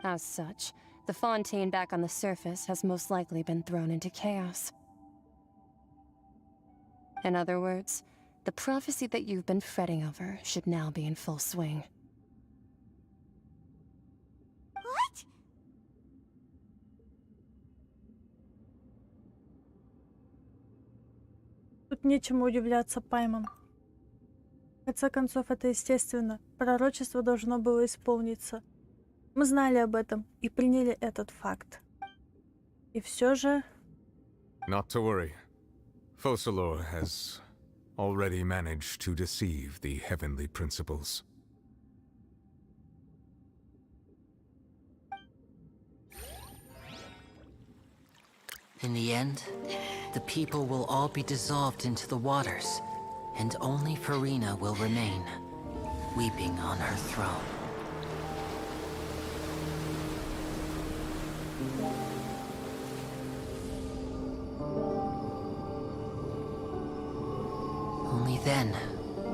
S8: As such, the fontaine back on the surface has most likely been thrown into chaos. In other words, the prophecy that you've been fretting over should now be in full swing.
S2: What?
S1: Тут нечему удивляться, Паймон. В конце концов, это естественно. Пророчество должно было исполниться. Мы знали об этом и приняли этот факт. И все же...
S7: Not to worry. Focalor has already managed to deceive the heavenly principles.
S13: In the end, the people will all be dissolved into the waters, and only Farina will remain, weeping on her throne. Then,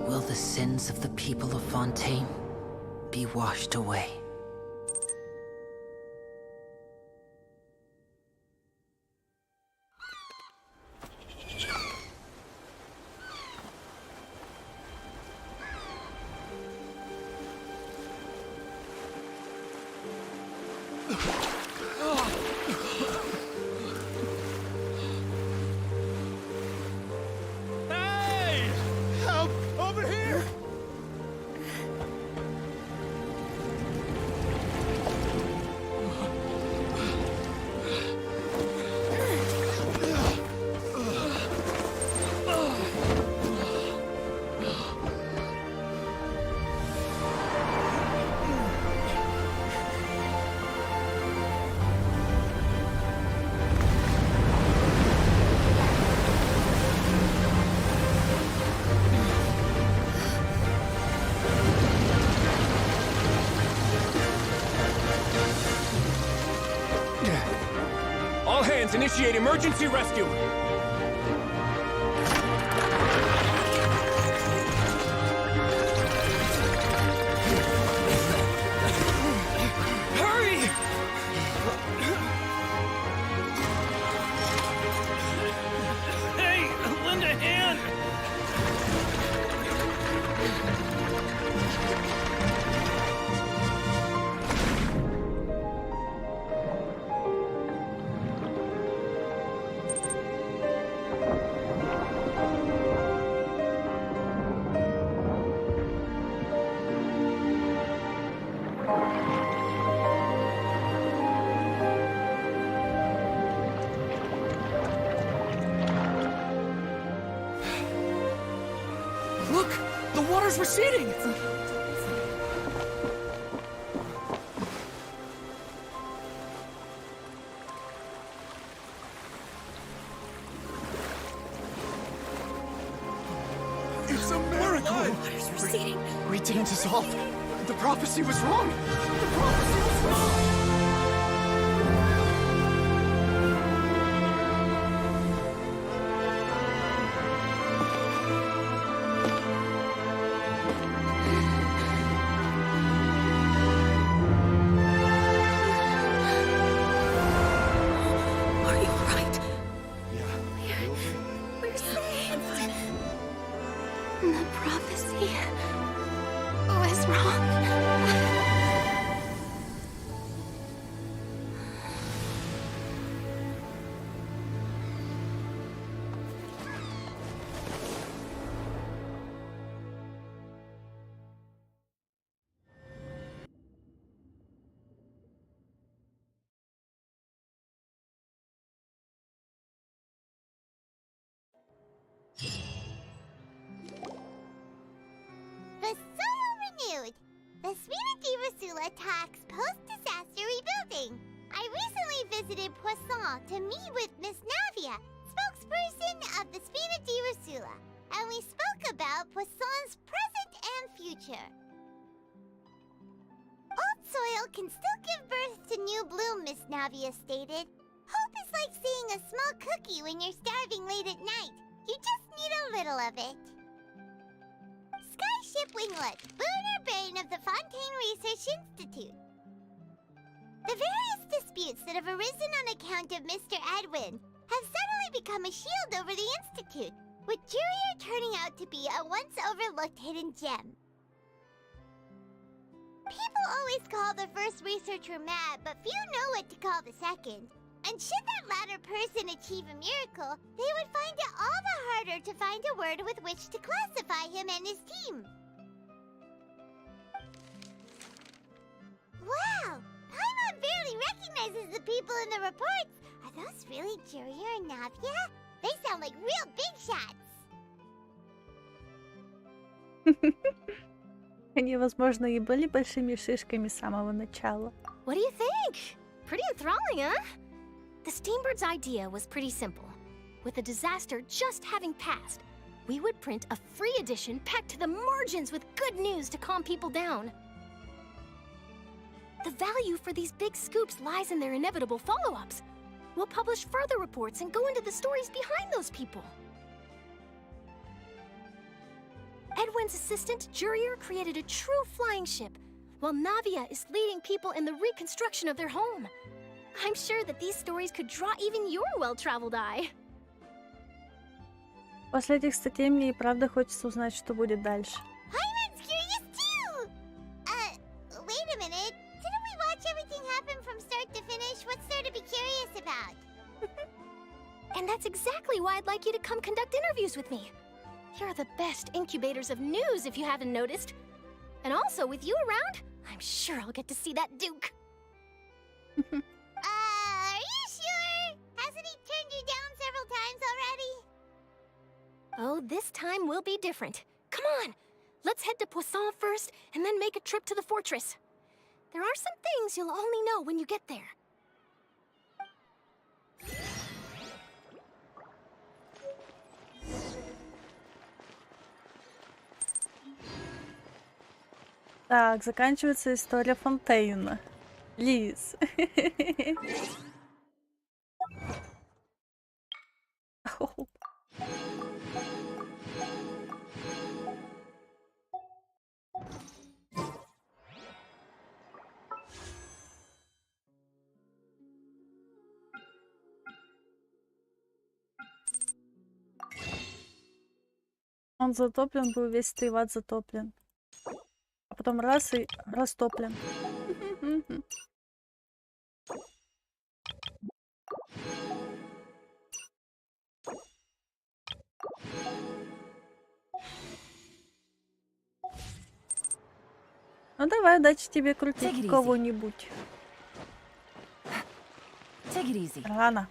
S13: will the sins of the people of Fontaine be washed away?
S19: Hey! Help! Over here!
S12: All hands, initiate emergency rescue!
S19: Hurry!
S12: Hey, lend a hand!
S23: Look! The water's receding!
S19: It's a miracle!
S18: Water's receding.
S19: We didn't dissolve. The prophecy was wrong. The prophecy was wrong.
S18: Are you alright?
S11: We're saved! The prophecy was wrong.
S2: The Soul Renewed! The Spina di Rosula talks post-disaster rebuilding. I recently visited Poisson to meet with Miss Navia, spokesperson of the Spina di Rosula, and we spoke about Poisson's present and future. Old soil can still give birth to new bloom, Miss Navia stated. Hope is like seeing a small cookie when you're starving late at night. You just need a little of it. Skyship Winglet, Booner Brain of the Fontaine Research Institute. The various disputes that have arisen on account of Mr. Edwin have suddenly become a shield over the Institute, with Jurier turning out to be a once overlooked hidden gem. People always call the first researcher mad, but few know what to call the second. And should that latter person achieve a miracle, they would find it all the harder to find a word with which to classify him and his team. Wow! Paimon barely recognizes the people in the reports. Are those really Jurier and Navia? They sound like real big shots.
S1: Они, возможно, и были большими шишками с самого начала.
S21: What do you think? Pretty enthralling, huh? The Steambird's idea was pretty simple. With the disaster just having passed, we would print a free edition packed to the margins with good news to calm people down. The value for these big scoops lies in their inevitable follow-ups. We'll publish further reports and go into the stories behind those people. Edwin's assistant, Jurier, created a true flying ship, while Navia is leading people in the reconstruction of their home. I'm sure that these stories could draw even your well-traveled eye.
S1: После этих статей мне и правда хочется узнать, что будет дальше.
S2: Paimon's curious too! Wait a minute. Didn't we watch everything happen from start to finish? What's there to be curious about?
S21: And that's exactly why I'd like you to come conduct interviews with me. You're the best incubators of news, if you haven't noticed. And also, with you around, I'm sure I'll get to see that Duke.
S2: Are you sure? Hasn't he turned you down several times already?
S21: Oh, this time will be different. Come on, let's head to Poisson first, and then make a trip to the fortress. There are some things you'll only know when you get there.
S1: Так, заканчивается история Фонтейна. Лиз. Он затоплен был, весь Тайват затоплен. А потом раз и растоплен. Ну давай, удачи тебе крутить кого-нибудь. Рано.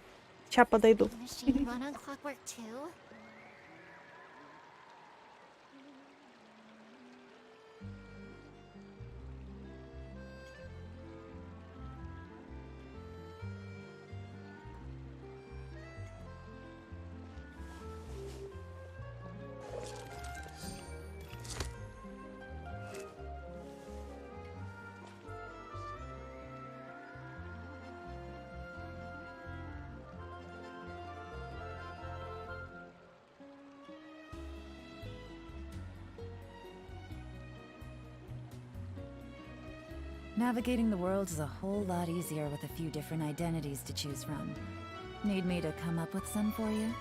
S1: Сейчас подойду.
S21: Machine run on clockwork too?
S3: Navigating the world is a whole lot easier with a few different identities to choose from. Need me to come up with some for you?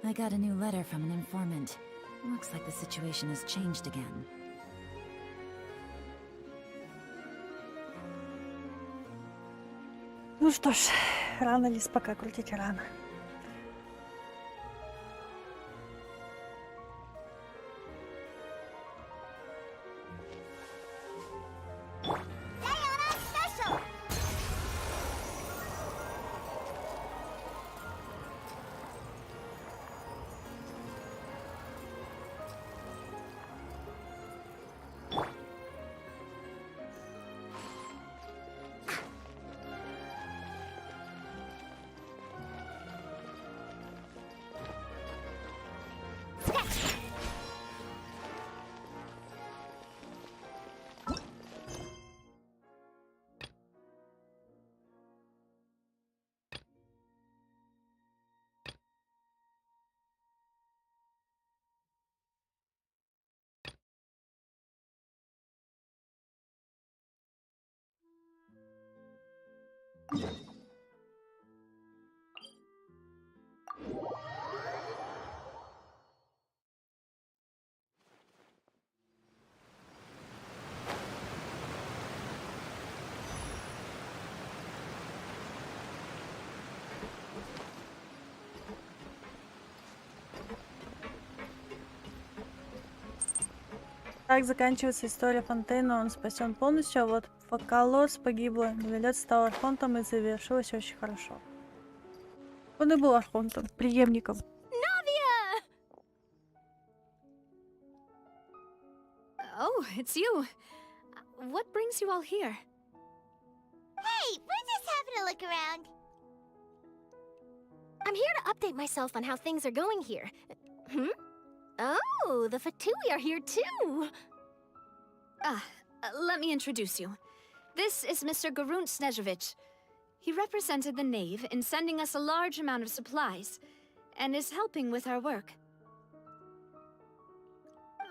S3: I got a new letter from an informant. Looks like the situation has changed again.
S1: Ну что ж, рано Лиз, пока крутить рано. Так заканчивается история Фонтейна. Он спасен полностью, а вот Фокалос погибла. Невелет стал архонтом и завершилось очень хорошо. Он и был архонтом, преемником.
S6: Navia! Oh, it's you. What brings you all here?
S2: Hey, we're just having a look around.
S21: I'm here to update myself on how things are going here. Oh, the Fatui are here too.
S6: Let me introduce you. This is Mr. Garunt Snezhevich. He represented the Knave in sending us a large amount of supplies, and is helping with our work.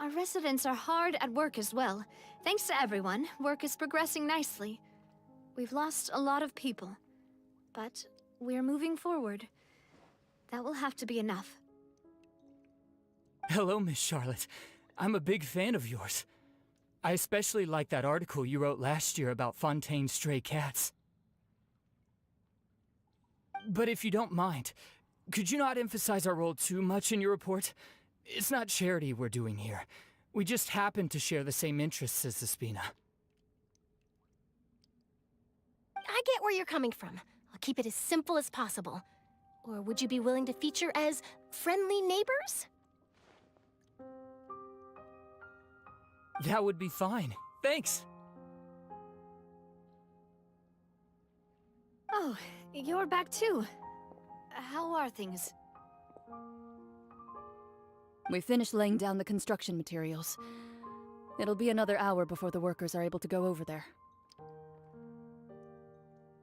S6: Our residents are hard at work as well. Thanks to everyone, work is progressing nicely. We've lost a lot of people, but we're moving forward. That will have to be enough.
S14: Hello, Miss Charlotte. I'm a big fan of yours. I especially like that article you wrote last year about Fontaine's stray cats. But if you don't mind, could you not emphasize our role too much in your report? It's not charity we're doing here. We just happen to share the same interests as the Spina.
S21: I get where you're coming from. I'll keep it as simple as possible. Or would you be willing to feature as friendly neighbors?
S14: That would be fine. Thanks.
S6: Oh, you're back too. How are things?
S3: We finished laying down the construction materials. It'll be another hour before the workers are able to go over there.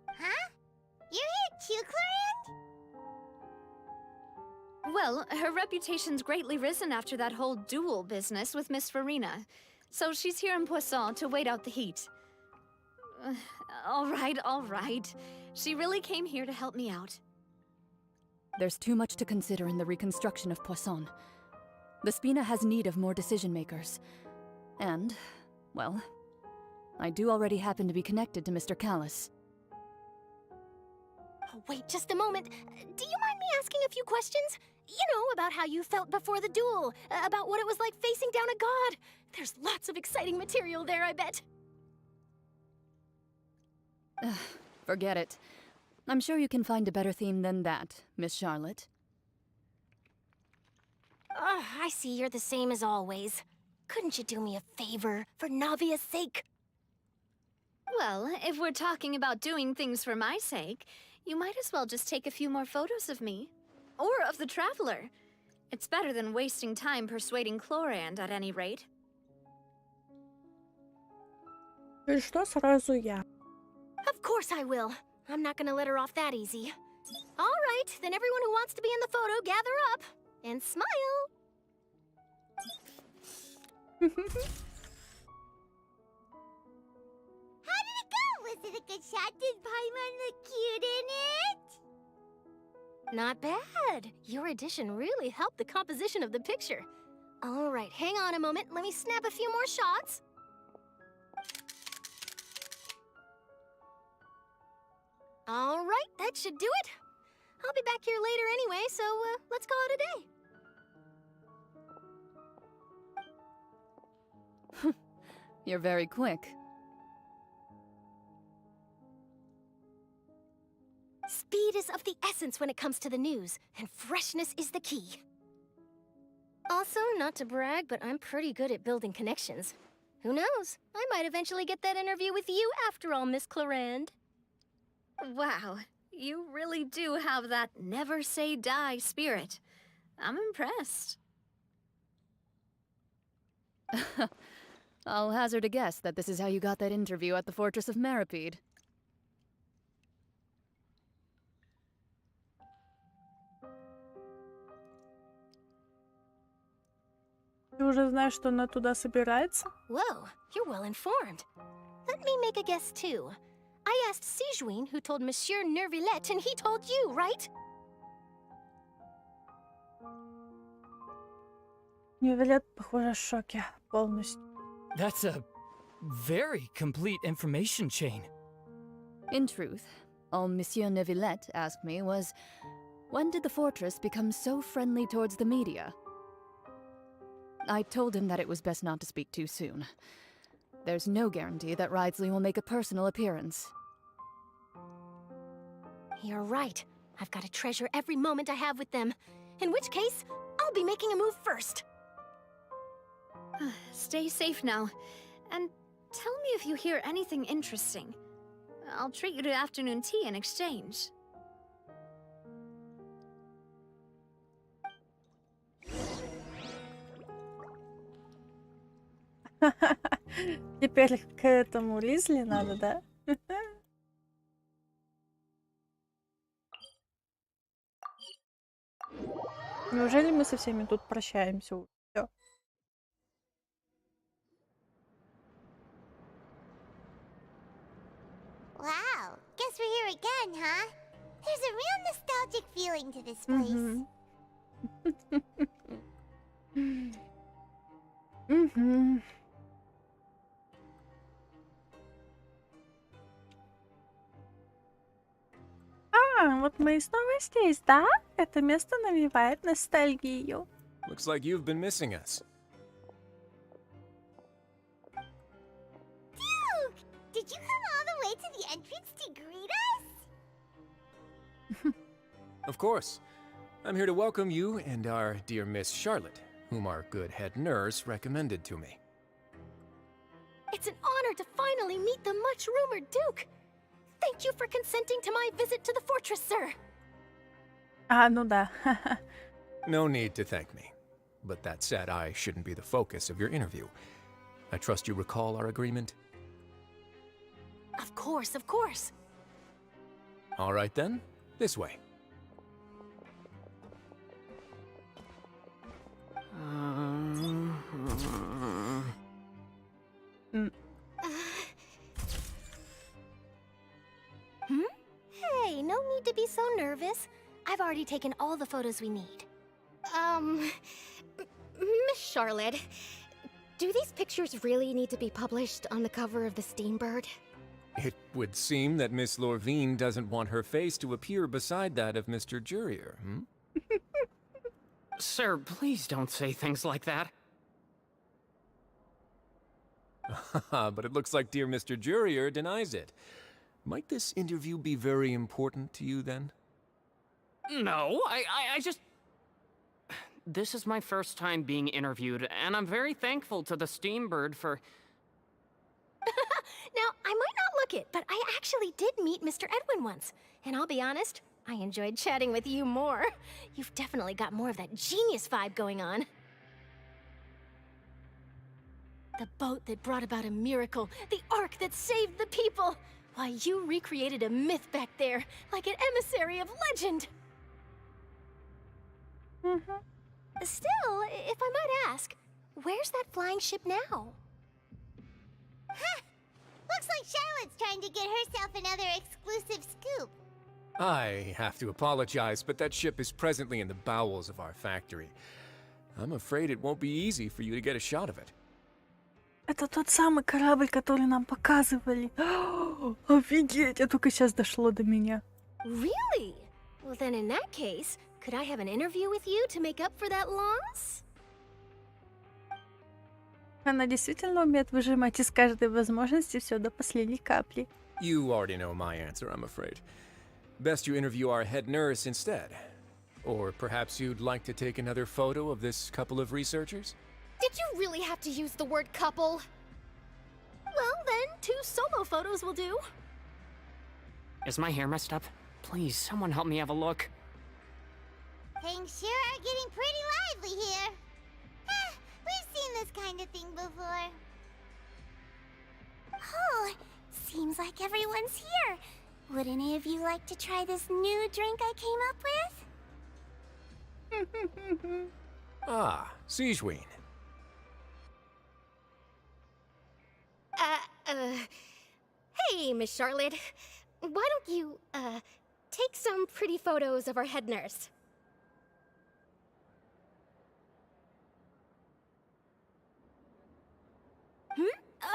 S2: Huh? You're here too, Clorand?
S6: Well, her reputation's greatly risen after that whole duel business with Miss Farina. So she's here in Poisson to wait out the heat. All right. She really came here to help me out.
S3: There's too much to consider in the reconstruction of Poisson. The Spina has need of more decision-makers. And, well, I do already happen to be connected to Mr. Callis.
S21: Oh, wait just a moment. Do you mind me asking a few questions? You know, about how you felt before the duel, about what it was like facing down a god. There's lots of exciting material there, I bet.
S3: Forget it. I'm sure you can find a better theme than that, Miss Charlotte.
S21: I see you're the same as always. Couldn't you do me a favor, for Navia's sake?
S6: Well, if we're talking about doing things for my sake, you might as well just take a few more photos of me. Or of the Traveler. It's better than wasting time persuading Clorand, at any rate.
S1: И что сразу я?
S21: Of course I will. I'm not gonna let her off that easy. All right, then everyone who wants to be in the photo, gather up. And smile.
S2: How did it go? Was it a good shot? Did Paimon look cute in it?
S21: Not bad. Your addition really helped the composition of the picture. All right, hang on a moment. Let me snap a few more shots. All right, that should do it. I'll be back here later anyway, so let's call it a day.
S3: You're very quick.
S21: Speed is of the essence when it comes to the news, and freshness is the key. Also, not to brag, but I'm pretty good at building connections. Who knows? I might eventually get that interview with you after all, Miss Clorand.
S6: Wow, you really do have that never say die spirit. I'm impressed.
S3: I'll hazard a guess that this is how you got that interview at the Fortress of Maripede.
S1: Ты уже знаешь, что она туда собирается?
S21: Whoa, you're well informed. Let me make a guess too. I asked Sijuin, who told Monsieur Nervillet, and he told you, right?
S1: Невелет, похоже, в шоке полностью.
S14: That's a very complete information chain.
S3: In truth, all Monsieur Neuvillette asked me was, when did the fortress become so friendly towards the media? I told him that it was best not to speak too soon. There's no guarantee that Ridesley will make a personal appearance.
S21: You're right. I've got to treasure every moment I have with them. In which case, I'll be making a move first.
S6: Stay safe now. And tell me if you hear anything interesting. I'll treat you to afternoon tea in exchange.
S1: Теперь к этому Ризли надо, да? Неужели мы со всеми тут прощаемся? Всё.
S2: Wow, guess we're here again, huh? There's a real nostalgic feeling to this place.
S1: Вот мы и снова здесь, да? Это место навевает ностальгию.
S12: Looks like you've been missing us.
S2: Duke! Did you come all the way to the entrance to greet us?
S12: Of course. I'm here to welcome you and our dear Miss Charlotte, whom our good head nurse recommended to me.
S21: It's an honor to finally meet the much-rumored Duke. Thank you for consenting to my visit to the fortress, sir.
S1: Ну да.
S12: No need to thank me. But that said, I shouldn't be the focus of your interview. I trust you recall our agreement?
S21: Of course, of course.
S12: All right then, this way.
S21: Hey, no need to be so nervous. I've already taken all the photos we need.
S4: Miss Charlotte, do these pictures really need to be published on the cover of the Steambird?
S12: It would seem that Miss Lorvine doesn't want her face to appear beside that of Mr. Jurier, hmm?
S10: Sir, please don't say things like that.
S12: But it looks like dear Mr. Jurier denies it. Might this interview be very important to you, then?
S10: No, I just... This is my first time being interviewed, and I'm very thankful to the Steambird for...
S21: Now, I might not look it, but I actually did meet Mr. Edwin once. And I'll be honest, I enjoyed chatting with you more. You've definitely got more of that genius vibe going on. The boat that brought about a miracle, the ark that saved the people. Why, you recreated a myth back there, like an emissary of legend. Still, if I might ask, where's that flying ship now?
S2: Huh! Looks like Charlotte's trying to get herself another exclusive scoop.
S12: I have to apologize, but that ship is presently in the bowels of our factory. I'm afraid it won't be easy for you to get a shot of it.
S1: Это тот самый корабль, который нам показывали. Офигеть, это только сейчас дошло до меня.
S21: Really? Well, then in that case, could I have an interview with you to make up for that loss?
S1: Она действительно умеет выжимать из каждой возможности все до последней капли.
S12: You already know my answer, I'm afraid. Best you interview our head nurse instead. Or perhaps you'd like to take another photo of this couple of researchers?
S21: Did you really have to use the word couple? Well, then, 2 solo photos will do.
S10: Is my hair messed up? Please, someone help me have a look.
S2: Things sure are getting pretty lively here. We've seen this kind of thing before. Oh, seems like everyone's here. Would any of you like to try this new drink I came up with?
S12: Ah, Siegeween.
S4: Hey, Miss Charlotte. Why don't you, take some pretty photos of our head nurse?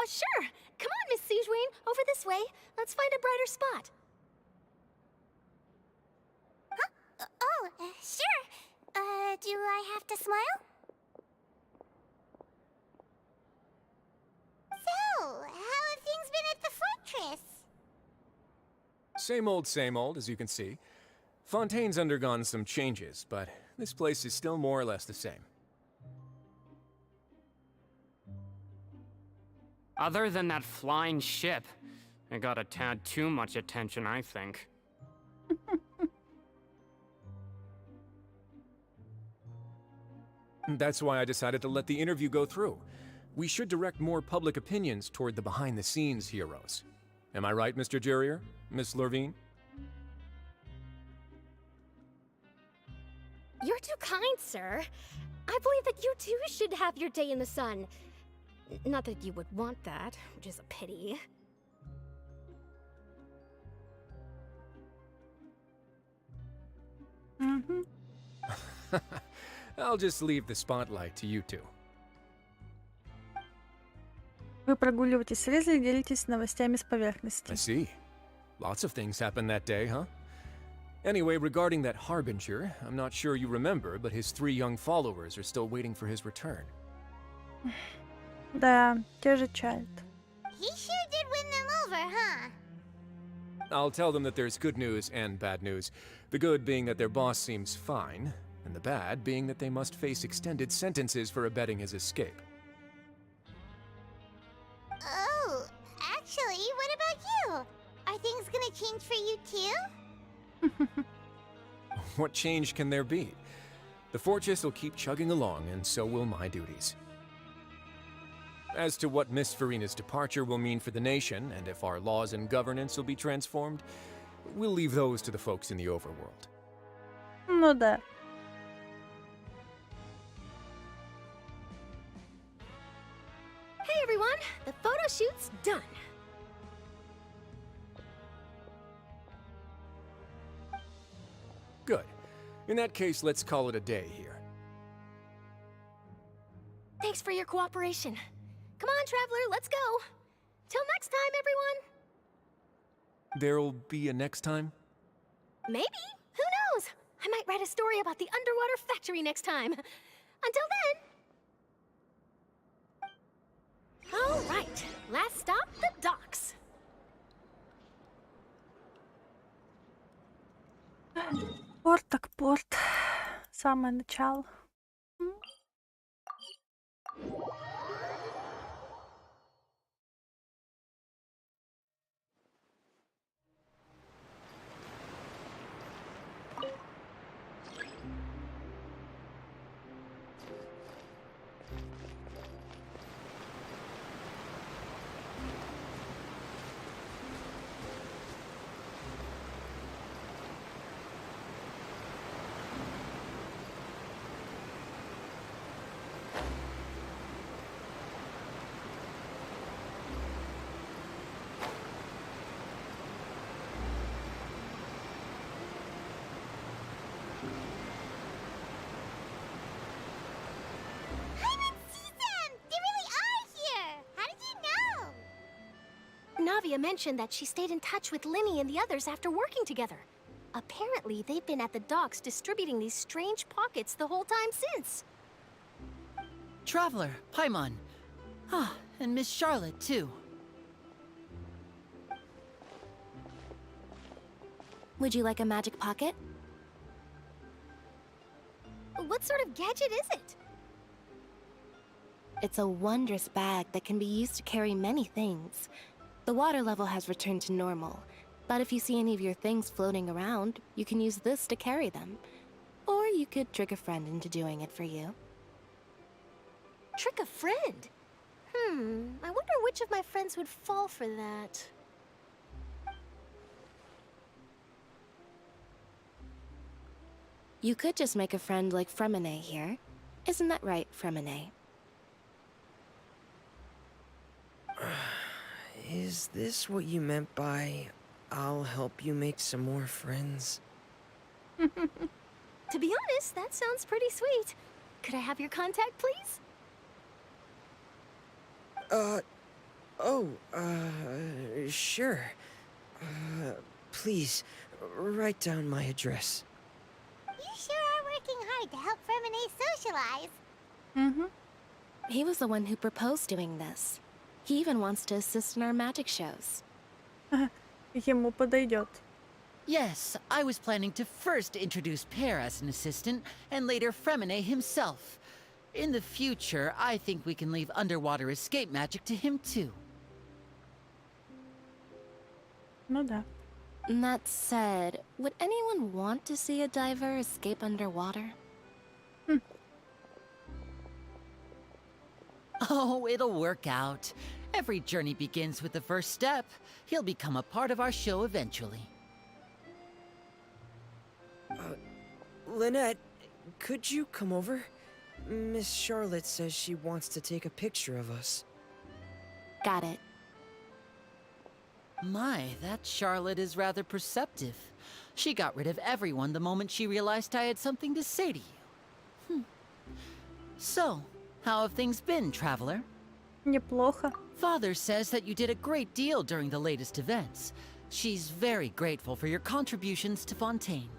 S21: Sure. Come on, Miss Siegeween. Over this way. Let's find a brighter spot.
S2: Huh? Sure. Do I have to smile? fortress?
S12: Same old, as you can see. Fontaine's undergone some changes, but this place is still more or less the same.
S10: Other than that flying ship, it got a tad too much attention, I think.
S12: That's why I decided to let the interview go through. We should direct more public opinions toward the behind-the-scenes heroes. Am I right, Mr. Jurrier? Miss Lurvine?
S21: You're too kind, sir. I believe that you too should have your day in the sun. Not that you would want that, which is a pity.
S12: I'll just leave the spotlight to you two.
S1: Вы прогуливаетесь с Ризли и делитесь новостями с поверхности.
S12: I see. Lots of things happened that day, huh? Anyway, regarding that Harbinger, I'm not sure you remember, but his 3 young followers are still waiting for his return.
S1: Да, те же Child.
S2: He sure did win them over, huh?
S12: I'll tell them that there's good news and bad news. The good being that their boss seems fine, and the bad being that they must face extended sentences for abetting his escape.
S2: Oh, actually, what about you? Are things gonna change for you too?
S12: What change can there be? The fortress will keep chugging along, and so will my duties. As to what Miss Farina's departure will mean for the nation, and if our laws and governance will be transformed, we'll leave those to the folks in the overworld.
S1: Ну да.
S21: Hey everyone, the photo shoot's done.
S12: Good. In that case, let's call it a day here.
S21: Thanks for your cooperation. Come on, Traveler, let's go. Till next time, everyone.
S12: There'll be a next time?
S21: Maybe. Who knows? I might write a story about the underwater factory next time. Until then. All right. Last stop, the docks.
S1: Порт так порт. Самое начало.
S21: Navia mentioned that she stayed in touch with Linny and the others after working together. Apparently, they've been at the docks distributing these strange pockets the whole time since.
S13: Traveler, Paimon. Ah, and Miss Charlotte, too.
S15: Would you like a magic pocket?
S21: What sort of gadget is it?
S15: It's a wondrous bag that can be used to carry many things. The water level has returned to normal, but if you see any of your things floating around, you can use this to carry them. Or you could trick a friend into doing it for you.
S21: Trick a friend? I wonder which of my friends would fall for that.
S15: You could just make a friend like Fremine here. Isn't that right, Fremine?
S16: Is this what you meant by, I'll help you make some more friends?
S21: To be honest, that sounds pretty sweet. Could I have your contact, please?
S16: Sure. Please, write down my address.
S2: You sure are working hard to help Fremine socialize.
S15: He was the one who proposed doing this. He even wants to assist in our magic shows.
S1: Ему подойдет.
S13: Yes, I was planning to first introduce Pear as an assistant, and later Fremine himself. In the future, I think we can leave underwater escape magic to him too.
S1: Ну да.
S15: That said, would anyone want to see a diver escape underwater?
S13: Oh, it'll work out. Every journey begins with the first step. He'll become a part of our show eventually.
S16: Lynette, could you come over? Miss Charlotte says she wants to take a picture of us.
S15: Got it.
S13: My, that Charlotte is rather perceptive. She got rid of everyone the moment she realized I had something to say to you. So, how have things been, traveler?
S1: Неплохо.
S13: Father says that you did a great deal during the latest events. She's very grateful for your contributions to Fontaine.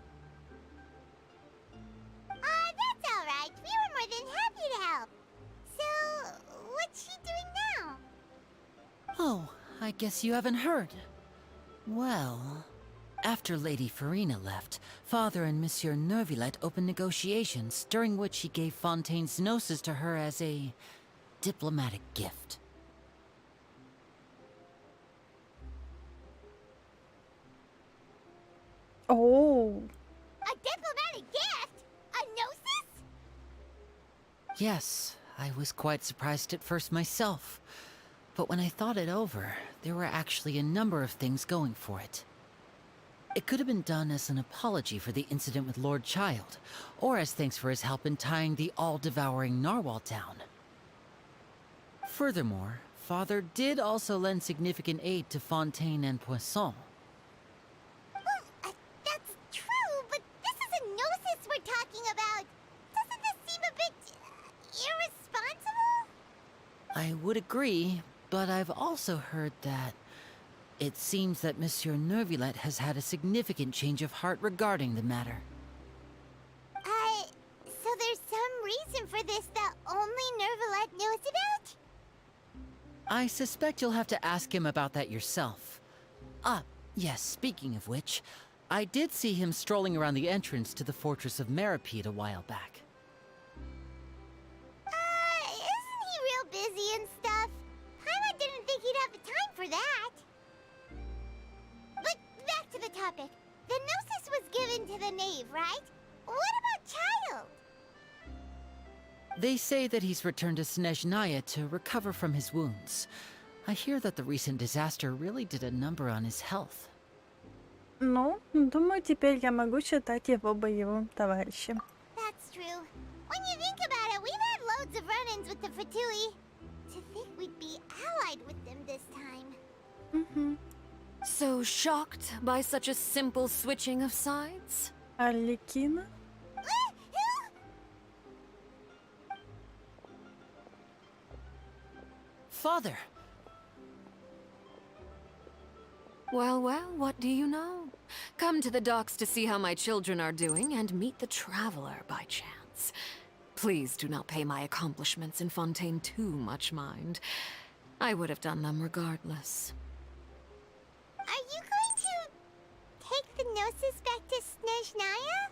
S2: That's all right. We were more than happy to help. So, what's she doing now?
S13: Oh, I guess you haven't heard. Well, after Lady Farina left, Father and Monsieur Nervillet opened negotiations, during which he gave Fontaine's gnosis to her as a diplomatic gift.
S1: Oh.
S2: A diplomatic gift? A gnosis?
S13: Yes, I was quite surprised at first myself. But when I thought it over, there were actually a number of things going for it. It could have been done as an apology for the incident with Lord Child, or as thanks for his help in tying the all-devouring narwhal down. Furthermore, Father did also lend significant aid to Fontaine and Poisson.
S2: That's true, but this is a gnosis we're talking about. Doesn't this seem a bit irresponsible?
S13: I would agree, but I've also heard that it seems that Monsieur Nervillet has had a significant change of heart regarding the matter.
S2: So there's some reason for this that only Nervillet knows about?
S13: I suspect you'll have to ask him about that yourself. Ah, yes, speaking of which, I did see him strolling around the entrance to the fortress of Maripede a while back.
S2: Isn't he real busy and stuff? Paimon didn't think he'd have the time for that. But back to the topic. The gnosis was given to the knave, right? What about Child?
S13: They say that he's returned to Snezhnaya to recover from his wounds. I hear that the recent disaster really did a number on his health.
S1: Ну, думаю, теперь я могу считать его боевым товарищем.
S2: That's true. When you think about it, we've had loads of run-ins with the Fatui. To think we'd be allied with them this time.
S3: So shocked by such a simple switching of sides?
S1: Арлекина?
S13: Father!
S3: Well, well, what do you know? Come to the docks to see how my children are doing and meet the traveler by chance. Please do not pay my accomplishments in Fontaine too much mind. I would have done them regardless.
S2: Are you going to take the gnosis back to Snezhnaya?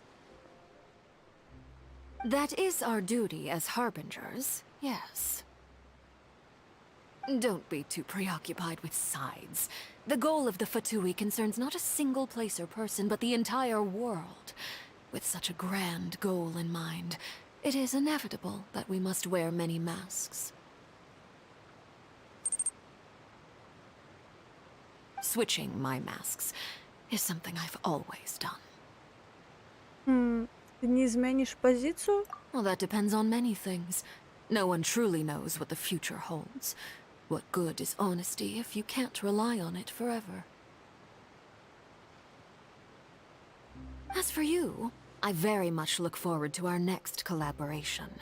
S3: That is our duty as harbingers, yes. Don't be too preoccupied with sides. The goal of the Fatui concerns not a single place or person, but the entire world. With such a grand goal in mind, it is inevitable that we must wear many masks. Switching my masks is something I've always done.
S1: Ты не изменишь позицию?
S3: Well, that depends on many things. No one truly knows what the future holds. What good is honesty if you can't rely on it forever? As for you, I very much look forward to our next collaboration.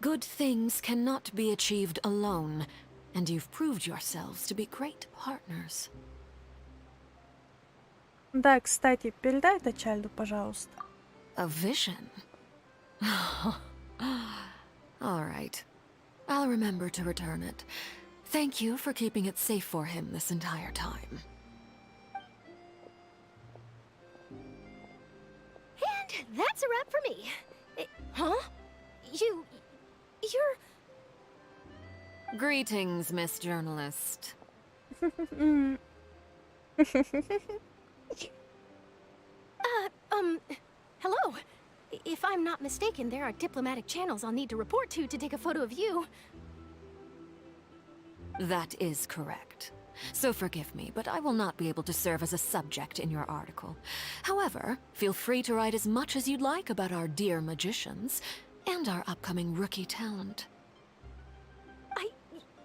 S3: Good things cannot be achieved alone, and you've proved yourselves to be great partners.
S1: Да, кстати, передай это Чайльду, пожалуйста.
S3: A vision? All right. I'll remember to return it. Thank you for keeping it safe for him this entire time.
S21: That's a wrap for me. Huh? You're...
S8: Greetings, Miss Journalist.
S21: Hello. If I'm not mistaken, there are diplomatic channels I'll need to report to take a photo of you.
S8: That is correct. So forgive me, but I will not be able to serve as a subject in your article. However, feel free to write as much as you'd like about our dear magicians and our upcoming rookie talent.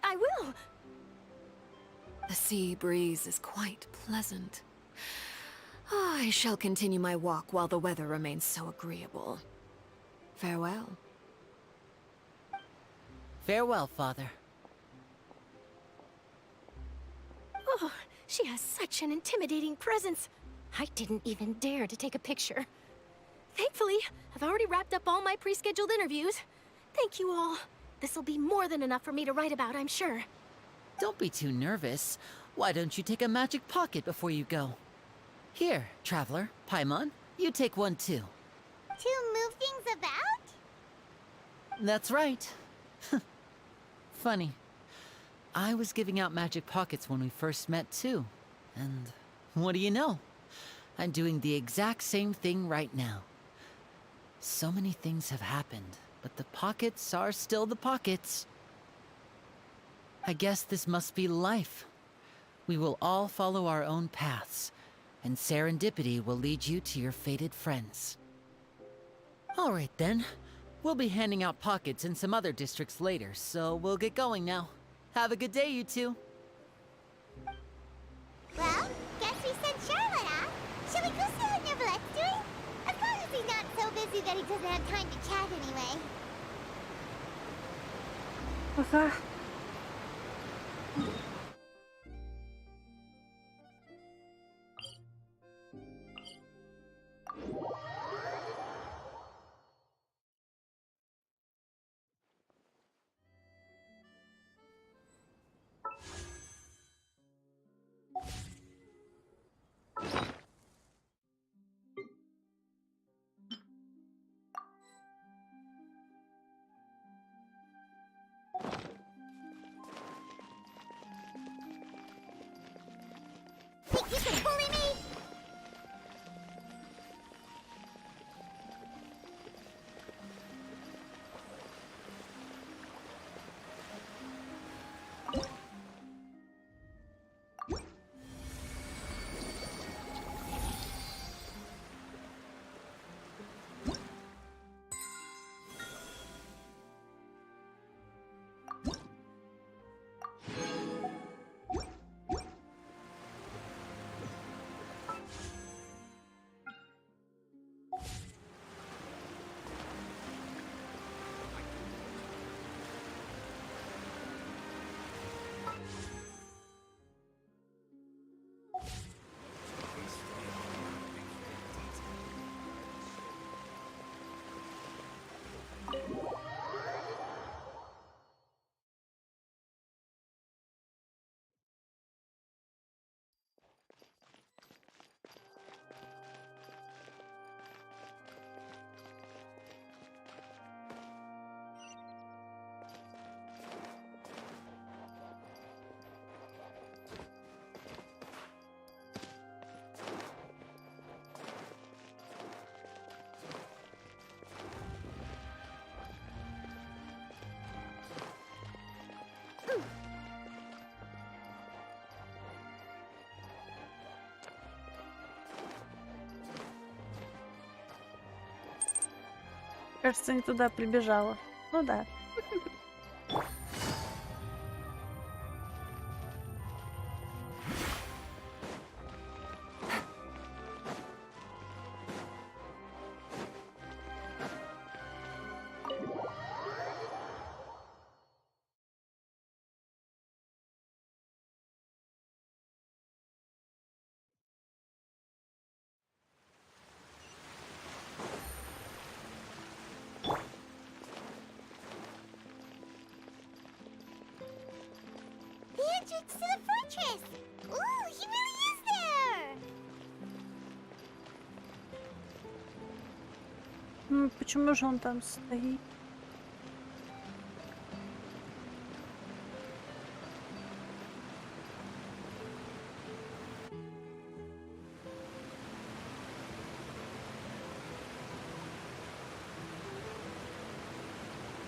S21: I will.
S8: The sea breeze is quite pleasant. I shall continue my walk while the weather remains so agreeable. Farewell.
S13: Farewell, Father.
S21: Oh, she has such an intimidating presence. I didn't even dare to take a picture. Thankfully, I've already wrapped up all my pre-scheduled interviews. Thank you all. This'll be more than enough for me to write about, I'm sure.
S13: Don't be too nervous. Why don't you take a magic pocket before you go? Here, Traveler, Paimon, you take one too.
S2: To move things about?
S13: That's right. Funny. I was giving out magic pockets when we first met too. And what do you know? I'm doing the exact same thing right now. So many things have happened, but the pockets are still the pockets. I guess this must be life. We will all follow our own paths, and serendipity will lead you to your fated friends. All right then. We'll be handing out pockets in some other districts later, so we'll get going now. Have a good day, you two.
S2: Well, guess we sent Charlotte off. Shall we go see what Neverlette's doing? As long as he's not so busy that he doesn't have time to chat anyway.
S1: Ага.
S2: Think you can bully me?
S1: Кажется, не туда прибежала. Ну да.
S2: The entrance to the fortress! Ooh, he really is there!
S1: Почему же он там стоит?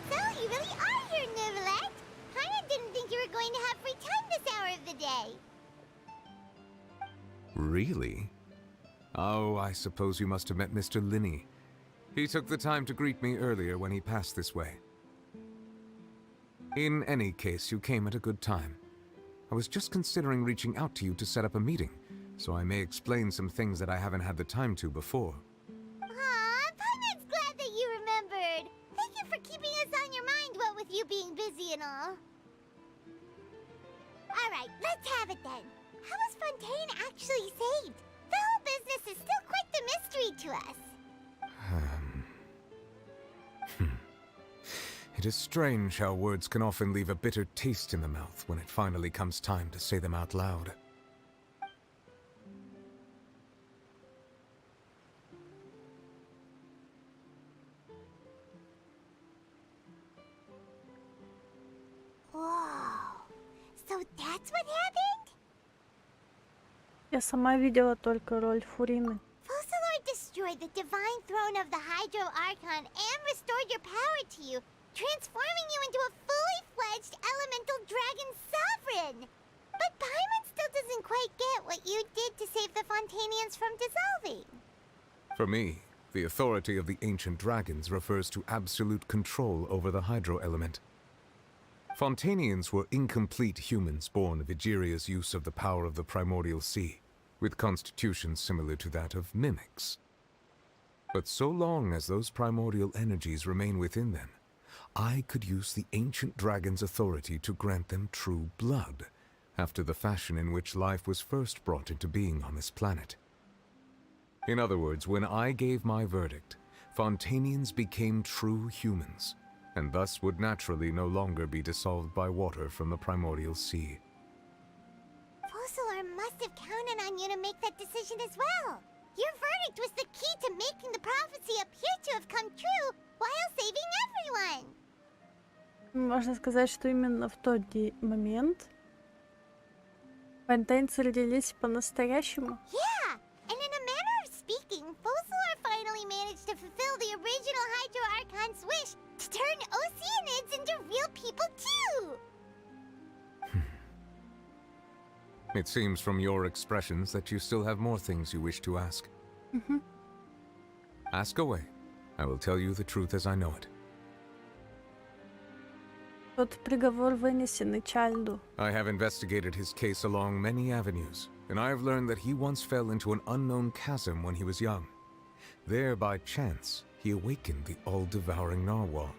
S2: So, you really are here, Neverland. Paimon didn't think you were going to have free time this hour of the day.
S7: Really? Oh, I suppose you must have met Mr. Linney. He took the time to greet me earlier when he passed this way. In any case, you came at a good time. I was just considering reaching out to you to set up a meeting, so I may explain some things that I haven't had the time to before.
S2: Aw, Paimon's glad that you remembered. Thank you for keeping us on your mind, what with you being busy and all. Alright, let's have it then. How was Fontaine actually saved? The whole business is still quite the mystery to us.
S7: It is strange how words can often leave a bitter taste in the mouth when it finally comes time to say them out loud.
S2: Whoa. So that's what happened?
S1: Я сама видела только роль Фурины.
S2: Focalor destroyed the divine throne of the Hydro Archon and restored your power to you, transforming you into a fully fledged elemental dragon sovereign. But Paimon still doesn't quite get what you did to save the Fontanians from dissolving.
S7: For me, the authority of the ancient dragons refers to absolute control over the hydro element. Fontanians were incomplete humans born of Egeria's use of the power of the primordial sea, with constitutions similar to that of mimics. But so long as those primordial energies remain within them, I could use the ancient dragon's authority to grant them true blood, after the fashion in which life was first brought into being on this planet. In other words, when I gave my verdict, Fontanians became true humans, and thus would naturally no longer be dissolved by water from the primordial sea.
S2: Focalor must have counted on you to make that decision as well. Your verdict was the key to making the prophecy appear to have come true while saving everyone.
S1: Можно сказать, что именно в тот момент фонтанцы родились по-настоящему.
S2: Yeah, and in a manner of speaking, Focalor finally managed to fulfill the original Hydro Archon's wish to turn Oceanids into real people too!
S7: It seems from your expressions that you still have more things you wish to ask. Ask away. I will tell you the truth as I know it.
S1: Тот приговор вынесенный Чайльду.
S7: I have investigated his case along many avenues, and I have learned that he once fell into an unknown chasm when he was young. There, by chance, he awakened the all-devouring narwhal.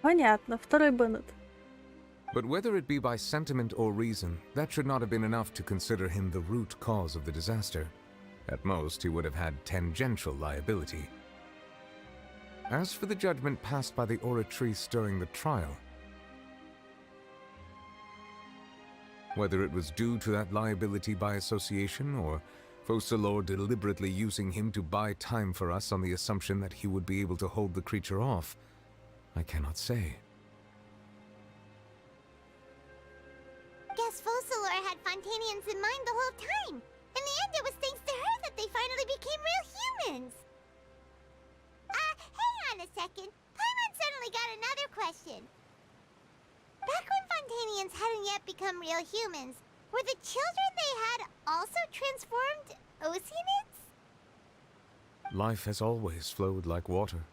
S1: Понятно, второй Беннет.
S7: But whether it be by sentiment or reason, that should not have been enough to consider him the root cause of the disaster. At most, he would have had tangential liability. As for the judgment passed by the Oratrice during the trial, whether it was due to that liability by association, or Focalor deliberately using him to buy time for us on the assumption that he would be able to hold the creature off, I cannot say.
S2: Guess Focalor had Fontanians in mind the whole time. In the end, it was thanks to her that they finally became real humans. Hang on a second. Paimon suddenly got another question. Back when Fontanians hadn't yet become real humans, were the children they had also transformed Oceanids?
S7: Life has always flowed like water.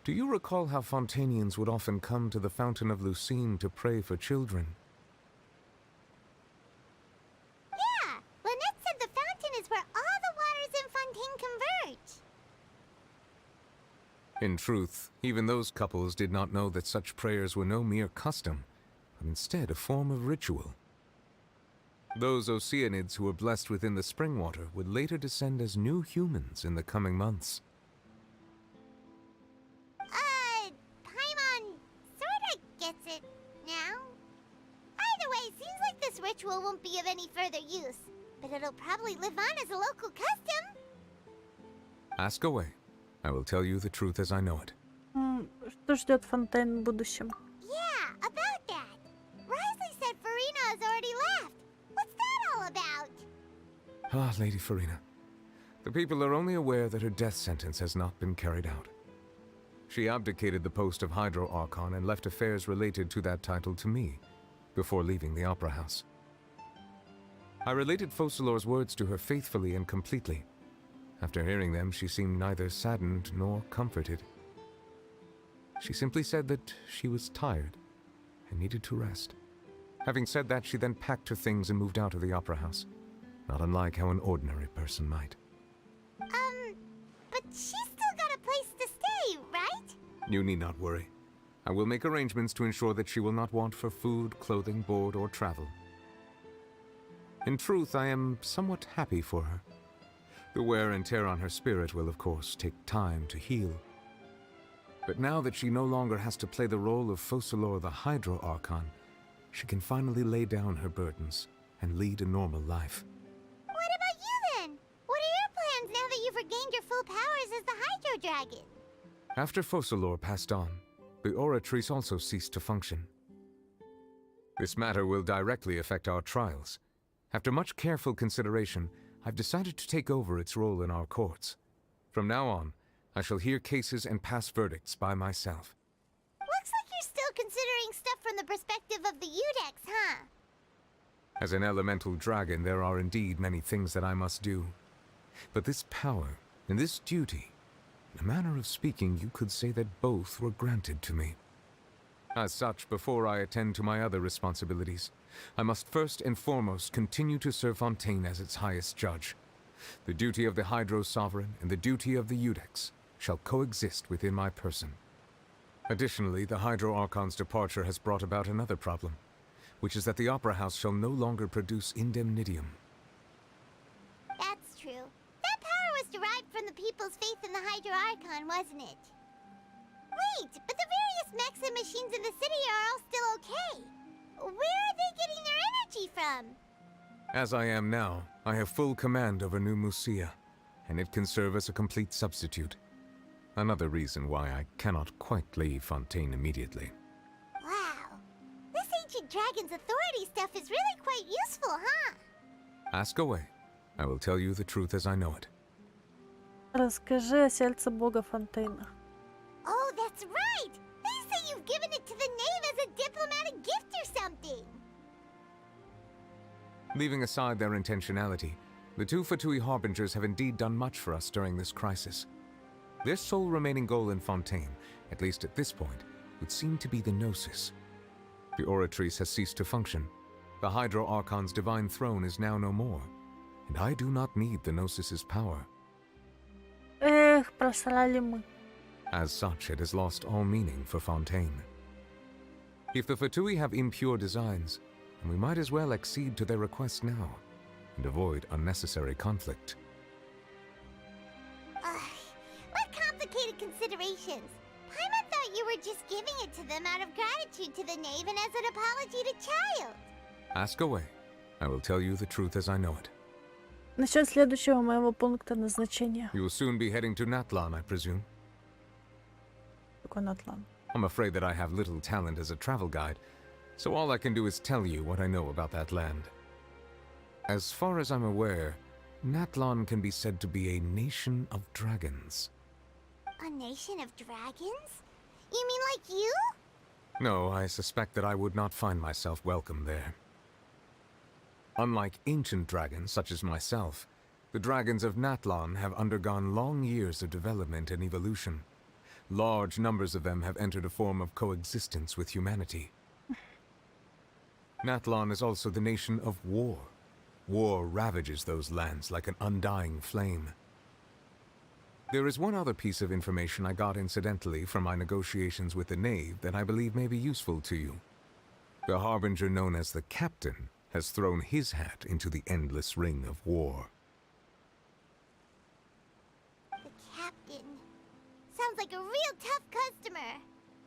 S7: Do you recall how Fontanians would often come to the Fountain of Lucine to pray for children?
S2: Yeah, Lynette said the fountain is where all the waters in Fontaine converge.
S7: In truth, even those couples did not know that such prayers were no mere custom, but instead a form of ritual. Those Oceanids who were blessed within the spring water would later descend as new humans in the coming months.
S2: Paimon sorta gets it now. Either way, seems like this ritual won't be of any further use, but it'll probably live on as a local custom.
S7: Ask away. I will tell you the truth as I know it.
S1: Что ждет Фонтейн в будущем?
S2: Yeah, about that. Risley said Farina has already left. What's that all about?
S7: Ah, Lady Farina. The people are only aware that her death sentence has not been carried out. She abdicated the post of Hydro Archon and left affairs related to that title to me, before leaving the Opera House. I related Focalor's words to her faithfully and completely. After hearing them, she seemed neither saddened nor comforted. She simply said that she was tired and needed to rest. Having said that, she then packed her things and moved out of the Opera House, not unlike how an ordinary person might.
S2: But she's still got a place to stay, right?
S7: You need not worry. I will make arrangements to ensure that she will not want for food, clothing, board, or travel. In truth, I am somewhat happy for her. The wear and tear on her spirit will, of course, take time to heal. But now that she no longer has to play the role of Focalor the Hydro Archon, she can finally lay down her burdens and lead a normal life.
S2: What about you then? What are your plans now that you've regained your full powers as the Hydro Dragon?
S7: After Focalor passed on, the Oratrice also ceased to function. This matter will directly affect our trials. After much careful consideration, I've decided to take over its role in our courts. From now on, I shall hear cases and pass verdicts by myself.
S2: Looks like you're still considering stuff from the perspective of the Udex, huh?
S7: As an elemental dragon, there are indeed many things that I must do. But this power and this duty, in a manner of speaking, you could say that both were granted to me. As such, before I attend to my other responsibilities, I must first and foremost continue to serve Fontaine as its highest judge. The duty of the Hydro Sovereign and the duty of the Udex shall coexist within my person. Additionally, the Hydro Archon's departure has brought about another problem, which is that the Opera House shall no longer produce indemnitium.
S2: That's true. That power was derived from the people's faith in the Hydro Archon, wasn't it? Wait, but the various mechs and machines in the city are all still okay. Where are they getting their energy from?
S7: As I am now, I have full command over New Musia, and it can serve as a complete substitute. Another reason why I cannot quite leave Fontaine immediately.
S2: Wow. This ancient dragon's authority stuff is really quite useful, huh?
S7: Ask away. I will tell you the truth as I know it.
S1: Расскажи о сердце бога Фонтейна.
S2: Oh, that's right! They say you've given it to the knave as a diplomatic gift or something!
S7: Leaving aside their intentionality, the two Fatui Harbingers have indeed done much for us during this crisis. Their sole remaining goal in Fontaine, at least at this point, would seem to be the Gnosis. The Oratrice has ceased to function. The Hydro Archon's divine throne is now no more, and I do not need the Gnosis's power.
S1: Эх, просрали мы.
S7: As such, it has lost all meaning for Fontaine. If the Fatui have impure designs, then we might as well accede to their request now, and avoid unnecessary conflict.
S2: What complicated considerations! Paimon thought you were just giving it to them out of gratitude to the knave and as an apology to Child.
S7: Ask away. I will tell you the truth as I know it.
S1: Насчет следующего моего пункта назначения.
S7: You will soon be heading to Natlan, I presume.
S1: Какой Натлан?
S7: I'm afraid that I have little talent as a travel guide, so all I can do is tell you what I know about that land. As far as I'm aware, Natlan can be said to be a nation of dragons.
S2: A nation of dragons? You mean like you?
S7: No, I suspect that I would not find myself welcome there. Unlike ancient dragons such as myself, the dragons of Natlan have undergone long years of development and evolution. Large numbers of them have entered a form of coexistence with humanity. Natlan is also the nation of war. War ravages those lands like an undying flame. There is one other piece of information I got incidentally from my negotiations with the Knave that I believe may be useful to you. The Harbinger known as the Captain has thrown his hat into the endless ring of war.
S2: The captain. Sounds like a real tough customer.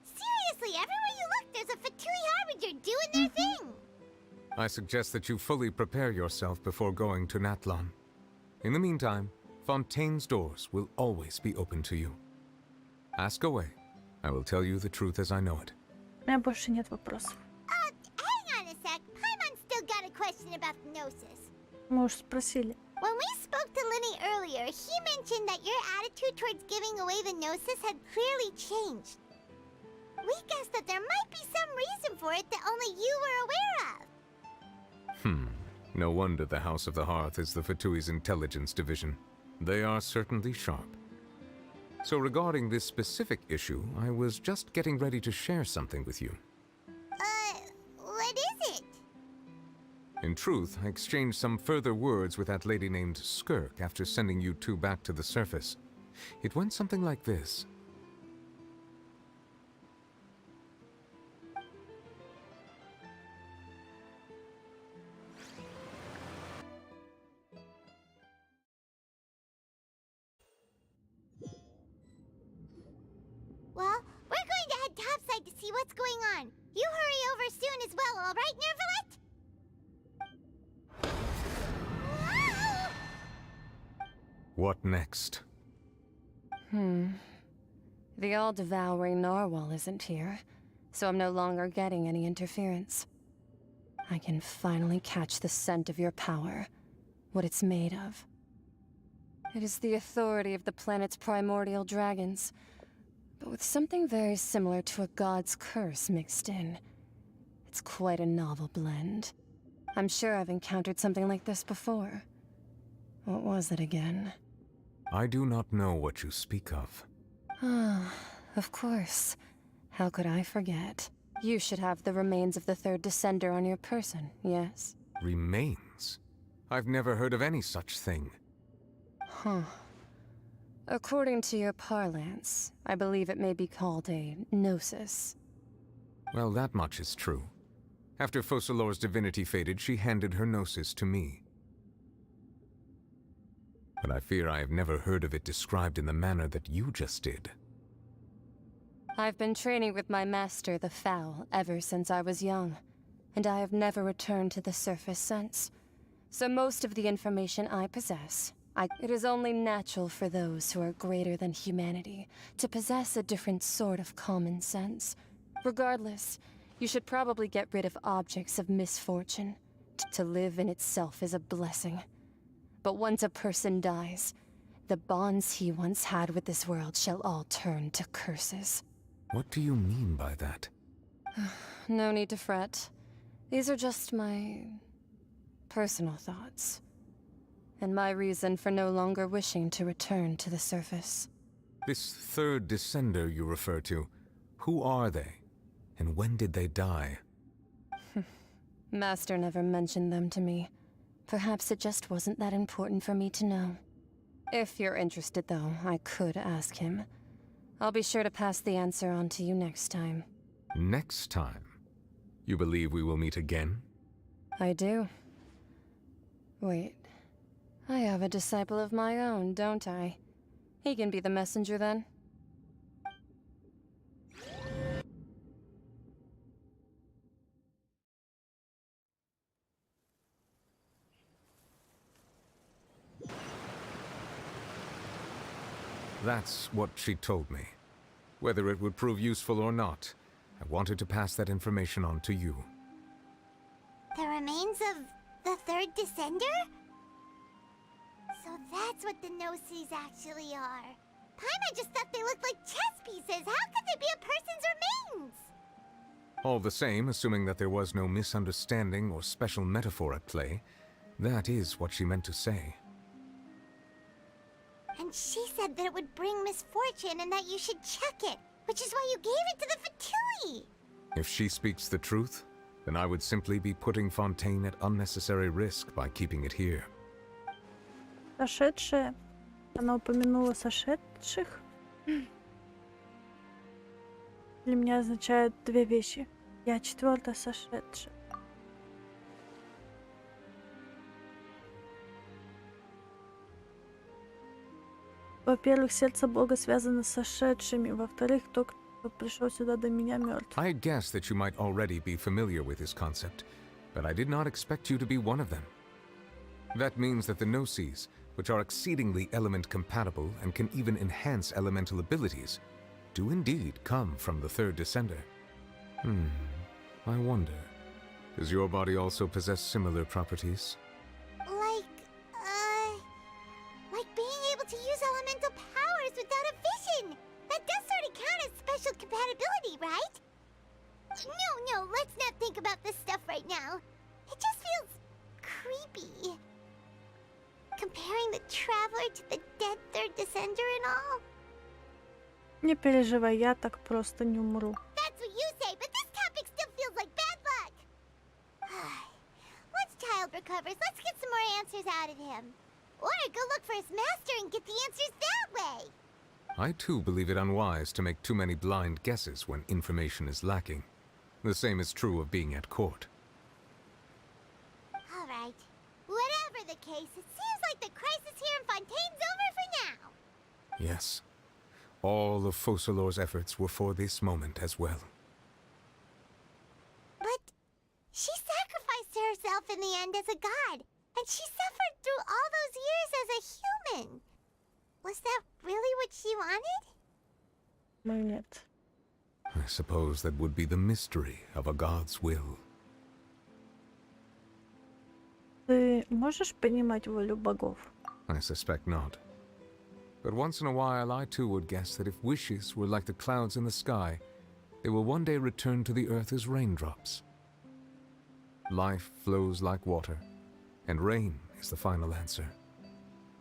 S2: Seriously, everywhere you look, there's a Fatui Harbinger doing their thing.
S7: I suggest that you fully prepare yourself before going to Natlan. In the meantime, Fontaine's doors will always be open to you. Ask away. I will tell you the truth as I know it.
S1: У меня больше нет вопросов.
S2: Hang on a sec. Paimon's still got a question about the Gnosis.
S1: Мы уж спросили.
S2: When we spoke to Linny earlier, he mentioned that your attitude towards giving away the Gnosis had clearly changed. We guessed that there might be some reason for it that only you were aware of.
S7: No wonder the House of the Hearth is the Fatui's intelligence division. They are certainly sharp. So regarding this specific issue, I was just getting ready to share something with you.
S2: What is it?
S7: In truth, I exchanged some further words with that lady named Skirk after sending you two back to the surface. It went something like this.
S2: Well, we're going to head topside to see what's going on. You hurry over soon as well, all right, Nervalet?
S7: What next?
S8: The all-devouring narwhal isn't here, so I'm no longer getting any interference. I can finally catch the scent of your power, what it's made of. It is the authority of the planet's primordial dragons, but with something very similar to a god's curse mixed in. It's quite a novel blend. I'm sure I've encountered something like this before. What was it again?
S7: I do not know what you speak of.
S8: Ah, of course. How could I forget? You should have the remains of the third descender on your person, yes?
S7: Remains? I've never heard of any such thing.
S8: Huh. According to your parlance, I believe it may be called a gnosis.
S7: Well, that much is true. After Focalor's divinity faded, she handed her gnosis to me. But I fear I have never heard of it described in the manner that you just did.
S8: I've been training with my master, the Foul, ever since I was young, and I have never returned to the surface since. So most of the information I possess, it is only natural for those who are greater than humanity to possess a different sort of common sense. Regardless, you should probably get rid of objects of misfortune. To live in itself is a blessing. But once a person dies, the bonds he once had with this world shall all turn to curses.
S7: What do you mean by that?
S8: No need to fret. These are just my personal thoughts. And my reason for no longer wishing to return to the surface.
S7: This third descender you refer to, who are they? And when did they die?
S8: Master never mentioned them to me. Perhaps it just wasn't that important for me to know. If you're interested, though, I could ask him. I'll be sure to pass the answer on to you next time.
S7: Next time? You believe we will meet again?
S8: I do. Wait. I have a disciple of my own, don't I? He can be the messenger then.
S7: That's what she told me. Whether it would prove useful or not, I wanted to pass that information on to you.
S2: The remains of the third descender? So that's what the Gnosis actually are. Paimon just thought they looked like chess pieces. How could they be a person's remains?
S7: All the same, assuming that there was no misunderstanding or special metaphor at play, that is what she meant to say.
S2: And she said that it would bring misfortune and that you should check it, which is why you gave it to the Fatui.
S7: If she speaks the truth, then I would simply be putting Fontaine at unnecessary risk by keeping it here.
S1: Сошедшая. Она упомянула сошедших. Для меня означает две вещи. Я четвертая сошедшая. Во-первых, сердце Бога связано с сошедшими. Во-вторых, тот, кто пришел сюда до меня, мертв.
S7: I guessed that you might already be familiar with this concept, but I did not expect you to be one of them. That means that the Gnosis, which are exceedingly element compatible and can even enhance elemental abilities, do indeed come from the third descender. I wonder, does your body also possess similar properties?
S2: Like being able to use elemental powers without a vision. That does sort of count as special compatibility, right? No, let's not think about this stuff right now. It just feels creepy. Comparing the Traveler to the dead third descender and all.
S1: Не переживай, я так просто не умру.
S2: That's what you say, but this topic still feels like bad luck. Once Child recovers, let's get some more answers out of him. Or go look for his master and get the answers that way.
S7: I too believe it unwise to make too many blind guesses when information is lacking. The same is true of being at court.
S2: All right. Whatever the case, it seems like the crisis here in Fontaine's over for now.
S7: Yes. All of Focalor's efforts were for this moment as well.
S2: But she sacrificed herself in the end as a god, and she suffered through all those years as a human. Was that really what she wanted?
S1: Нет.
S7: I suppose that would be the mystery of a god's will.
S1: Ты можешь понимать волю богов?
S7: I suspect not. But once in a while, I too would guess that if wishes were like the clouds in the sky, they will one day return to the earth as raindrops. Life flows like water, and rain is the final answer.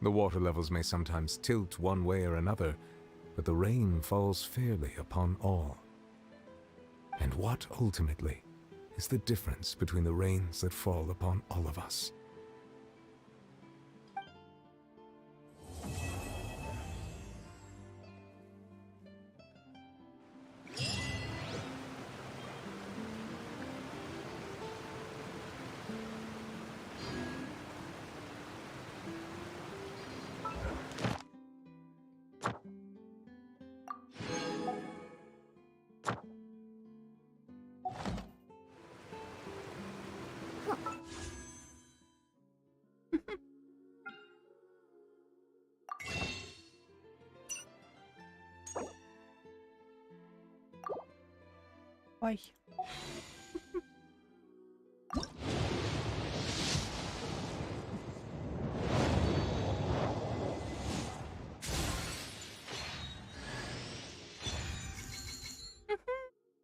S7: The water levels may sometimes tilt one way or another, but the rain falls fairly upon all. And what, ultimately, is the difference between the rains that fall upon all of us?
S1: Ой.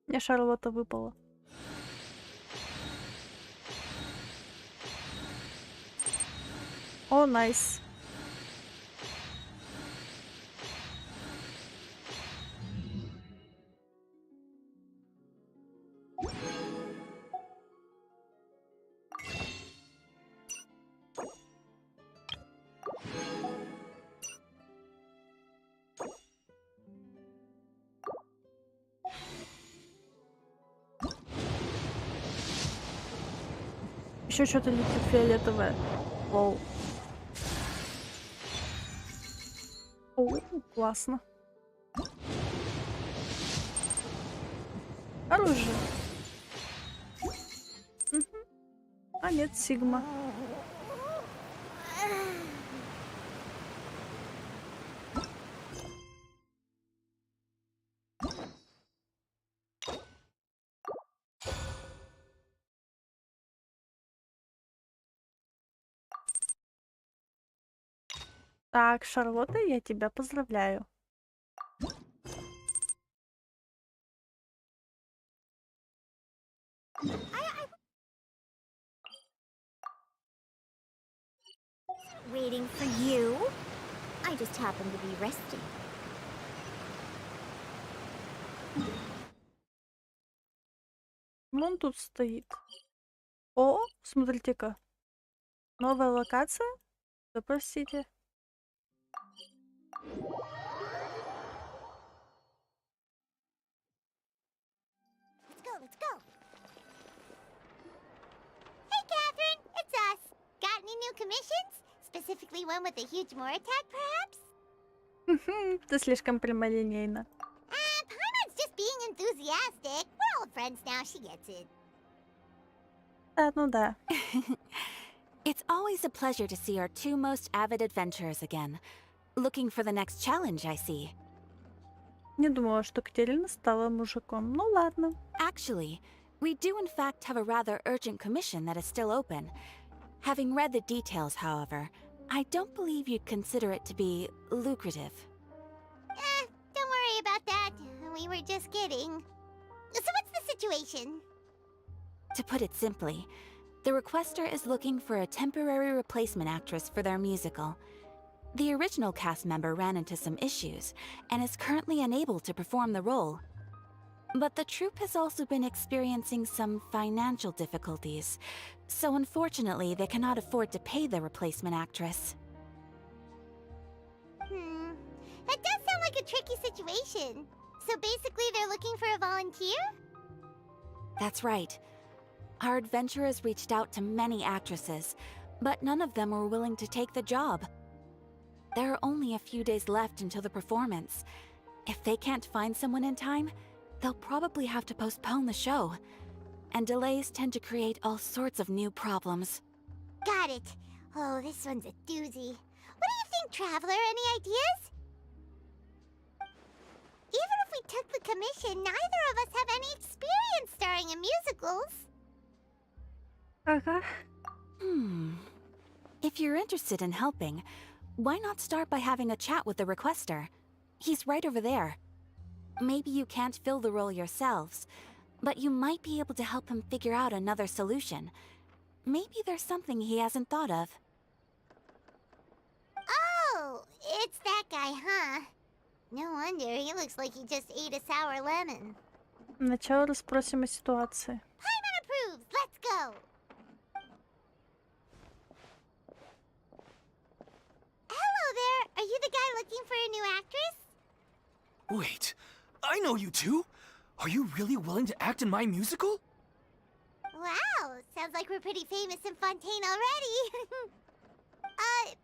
S1: Мне Шарлотта выпала. О, найс. Еще что-то летит фиолетовое. Воу. О, классно. Оружие. Мгм. А нет, Сигма. Так, Шарлотта, я тебя поздравляю.
S2: Waiting for you? I just happen to be resting.
S1: Ну, он тут стоит. О, смотрите-ка. Новая локация? Да простите.
S2: Let's go. Hey, Catherine, it's us. Got any new commissions? Specifically one with a huge more attack, perhaps?
S1: Ты слишком прямолинейна.
S2: Paimon's just being enthusiastic. We're old friends now, she gets it.
S1: Да, ну да.
S9: It's always a pleasure to see our two most avid adventurers again. Looking for the next challenge, I see.
S1: Не думала, что Катерина стала мужиком. Ну ладно.
S9: Actually, we do in fact have a rather urgent commission that is still open. Having read the details, however, I don't believe you'd consider it to be lucrative.
S2: Don't worry about that. We were just kidding. So what's the situation?
S9: To put it simply, the requester is looking for a temporary replacement actress for their musical. The original cast member ran into some issues and is currently unable to perform the role. But the troupe has also been experiencing some financial difficulties, so unfortunately they cannot afford to pay the replacement actress.
S2: That does sound like a tricky situation. So basically they're looking for a volunteer?
S9: That's right. Our adventurers reached out to many actresses, but none of them were willing to take the job. There are only a few days left until the performance. If they can't find someone in time, they'll probably have to postpone the show. And delays tend to create all sorts of new problems.
S2: Got it. Oh, this one's a doozy. What do you think, Traveler? Any ideas? Even if we took the commission, neither of us have any experience starring in musicals.
S9: If you're interested in helping, why not start by having a chat with the requester? He's right over there. Maybe you can't fill the role yourselves, but you might be able to help him figure out another solution. Maybe there's something he hasn't thought of.
S2: Oh, it's that guy, huh? No wonder, he looks like he just ate a sour lemon.
S1: Начало расспросим о ситуации.
S2: Paimon approves, let's go! Hello there, are you the guy looking for a new actress?
S23: Wait, I know you two! Are you really willing to act in my musical?
S2: Wow, sounds like we're pretty famous in Fontaine already.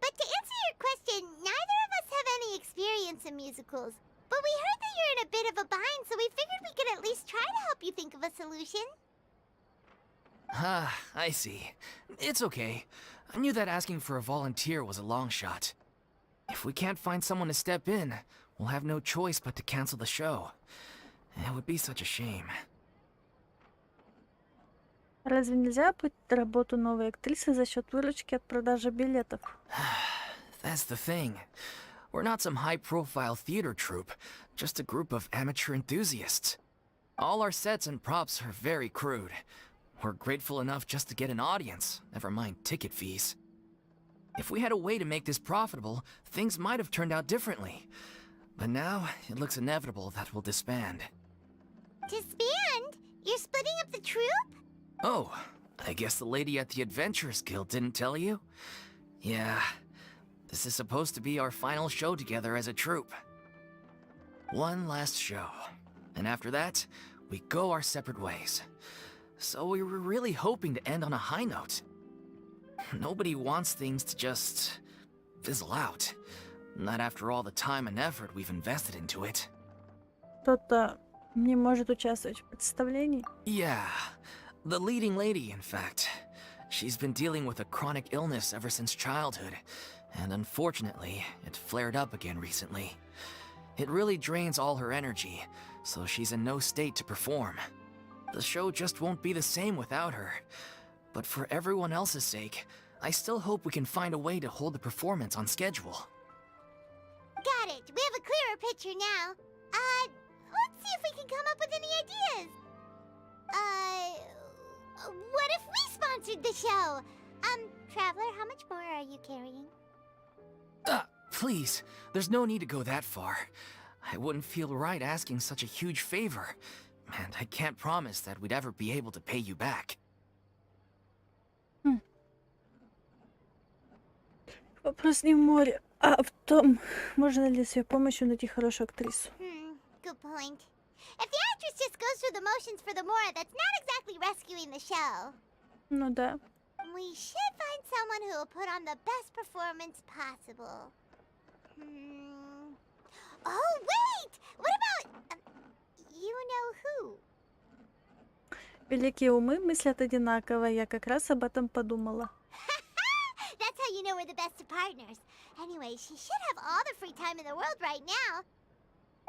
S2: But to answer your question, neither of us have any experience in musicals. But we heard that you're in a bit of a bind, so we figured we could at least try to help you think of a solution.
S23: Ah, I see. It's okay. I knew that asking for a volunteer was a long shot. If we can't find someone to step in, we'll have no choice but to cancel the show. It would be such a shame.
S1: Разве нельзя оплатить работу новой актрисы за счет выручки от продажи билетов?
S23: That's the thing. We're not some high-profile theater troupe, just a group of amateur enthusiasts. All our sets and props are very crude. We're grateful enough just to get an audience, never mind ticket fees. If we had a way to make this profitable, things might have turned out differently. But now, it looks inevitable that we'll disband.
S2: Disband? You're splitting up the troupe?
S23: Oh, I guess the lady at the Adventurers Guild didn't tell you? Yeah, this is supposed to be our final show together as a troupe. One last show, and after that, we go our separate ways. So we were really hoping to end on a high note. Nobody wants things to just fizzle out. Not after all the time and effort we've invested into it.
S1: Кто-то не может участвовать в представлении?
S23: Yeah, the leading lady, in fact. She's been dealing with a chronic illness ever since childhood, and unfortunately, it flared up again recently. It really drains all her energy, so she's in no state to perform. The show just won't be the same without her. But for everyone else's sake, I still hope we can find a way to hold the performance on schedule.
S2: Got it. We have a clearer picture now. Let's see if we can come up with any ideas. What if we sponsored the show? Traveler, how much more are you carrying?
S23: Please, there's no need to go that far. I wouldn't feel right asking such a huge favor. And I can't promise that we'd ever be able to pay you back.
S1: Вопрос не в море, а в том, можно ли с ее помощью найти хорошую актрису.
S2: Good point. If the actress just goes through the motions for the Mora, that's not exactly rescuing the show.
S1: Ну да.
S2: We should find someone who will put on the best performance possible. Oh, wait! What about... you know who?
S1: Великие умы мыслят одинаково, я как раз об этом подумала.
S2: That's how you know we're the best of partners. Anyway, she should have all the free time in the world right now.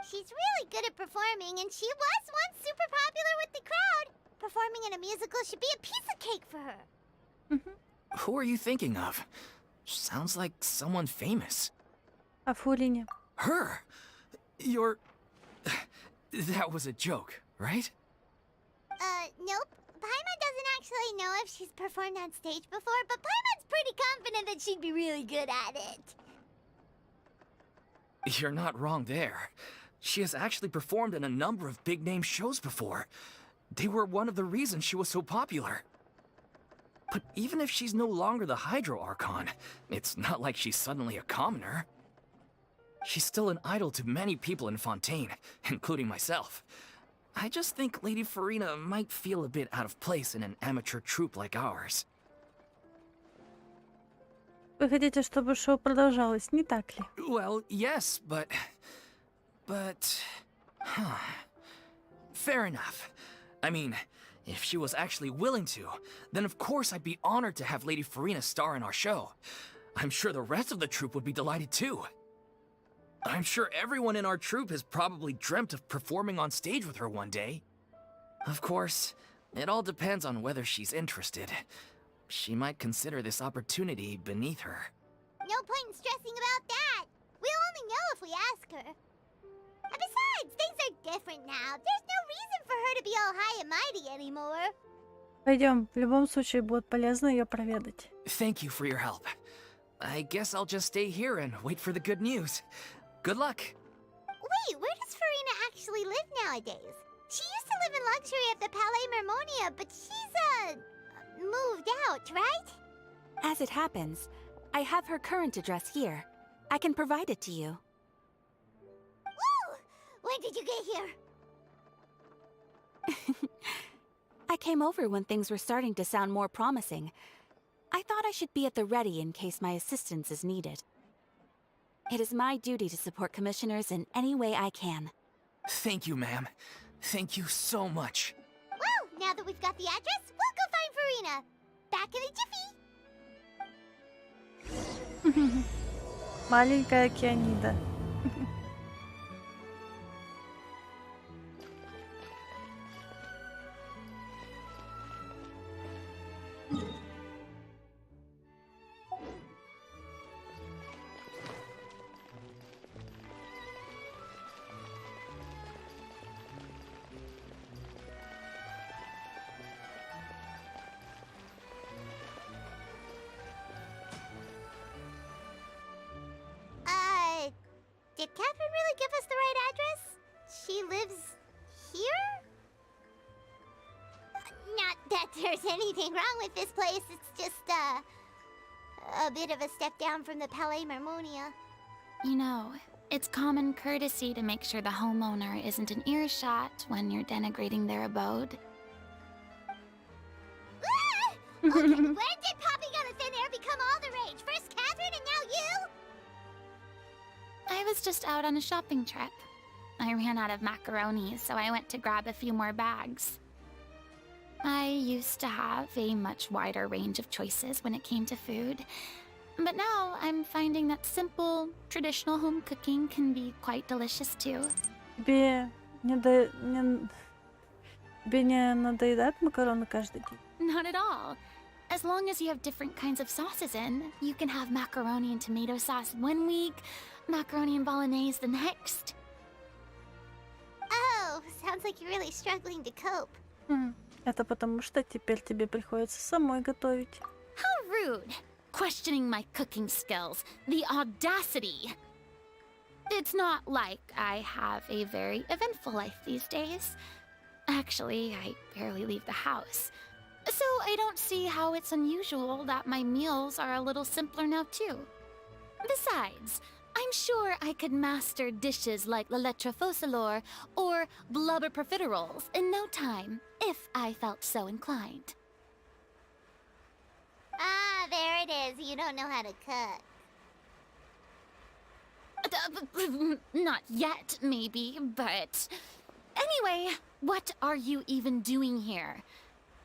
S2: She's really good at performing, and she was once super popular with the crowd. Performing in a musical should be a piece of cake for her.
S23: Who are you thinking of? Sounds like someone famous.
S1: А Фулине?
S23: Her? You're... That was a joke, right?
S2: Nope. Paimon doesn't actually know if she's performed on stage before, but Paimon's pretty confident that she'd be really good at it.
S23: You're not wrong there. She has actually performed in a number of big-name shows before. They were one of the reasons she was so popular. But even if she's no longer the Hydro Archon, it's not like she's suddenly a commoner. She's still an idol to many people in Fontaine, including myself. I just think Lady Farina might feel a bit out of place in an amateur troupe like ours.
S1: Вы хотите, чтобы шоу продолжалось, не так ли?
S23: Well, yes, but... Fair enough. I mean, if she was actually willing to, then of course I'd be honored to have Lady Farina star in our show. I'm sure the rest of the troupe would be delighted too. I'm sure everyone in our troupe has probably dreamt of performing on stage with her one day. Of course, it all depends on whether she's interested. She might consider this opportunity beneath her.
S2: No point in stressing about that. We'll only know if we ask her. And besides, things are different now. There's no reason for her to be all high and mighty anymore.
S1: Пойдем, в любом случае будет полезно ее проведать.
S23: Thank you for your help. I guess I'll just stay here and wait for the good news. Good luck.
S2: Wait, where does Farina actually live nowadays? She used to live in luxury at the Palais Mermonia, but she's, moved out, right?
S9: As it happens, I have her current address here. I can provide it to you.
S2: Woo! When did you get here?
S9: I came over when things were starting to sound more promising. I thought I should be at the ready in case my assistance is needed. It is my duty to support commissioners in any way I can.
S23: Thank you, ma'am. Thank you so much.
S2: Well, now that we've got the address, we'll go find Farina. Back in a jiffy.
S1: Маленькая Кианида.
S2: Did Catherine really give us the right address? She lives here? Not that there's anything wrong with this place. It's just, a bit of a step down from the Palais Mermonia.
S17: You know, it's common courtesy to make sure the homeowner isn't an earshot when you're denigrating their abode.
S2: Okay, when did popping out of thin air become all the rage? First Catherine and now you?
S17: I was just out on a shopping trip. I ran out of macaroni, so I went to grab a few more bags. I used to have a much wider range of choices when it came to food, but now I'm finding that simple, traditional home cooking can be quite delicious too.
S1: Тебе не надоедают макароны каждый день?
S17: Not at all. As long as you have different kinds of sauces in, you can have macaroni and tomato sauce one week, macaroni and bolognese the next.
S2: Oh, sounds like you're really struggling to cope.
S1: Это потому что теперь тебе приходится самой готовить.
S17: How rude! Questioning my cooking skills. The audacity! It's not like I have a very eventful life these days. Actually, I barely leave the house. So I don't see how it's unusual that my meals are a little simpler now too. Besides, I'm sure I could master dishes like la lettre faucilor or blubber profiteroles in no time, if I felt so inclined.
S2: Ah, there it is. You don't know how to cook.
S17: Not yet, maybe, but... Anyway, what are you even doing here?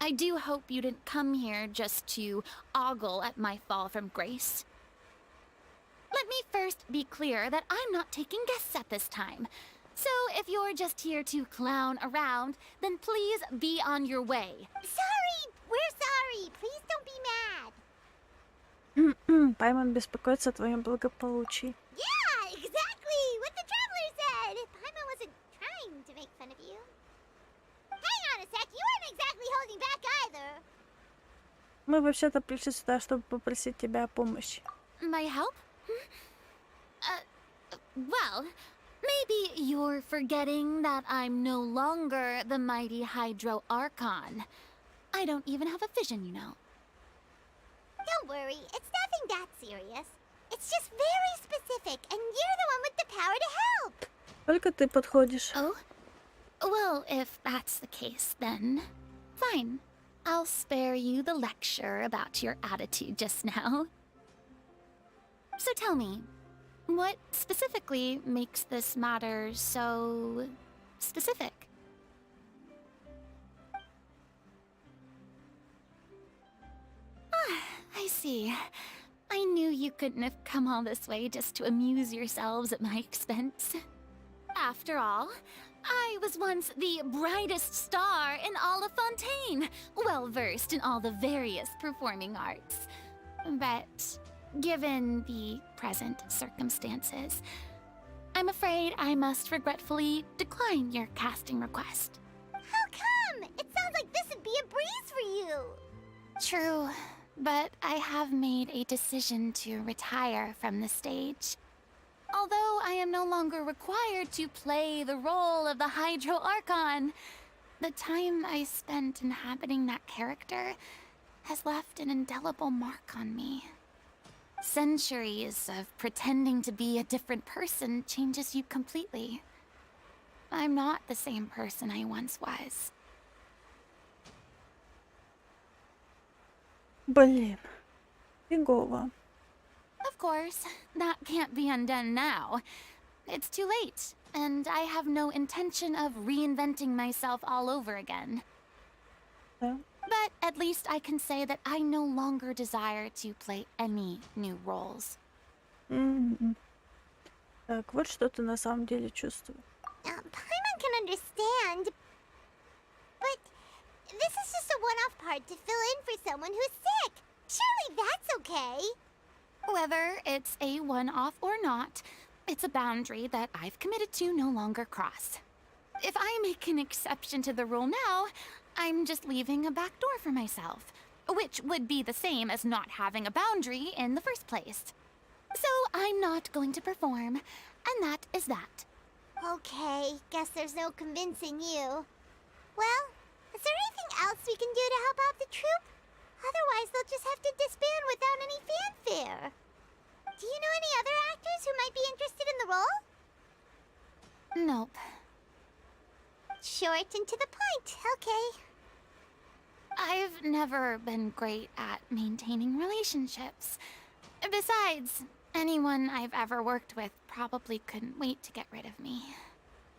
S17: I do hope you didn't come here just to ogle at my fall from grace. Let me first be clear that I'm not taking guests at this time. So if you're just here to clown around, then please be on your way.
S2: Sorry! We're sorry! Please don't be mad!
S1: Пайман беспокоится о твоем благополучии.
S2: Yeah, exactly! What the traveler said! Paimon wasn't trying to make fun of you. Hang on a sec, you weren't exactly holding back either.
S1: Мы вообще-то пришли сюда, чтобы попросить тебя о помощи.
S17: My help? Well, maybe you're forgetting that I'm no longer the mighty Hydro Archon. I don't even have a vision, you know.
S2: Don't worry, it's nothing that serious. It's just very specific, and you're the one with the power to help.
S1: Только ты подходишь.
S17: Oh? Well, if that's the case, then fine. I'll spare you the lecture about your attitude just now. So tell me, what specifically makes this matter so specific? Ah, I see. I knew you couldn't have come all this way just to amuse yourselves at my expense. After all, I was once the brightest star in all of Fontaine, well versed in all the various performing arts. But given the present circumstances, I'm afraid I must regretfully decline your casting request.
S2: How come? It sounds like this would be a breeze for you.
S17: True, but I have made a decision to retire from the stage. Although I am no longer required to play the role of the Hydro Archon, the time I spent inhabiting that character has left an indelible mark on me. Centuries of pretending to be a different person changes you completely. I'm not the same person I once was.
S1: Блин. Фигово.
S17: Of course, that can't be undone now. It's too late, and I have no intention of reinventing myself all over again.
S1: Yeah.
S17: But at least I can say that I no longer desire to play any new roles.
S1: Так, вот что ты на самом деле чувствуешь.
S2: Paimon can understand, but this is just a one-off part to fill in for someone who's sick. Surely that's okay.
S17: Whether it's a one-off or not, it's a boundary that I've committed to no longer cross. If I make an exception to the rule now, I'm just leaving a back door for myself, which would be the same as not having a boundary in the first place. So I'm not going to perform, and that is that.
S2: Okay, guess there's no convincing you. Well, is there anything else we can do to help out the troupe? Otherwise, they'll just have to disband without any fanfare. Do you know any other actors who might be interested in the role?
S17: Nope.
S2: Short and to the point, okay.
S17: I've never been great at maintaining relationships. Besides, anyone I've ever worked with probably couldn't wait to get rid of me.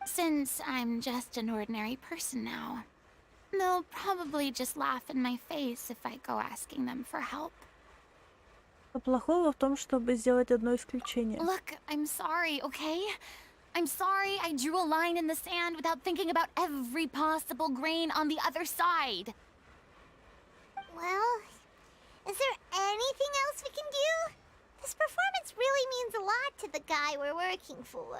S17: Since I'm just an ordinary person now, they'll probably just laugh in my face if I go asking them for help.
S1: Что плохого в том, чтобы сделать одно исключение?
S17: Look, I'm sorry, okay? I'm sorry I drew a line in the sand without thinking about every possible grain on the other side.
S2: Well, is there anything else we can do? This performance really means a lot to the guy we're working for.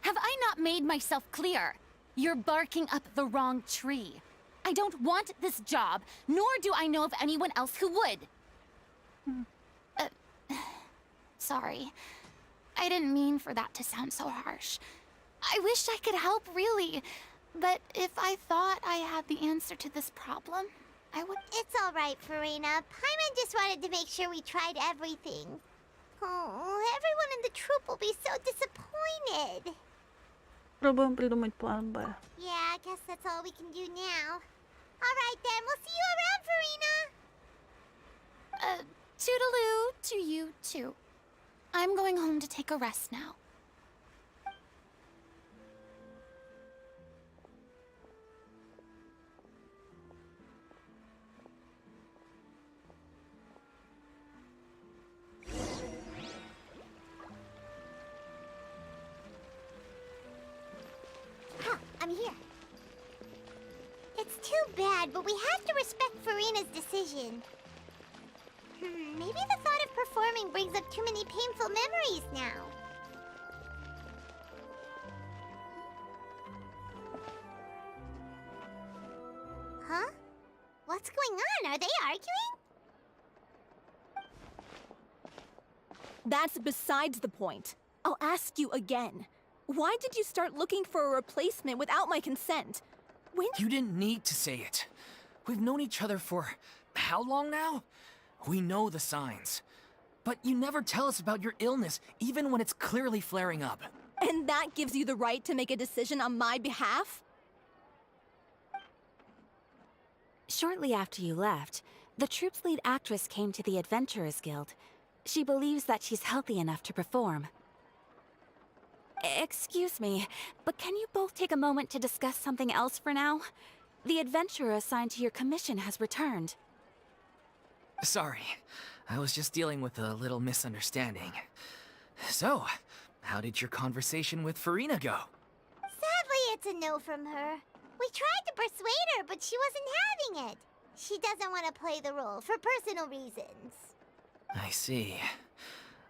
S17: Have I not made myself clear? You're barking up the wrong tree. I don't want this job, nor do I know of anyone else who would. Sorry. I didn't mean for that to sound so harsh. I wish I could help, really. But if I thought I had the answer to this problem, I would...
S2: It's all right, Farina. Paimon just wanted to make sure we tried everything. Oh, everyone in the troupe will be so disappointed.
S1: Пробуем придумать план Б.
S2: Yeah, I guess that's all we can do now. All right then, we'll see you around, Farina.
S17: Toodaloo to you, too. I'm going home to take a rest now.
S2: bad, but we have to respect Farina's decision. Maybe the thought of performing brings up too many painful memories now. Huh? What's going on? Are they arguing?
S5: That's besides the point. I'll ask you again. Why did you start looking for a replacement without my consent? When—
S14: You didn't need to say it. We've known each other for how long now? We know the signs. But you never tell us about your illness, even when it's clearly flaring up.
S5: And that gives you the right to make a decision on my behalf?
S9: Shortly after you left, the troupe's lead actress came to the Adventurers Guild. She believes that she's healthy enough to perform. Excuse me, but can you both take a moment to discuss something else for now? The adventurer assigned to your commission has returned.
S14: Sorry, I was just dealing with a little misunderstanding. So, how did your conversation with Farina go?
S2: Sadly, it's a no from her. We tried to persuade her, but she wasn't having it. She doesn't want to play the role for personal reasons.
S14: I see.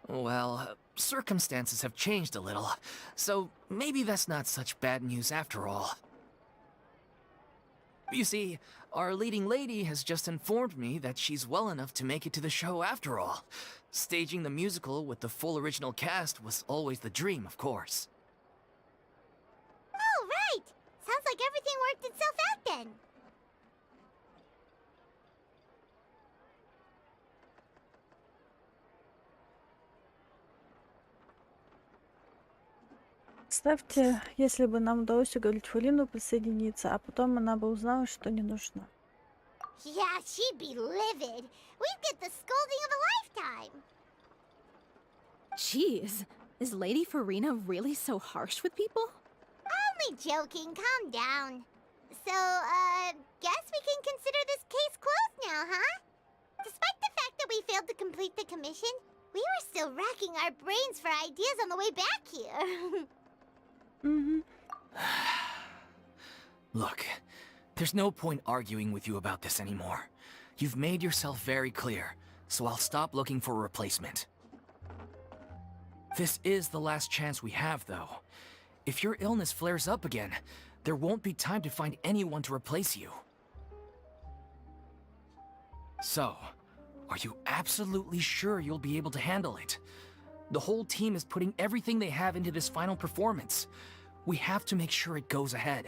S14: Well, circumstances have changed a little, so maybe that's not such bad news after all. You see, our leading lady has just informed me that she's well enough to make it to the show after all. Staging the musical with the full original cast was always the dream, of course.
S2: Oh, right! Sounds like everything worked itself out then.
S1: Ставьте, если бы нам удалось уговорить Фарину присоединиться, а потом она бы узнала, что не нужна.
S2: Yeah, she'd be livid. We'd get the scolding of a lifetime.
S5: Jeez, is Lady Farina really so harsh with people?
S2: Only joking, calm down. So, guess we can consider this case closed now, huh? Despite the fact that we failed to complete the commission, we were still racking our brains for ideas on the way back here.
S14: Look, there's no point arguing with you about this anymore. You've made yourself very clear, so I'll stop looking for a replacement. This is the last chance we have, though. If your illness flares up again, there won't be time to find anyone to replace you. So, are you absolutely sure you'll be able to handle it? The whole team is putting everything they have into this final performance. We have to make sure it goes ahead.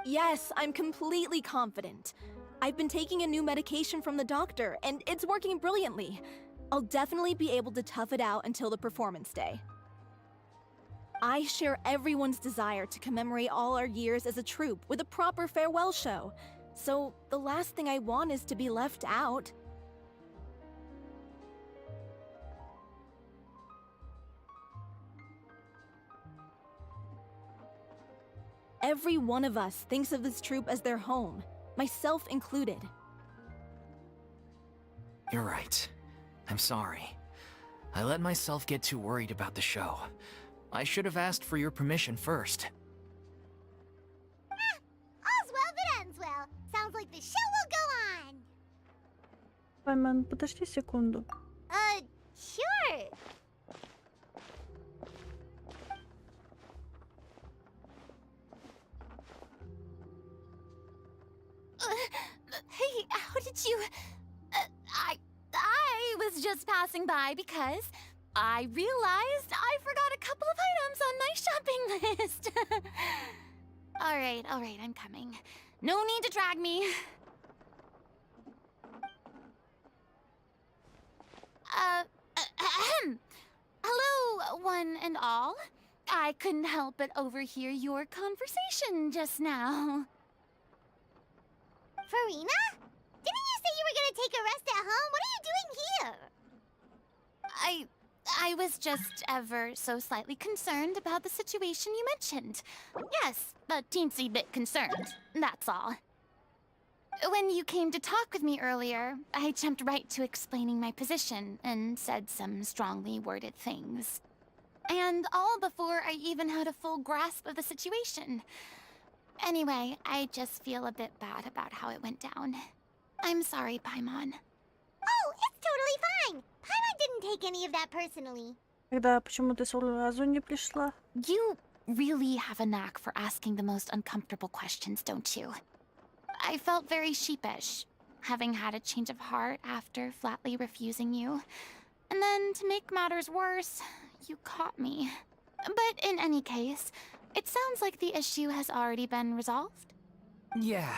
S5: Yes, I'm completely confident. I've been taking a new medication from the doctor, and it's working brilliantly. I'll definitely be able to tough it out until the performance day. I share everyone's desire to commemorate all our years as a troupe with a proper farewell show. So, the last thing I want is to be left out. Every one of us thinks of this troupe as their home, myself included.
S14: You're right. I'm sorry. I let myself get too worried about the show. I should have asked for your permission first.
S2: All's well that ends well. Sounds like the show will go on.
S1: Пайман, подожди секунду.
S2: Sure.
S17: Hey, how did you... I was just passing by because I realized I forgot a couple of items on my shopping list. All right, I'm coming. No need to drag me. Hello, one and all. I couldn't help but overhear your conversation just now.
S2: Farina? Didn't you say you were gonna take a rest at home? What are you doing here?
S17: I was just ever so slightly concerned about the situation you mentioned. Yes, a teensy bit concerned, that's all. When you came to talk with me earlier, I jumped right to explaining my position and said some strongly worded things. And all before I even had a full grasp of the situation. Anyway, I just feel a bit bad about how it went down. I'm sorry, Paimon.
S2: Oh, it's totally fine. Paimon didn't take any of that personally.
S1: Тогда почему ты сразу не пришла?
S17: You really have a knack for asking the most uncomfortable questions, don't you? I felt very sheepish, having had a change of heart after flatly refusing you. And then, to make matters worse, you caught me. But in any case, it sounds like the issue has already been resolved.
S14: Yeah.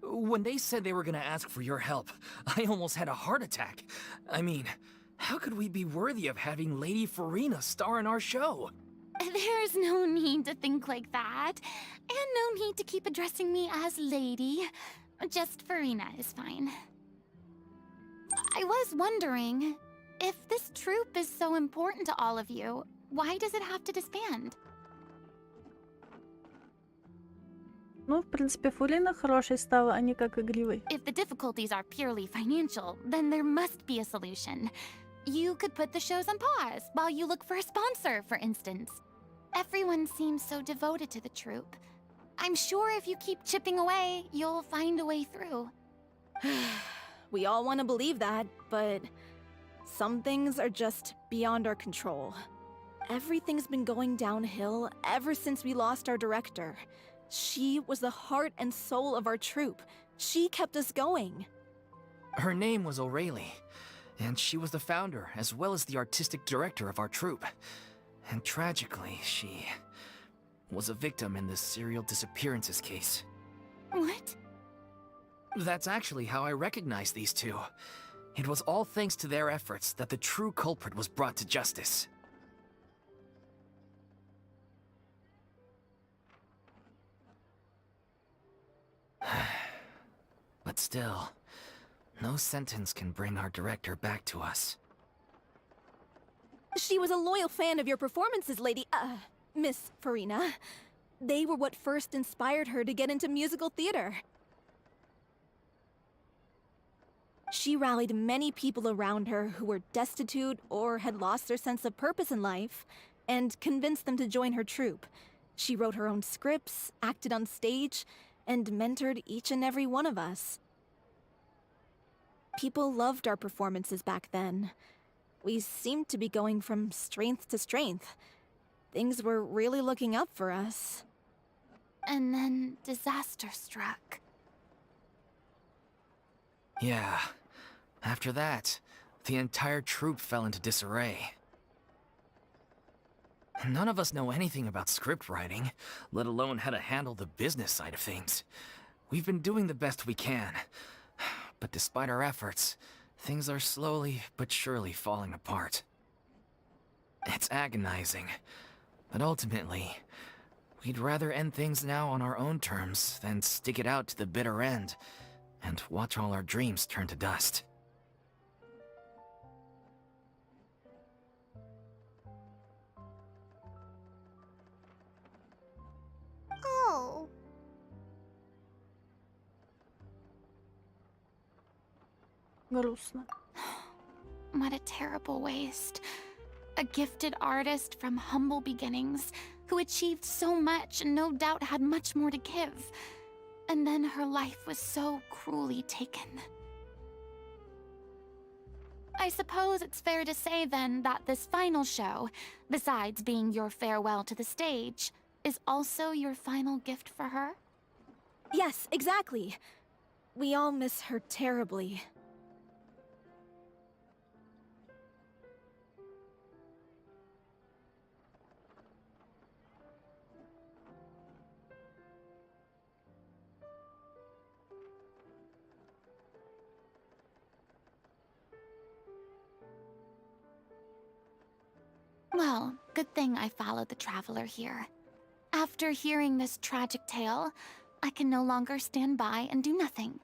S14: When they said they were gonna ask for your help, I almost had a heart attack. I mean, how could we be worthy of having Lady Farina star in our show?
S17: There's no need to think like that. And no need to keep addressing me as lady. Just Farina is fine. I was wondering, if this troupe is so important to all of you, why does it have to disband?
S1: Ну, в принципе, Фурина хорошей стала, а не как игривой.
S17: If the difficulties are purely financial, then there must be a solution. You could put the shows on pause while you look for a sponsor, for instance. Everyone seems so devoted to the troupe. I'm sure if you keep chipping away, you'll find a way through.
S5: We all want to believe that, but some things are just beyond our control. Everything's been going downhill ever since we lost our director. She was the heart and soul of our troupe. She kept us going.
S14: Her name was O'Reilly, and she was the founder as well as the artistic director of our troupe. And tragically, she was a victim in this serial disappearances case.
S17: What?
S14: That's actually how I recognized these two. It was all thanks to their efforts that the true culprit was brought to justice. But still, no sentence can bring our director back to us.
S5: She was a loyal fan of your performances, Miss Farina. They were what first inspired her to get into musical theater. She rallied many people around her who were destitute or had lost their sense of purpose in life, and convinced them to join her troupe. She wrote her own scripts, acted on stage, and mentored each and every one of us. People loved our performances back then. We seemed to be going from strength to strength. Things were really looking up for us.
S17: And then disaster struck.
S14: Yeah. After that, the entire troupe fell into disarray. None of us know anything about script writing, let alone how to handle the business side of things. We've been doing the best we can. But despite our efforts, things are slowly but surely falling apart. It's agonizing, but ultimately, we'd rather end things now on our own terms than stick it out to the bitter end and watch all our dreams turn to dust.
S2: Oh.
S1: Грустно.
S17: What a terrible waste. A gifted artist from humble beginnings, who achieved so much and no doubt had much more to give. And then her life was so cruelly taken. I suppose it's fair to say then that this final show, besides being your farewell to the stage, is also your final gift for her?
S5: Yes, exactly. We all miss her terribly.
S17: Well, good thing I followed the traveler here. After hearing this tragic tale, I can no longer stand by and do nothing.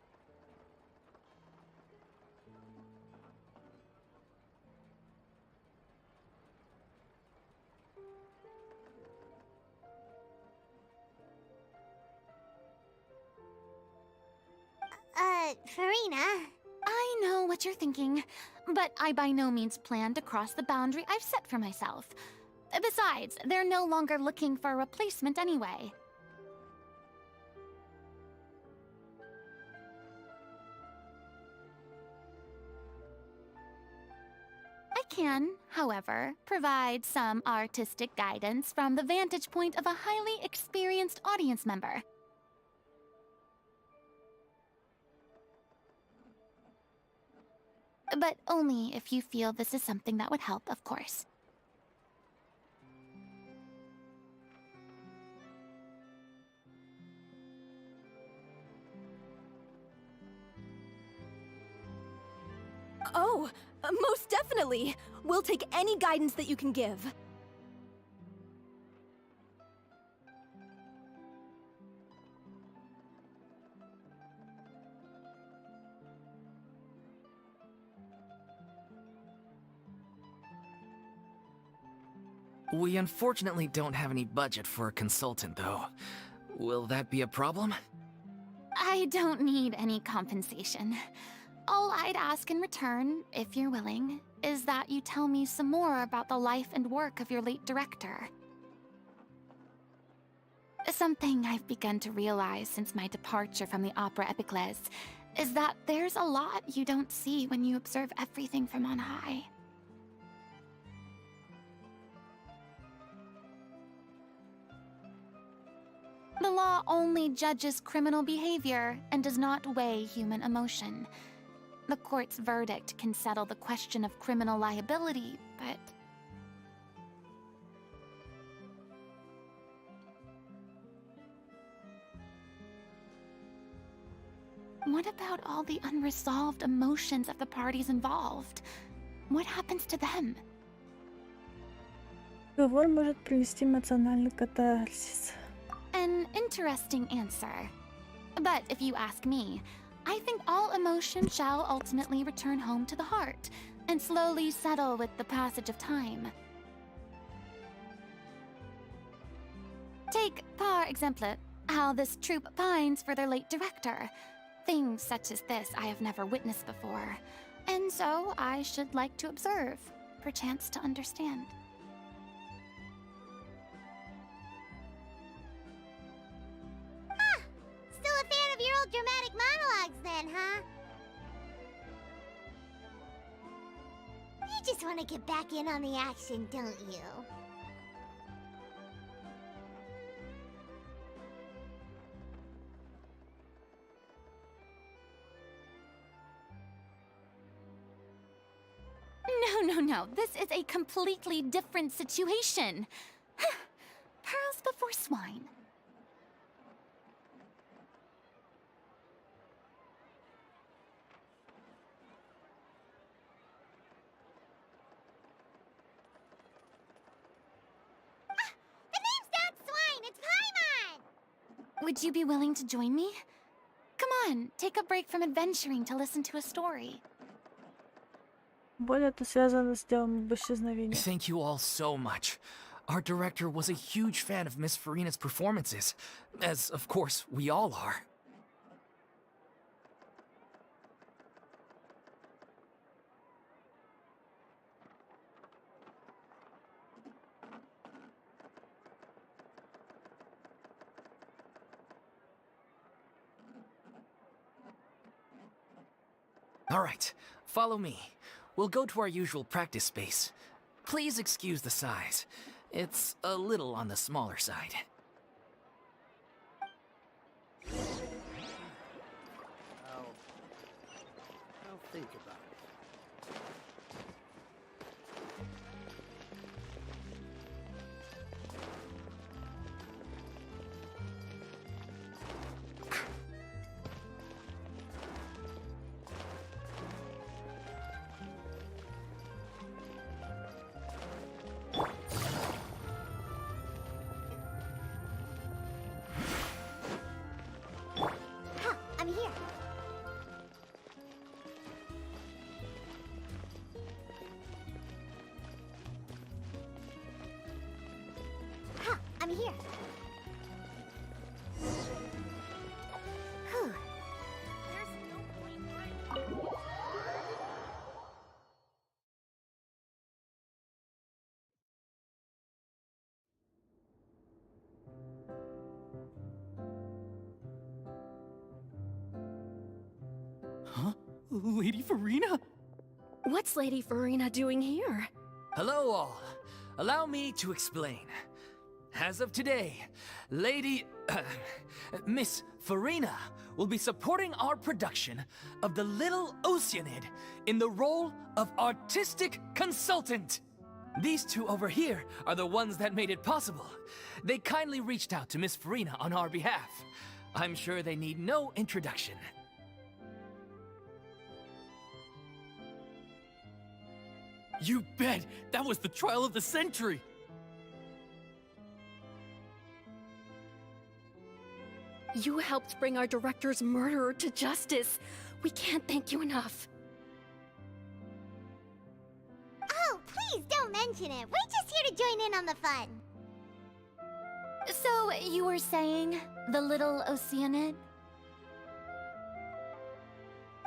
S2: Farina.
S17: I know what you're thinking, but I by no means plan to cross the boundary I've set for myself. Besides, they're no longer looking for a replacement anyway. can, however, provide some artistic guidance from the vantage point of a highly experienced audience member. But only if you feel this is something that would help, of course.
S5: Oh, most definitely! We'll take any guidance that you can give.
S14: We unfortunately don't have any budget for a consultant, though. Will that be a problem?
S17: I don't need any compensation. All I'd ask in return, if you're willing, is that you tell me some more about the life and work of your late director. Something I've begun to realize since my departure from the Opera Epiclese is that there's a lot you don't see when you observe everything from on high. The law only judges criminal behavior and does not weigh human emotion. The court's verdict can settle the question of criminal liability, but... what about all the unresolved emotions of the parties involved? What happens to them?
S1: Договор может принести эмоциональный катарсис.
S17: An interesting answer. But if you ask me, I think all emotion shall ultimately return home to the heart and slowly settle with the passage of time. Take, par exemple, how this troupe pines for their late director. Things such as this I have never witnessed before, and so I should like to observe, perchance to understand.
S2: Still a fan of your old dramatic monologues then, huh? You just want to get back in on the action, don't you?
S17: No. This is a completely different situation. Pearls before swine.
S2: The name's not Swine, it's Paimon!
S17: Would you be willing to join me? Come on, take a break from adventuring to listen to a story.
S1: Более это связано с делом об исчезновении.
S14: Thank you all so much. Our director was a huge fan of Miss Farina's performances, as, of course, we all are. All right, follow me. We'll go to our usual practice space. Please excuse the size. It's a little on the smaller side.
S19: I'll think about it.
S2: I'm here. I'm here. Whew.
S10: Huh? Lady Farina?
S6: What's Lady Farina doing here?
S14: Hello, all. Allow me to explain. As of today, Miss Farina will be supporting our production of The Little Oceanid in the role of artistic consultant. These two over here are the ones that made it possible. They kindly reached out to Miss Farina on our behalf. I'm sure they need no introduction.
S23: You bet! That was the trial of the century!
S6: You helped bring our director's murderer to justice. We can't thank you enough.
S2: Oh, please don't mention it. We're just here to join in on the fun.
S17: So, you were saying The Little Oceanid?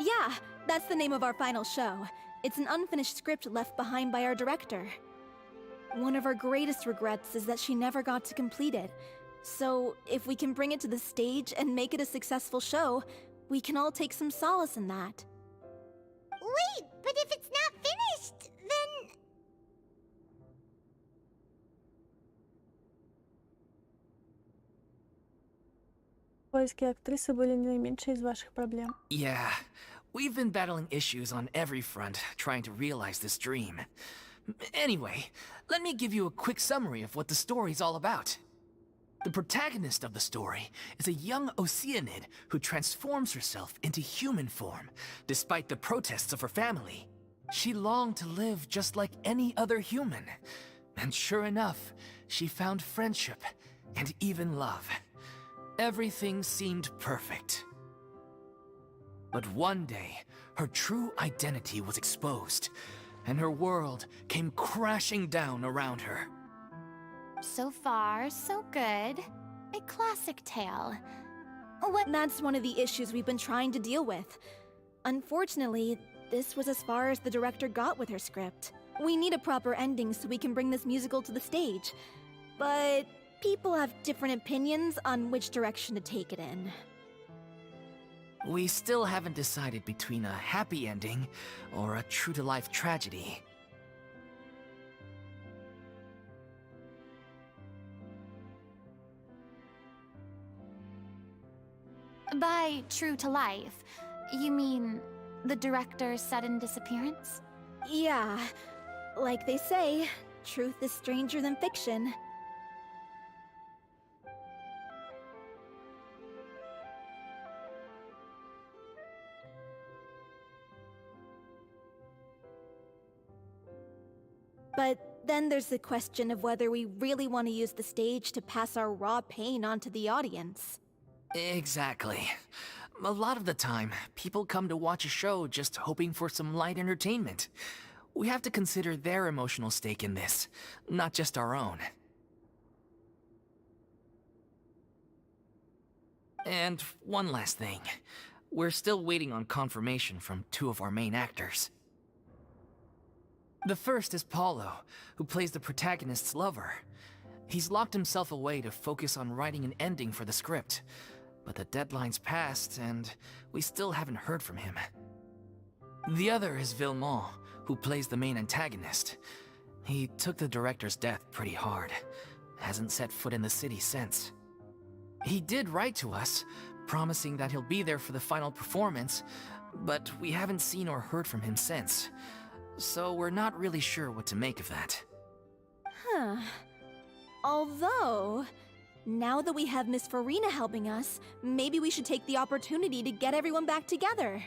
S5: Yeah, that's the name of our final show. It's an unfinished script left behind by our director. One of our greatest regrets is that she never got to complete it. So, if we can bring it to the stage and make it a successful show, we can all take some solace in that.
S2: Wait, but if it's not finished, then...
S1: Поиски актрисы были не наименьшей из ваших проблем.
S14: Yeah, we've been battling issues on every front, trying to realize this dream. Anyway, let me give you a quick summary of what the story's all about. The protagonist of the story is a young Oceanid who transforms herself into human form, despite the protests of her family. She longed to live just like any other human. And sure enough, she found friendship and even love. Everything seemed perfect. But one day, her true identity was exposed, and her world came crashing down around her.
S17: So far, so good. A classic tale.
S5: That's one of the issues we've been trying to deal with. Unfortunately, this was as far as the director got with her script. We need a proper ending so we can bring this musical to the stage. But people have different opinions on which direction to take it in.
S14: We still haven't decided between a happy ending or a true-to-life tragedy.
S17: By true to life, you mean the director's sudden disappearance?
S5: Yeah, like they say, truth is stranger than fiction. But then there's the question of whether we really want to use the stage to pass our raw pain onto the audience.
S14: Exactly. A lot of the time, people come to watch a show just hoping for some light entertainment. We have to consider their emotional stake in this, not just our own. And one last thing. We're still waiting on confirmation from two of our main actors. The first is Paulo, who plays the protagonist's lover. He's locked himself away to focus on writing an ending for the script. But the deadline's passed, and we still haven't heard from him. The other is Villemont, who plays the main antagonist. He took the director's death pretty hard. Hasn't set foot in the city since. He did write to us, promising that he'll be there for the final performance, but we haven't seen or heard from him since. So we're not really sure what to make of that.
S5: Huh. Although, now that we have Miss Farina helping us, maybe we should take the opportunity to get everyone back together.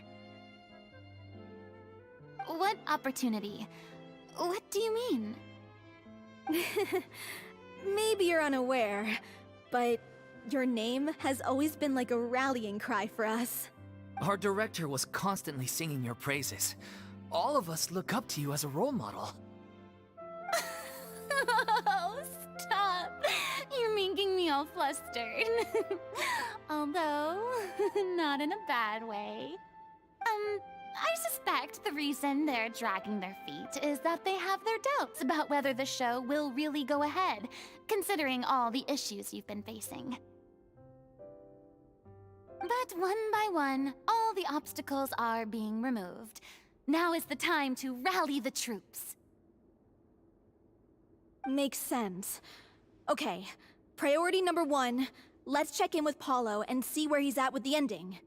S17: What opportunity? What do you mean?
S5: Maybe you're unaware, but your name has always been like a rallying cry for us.
S14: Our director was constantly singing your praises. All of us look up to you as a role model.
S17: Oh, stop! You're making me all flustered. Although, not in a bad way. I suspect the reason they're dragging their feet is that they have their doubts about whether the show will really go ahead, considering all the issues you've been facing. But one by one, all the obstacles are being removed. Now is the time to rally the troops.
S5: Makes sense. Okay, priority number 1, let's check in with Paulo and see where he's at with the ending.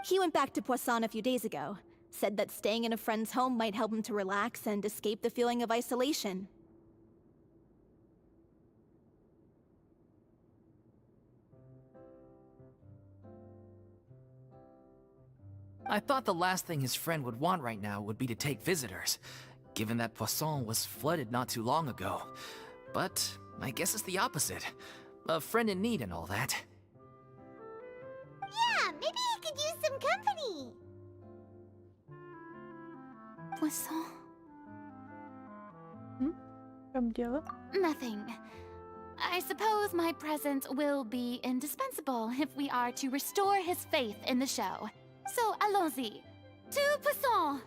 S5: He went back to Poisson a few days ago. Said that staying in a friend's home might help him to relax and escape the feeling of isolation.
S14: I thought the last thing his friend would want right now would be to take visitors, given that Poisson was flooded not too long ago. But I guess it's the opposite. A friend in need and all that.
S2: Yeah, maybe he could use some company.
S17: Poisson?
S1: Чем дело?
S17: Nothing. I suppose my presence will be indispensable if we are to restore his faith in the show. So allons-y. To Poisson!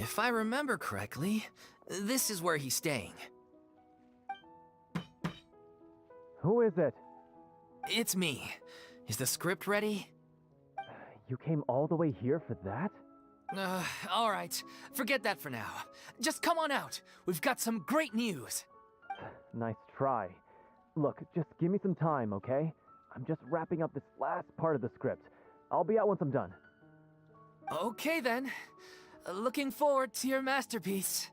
S14: If I remember correctly, this is where he's staying.
S18: Who is it?
S14: It's me. Is the script ready?
S18: You came all the way here for that?
S14: All right. Forget that for now. Just come on out. We've got some great news.
S18: Nice try. Look, just give me some time, okay? I'm just wrapping up this last part of the script. I'll be out once I'm done.
S14: Okay then. Looking forward to your masterpiece.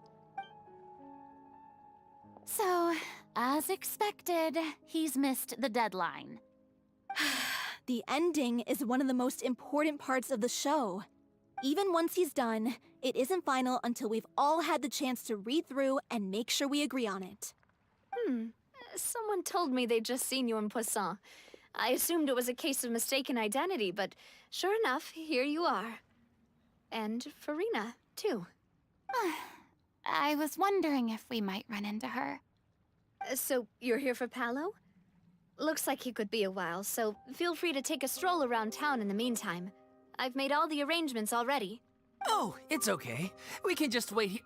S17: So, as expected, he's missed the deadline.
S5: The ending is one of the most important parts of the show. Even once he's done, it isn't final until we've all had the chance to read through and make sure we agree on it.
S6: Someone told me they'd just seen you in Poisson. I assumed it was a case of mistaken identity, but sure enough, here you are. And Farina, too.
S17: I was wondering if we might run into her.
S6: So, you're here for Paolo? Looks like he could be a while, so feel free to take a stroll around town in the meantime. I've made all the arrangements already.
S14: Oh, it's okay. We can just wait here.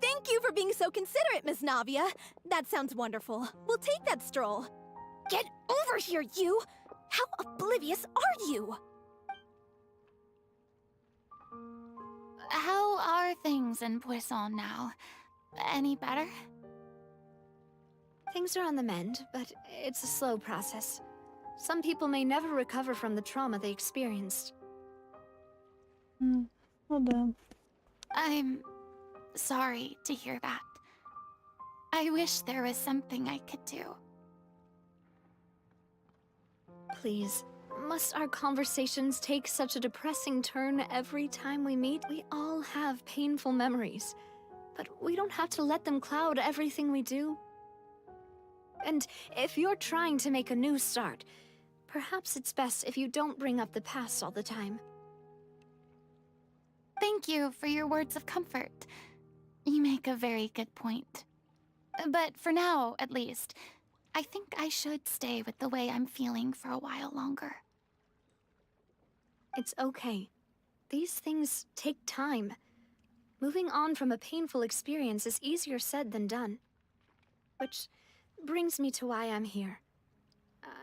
S5: Thank you for being so considerate, Miss Navia. That sounds wonderful. We'll take that stroll. Get over here, you! How oblivious are you?
S17: How are things in Poisson now? Any better?
S6: Things are on the mend, but it's a slow process. Some people may never recover from the trauma they experienced.
S1: Ну да.
S17: I'm sorry to hear that. I wish there was something I could do.
S6: Please, must our conversations take such a depressing turn every time we meet? We all have painful memories, but we don't have to let them cloud everything we do. And if you're trying to make a new start, perhaps it's best if you don't bring up the past all the time.
S17: Thank you for your words of comfort. You make a very good point. But for now, at least, I think I should stay with the way I'm feeling for a while longer.
S6: It's okay. These things take time. Moving on from a painful experience is easier said than done. Which brings me to why I'm here.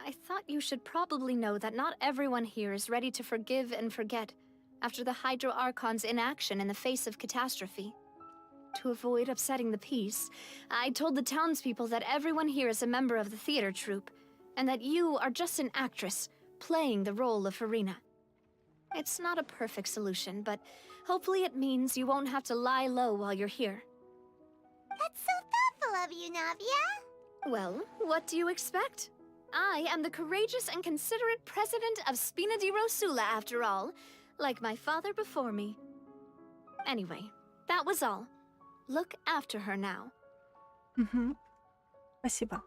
S6: I thought you should probably know that not everyone here is ready to forgive and forget after the Hydro Archon's inaction in the face of catastrophe. To avoid upsetting the peace, I told the townspeople that everyone here is a member of the theater troupe, and that you are just an actress playing the role of Farina. It's not a perfect solution, but hopefully it means you won't have to lie low while you're here.
S2: That's so thoughtful of you, Navia.
S6: Well, what do you expect? I am the courageous and considerate president of Spina di Rosula, after all, like my father before me. Anyway, that was all. Look after her now.
S1: Спасибо.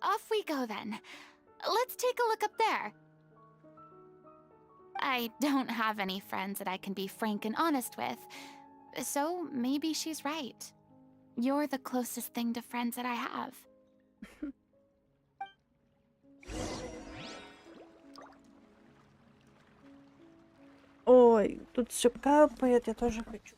S17: Off we go then. Let's take a look up there. I don't have any friends that I can be frank and honest with, so maybe she's right. You're the closest thing to friends that I have.
S1: Ой, тут все капает, я тоже хочу.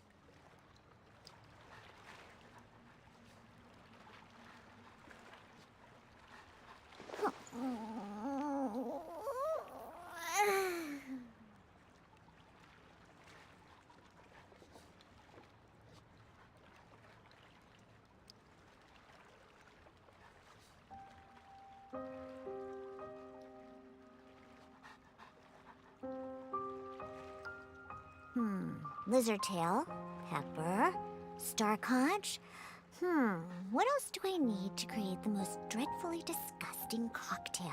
S2: Lizardtail, Pepper, Starconch. What else do I need to create the most dreadfully disgusting cocktail?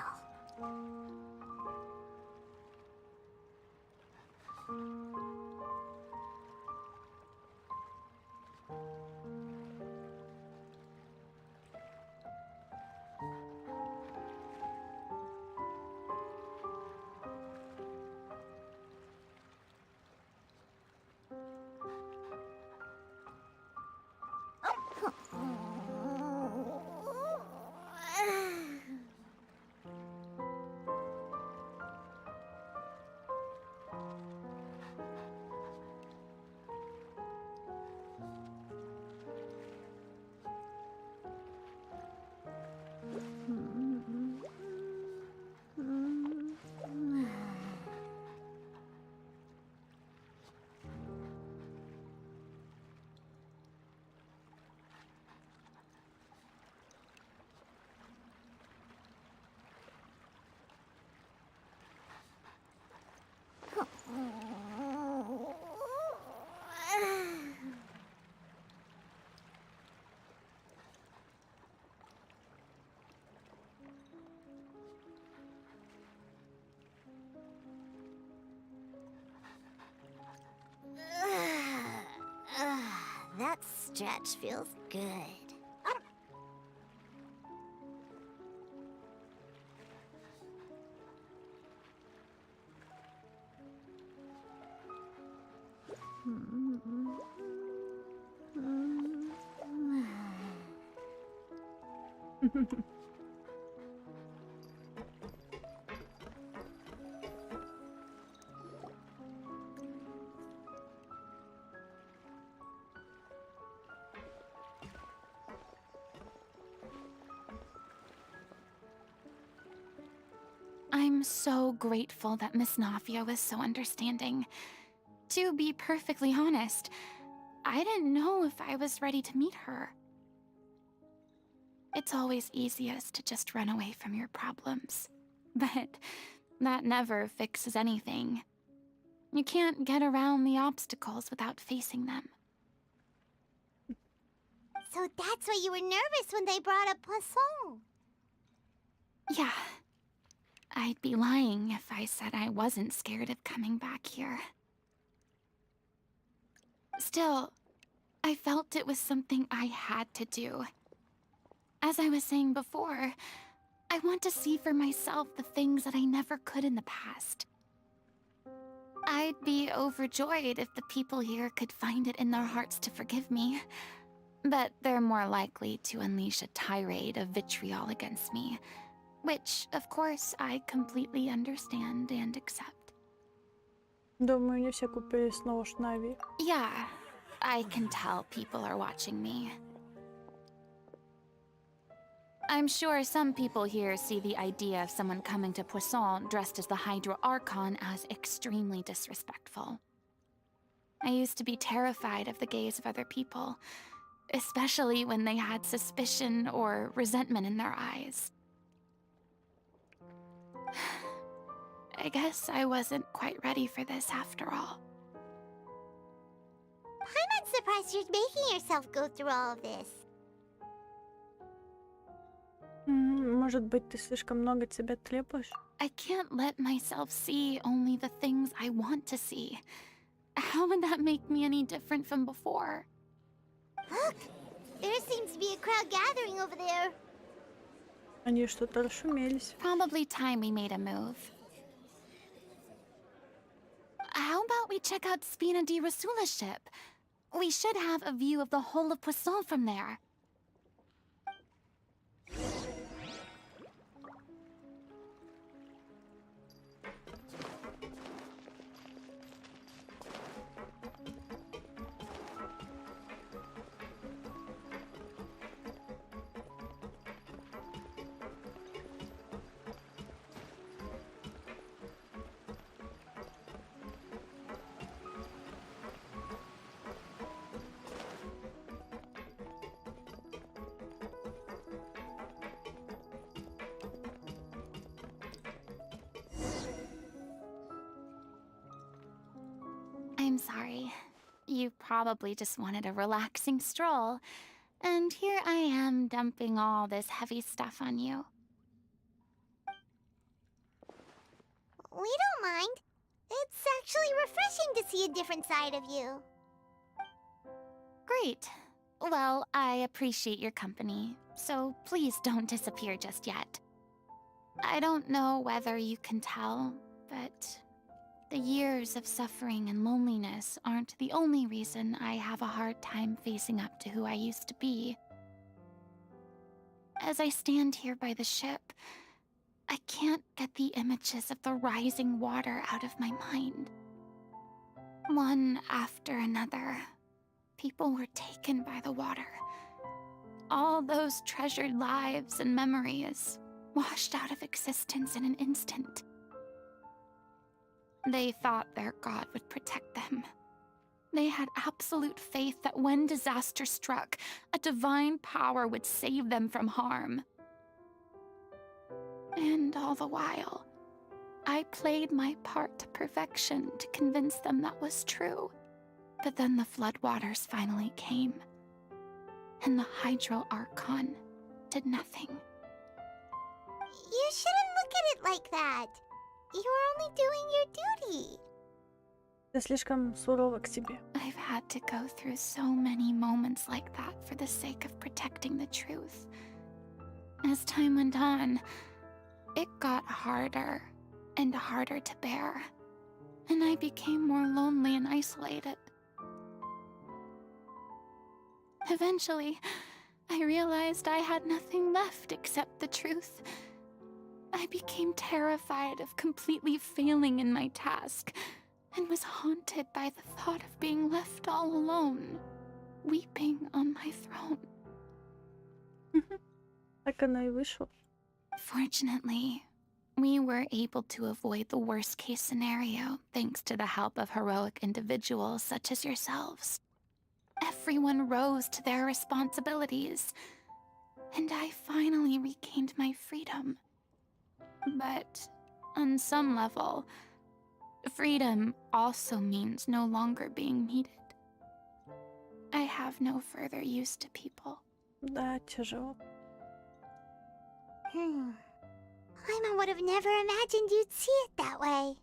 S2: That stretch feels good.
S17: I'm so grateful that Miss Nafia was so understanding. To be perfectly honest, I didn't know if I was ready to meet her. It's always easiest to just run away from your problems. But that never fixes anything. You can't get around the obstacles without facing them.
S2: So that's why you were nervous when they brought up Poisson.
S17: Yeah. I'd be lying if I said I wasn't scared of coming back here. Still, I felt it was something I had to do. As I was saying before, I want to see for myself the things that I never could in the past. I'd be overjoyed if the people here could find it in their hearts to forgive me. But they're more likely to unleash a tirade of vitriol against me. Which, of course, I completely understand and accept.
S1: Думаю, не все купили снова Шнави.
S17: Yeah, I can tell people are watching me. I'm sure some people here see the idea of someone coming to Poisson dressed as the Hydro Archon as extremely disrespectful. I used to be terrified of the gaze of other people, especially when they had suspicion or resentment in their eyes. I guess I wasn't quite ready for this after all.
S2: I'm not surprised you're making yourself go through all of this.
S1: Может быть, ты слишком много от себя требуешь?
S17: I can't let myself see only the things I want to see. How would that make me any different from before?
S2: Look! There seems to be a crowd gathering over there.
S1: Они что-то расшумелись.
S17: Probably time we made a move. How about we check out Spina di Rasula's ship? We should have a view of the whole of Poisson from there. I'm sorry. You probably just wanted a relaxing stroll. And here I am dumping all this heavy stuff on you.
S2: We don't mind. It's actually refreshing to see a different side of you.
S17: Great. Well, I appreciate your company, so please don't disappear just yet. I don't know whether you can tell, but the years of suffering and loneliness aren't the only reason I have a hard time facing up to who I used to be. As I stand here by the ship, I can't get the images of the rising water out of my mind. One after another, people were taken by the water. All those treasured lives and memories washed out of existence in an instant. They thought their god would protect them. They had absolute faith that when disaster struck, a divine power would save them from harm. And all the while, I played my part to perfection to convince them that was true. But then the floodwaters finally came, and the Hydro Archon did nothing.
S2: You shouldn't look at it like that. You're only doing your duty.
S1: Ты слишком сурова к себе.
S17: I've had to go through so many moments like that for the sake of protecting the truth. As time went on, it got harder and harder to bear, and I became more lonely and isolated. Eventually, I realized I had nothing left except the truth. I became terrified of completely failing in my task, and was haunted by the thought of being left all alone, weeping on my throne.
S1: Так оно и вышло.
S17: Fortunately, we were able to avoid the worst-case scenario thanks to the help of heroic individuals such as yourselves. Everyone rose to their responsibilities, and I finally regained my freedom. But on some level, freedom also means no longer being needed. I have no further use to people.
S1: Да, тяжело.
S2: Paimon would have never imagined you'd see it that way.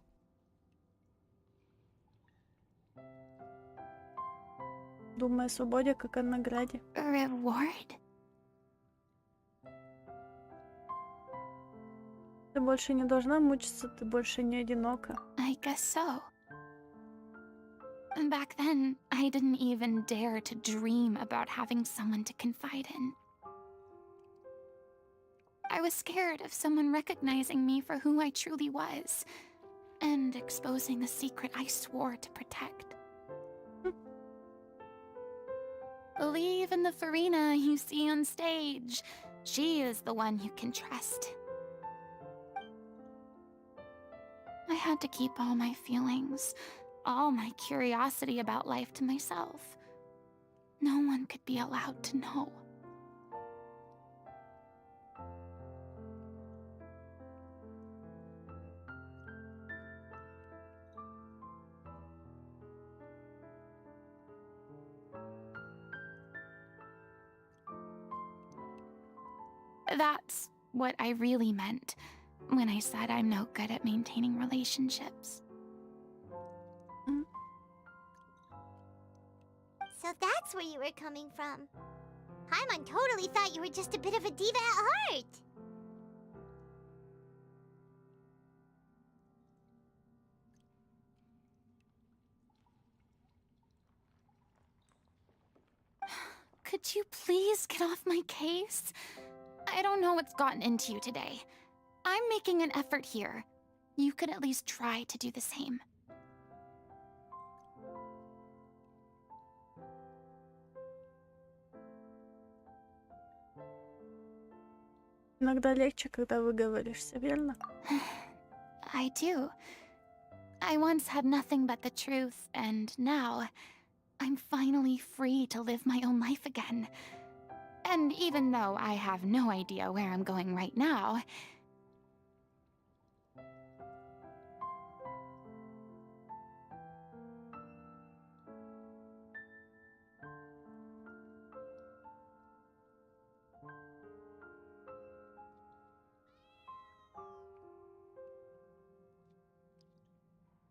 S1: Думай о свободе как о награде.
S17: Reward?
S1: Ты больше не должна мучиться, ты больше не одинока.
S17: I guess so. Back then, I didn't even dare to dream about having someone to confide in. I was scared of someone recognizing me for who I truly was, and exposing the secret I swore to protect. Believe in the Farina you see on stage. She is the one you can trust. I had to keep all my feelings, all my curiosity about life to myself. No one could be allowed to know. That's what I really meant when I said I'm no good at maintaining relationships.
S2: So that's where you were coming from. Paimon totally thought you were just a bit of a diva at heart.
S17: Could you please get off my case? I don't know what's gotten into you today. I'm making an effort here. You could at least try to do the same.
S1: Иногда легче, когда выговоришься, верно?
S17: I do. I once had nothing but the truth, and now I'm finally free to live my own life again. And even though I have no idea where I'm going right now,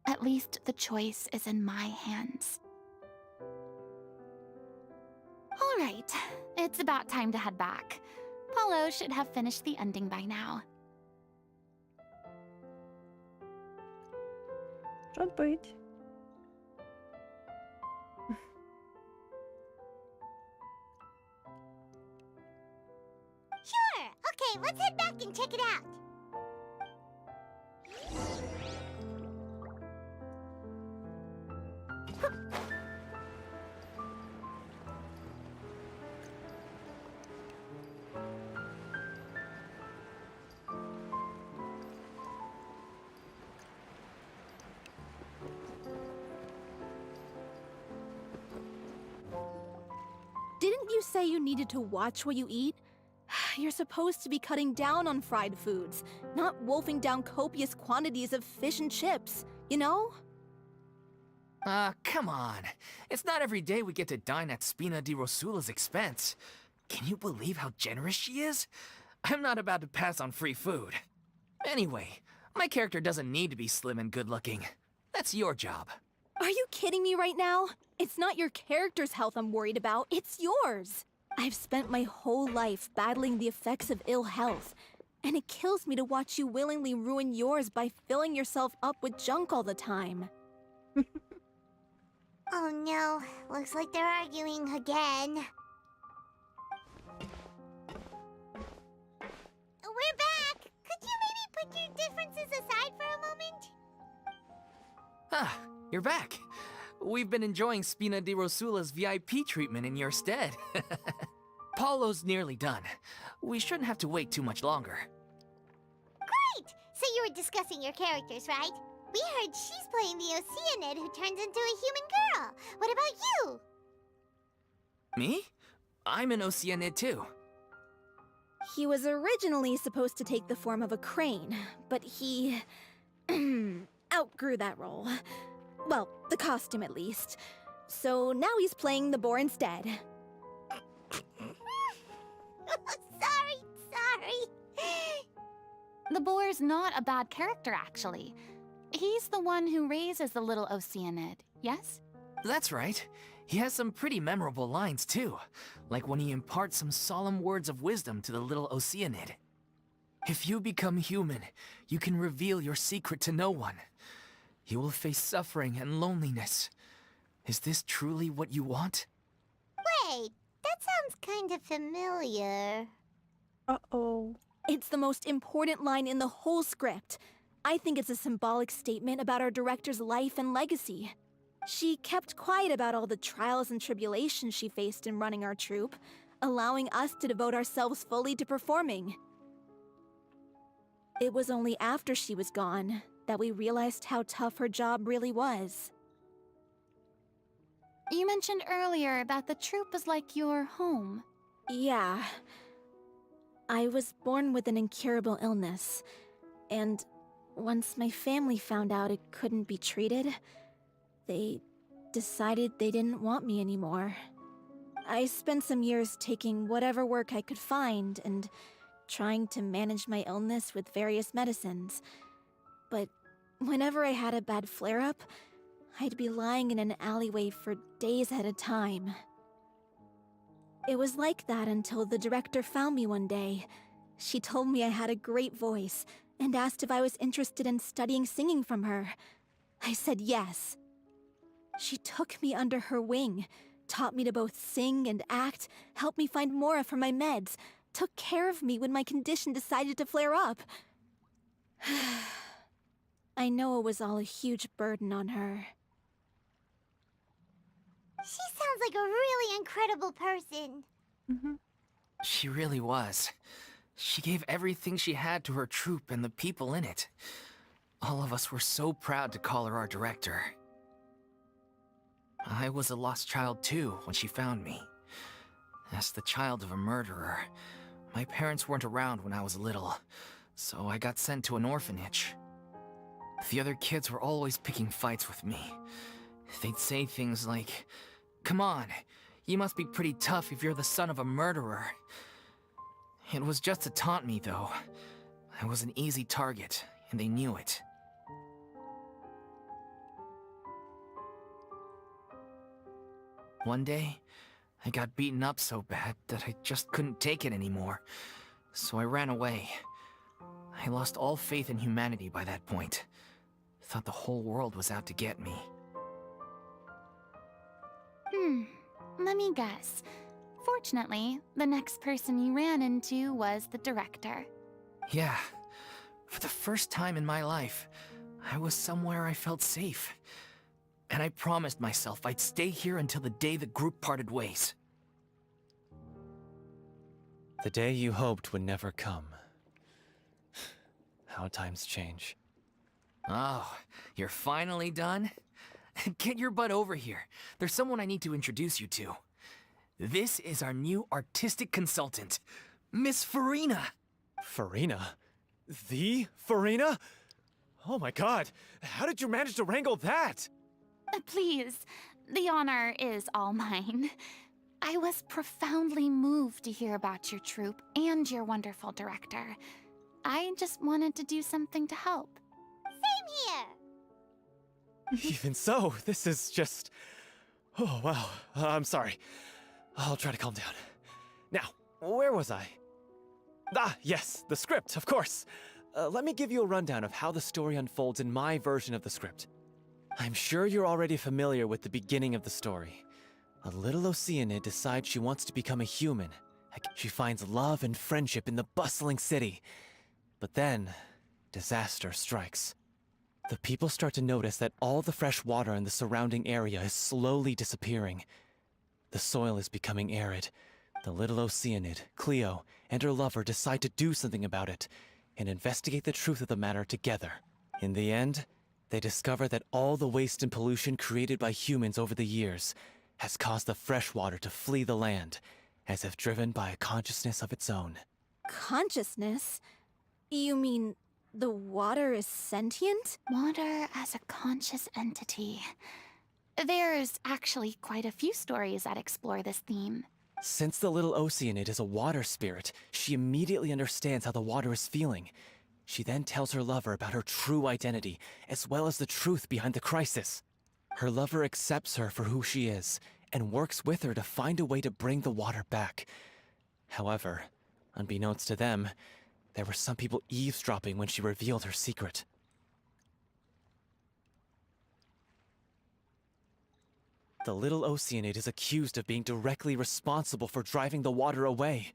S17: at least the choice is in my hands. All right, it's about time to head back. Paulo should have finished the ending by now.
S1: Может быть.
S2: Sure. Okay, let's head back and check it out.
S5: Didn't you say you needed to watch what you eat? You're supposed to be cutting down on fried foods, not wolfing down copious quantities of fish and chips, you know?
S14: Come on. It's not every day we get to dine at Spina di Rosula's expense. Can you believe how generous she is? I'm not about to pass on free food. Anyway, my character doesn't need to be slim and good-looking. That's your job.
S5: Are you kidding me right now? It's not your character's health I'm worried about, it's yours. I've spent my whole life battling the effects of ill health, and it kills me to watch you willingly ruin yours by filling yourself up with junk all the time.
S2: Oh no, looks like they're arguing again. We're back! Could you maybe put your differences aside for a moment?
S14: Ah, you're back. We've been enjoying Spina di Rosula's VIP treatment in your stead. Paulo's nearly done. We shouldn't have to wait too much longer.
S2: Great! So you were discussing your characters, right? We heard she's playing the Oceanid who turns into a human girl. What about you?
S14: Me? I'm an Oceanid too.
S5: He was originally supposed to take the form of a crane, but he outgrew that role. Well, the costume at least. So now he's playing the boar instead.
S2: Sorry.
S17: The boar's not a bad character, actually. He's the one who raises the little Oceanid, yes?
S14: That's right. He has some pretty memorable lines too, like when he imparts some solemn words of wisdom to the little Oceanid. If you become human, you can reveal your secret to no one. You will face suffering and loneliness. Is this truly what you want?
S2: Wait, that sounds kind of familiar.
S1: Uh-oh.
S5: It's the most important line in the whole script. I think it's a symbolic statement about our director's life and legacy. She kept quiet about all the trials and tribulations she faced in running our troupe, allowing us to devote ourselves fully to performing. It was only after she was gone that we realized how tough her job really was.
S17: You mentioned earlier that the troupe is like your home.
S5: Yeah. I was born with an incurable illness, and once my family found out it couldn't be treated, they decided they didn't want me anymore. I spent some years taking whatever work I could find and trying to manage my illness with various medicines. But whenever I had a bad flare-up, I'd be lying in an alleyway for days at a time. It was like that until the director found me one day. She told me I had a great voice and asked if I was interested in studying singing from her. I said yes. She took me under her wing, taught me to both sing and act, helped me find Mora for my meds, took care of me when my condition decided to flare up. I know it was all a huge burden on her.
S2: She sounds like a really incredible person.
S14: She really was. She gave everything she had to her troupe and the people in it. All of us were so proud to call her our director. I was a lost child too when she found me. As the child of a murderer, my parents weren't around when I was little, so I got sent to an orphanage. The other kids were always picking fights with me. They'd say things like, "Come on, you must be pretty tough if you're the son of a murderer." It was just to taunt me, though. I was an easy target, and they knew it. One day, I got beaten up so bad that I just couldn't take it anymore, so I ran away. I lost all faith in humanity by that point. Thought the whole world was out to get me.
S17: Let me guess. Fortunately, the next person you ran into was the director.
S14: Yeah. For the first time in my life, I was somewhere I felt safe. And I promised myself I'd stay here until the day the group parted ways.
S18: The day you hoped would never come. How times change.
S14: Oh, you're finally done? Get your butt over here. There's someone I need to introduce you to. This is our new artistic consultant, Miss Farina.
S18: Farina? The Farina? Oh my god, how did you manage to wrangle that?
S17: Please, the honor is all mine. I was profoundly moved to hear about your troupe and your wonderful director. I just wanted to do something to help.
S2: Same here.
S18: Even so, this is just... Oh, wow. I'm sorry. I'll try to calm down. Now, where was I? Ah, yes, the script, of course. Let me give you a rundown of how the story unfolds in my version of the script. I'm sure you're already familiar with the beginning of the story. A little Oceanid decides she wants to become a human. She finds love and friendship in the bustling city. But then, disaster strikes. The people start to notice that all the fresh water in the surrounding area is slowly disappearing. The soil is becoming arid. The little Oceanid, Cleo, and her lover decide to do something about it and investigate the truth of the matter together. In the end, they discover that all the waste and pollution created by humans over the years has caused the fresh water to flee the land, as if driven by a consciousness of its own.
S5: Consciousness? You mean the water is sentient?
S17: Water as a conscious entity. There's actually quite a few stories that explore this theme.
S18: Since the little Oceanid is a water spirit, she immediately understands how the water is feeling. She then tells her lover about her true identity, as well as the truth behind the crisis. Her lover accepts her for who she is, and works with her to find a way to bring the water back. However, unbeknownst to them, there were some people eavesdropping when she revealed her secret. The little Oceanid is accused of being directly responsible for driving the water away,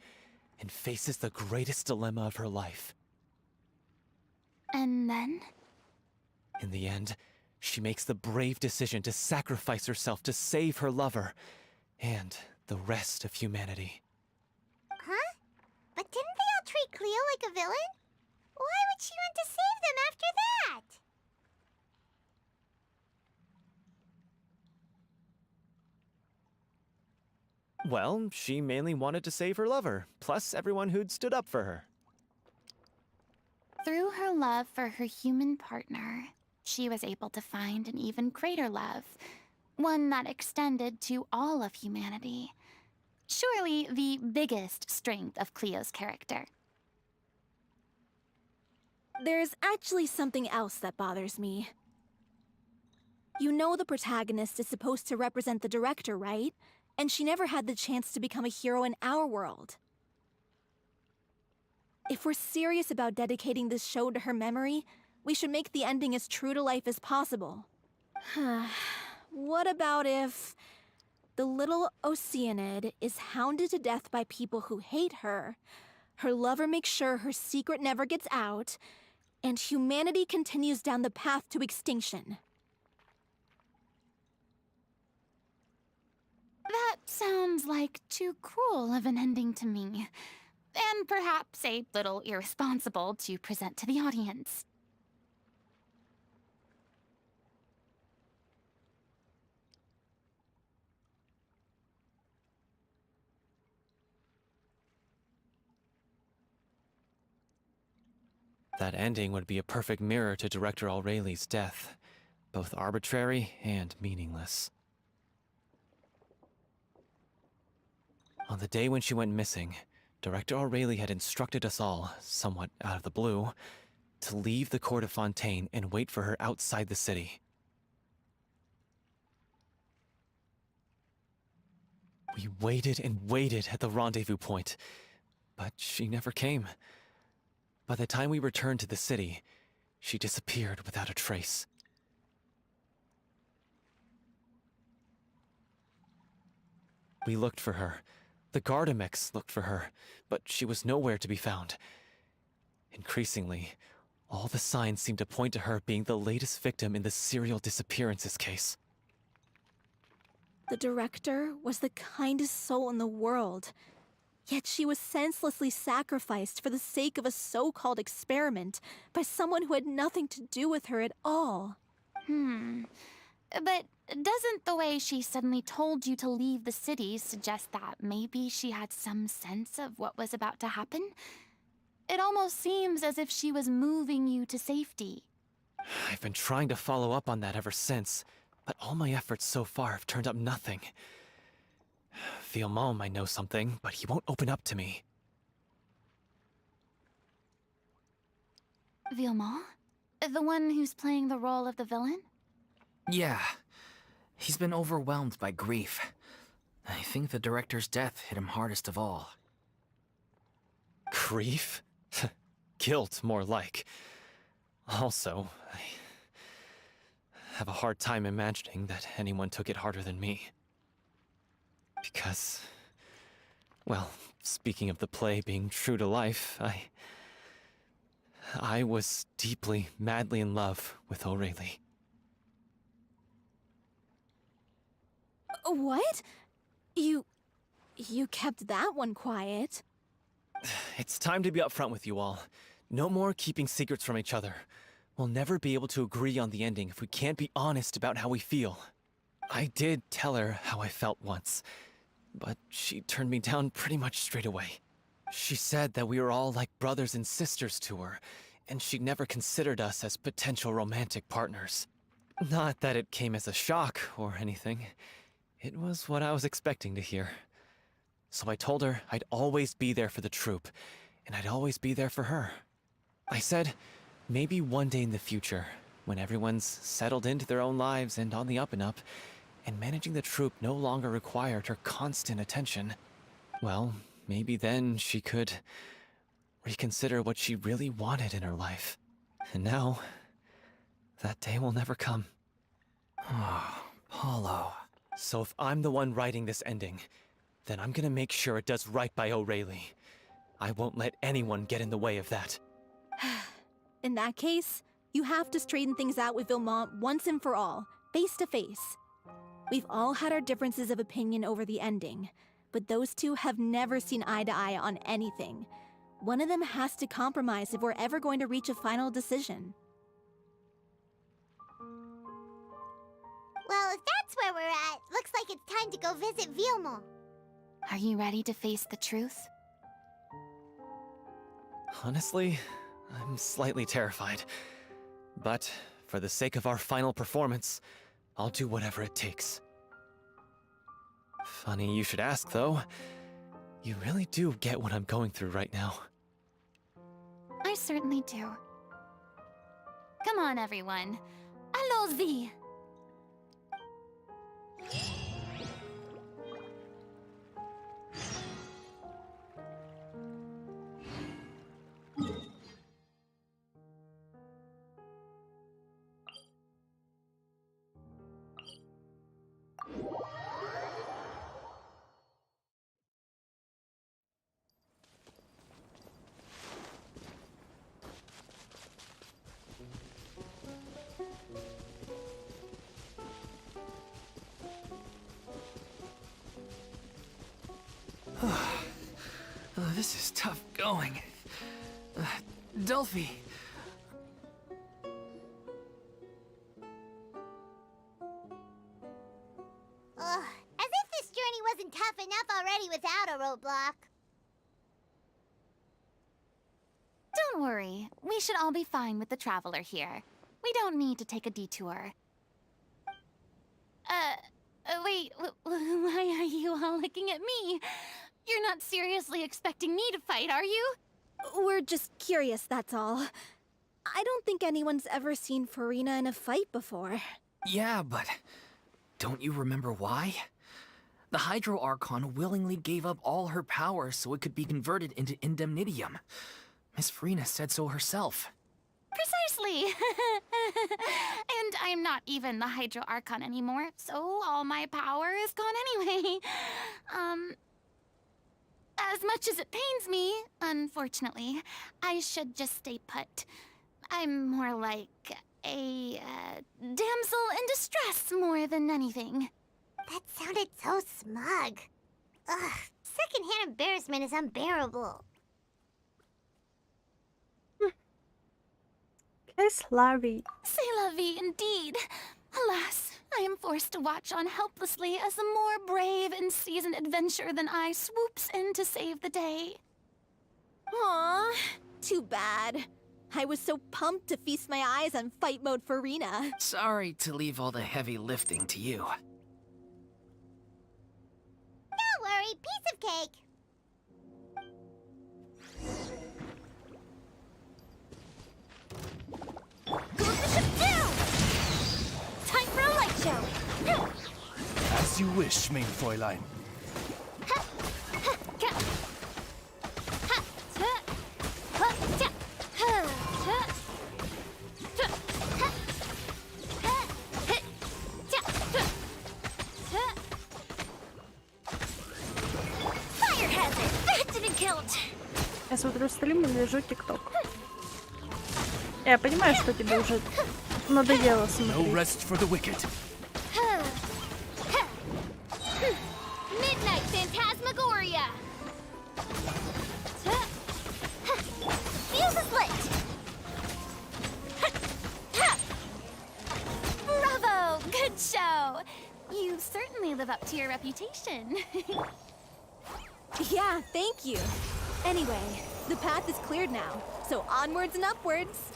S18: and faces the greatest dilemma of her life.
S17: And then?
S18: In the end, she makes the brave decision to sacrifice herself to save her lover, and the rest of humanity.
S2: Huh? But didn't they all treat Cleo like a villain? Why would she want to save them after that?
S18: Well, she mainly wanted to save her lover, plus everyone who'd stood up for her.
S17: Through her love for her human partner, she was able to find an even greater love, one that extended to all of humanity. Surely the biggest strength of Cleo's character.
S5: there's actually something else that bothers me. You know the protagonist is supposed to represent the director, right? And she never had the chance to become a hero in our world. If we're serious about dedicating this show to her memory, we should make the ending as true to life as possible. What about if the little Oceanid is hounded to death by people who hate her, her lover makes sure her secret never gets out, and humanity continues down the path to extinction?
S17: That sounds like too cruel of an ending to me. And perhaps a little irresponsible to present to the audience.
S18: That ending would be a perfect mirror to Director Aureli's death, both arbitrary and meaningless. On the day when she went missing, Director Aurelie had instructed us all, somewhat out of the blue, to leave the court of Fontaine and wait for her outside the city. We waited and waited at the rendezvous point, but she never came. By the time we returned to the city, she disappeared without a trace. We looked for her. The Gardamex looked for her, but she was nowhere to be found. Increasingly, all the signs seemed to point to her being the latest victim in the serial disappearances case.
S5: The director was the kindest soul in the world, yet she was senselessly sacrificed for the sake of a so-called experiment by someone who had nothing to do with her at all.
S17: But doesn't the way she suddenly told you to leave the city suggest that maybe she had some sense of what was about to happen? It almost seems as if she was moving you to safety.
S18: I've been trying to follow up on that ever since, but all my efforts so far have turned up nothing. Villemont might know something, but he won't open up to me.
S17: Villemont? The one who's playing the role of the villain?
S14: Yeah. He's been overwhelmed by grief. I think the director's death hit him hardest of all.
S18: Grief? Guilt, more like. Also, I have a hard time imagining that anyone took it harder than me. Because, well, speaking of the play being true to life, I was deeply, madly in love with Aurelie.
S5: What? You kept that one quiet.
S18: It's time to be upfront with you all. No more keeping secrets from each other. We'll never be able to agree on the ending if we can't be honest about how we feel. I did tell her how I felt once, but she turned me down pretty much straight away. She said that we were all like brothers and sisters to her, and she'd never considered us as potential romantic partners. Not that it came as a shock or anything. It was what I was expecting to hear. So I told her I'd always be there for the troupe, and I'd always be there for her. I said, maybe one day in the future, when everyone's settled into their own lives and on the up and up, and managing the troupe no longer required her constant attention, well, maybe then she could reconsider what she really wanted in her life. And now, that day will never come.
S14: Oh, Paulo.
S18: So if I'm the one writing this ending, then I'm gonna make sure it does right by Aurelie. I won't let anyone get in the way of that.
S5: In that case, you have to straighten things out with Villemont once and for all, face to face. We've all had our differences of opinion over the ending, but those two have never seen eye to eye on anything. One of them has to compromise if we're ever going to reach a final decision.
S2: Well, if that's where we're at, looks like it's time to go visit Villemont.
S17: Are you ready to face the truth?
S18: Honestly, I'm slightly terrified. But for the sake of our final performance, I'll do whatever it takes. Funny you should ask, though. You really do get what I'm going through right now.
S17: I certainly do. Come on, everyone. Allons-y!
S14: This is tough going. Delphi.
S2: Ugh, as if this journey wasn't tough enough already without a roadblock.
S17: Don't worry. We should all be fine with the traveler here. We don't need to take a detour. Wait, why are you all looking at me? You're not seriously expecting me to fight, are you?
S5: We're just curious, that's all. I don't think anyone's ever seen Farina in a fight before.
S14: Yeah, but don't you remember why? The Hydro Archon willingly gave up all her power so it could be converted into indemnitium. Miss Farina said so herself.
S17: Precisely! And I'm not even the Hydro Archon anymore, so all my power is gone anyway. As much as it pains me, unfortunately, I should just stay put. I'm more like a damsel in distress more than anything.
S2: That sounded so smug. Ugh, secondhand embarrassment is unbearable.
S1: Kiss Larry.
S17: C'est la vie indeed. Alas, I am forced to watch on helplessly as a more brave and seasoned adventurer than I swoops in to save the day.
S5: Aw, too bad. I was so pumped to feast my eyes on fight mode Farina.
S14: Sorry to leave all the heavy lifting to you.
S2: Don't worry, piece of cake.
S21: Goes the ship down! Time for a light show!
S11: As you wish, main Fräulein.
S21: Fire hazard! That didn't count!
S1: Я смотрю стрим и лежу ТикТок. Я понимаю, что тебе уже надоело
S11: No
S1: смотреть.
S11: rest for the wicked.
S21: Midnight Phantasmagoria! Fuse is lit!
S17: Bravo! Good show! You certainly live up to your reputation.
S5: Yeah, thank you. Anyway, the path is cleared now, so onwards and upwards.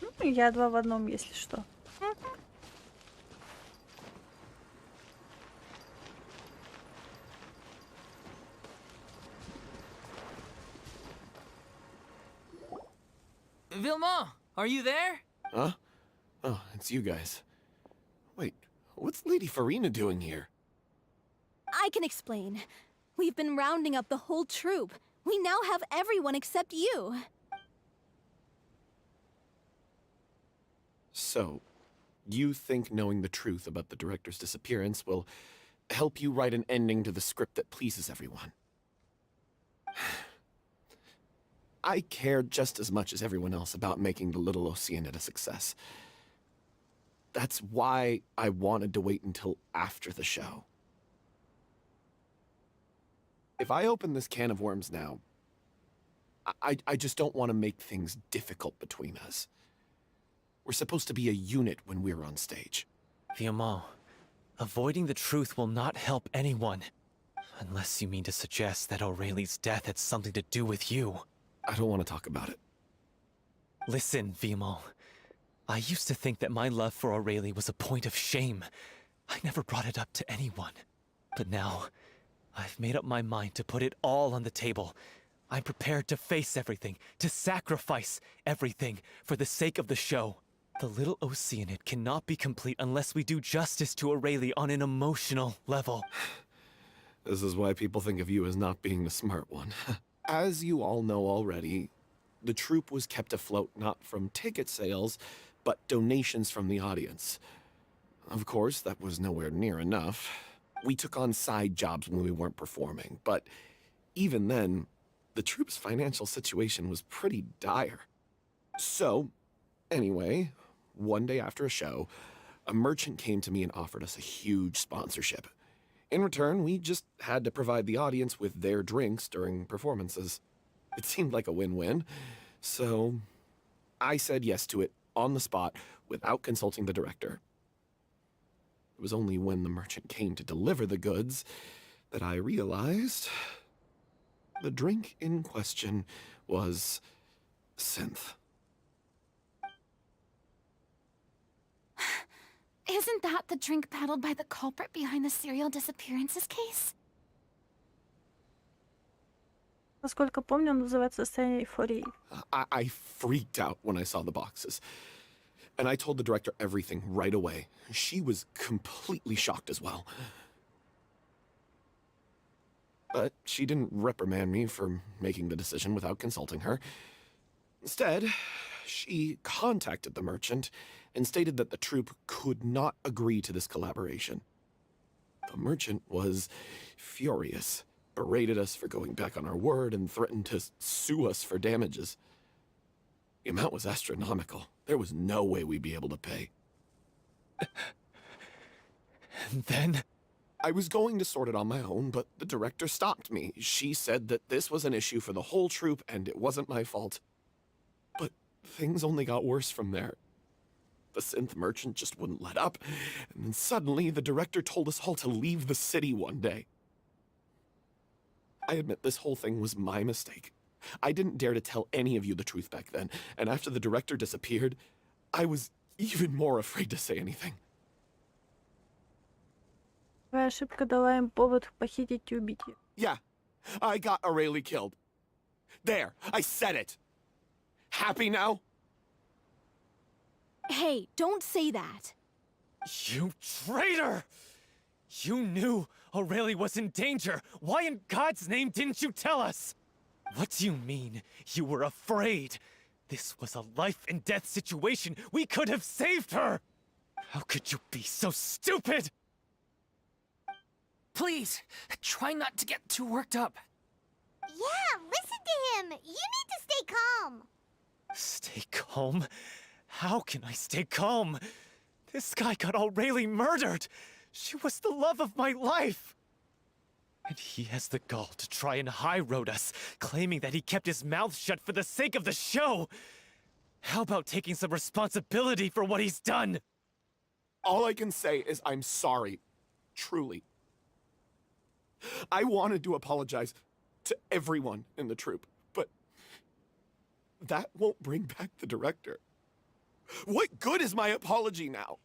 S1: Ну, я два в одном, если что.
S14: Vilma, are you there?
S11: Huh? Oh, it's you guys. Wait, what's Lady Farina doing here?
S5: I can explain. We've been rounding up the whole troop. We now have everyone except you.
S11: So, you think knowing the truth about the director's disappearance will help you write an ending to the script that pleases everyone? I care just as much as everyone else about making the Little Oceanid a success. That's why I wanted to wait until after the show. If I open this can of worms now, I just don't want to make things difficult between us. We're supposed to be a unit when we're on stage.
S18: Vilma, avoiding the truth will not help anyone. Unless you mean to suggest that Aurelie's death had something to do with you.
S11: I don't want to talk about it.
S18: Listen, Vilma. I used to think that my love for Aurelie was a point of shame. I never brought it up to anyone. But now, I've made up my mind to put it all on the table. I'm prepared to face everything, to sacrifice everything for the sake of the show. The little Oceanid cannot be complete unless we do justice to Aurelie on an emotional level.
S11: This is why people think of you as not being the smart one. As you all know already, the troupe was kept afloat not from ticket sales, but donations from the audience. Of course, that was nowhere near enough. We took on side jobs when we weren't performing, but even then, the troupe's financial situation was pretty dire. So, anyway, one day after a show, a merchant came to me and offered us a huge sponsorship. In return, we just had to provide the audience with their drinks during performances. It seemed like a win-win, so I said yes to it on the spot without consulting the director. It was only when the merchant came to deliver the goods that I realized the drink in question was synth.
S17: Isn't that the drink peddled by the culprit behind the serial disappearances case?
S1: Насколько помню, он называется состояние эйфории.
S11: I freaked out when I saw the boxes. And I told the director everything right away. She was completely shocked as well. But she didn't reprimand me for making the decision without consulting her. Instead, she contacted the merchant and stated that the troupe could not agree to this collaboration. The merchant was furious, berated us for going back on our word, and threatened to sue us for damages. The amount was astronomical. There was no way we'd be able to pay.
S18: And then?
S11: I was going to sort it on my own, but the director stopped me. She said that this was an issue for the whole troupe and it wasn't my fault. But things only got worse from there. The synth merchant just wouldn't let up, and then suddenly the director told us all to leave the city one day. I admit this whole thing was my mistake. I didn't dare to tell any of you the truth back then, and after the director disappeared, I was even more afraid to say anything.
S1: Твоя ошибка дала им повод похитить и убить ее.
S11: Yeah, I got Aurelie killed. There, I said it. Happy now?
S5: Hey, don't say that.
S18: You traitor! You knew Aurelie was in danger. Why in God's name didn't you tell us? What do you mean, you were afraid? This was a life and death situation. We could have saved her! How could you be so stupid?
S14: Please, try not to get too worked up.
S2: Yeah, listen to him. You need to stay calm.
S18: Stay calm? How can I stay calm? This guy got Aurelie murdered! She was the love of my life! And he has the gall to try and high-road us, claiming that he kept his mouth shut for the sake of the show! How about taking some responsibility for what he's done?
S11: All I can say is I'm sorry. Truly. I wanted to apologize to everyone in the troupe, but that won't bring back the director. What good is my apology now?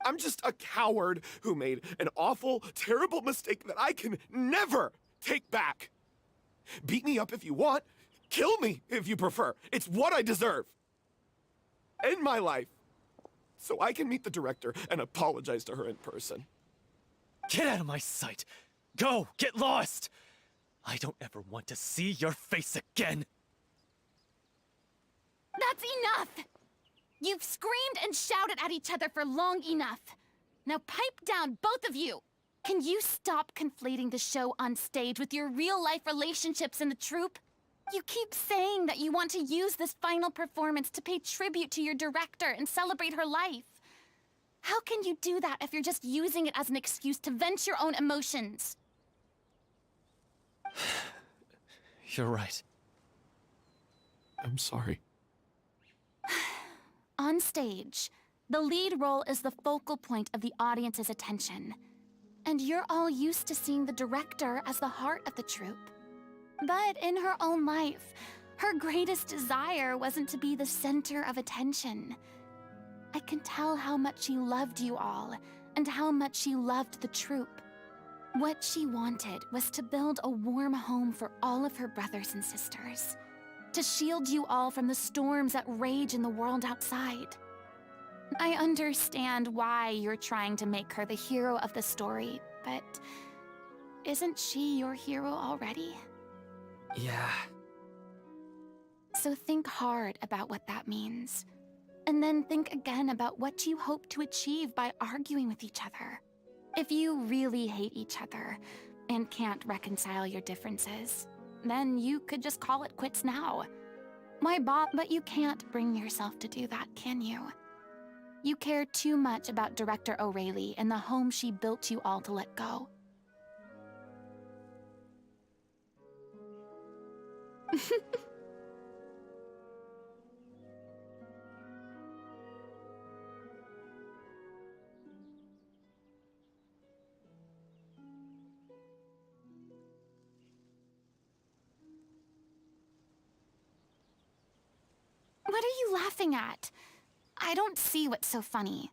S11: I'm just a coward who made an awful, terrible mistake that I can never take back. Beat me up if you want. Kill me if you prefer. It's what I deserve. End my life so I can meet the director and apologize to her in person.
S18: Get out of my sight! Go! Get lost! I don't ever want to see your face again!
S17: That's enough! You've screamed and shouted at each other for long enough. Now pipe down, both of you! Can you stop conflating the show on stage with your real-life relationships in the troupe? You keep saying that you want to use this final performance to pay tribute to your director and celebrate her life. How can you do that if you're just using it as an excuse to vent your own emotions?
S18: You're right.
S11: I'm sorry.
S17: On stage, the lead role is the focal point of the audience's attention. And you're all used to seeing the director as the heart of the troupe. But in her own life, her greatest desire wasn't to be the center of attention. I can tell how much she loved you all, and how much she loved the troop. What she wanted was to build a warm home for all of her brothers and sisters, to shield you all from the storms that rage in the world outside. I understand why you're trying to make her the hero of the story, but isn't she your hero already?
S14: Yeah.
S17: So think hard about what that means. And then think again about what you hope to achieve by arguing with each other. If you really hate each other and can't reconcile your differences, then you could just call it quits now. But you can't bring yourself to do that, can you? You care too much about Director O'Reilly and the home she built you all to let go. What are you laughing at? I don't see what's so funny.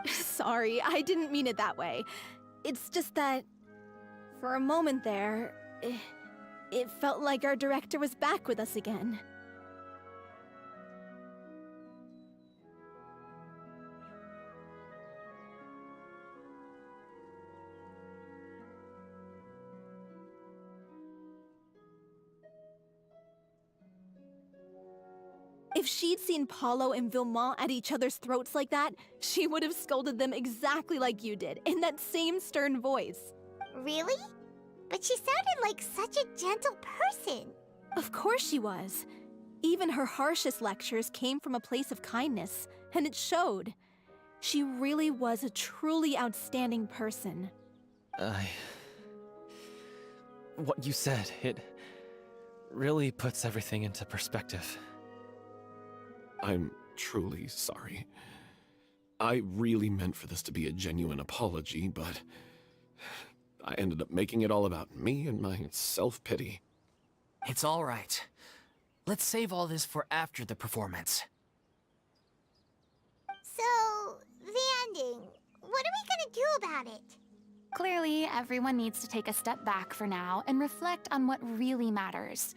S5: Sorry, I didn't mean it that way. It's just that, for a moment there, it felt like our director was back with us again. If she'd seen Paulo and Villemont at each other's throats like that, she would have scolded them exactly like you did, in that same stern voice.
S2: Really? But she sounded like such a gentle person.
S5: Of course she was. Even her harshest lectures came from a place of kindness, and it showed. She really was a truly outstanding person.
S18: What you said, it really puts everything into perspective.
S11: I'm truly sorry. I really meant for this to be a genuine apology, but I ended up making it all about me and my self-pity.
S14: It's all right. Let's save all this for after the performance.
S2: So, the ending. What are we gonna do about it?
S17: Clearly, everyone needs to take a step back for now and reflect on what really matters.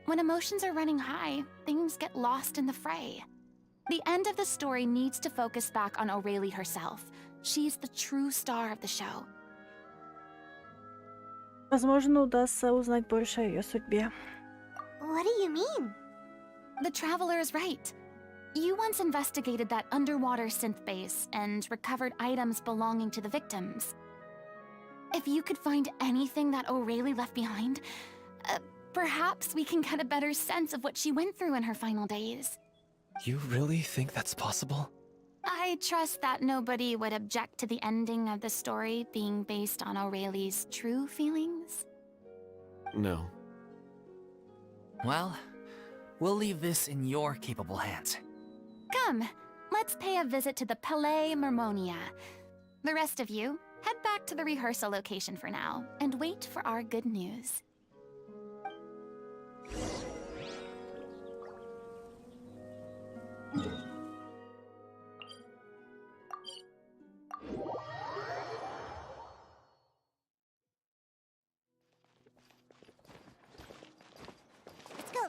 S17: When emotions are running high, things get lost in the fray. The end of the story needs to focus back on O'Reilly herself. She's the true star of the show.
S1: Возможно, удастся узнать больше о ее судьбе.
S2: What do you mean?
S17: The Traveler is right. You once investigated that underwater synth base and recovered items belonging to the victims. If you could find anything that O'Reilly left behind, perhaps we can get a better sense of what she went through in her final days.
S18: You really think that's possible?
S17: I trust that nobody would object to the ending of the story being based on O'Reilly's true feelings.
S11: No.
S14: Well, we'll leave this in your capable hands.
S17: Come, let's pay a visit to the Palais Mermonia. The rest of you, head back to the rehearsal location for now, and wait for our good news.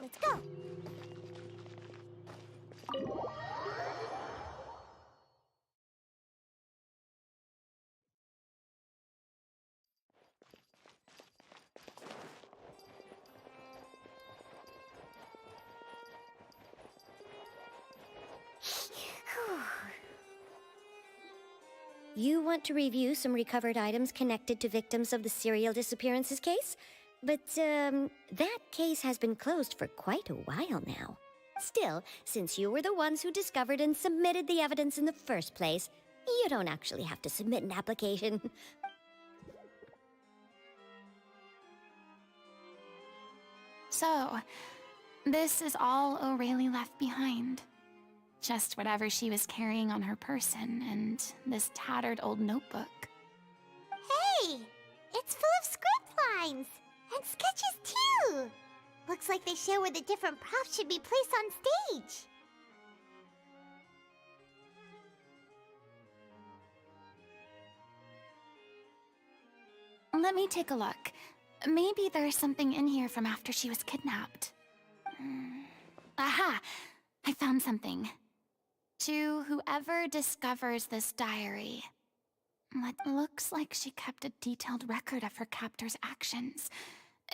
S2: Let's go.
S21: You want to review some recovered items connected to victims of the serial disappearances case? But, that case has been closed for quite a while now. Still, since you were the ones who discovered and submitted the evidence in the first place, you don't actually have to submit an application.
S17: So, This is all O'Reilly left behind. Just whatever she was carrying on her person and this tattered old notebook.
S2: Hey! It's full of script lines! And sketches too! Looks like they show where the different props should be placed on stage.
S17: Let me take a look. Maybe there's something in here from after she was kidnapped. Aha! I found something. To whoever discovers this diary, it looks like she kept a detailed record of her captor's actions.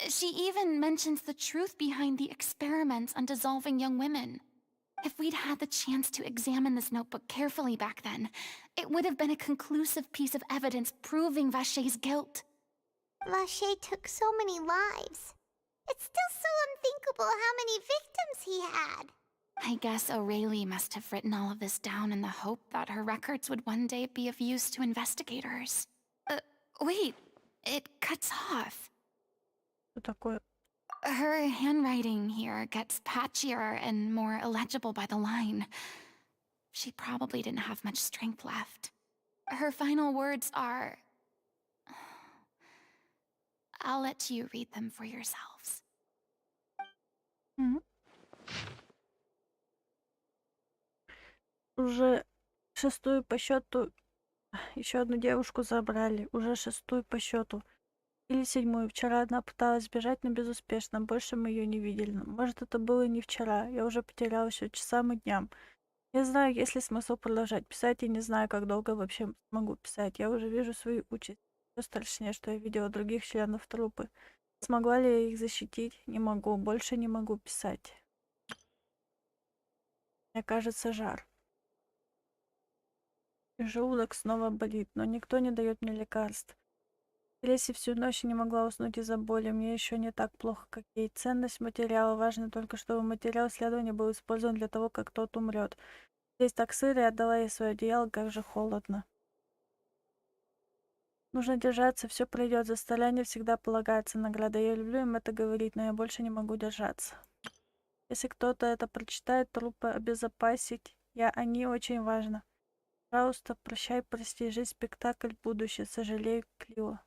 S17: She even mentions the truth behind the experiments on dissolving young women. If we'd had the chance to examine this notebook carefully back then, it would have been a conclusive piece of evidence proving Vacher's guilt.
S2: Vacher took so many lives. It's still so unthinkable how many victims he had.
S17: I guess O'Reilly must have written all of this down in the hope that her records would one day be of use to investigators. Wait, it cuts off.
S1: Что такое?
S17: Her handwriting here gets patchier and more illegible by the line. She probably didn't have much strength left. Her final words are... I'll let you read them for yourselves.
S1: Уже шестую по счету. Еще одну девушку забрали. Уже шестую по счету. Или седьмую. Вчера одна пыталась сбежать, но безуспешно. Больше мы ее не видели. Может, это было не вчера. Я уже потеряла счет часам и дням. Я знаю, есть ли смысл продолжать писать, и не знаю, как долго вообще смогу писать. Я уже вижу свою участь. Все страшнее, что я видела других членов труппы. Смогла ли я их защитить? Не могу. Больше не могу писать. Мне кажется, жар. И желудок снова болит, но никто не дает мне лекарств. Леси всю ночь не могла уснуть из-за боли. Мне еще не так плохо, как ей. Ценность материала. Важно только, чтобы материал исследования был использован для того, как тот умрет. Здесь так сыро, я отдала ей свое одеяло, как же холодно. Нужно держаться, все пройдет. За страдания всегда полагается награда. Я люблю им это говорить, но я больше не могу держаться. Если кто-то это прочитает, трупы обезопасить. Они очень важно. Пожалуйста, прощай, прости, жизнь, спектакль, будущее. Сожалею, Клио.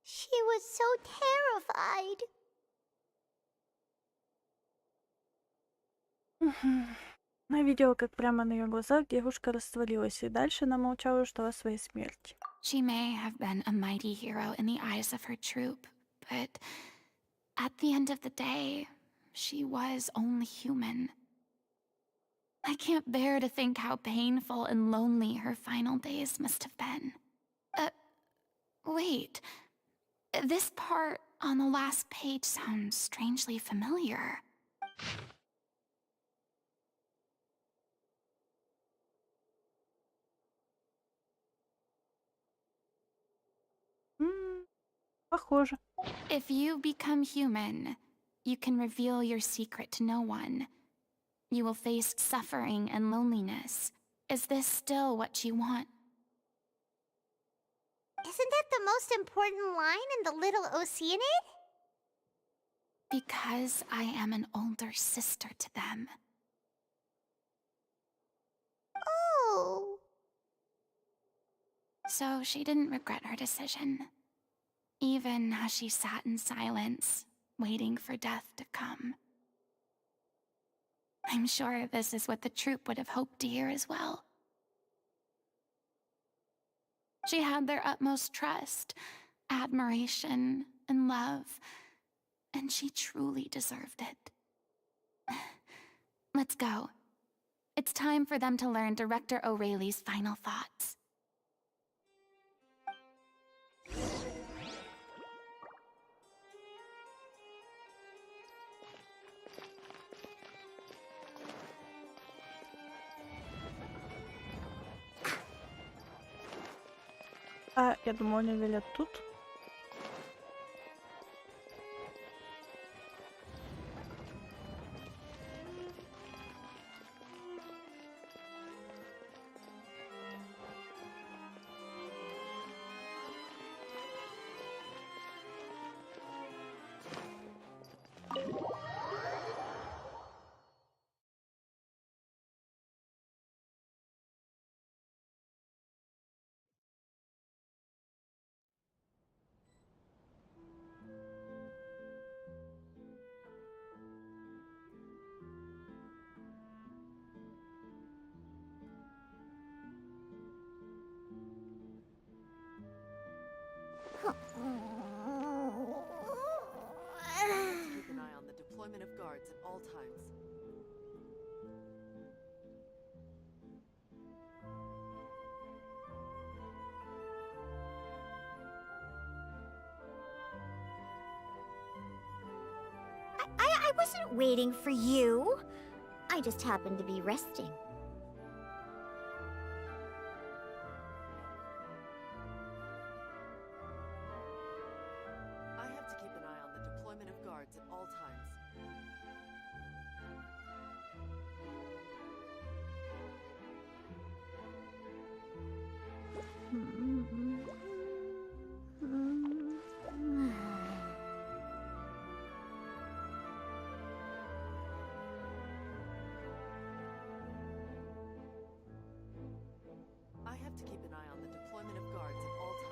S2: She was so terrified.
S1: Она видела, как прямо на ее глазах девушка растворилась, и дальше она молчала, что о своей смерти.
S17: She may have been a mighty hero in the eyes of her troop, but at the end of the day, she was only human. I can't bear to think how painful and lonely her final days must have been. Wait. This part on the last page sounds strangely familiar.
S1: Похоже.
S17: If you become human, you can reveal your secret to no one. You will face suffering and loneliness. Is this still what you want?
S2: Isn't that the most important line in the Little Oceanid?
S17: Because I am an older sister to them.
S2: Oh.
S17: So she didn't regret her decision. Even as she sat in silence, waiting for death to come. I'm sure this is what the troupe would have hoped to hear as well. She had their utmost trust, admiration, and love, and she truly deserved it. Let's go. It's time for them to learn Director O'Reilly's final thoughts.
S1: Я думаю, они велят тут.
S4: Keep an eye on the deployment of guards at all times.
S2: I wasn't waiting for you. I just happened to be resting.
S4: I have to keep an eye on the deployment of guards at all times. I have to keep an eye on the deployment of guards at all times.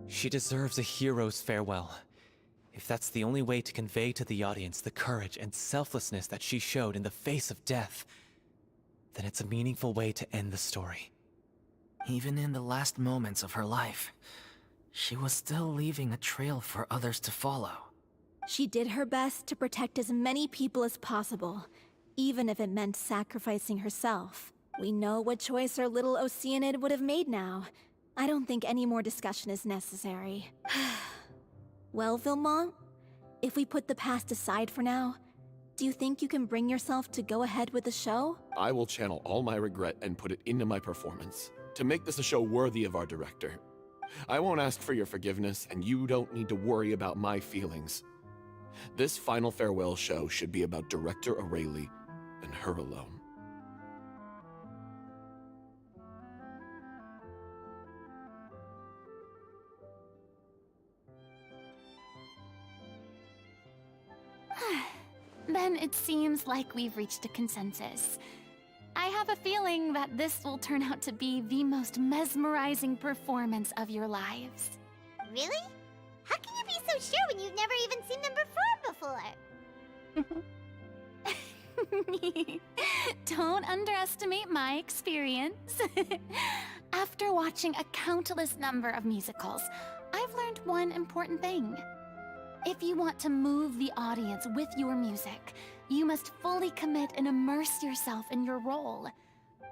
S18: She deserves a hero's farewell. If that's the only way to convey to the audience the courage and selflessness that she showed in the face of death, then it's a meaningful way to end the story.
S14: Even in the last moments of her life, she was still leaving a trail for others to follow.
S5: She did her best to protect as many people as possible, even if it meant sacrificing herself. We know what choice our little Oceanid would have made now. I don't think any more discussion is necessary. Well, Vilmont, if we put the past aside for now, do you think you can bring yourself to go ahead with the show?
S11: I will channel all my regret and put it into my performance, to make this a show worthy of our director. I won't ask for your forgiveness, and you don't need to worry about my feelings. This final farewell show should be about Director Aurelie and her alone.
S17: Then it seems like we've reached a consensus. I have a feeling that this will turn out to be the most mesmerizing performance of your lives.
S2: Really? How can you be so sure when you've never even seen them perform before?
S17: Don't underestimate my experience. After watching a countless number of musicals, I've learned one important thing. If you want to move the audience with your music, you must fully commit and immerse yourself in your role,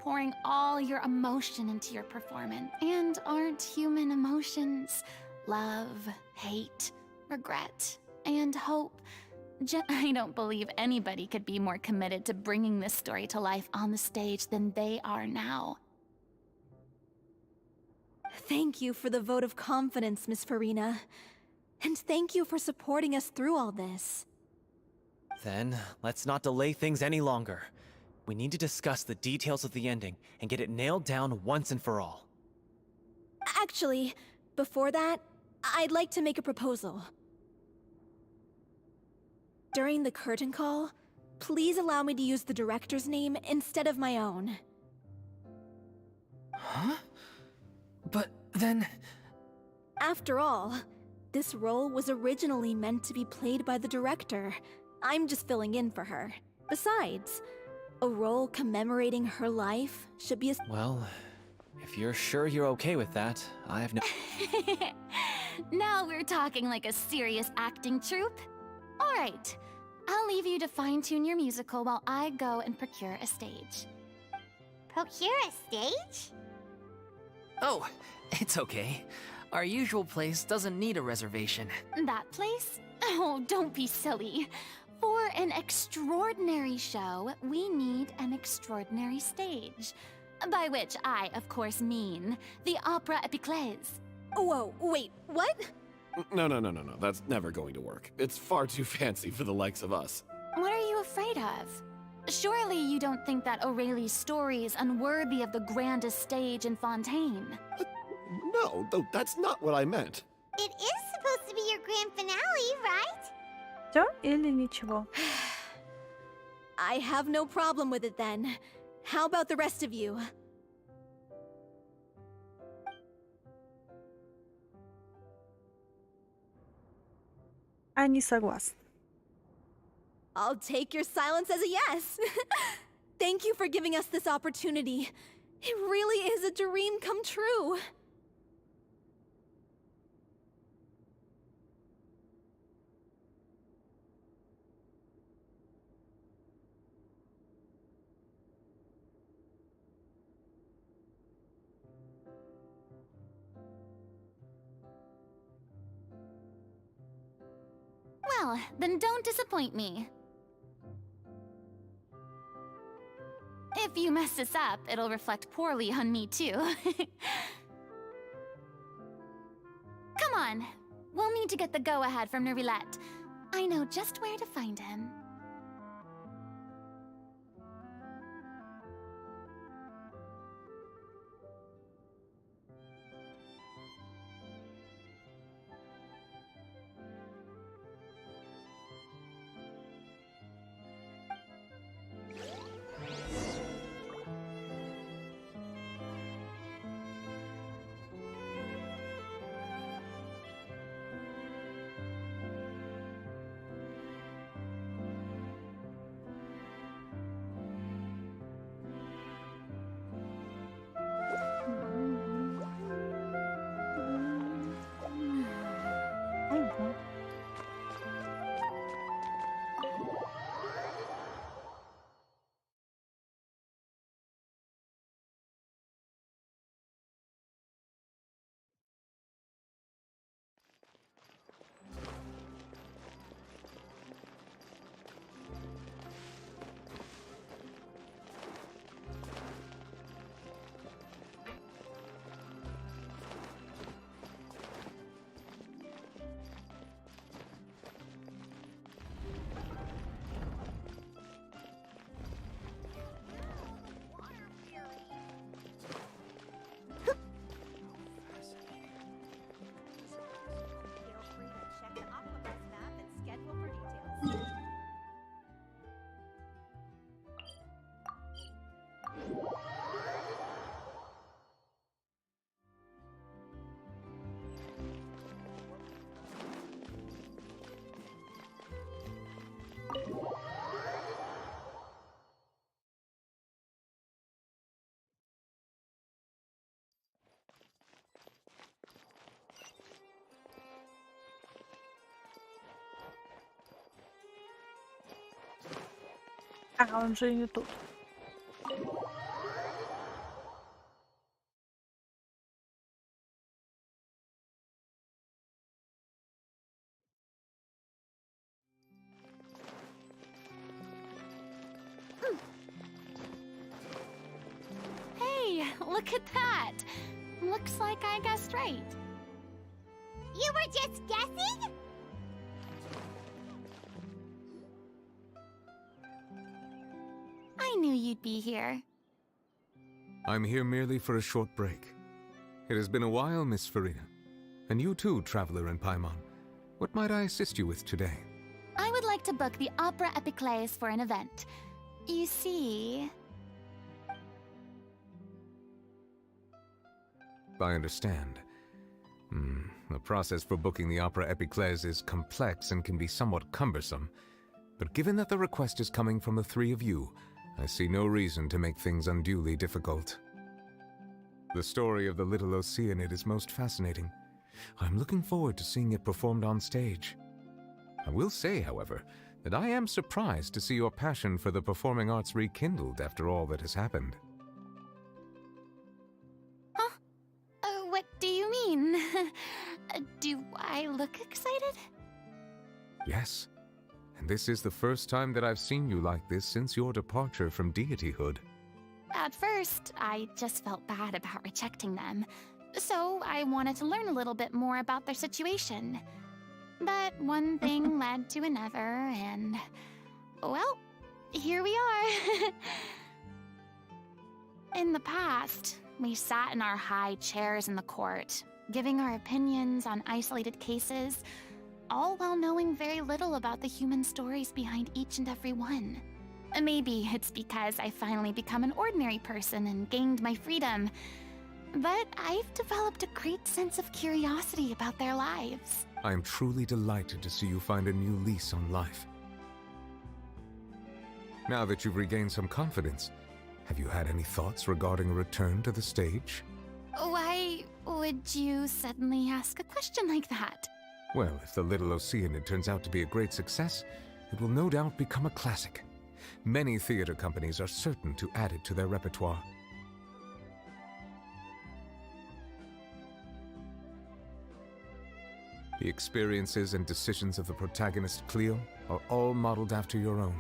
S17: pouring all your emotion into your performance. And aren't human emotions love, hate, regret, and hope? I don't believe anybody could be more committed to bringing this story to life on the stage than they are now.
S5: Thank you for the vote of confidence, Miss Farina. And thank you for supporting us through all this.
S18: Then, let's not delay things any longer. We need to discuss the details of the ending and get it nailed down once and for all.
S5: Actually, before that, I'd like to make a proposal. During the curtain call, please allow me to use the director's name instead of my own.
S14: Huh? But then...
S5: After all, this role was originally meant to be played by the director. I'm just filling in for her. Besides, a role commemorating her life should be a...
S18: Well, if you're sure you're okay with that, I have no...
S17: Now we're talking like a serious acting troupe. All right, I'll leave you to fine-tune your musical while I go and procure a stage.
S2: Procure a stage?
S14: Oh, it's okay. Our usual place doesn't need a reservation.
S17: That place? Oh, don't be silly. For an extraordinary show, we need an extraordinary stage. By which I, of course, mean the Opera Epiclese.
S5: Whoa, wait, what?
S11: No. That's never going to work. It's far too fancy for the likes of us.
S17: What are you afraid of? Surely you don't think that Aurelie's story is unworthy of the grandest stage in Fontaine.
S11: No, though that's not what I meant.
S2: It is supposed to be your grand finale, right?
S1: Всё или ничего?
S5: I have no problem with it then. How about the rest of you?
S1: Они согласны.
S5: I'll take your silence as a yes. Thank you for giving us this opportunity. It really is a dream come true.
S17: Well, then don't disappoint me. If you mess this up, it'll reflect poorly on me too. Come on, we'll need to get the go-ahead from Nerilette. I know just where to find him.
S1: А, он же не тут.
S17: Hey, look at that! Looks like I guessed right.
S2: You were just guessing?
S17: I knew you'd be here.
S7: I'm here merely for a short break. It has been a while, Miss Farina. And you too, traveler in Paimon. What might I assist you with today?
S17: I would like to book the Opera Epiclese for an event. You see...
S7: I understand. The process for booking the Opera Epiclese is complex and can be somewhat cumbersome. But given that the request is coming from the three of you, I see no reason to make things unduly difficult. The story of the little Oceanid is most fascinating. I'm looking forward to seeing it performed on stage. I will say, however, that I am surprised to see your passion for the performing arts rekindled after all that has happened.
S17: Huh? What do you mean?
S7: Yes. And this is the first time that I've seen you like this since your departure from deityhood.
S17: At first, I just felt bad about rejecting them, so I wanted to learn a little bit more about their situation. But one thing led to another, and, well, here we are. In the past, we sat in our high chairs in the court, giving our opinions on isolated cases, all while knowing very little about the human stories behind each and every one. Maybe it's because I finally become an ordinary person and gained my freedom, but I've developed a great sense of curiosity about their lives.
S7: I am truly delighted to see you find a new lease on life. Now that you've regained some confidence, have you had any thoughts regarding a return to the stage?
S17: Why would you suddenly ask a question like that?
S7: Well, if the Little Oceanid turns out to be a great success, it will no doubt become a classic. Many theater companies are certain to add it to their repertoire. The experiences and decisions of the protagonist, Cleo, are all modeled after your own.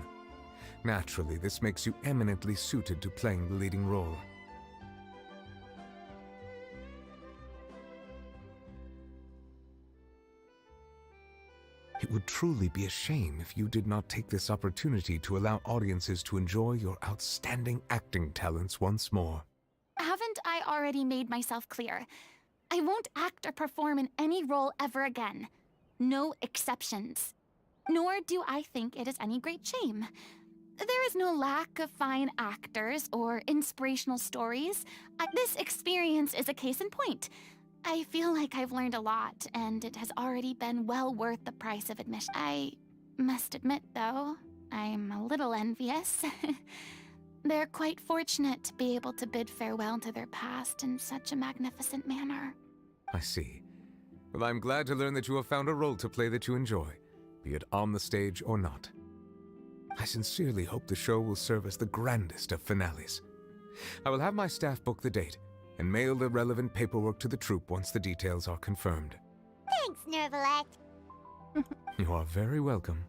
S7: Naturally, this makes you eminently suited to playing the leading role. It would truly be a shame if you did not take this opportunity to allow audiences to enjoy your outstanding acting talents once more.
S17: Haven't I already made myself clear? I won't act or perform in any role ever again. No exceptions. Nor do I think it is any great shame. There is no lack of fine actors or inspirational stories. This experience is a case in point. I feel like I've learned a lot, and it has already been well worth the price of admission. I must admit, though, I'm a little envious. They're quite fortunate to be able to bid farewell to their past in such a magnificent manner.
S7: I see. Well, I'm glad to learn that you have found a role to play that you enjoy, be it on the stage or not. I sincerely hope the show will serve as the grandest of finales. I will have my staff book the date and mail the relevant paperwork to the troupe once the details are confirmed.
S2: Thanks, Nervalette.
S7: You are very welcome.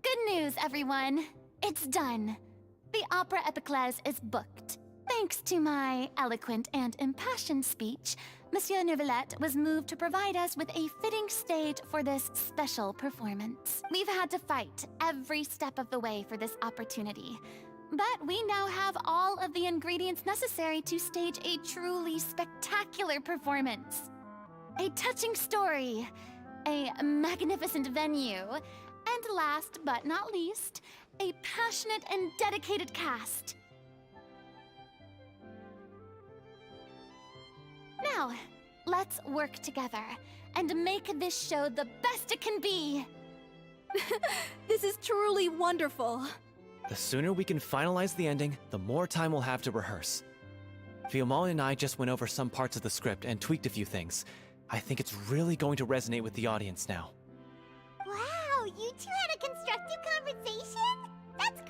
S17: Good news, everyone. It's done. The Opera Epiclese is booked. Thanks to my eloquent and impassioned speech, Monsieur Nervalette was moved to provide us with a fitting stage for this special performance. We've had to fight every step of the way for this opportunity, but we now have all of the ingredients necessary to stage a truly spectacular performance. A touching story, a magnificent venue, and last but not least, a passionate and dedicated cast. Now, let's work together and make this show the best it can be.
S5: This is truly wonderful.
S18: The sooner we can finalize the ending, the more time we'll have to rehearse. Fiamma and I just went over some parts of the script and tweaked a few things. I think it's really going to resonate with the audience now.
S2: Wow, you two had a constructive conversation? That's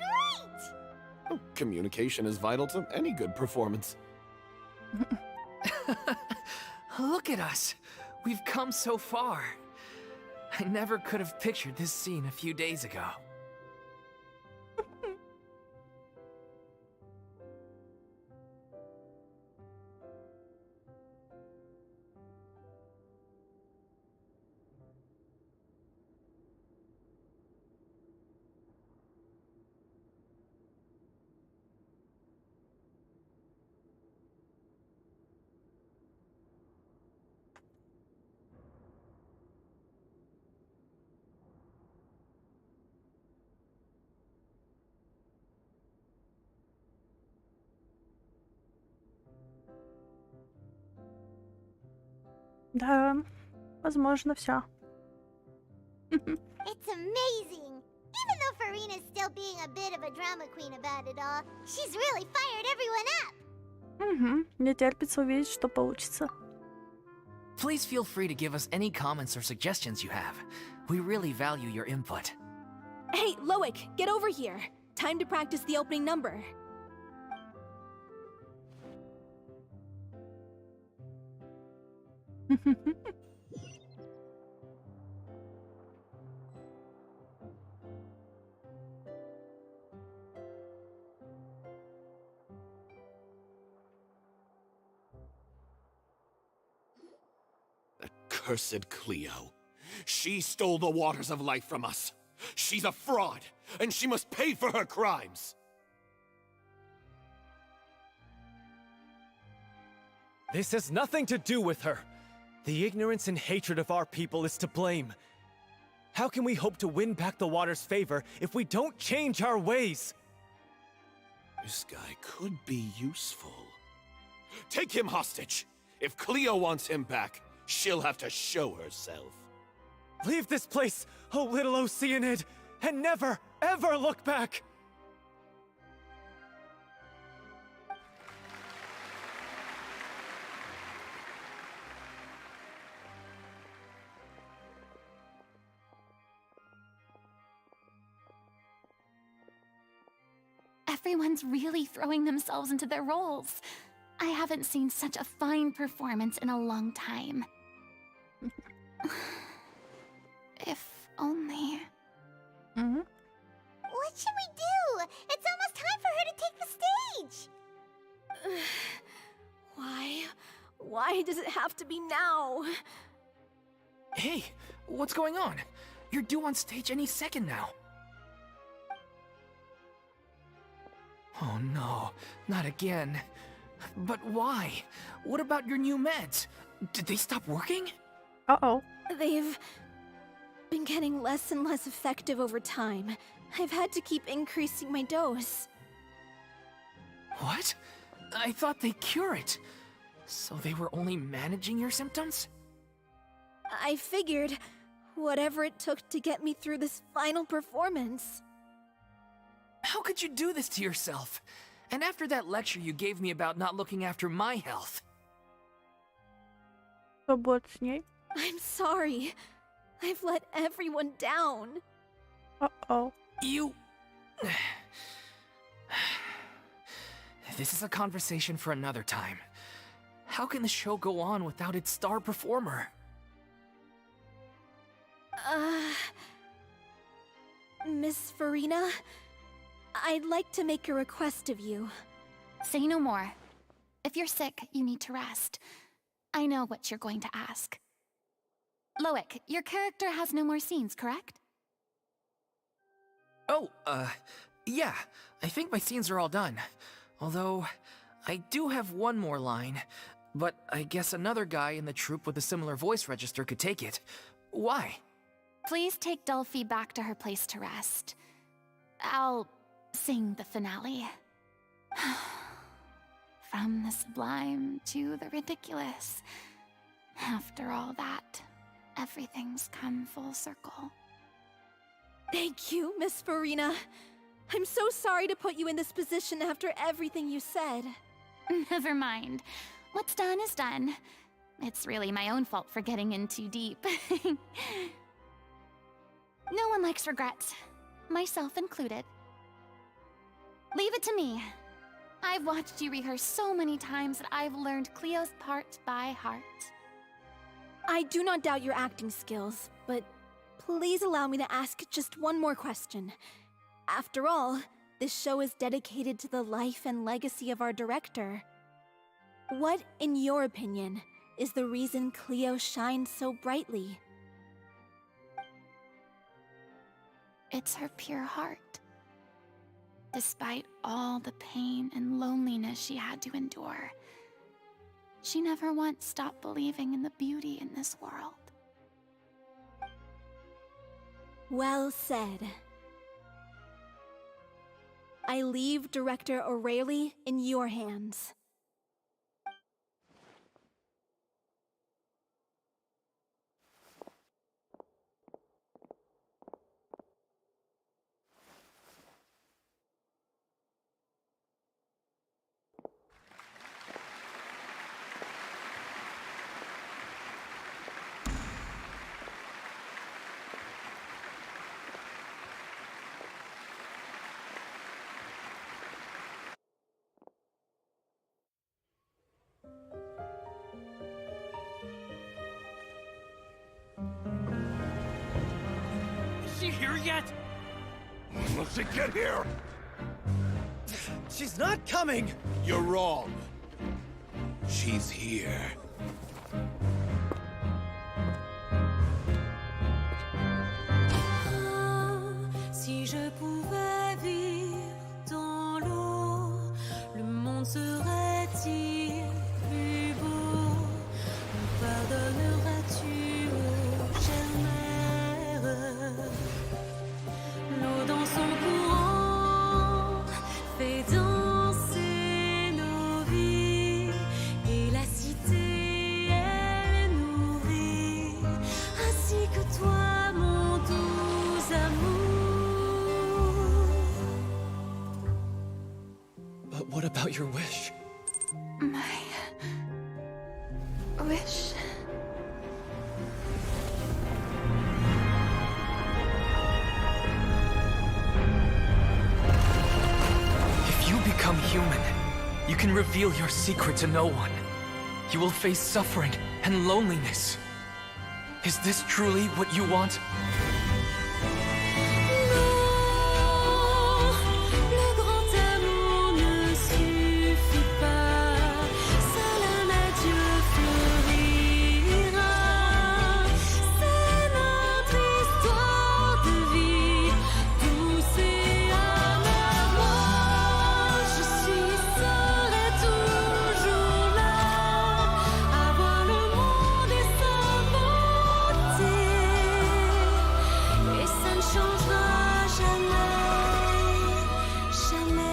S2: great!
S11: Communication is vital to any good performance.
S14: Look at us! We've come so far. I never could have pictured this scene a few days ago.
S1: Да, возможно, все.
S2: It's amazing! Even though Farina's still being a bit of a drama queen about it all, she's really fired everyone up!
S1: Угу. Мне терпится увидеть, что получится.
S14: Please feel free to give us any comments or suggestions you have. We really value your input.
S5: Hey, Loic, get over here. Time to practice the opening number.
S11: Cursed Cleo. She stole the waters of life from us. She's a fraud, and she must pay for her crimes.
S18: This has nothing to do with her. The ignorance and hatred of our people is to blame. How can we hope to win back the water's favor if we don't change our ways?
S11: This guy could be useful. Take him hostage. If Cleo wants him back, she'll have to show herself.
S18: Leave this place, oh little Oceanid, and never, ever look back!
S17: Everyone's really throwing themselves into their roles. I haven't seen such a fine performance in a long time. If only...
S1: Mm-hmm.
S2: What should we do? It's almost time for her to take the stage!
S5: Why? Why does it have to be now?
S14: Hey, what's going on? You're due on stage any second now. Oh no, not again. But why? What about your new meds? Did they stop working?
S1: Uh-oh.
S5: They've been getting less and less effective over time. I've had to keep increasing my dose.
S14: What? I thought they cure it. So they were only managing your symptoms?
S5: I figured whatever it took to get me through this final performance.
S14: How could you do this to yourself? And after that lecture you gave me about not looking after my health.
S1: Что будет с ней?
S5: I'm sorry. I've let everyone down.
S1: Uh-oh.
S14: You... This is a conversation for another time. How can the show go on without its star performer?
S5: Miss Farina, I'd like to make a request of you.
S17: Say no more. If you're sick, you need to rest. I know what you're going to ask. Loic, your character has no more scenes, correct?
S14: Oh, yeah. I think my scenes are all done. Although, I do have one more line. But I guess another guy in the troupe with a similar voice register could take it. Why?
S17: Please take Delphi back to her place to rest. I'll sing the finale. From the sublime to the ridiculous. After all that, everything's come full circle.
S5: Thank you, Miss Farina. I'm so sorry to put you in this position after everything you said.
S17: Never mind. What's done is done. It's really my own fault for getting in too deep. No one likes regrets, myself included. Leave it to me. I've watched you rehearse so many times that I've learned Cleo's part by heart.
S5: I do not doubt your acting skills, but please allow me to ask just one more question. After all, this show is dedicated to the life and legacy of our director. What, in your opinion, is the reason Cleo shines so brightly?
S17: It's her pure heart. Despite all the pain and loneliness she had to endure, she never once stopped believing in the beauty in this world.
S5: Well said. I leave Director O'Reilly in your hands.
S23: Is she here yet?
S19: Let's get here!
S18: She's not coming!
S19: You're wrong. She's here.
S12: Si je pouvais vivre dans l'eau, le monde serait-il plus beau? Me pardonneras-tu, ô chère mère? L'eau dans son courant fait danser nos vies, et la cité elle nourrit, ainsi que toi, mon doux amour.
S18: But what about your wish?
S6: My wish.
S14: If you become human, you can reveal your secret to no one. You will face suffering and loneliness. Is this truly what you want?
S12: Le grand amour ne suffit pas, seul un adieu fleurira. C'est notre histoire de vie, douce et amère. Moi, je serai toujours là, à voir le monde et sa beauté, et ça ne changera jamais, jamais.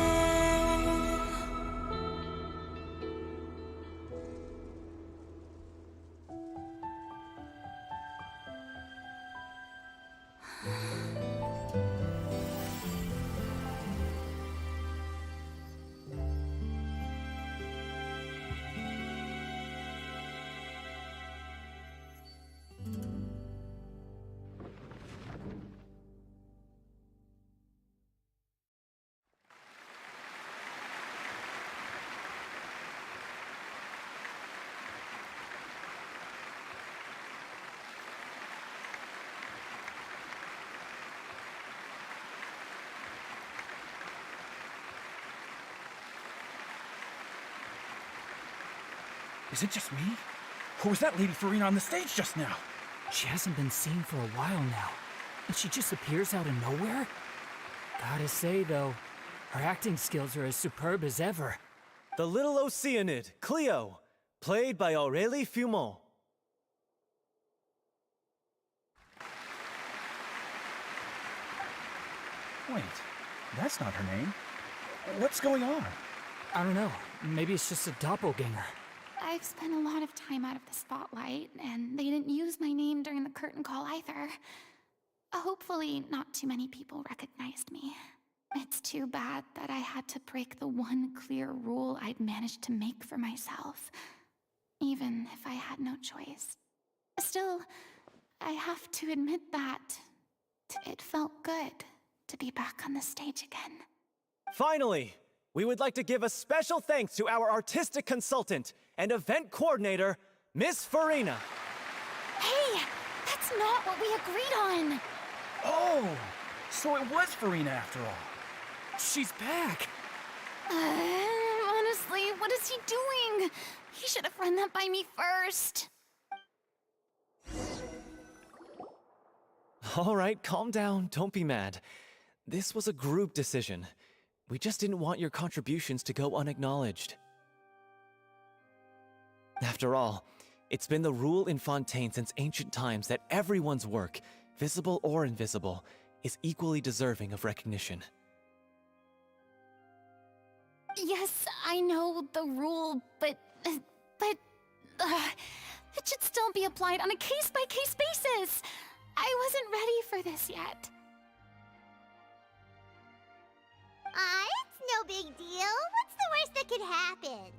S20: Is it just me? Or was that Lady Farina on the stage just now?
S22: She hasn't been seen for a while now, and she just appears out of nowhere? Gotta say, though, her acting skills are as superb as ever.
S18: The little Oceanid, Cleo, played by Aurélie Fumont.
S20: Wait, that's not her name. What's going on?
S22: I don't know, maybe it's just a doppelganger.
S17: I've spent a lot of time out of the spotlight, and they didn't use my name during the curtain call either. Hopefully, not too many people recognized me. It's too bad that I had to break the one clear rule I'd managed to make for myself, even if I had no choice. Still, I have to admit that it felt good to be back on the stage again.
S18: Finally, we would like to give a special thanks to our artistic consultant and event coordinator, Miss Farina.
S17: Hey, that's not what we agreed on!
S20: Oh, so it was Farina after all.
S22: She's back!
S17: Honestly, what is he doing? He should have run that by me first.
S18: All right, calm down, don't be mad. This was a group decision. We just didn't want your contributions to go unacknowledged. After all, it's been the rule in Fontaine since ancient times that everyone's work, visible or invisible, is equally deserving of recognition.
S17: Yes, I know the rule, but it should still be applied on a case-by-case basis. I wasn't ready for this yet.
S2: It's no big deal. What's the worst that could happen?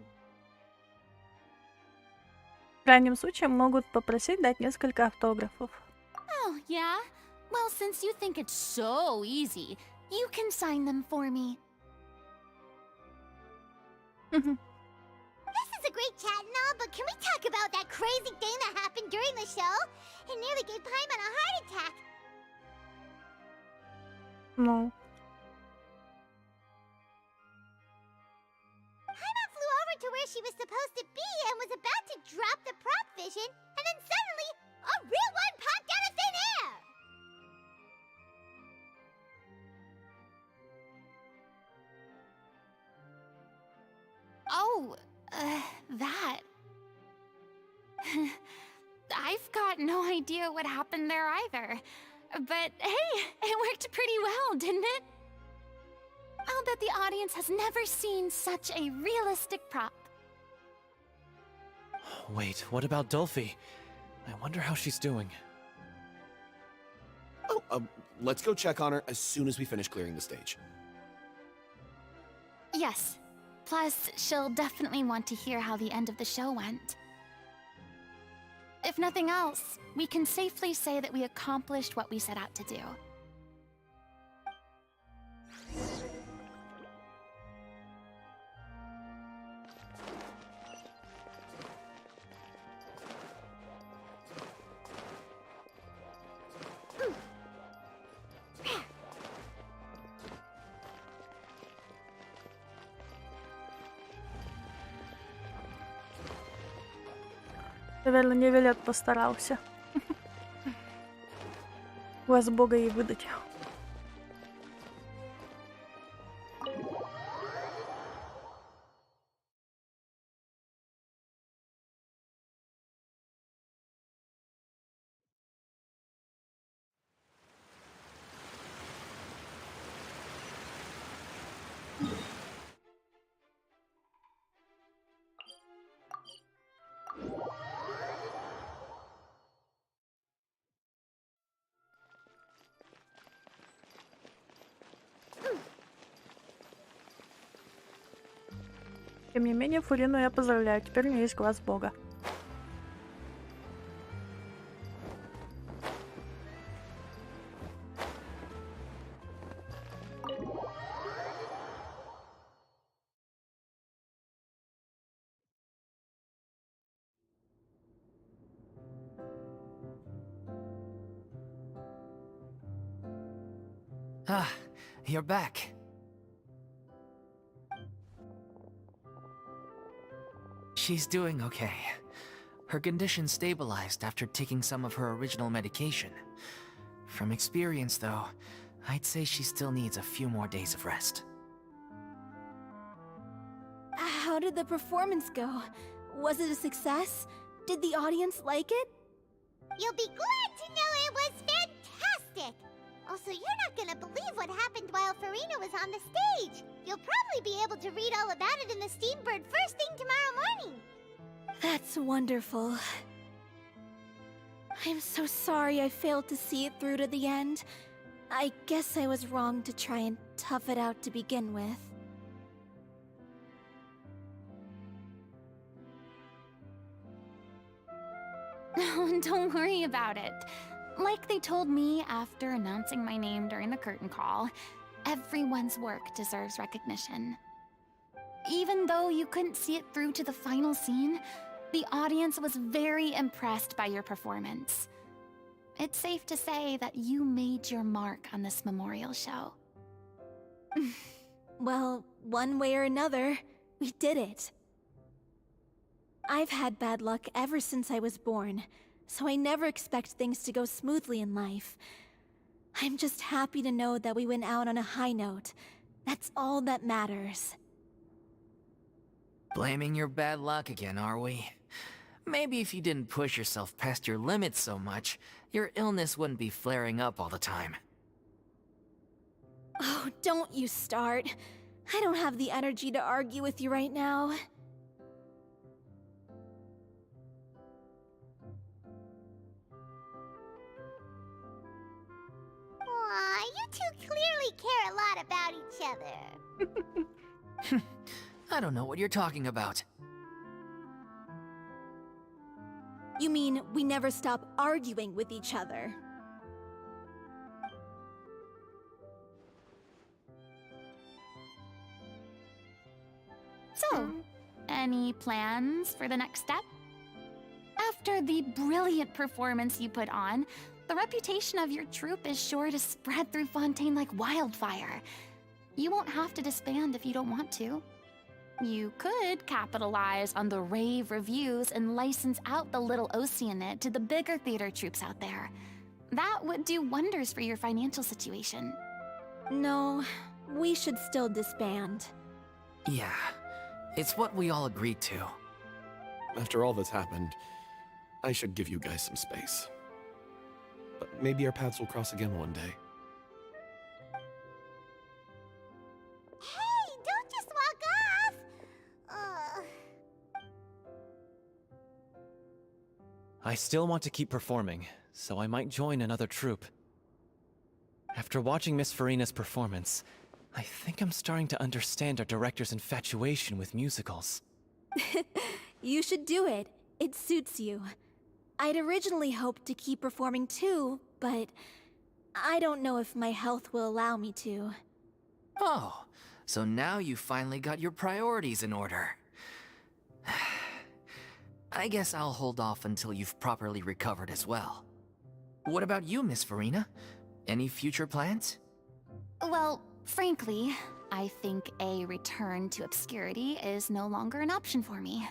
S1: В крайнем случае могут попросить дать несколько автографов.
S17: Oh, yeah? Well, since you think it's so easy, you can sign them for me.
S2: This is a great chat and all, but can we talk about that crazy thing that happened during the show? It nearly gave Paimon a heart attack.
S1: No.
S2: Paimon flew over to where she was supposed to be and was about to drop the prop vision, and then suddenly, a real one popped out of thin air!
S17: Oh, that. I've got no idea what happened there either. But hey, it worked pretty well, didn't it? I'll bet the audience has never seen such a realistic prop.
S18: Wait, what about Dolphy? I wonder how she's doing.
S11: Oh, let's go check on her as soon as we finish clearing the stage.
S17: Yes. Plus, she'll definitely want to hear how the end of the show went. If nothing else, we can safely say that we accomplished what we set out to do.
S1: Наверное, Невелет постарался. Вас Бога ей выдать. Тем не менее, Фурину я поздравляю, теперь у нее есть глаз Бога.
S14: Ah, you're back. She's doing okay. Her condition stabilized after taking some of her original medication. From experience, though, I'd say she still needs a few more days of rest.
S5: How did the performance go? Was it a success? Did the audience like it?
S2: You'll be glad to know it was fantastic! Also, you're not gonna believe what happened while Farina was on the stage! You'll probably be able to read all about it in the Steambird first thing tomorrow morning!
S5: That's wonderful. I'm so sorry I failed to see it through to the end. I guess I was wrong to try and tough it out to begin with.
S17: Don't worry about it. Like they told me after announcing my name during the curtain call, everyone's work deserves recognition. Even though you couldn't see it through to the final scene, the audience was very impressed by your performance. It's safe to say that you made your mark on this memorial show.
S5: Well, one way or another, we did it. I've had bad luck ever since I was born, so I never expect things to go smoothly in life. I'm just happy to know that we went out on a high note. That's all that matters.
S14: Blaming your bad luck again, are we? Maybe if you didn't push yourself past your limits so much, your illness wouldn't be flaring up all the time.
S5: Oh, don't you start. I don't have the energy to argue with you right now.
S2: Aw, you two clearly care a lot about each other.
S14: I don't know what you're talking about.
S5: You mean we never stop arguing with each other?
S17: So, Any plans for the next step? After the brilliant performance you put on, the reputation of your troupe is sure to spread through Fontaine like wildfire. You won't have to disband if you don't want to. You could capitalize on the rave reviews and license out the Little Oceanid to the bigger theater troupes out there. That would do wonders for your financial situation.
S5: No, we should still disband.
S14: Yeah, it's what we all agreed to.
S11: After all that's happened, I should give you guys some space. But maybe our paths will cross again one day.
S2: Hey, don't just walk off!
S18: I still want to keep performing, so I might join another troupe. After watching Miss Farina's performance, I think I'm starting to understand our director's infatuation with musicals.
S5: You should do it. It suits you. I'd originally hoped to keep performing too, but I don't know if my health will allow me to.
S14: Oh, so now you finally got your priorities in order. I guess I'll hold off until you've properly recovered as well. What about you, Miss Farina? Any future plans?
S17: Well, frankly, I think a return to obscurity is no longer an option for me.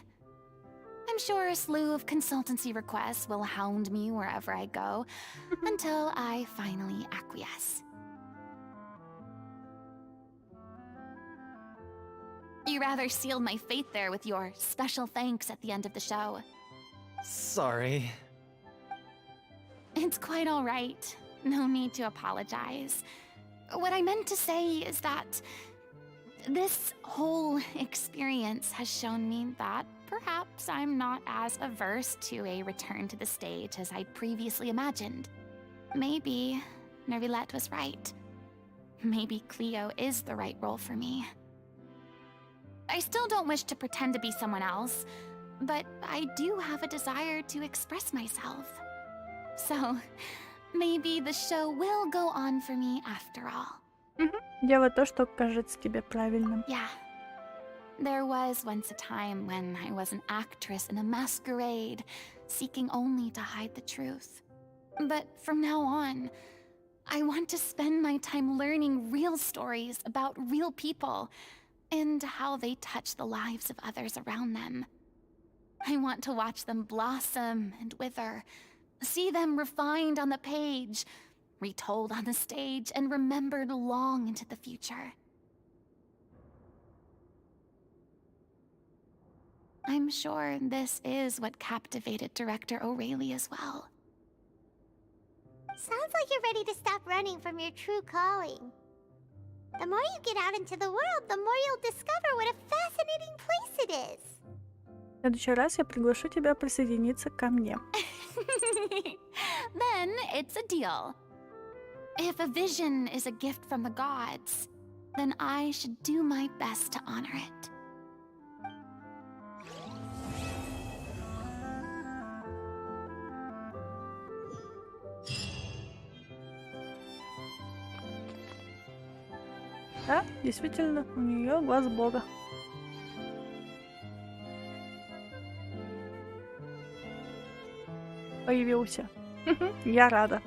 S17: I'm sure a slew of consultancy requests will hound me wherever I go, until I finally acquiesce. You rather sealed my fate there with your special thanks at the end of the show.
S18: Sorry.
S17: It's quite all right. No need to apologize. What I meant to say is that this whole experience has shown me that perhaps I'm not as averse to a return to the stage as I previously imagined. Maybe Nervilette was right. Maybe Cleo is the right role for me. I still don't wish to pretend to be someone else, but I do have a desire to express myself. So, maybe the show will go on for me after all.
S1: Делай то, что кажется тебе правильным.
S17: Yeah. There was once a time when I was an actress in a masquerade, seeking only to hide the truth. But from now on, I want to spend my time learning real stories about real people and how they touch the lives of others around them. I want to watch them blossom and wither, see them refined on the page, retold on the stage, and remembered long into the future. I'm sure this is what captivated Director O'Reilly as well.
S2: Sounds like you're ready to stop running from your true calling. The more you get out into the world, the more you'll discover what a fascinating place it is.
S1: В следующий раз я приглашу тебя присоединиться ко мне.
S17: Then it's a deal. If a vision is a gift from the gods, then I should do my best to honor it.
S1: Да, действительно, у нее глаз Бога. Появился. Я рада.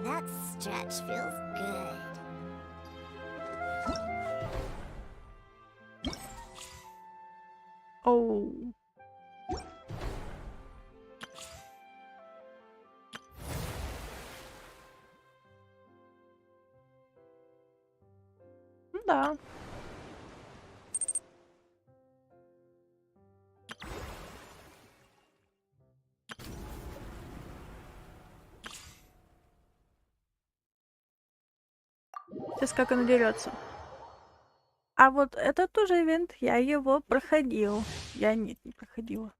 S2: That stretch feels good.
S1: Оу. Да. Сейчас как она дерется. А вот это тоже ивент, я его проходил. Я нет, не проходила.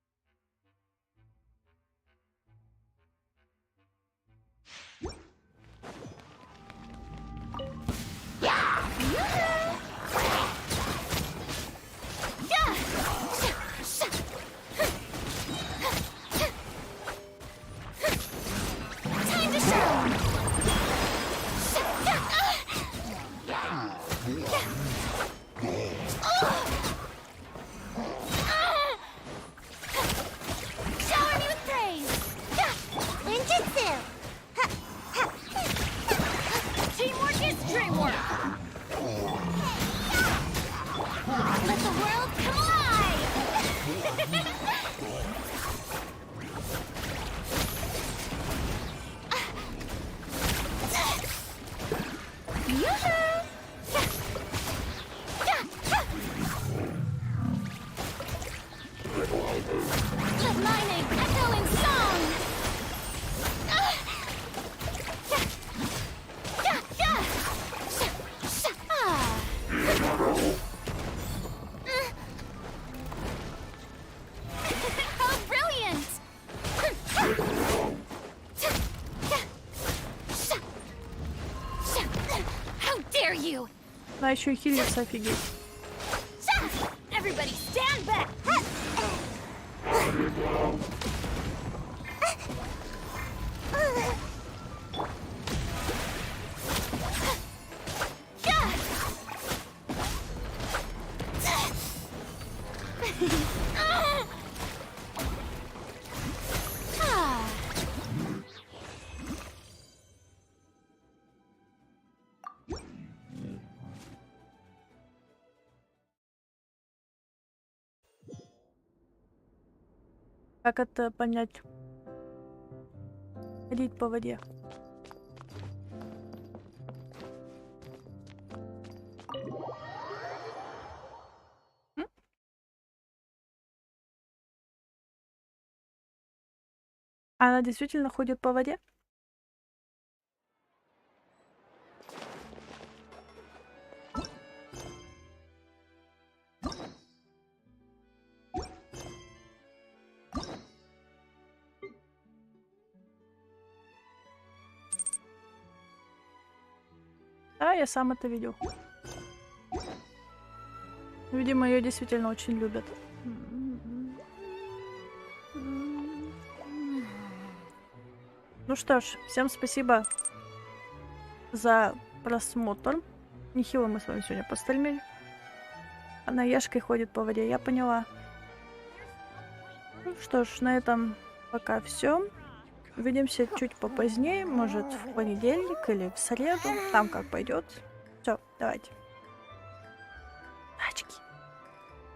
S1: А еще и хилится, офигеть.
S21: Everybody stand back.
S1: Как это понять? Ходить по воде. Она действительно ходит по воде? Да, я сам это видел. Видимо, ее действительно очень любят. Ну что ж, всем спасибо за просмотр. Нехило мы с вами сегодня постримили. Она яшкой ходит по воде, я поняла. Ну что ж, на этом пока все. Увидимся чуть попозднее, может в понедельник или в среду, там как пойдет. Все, давайте.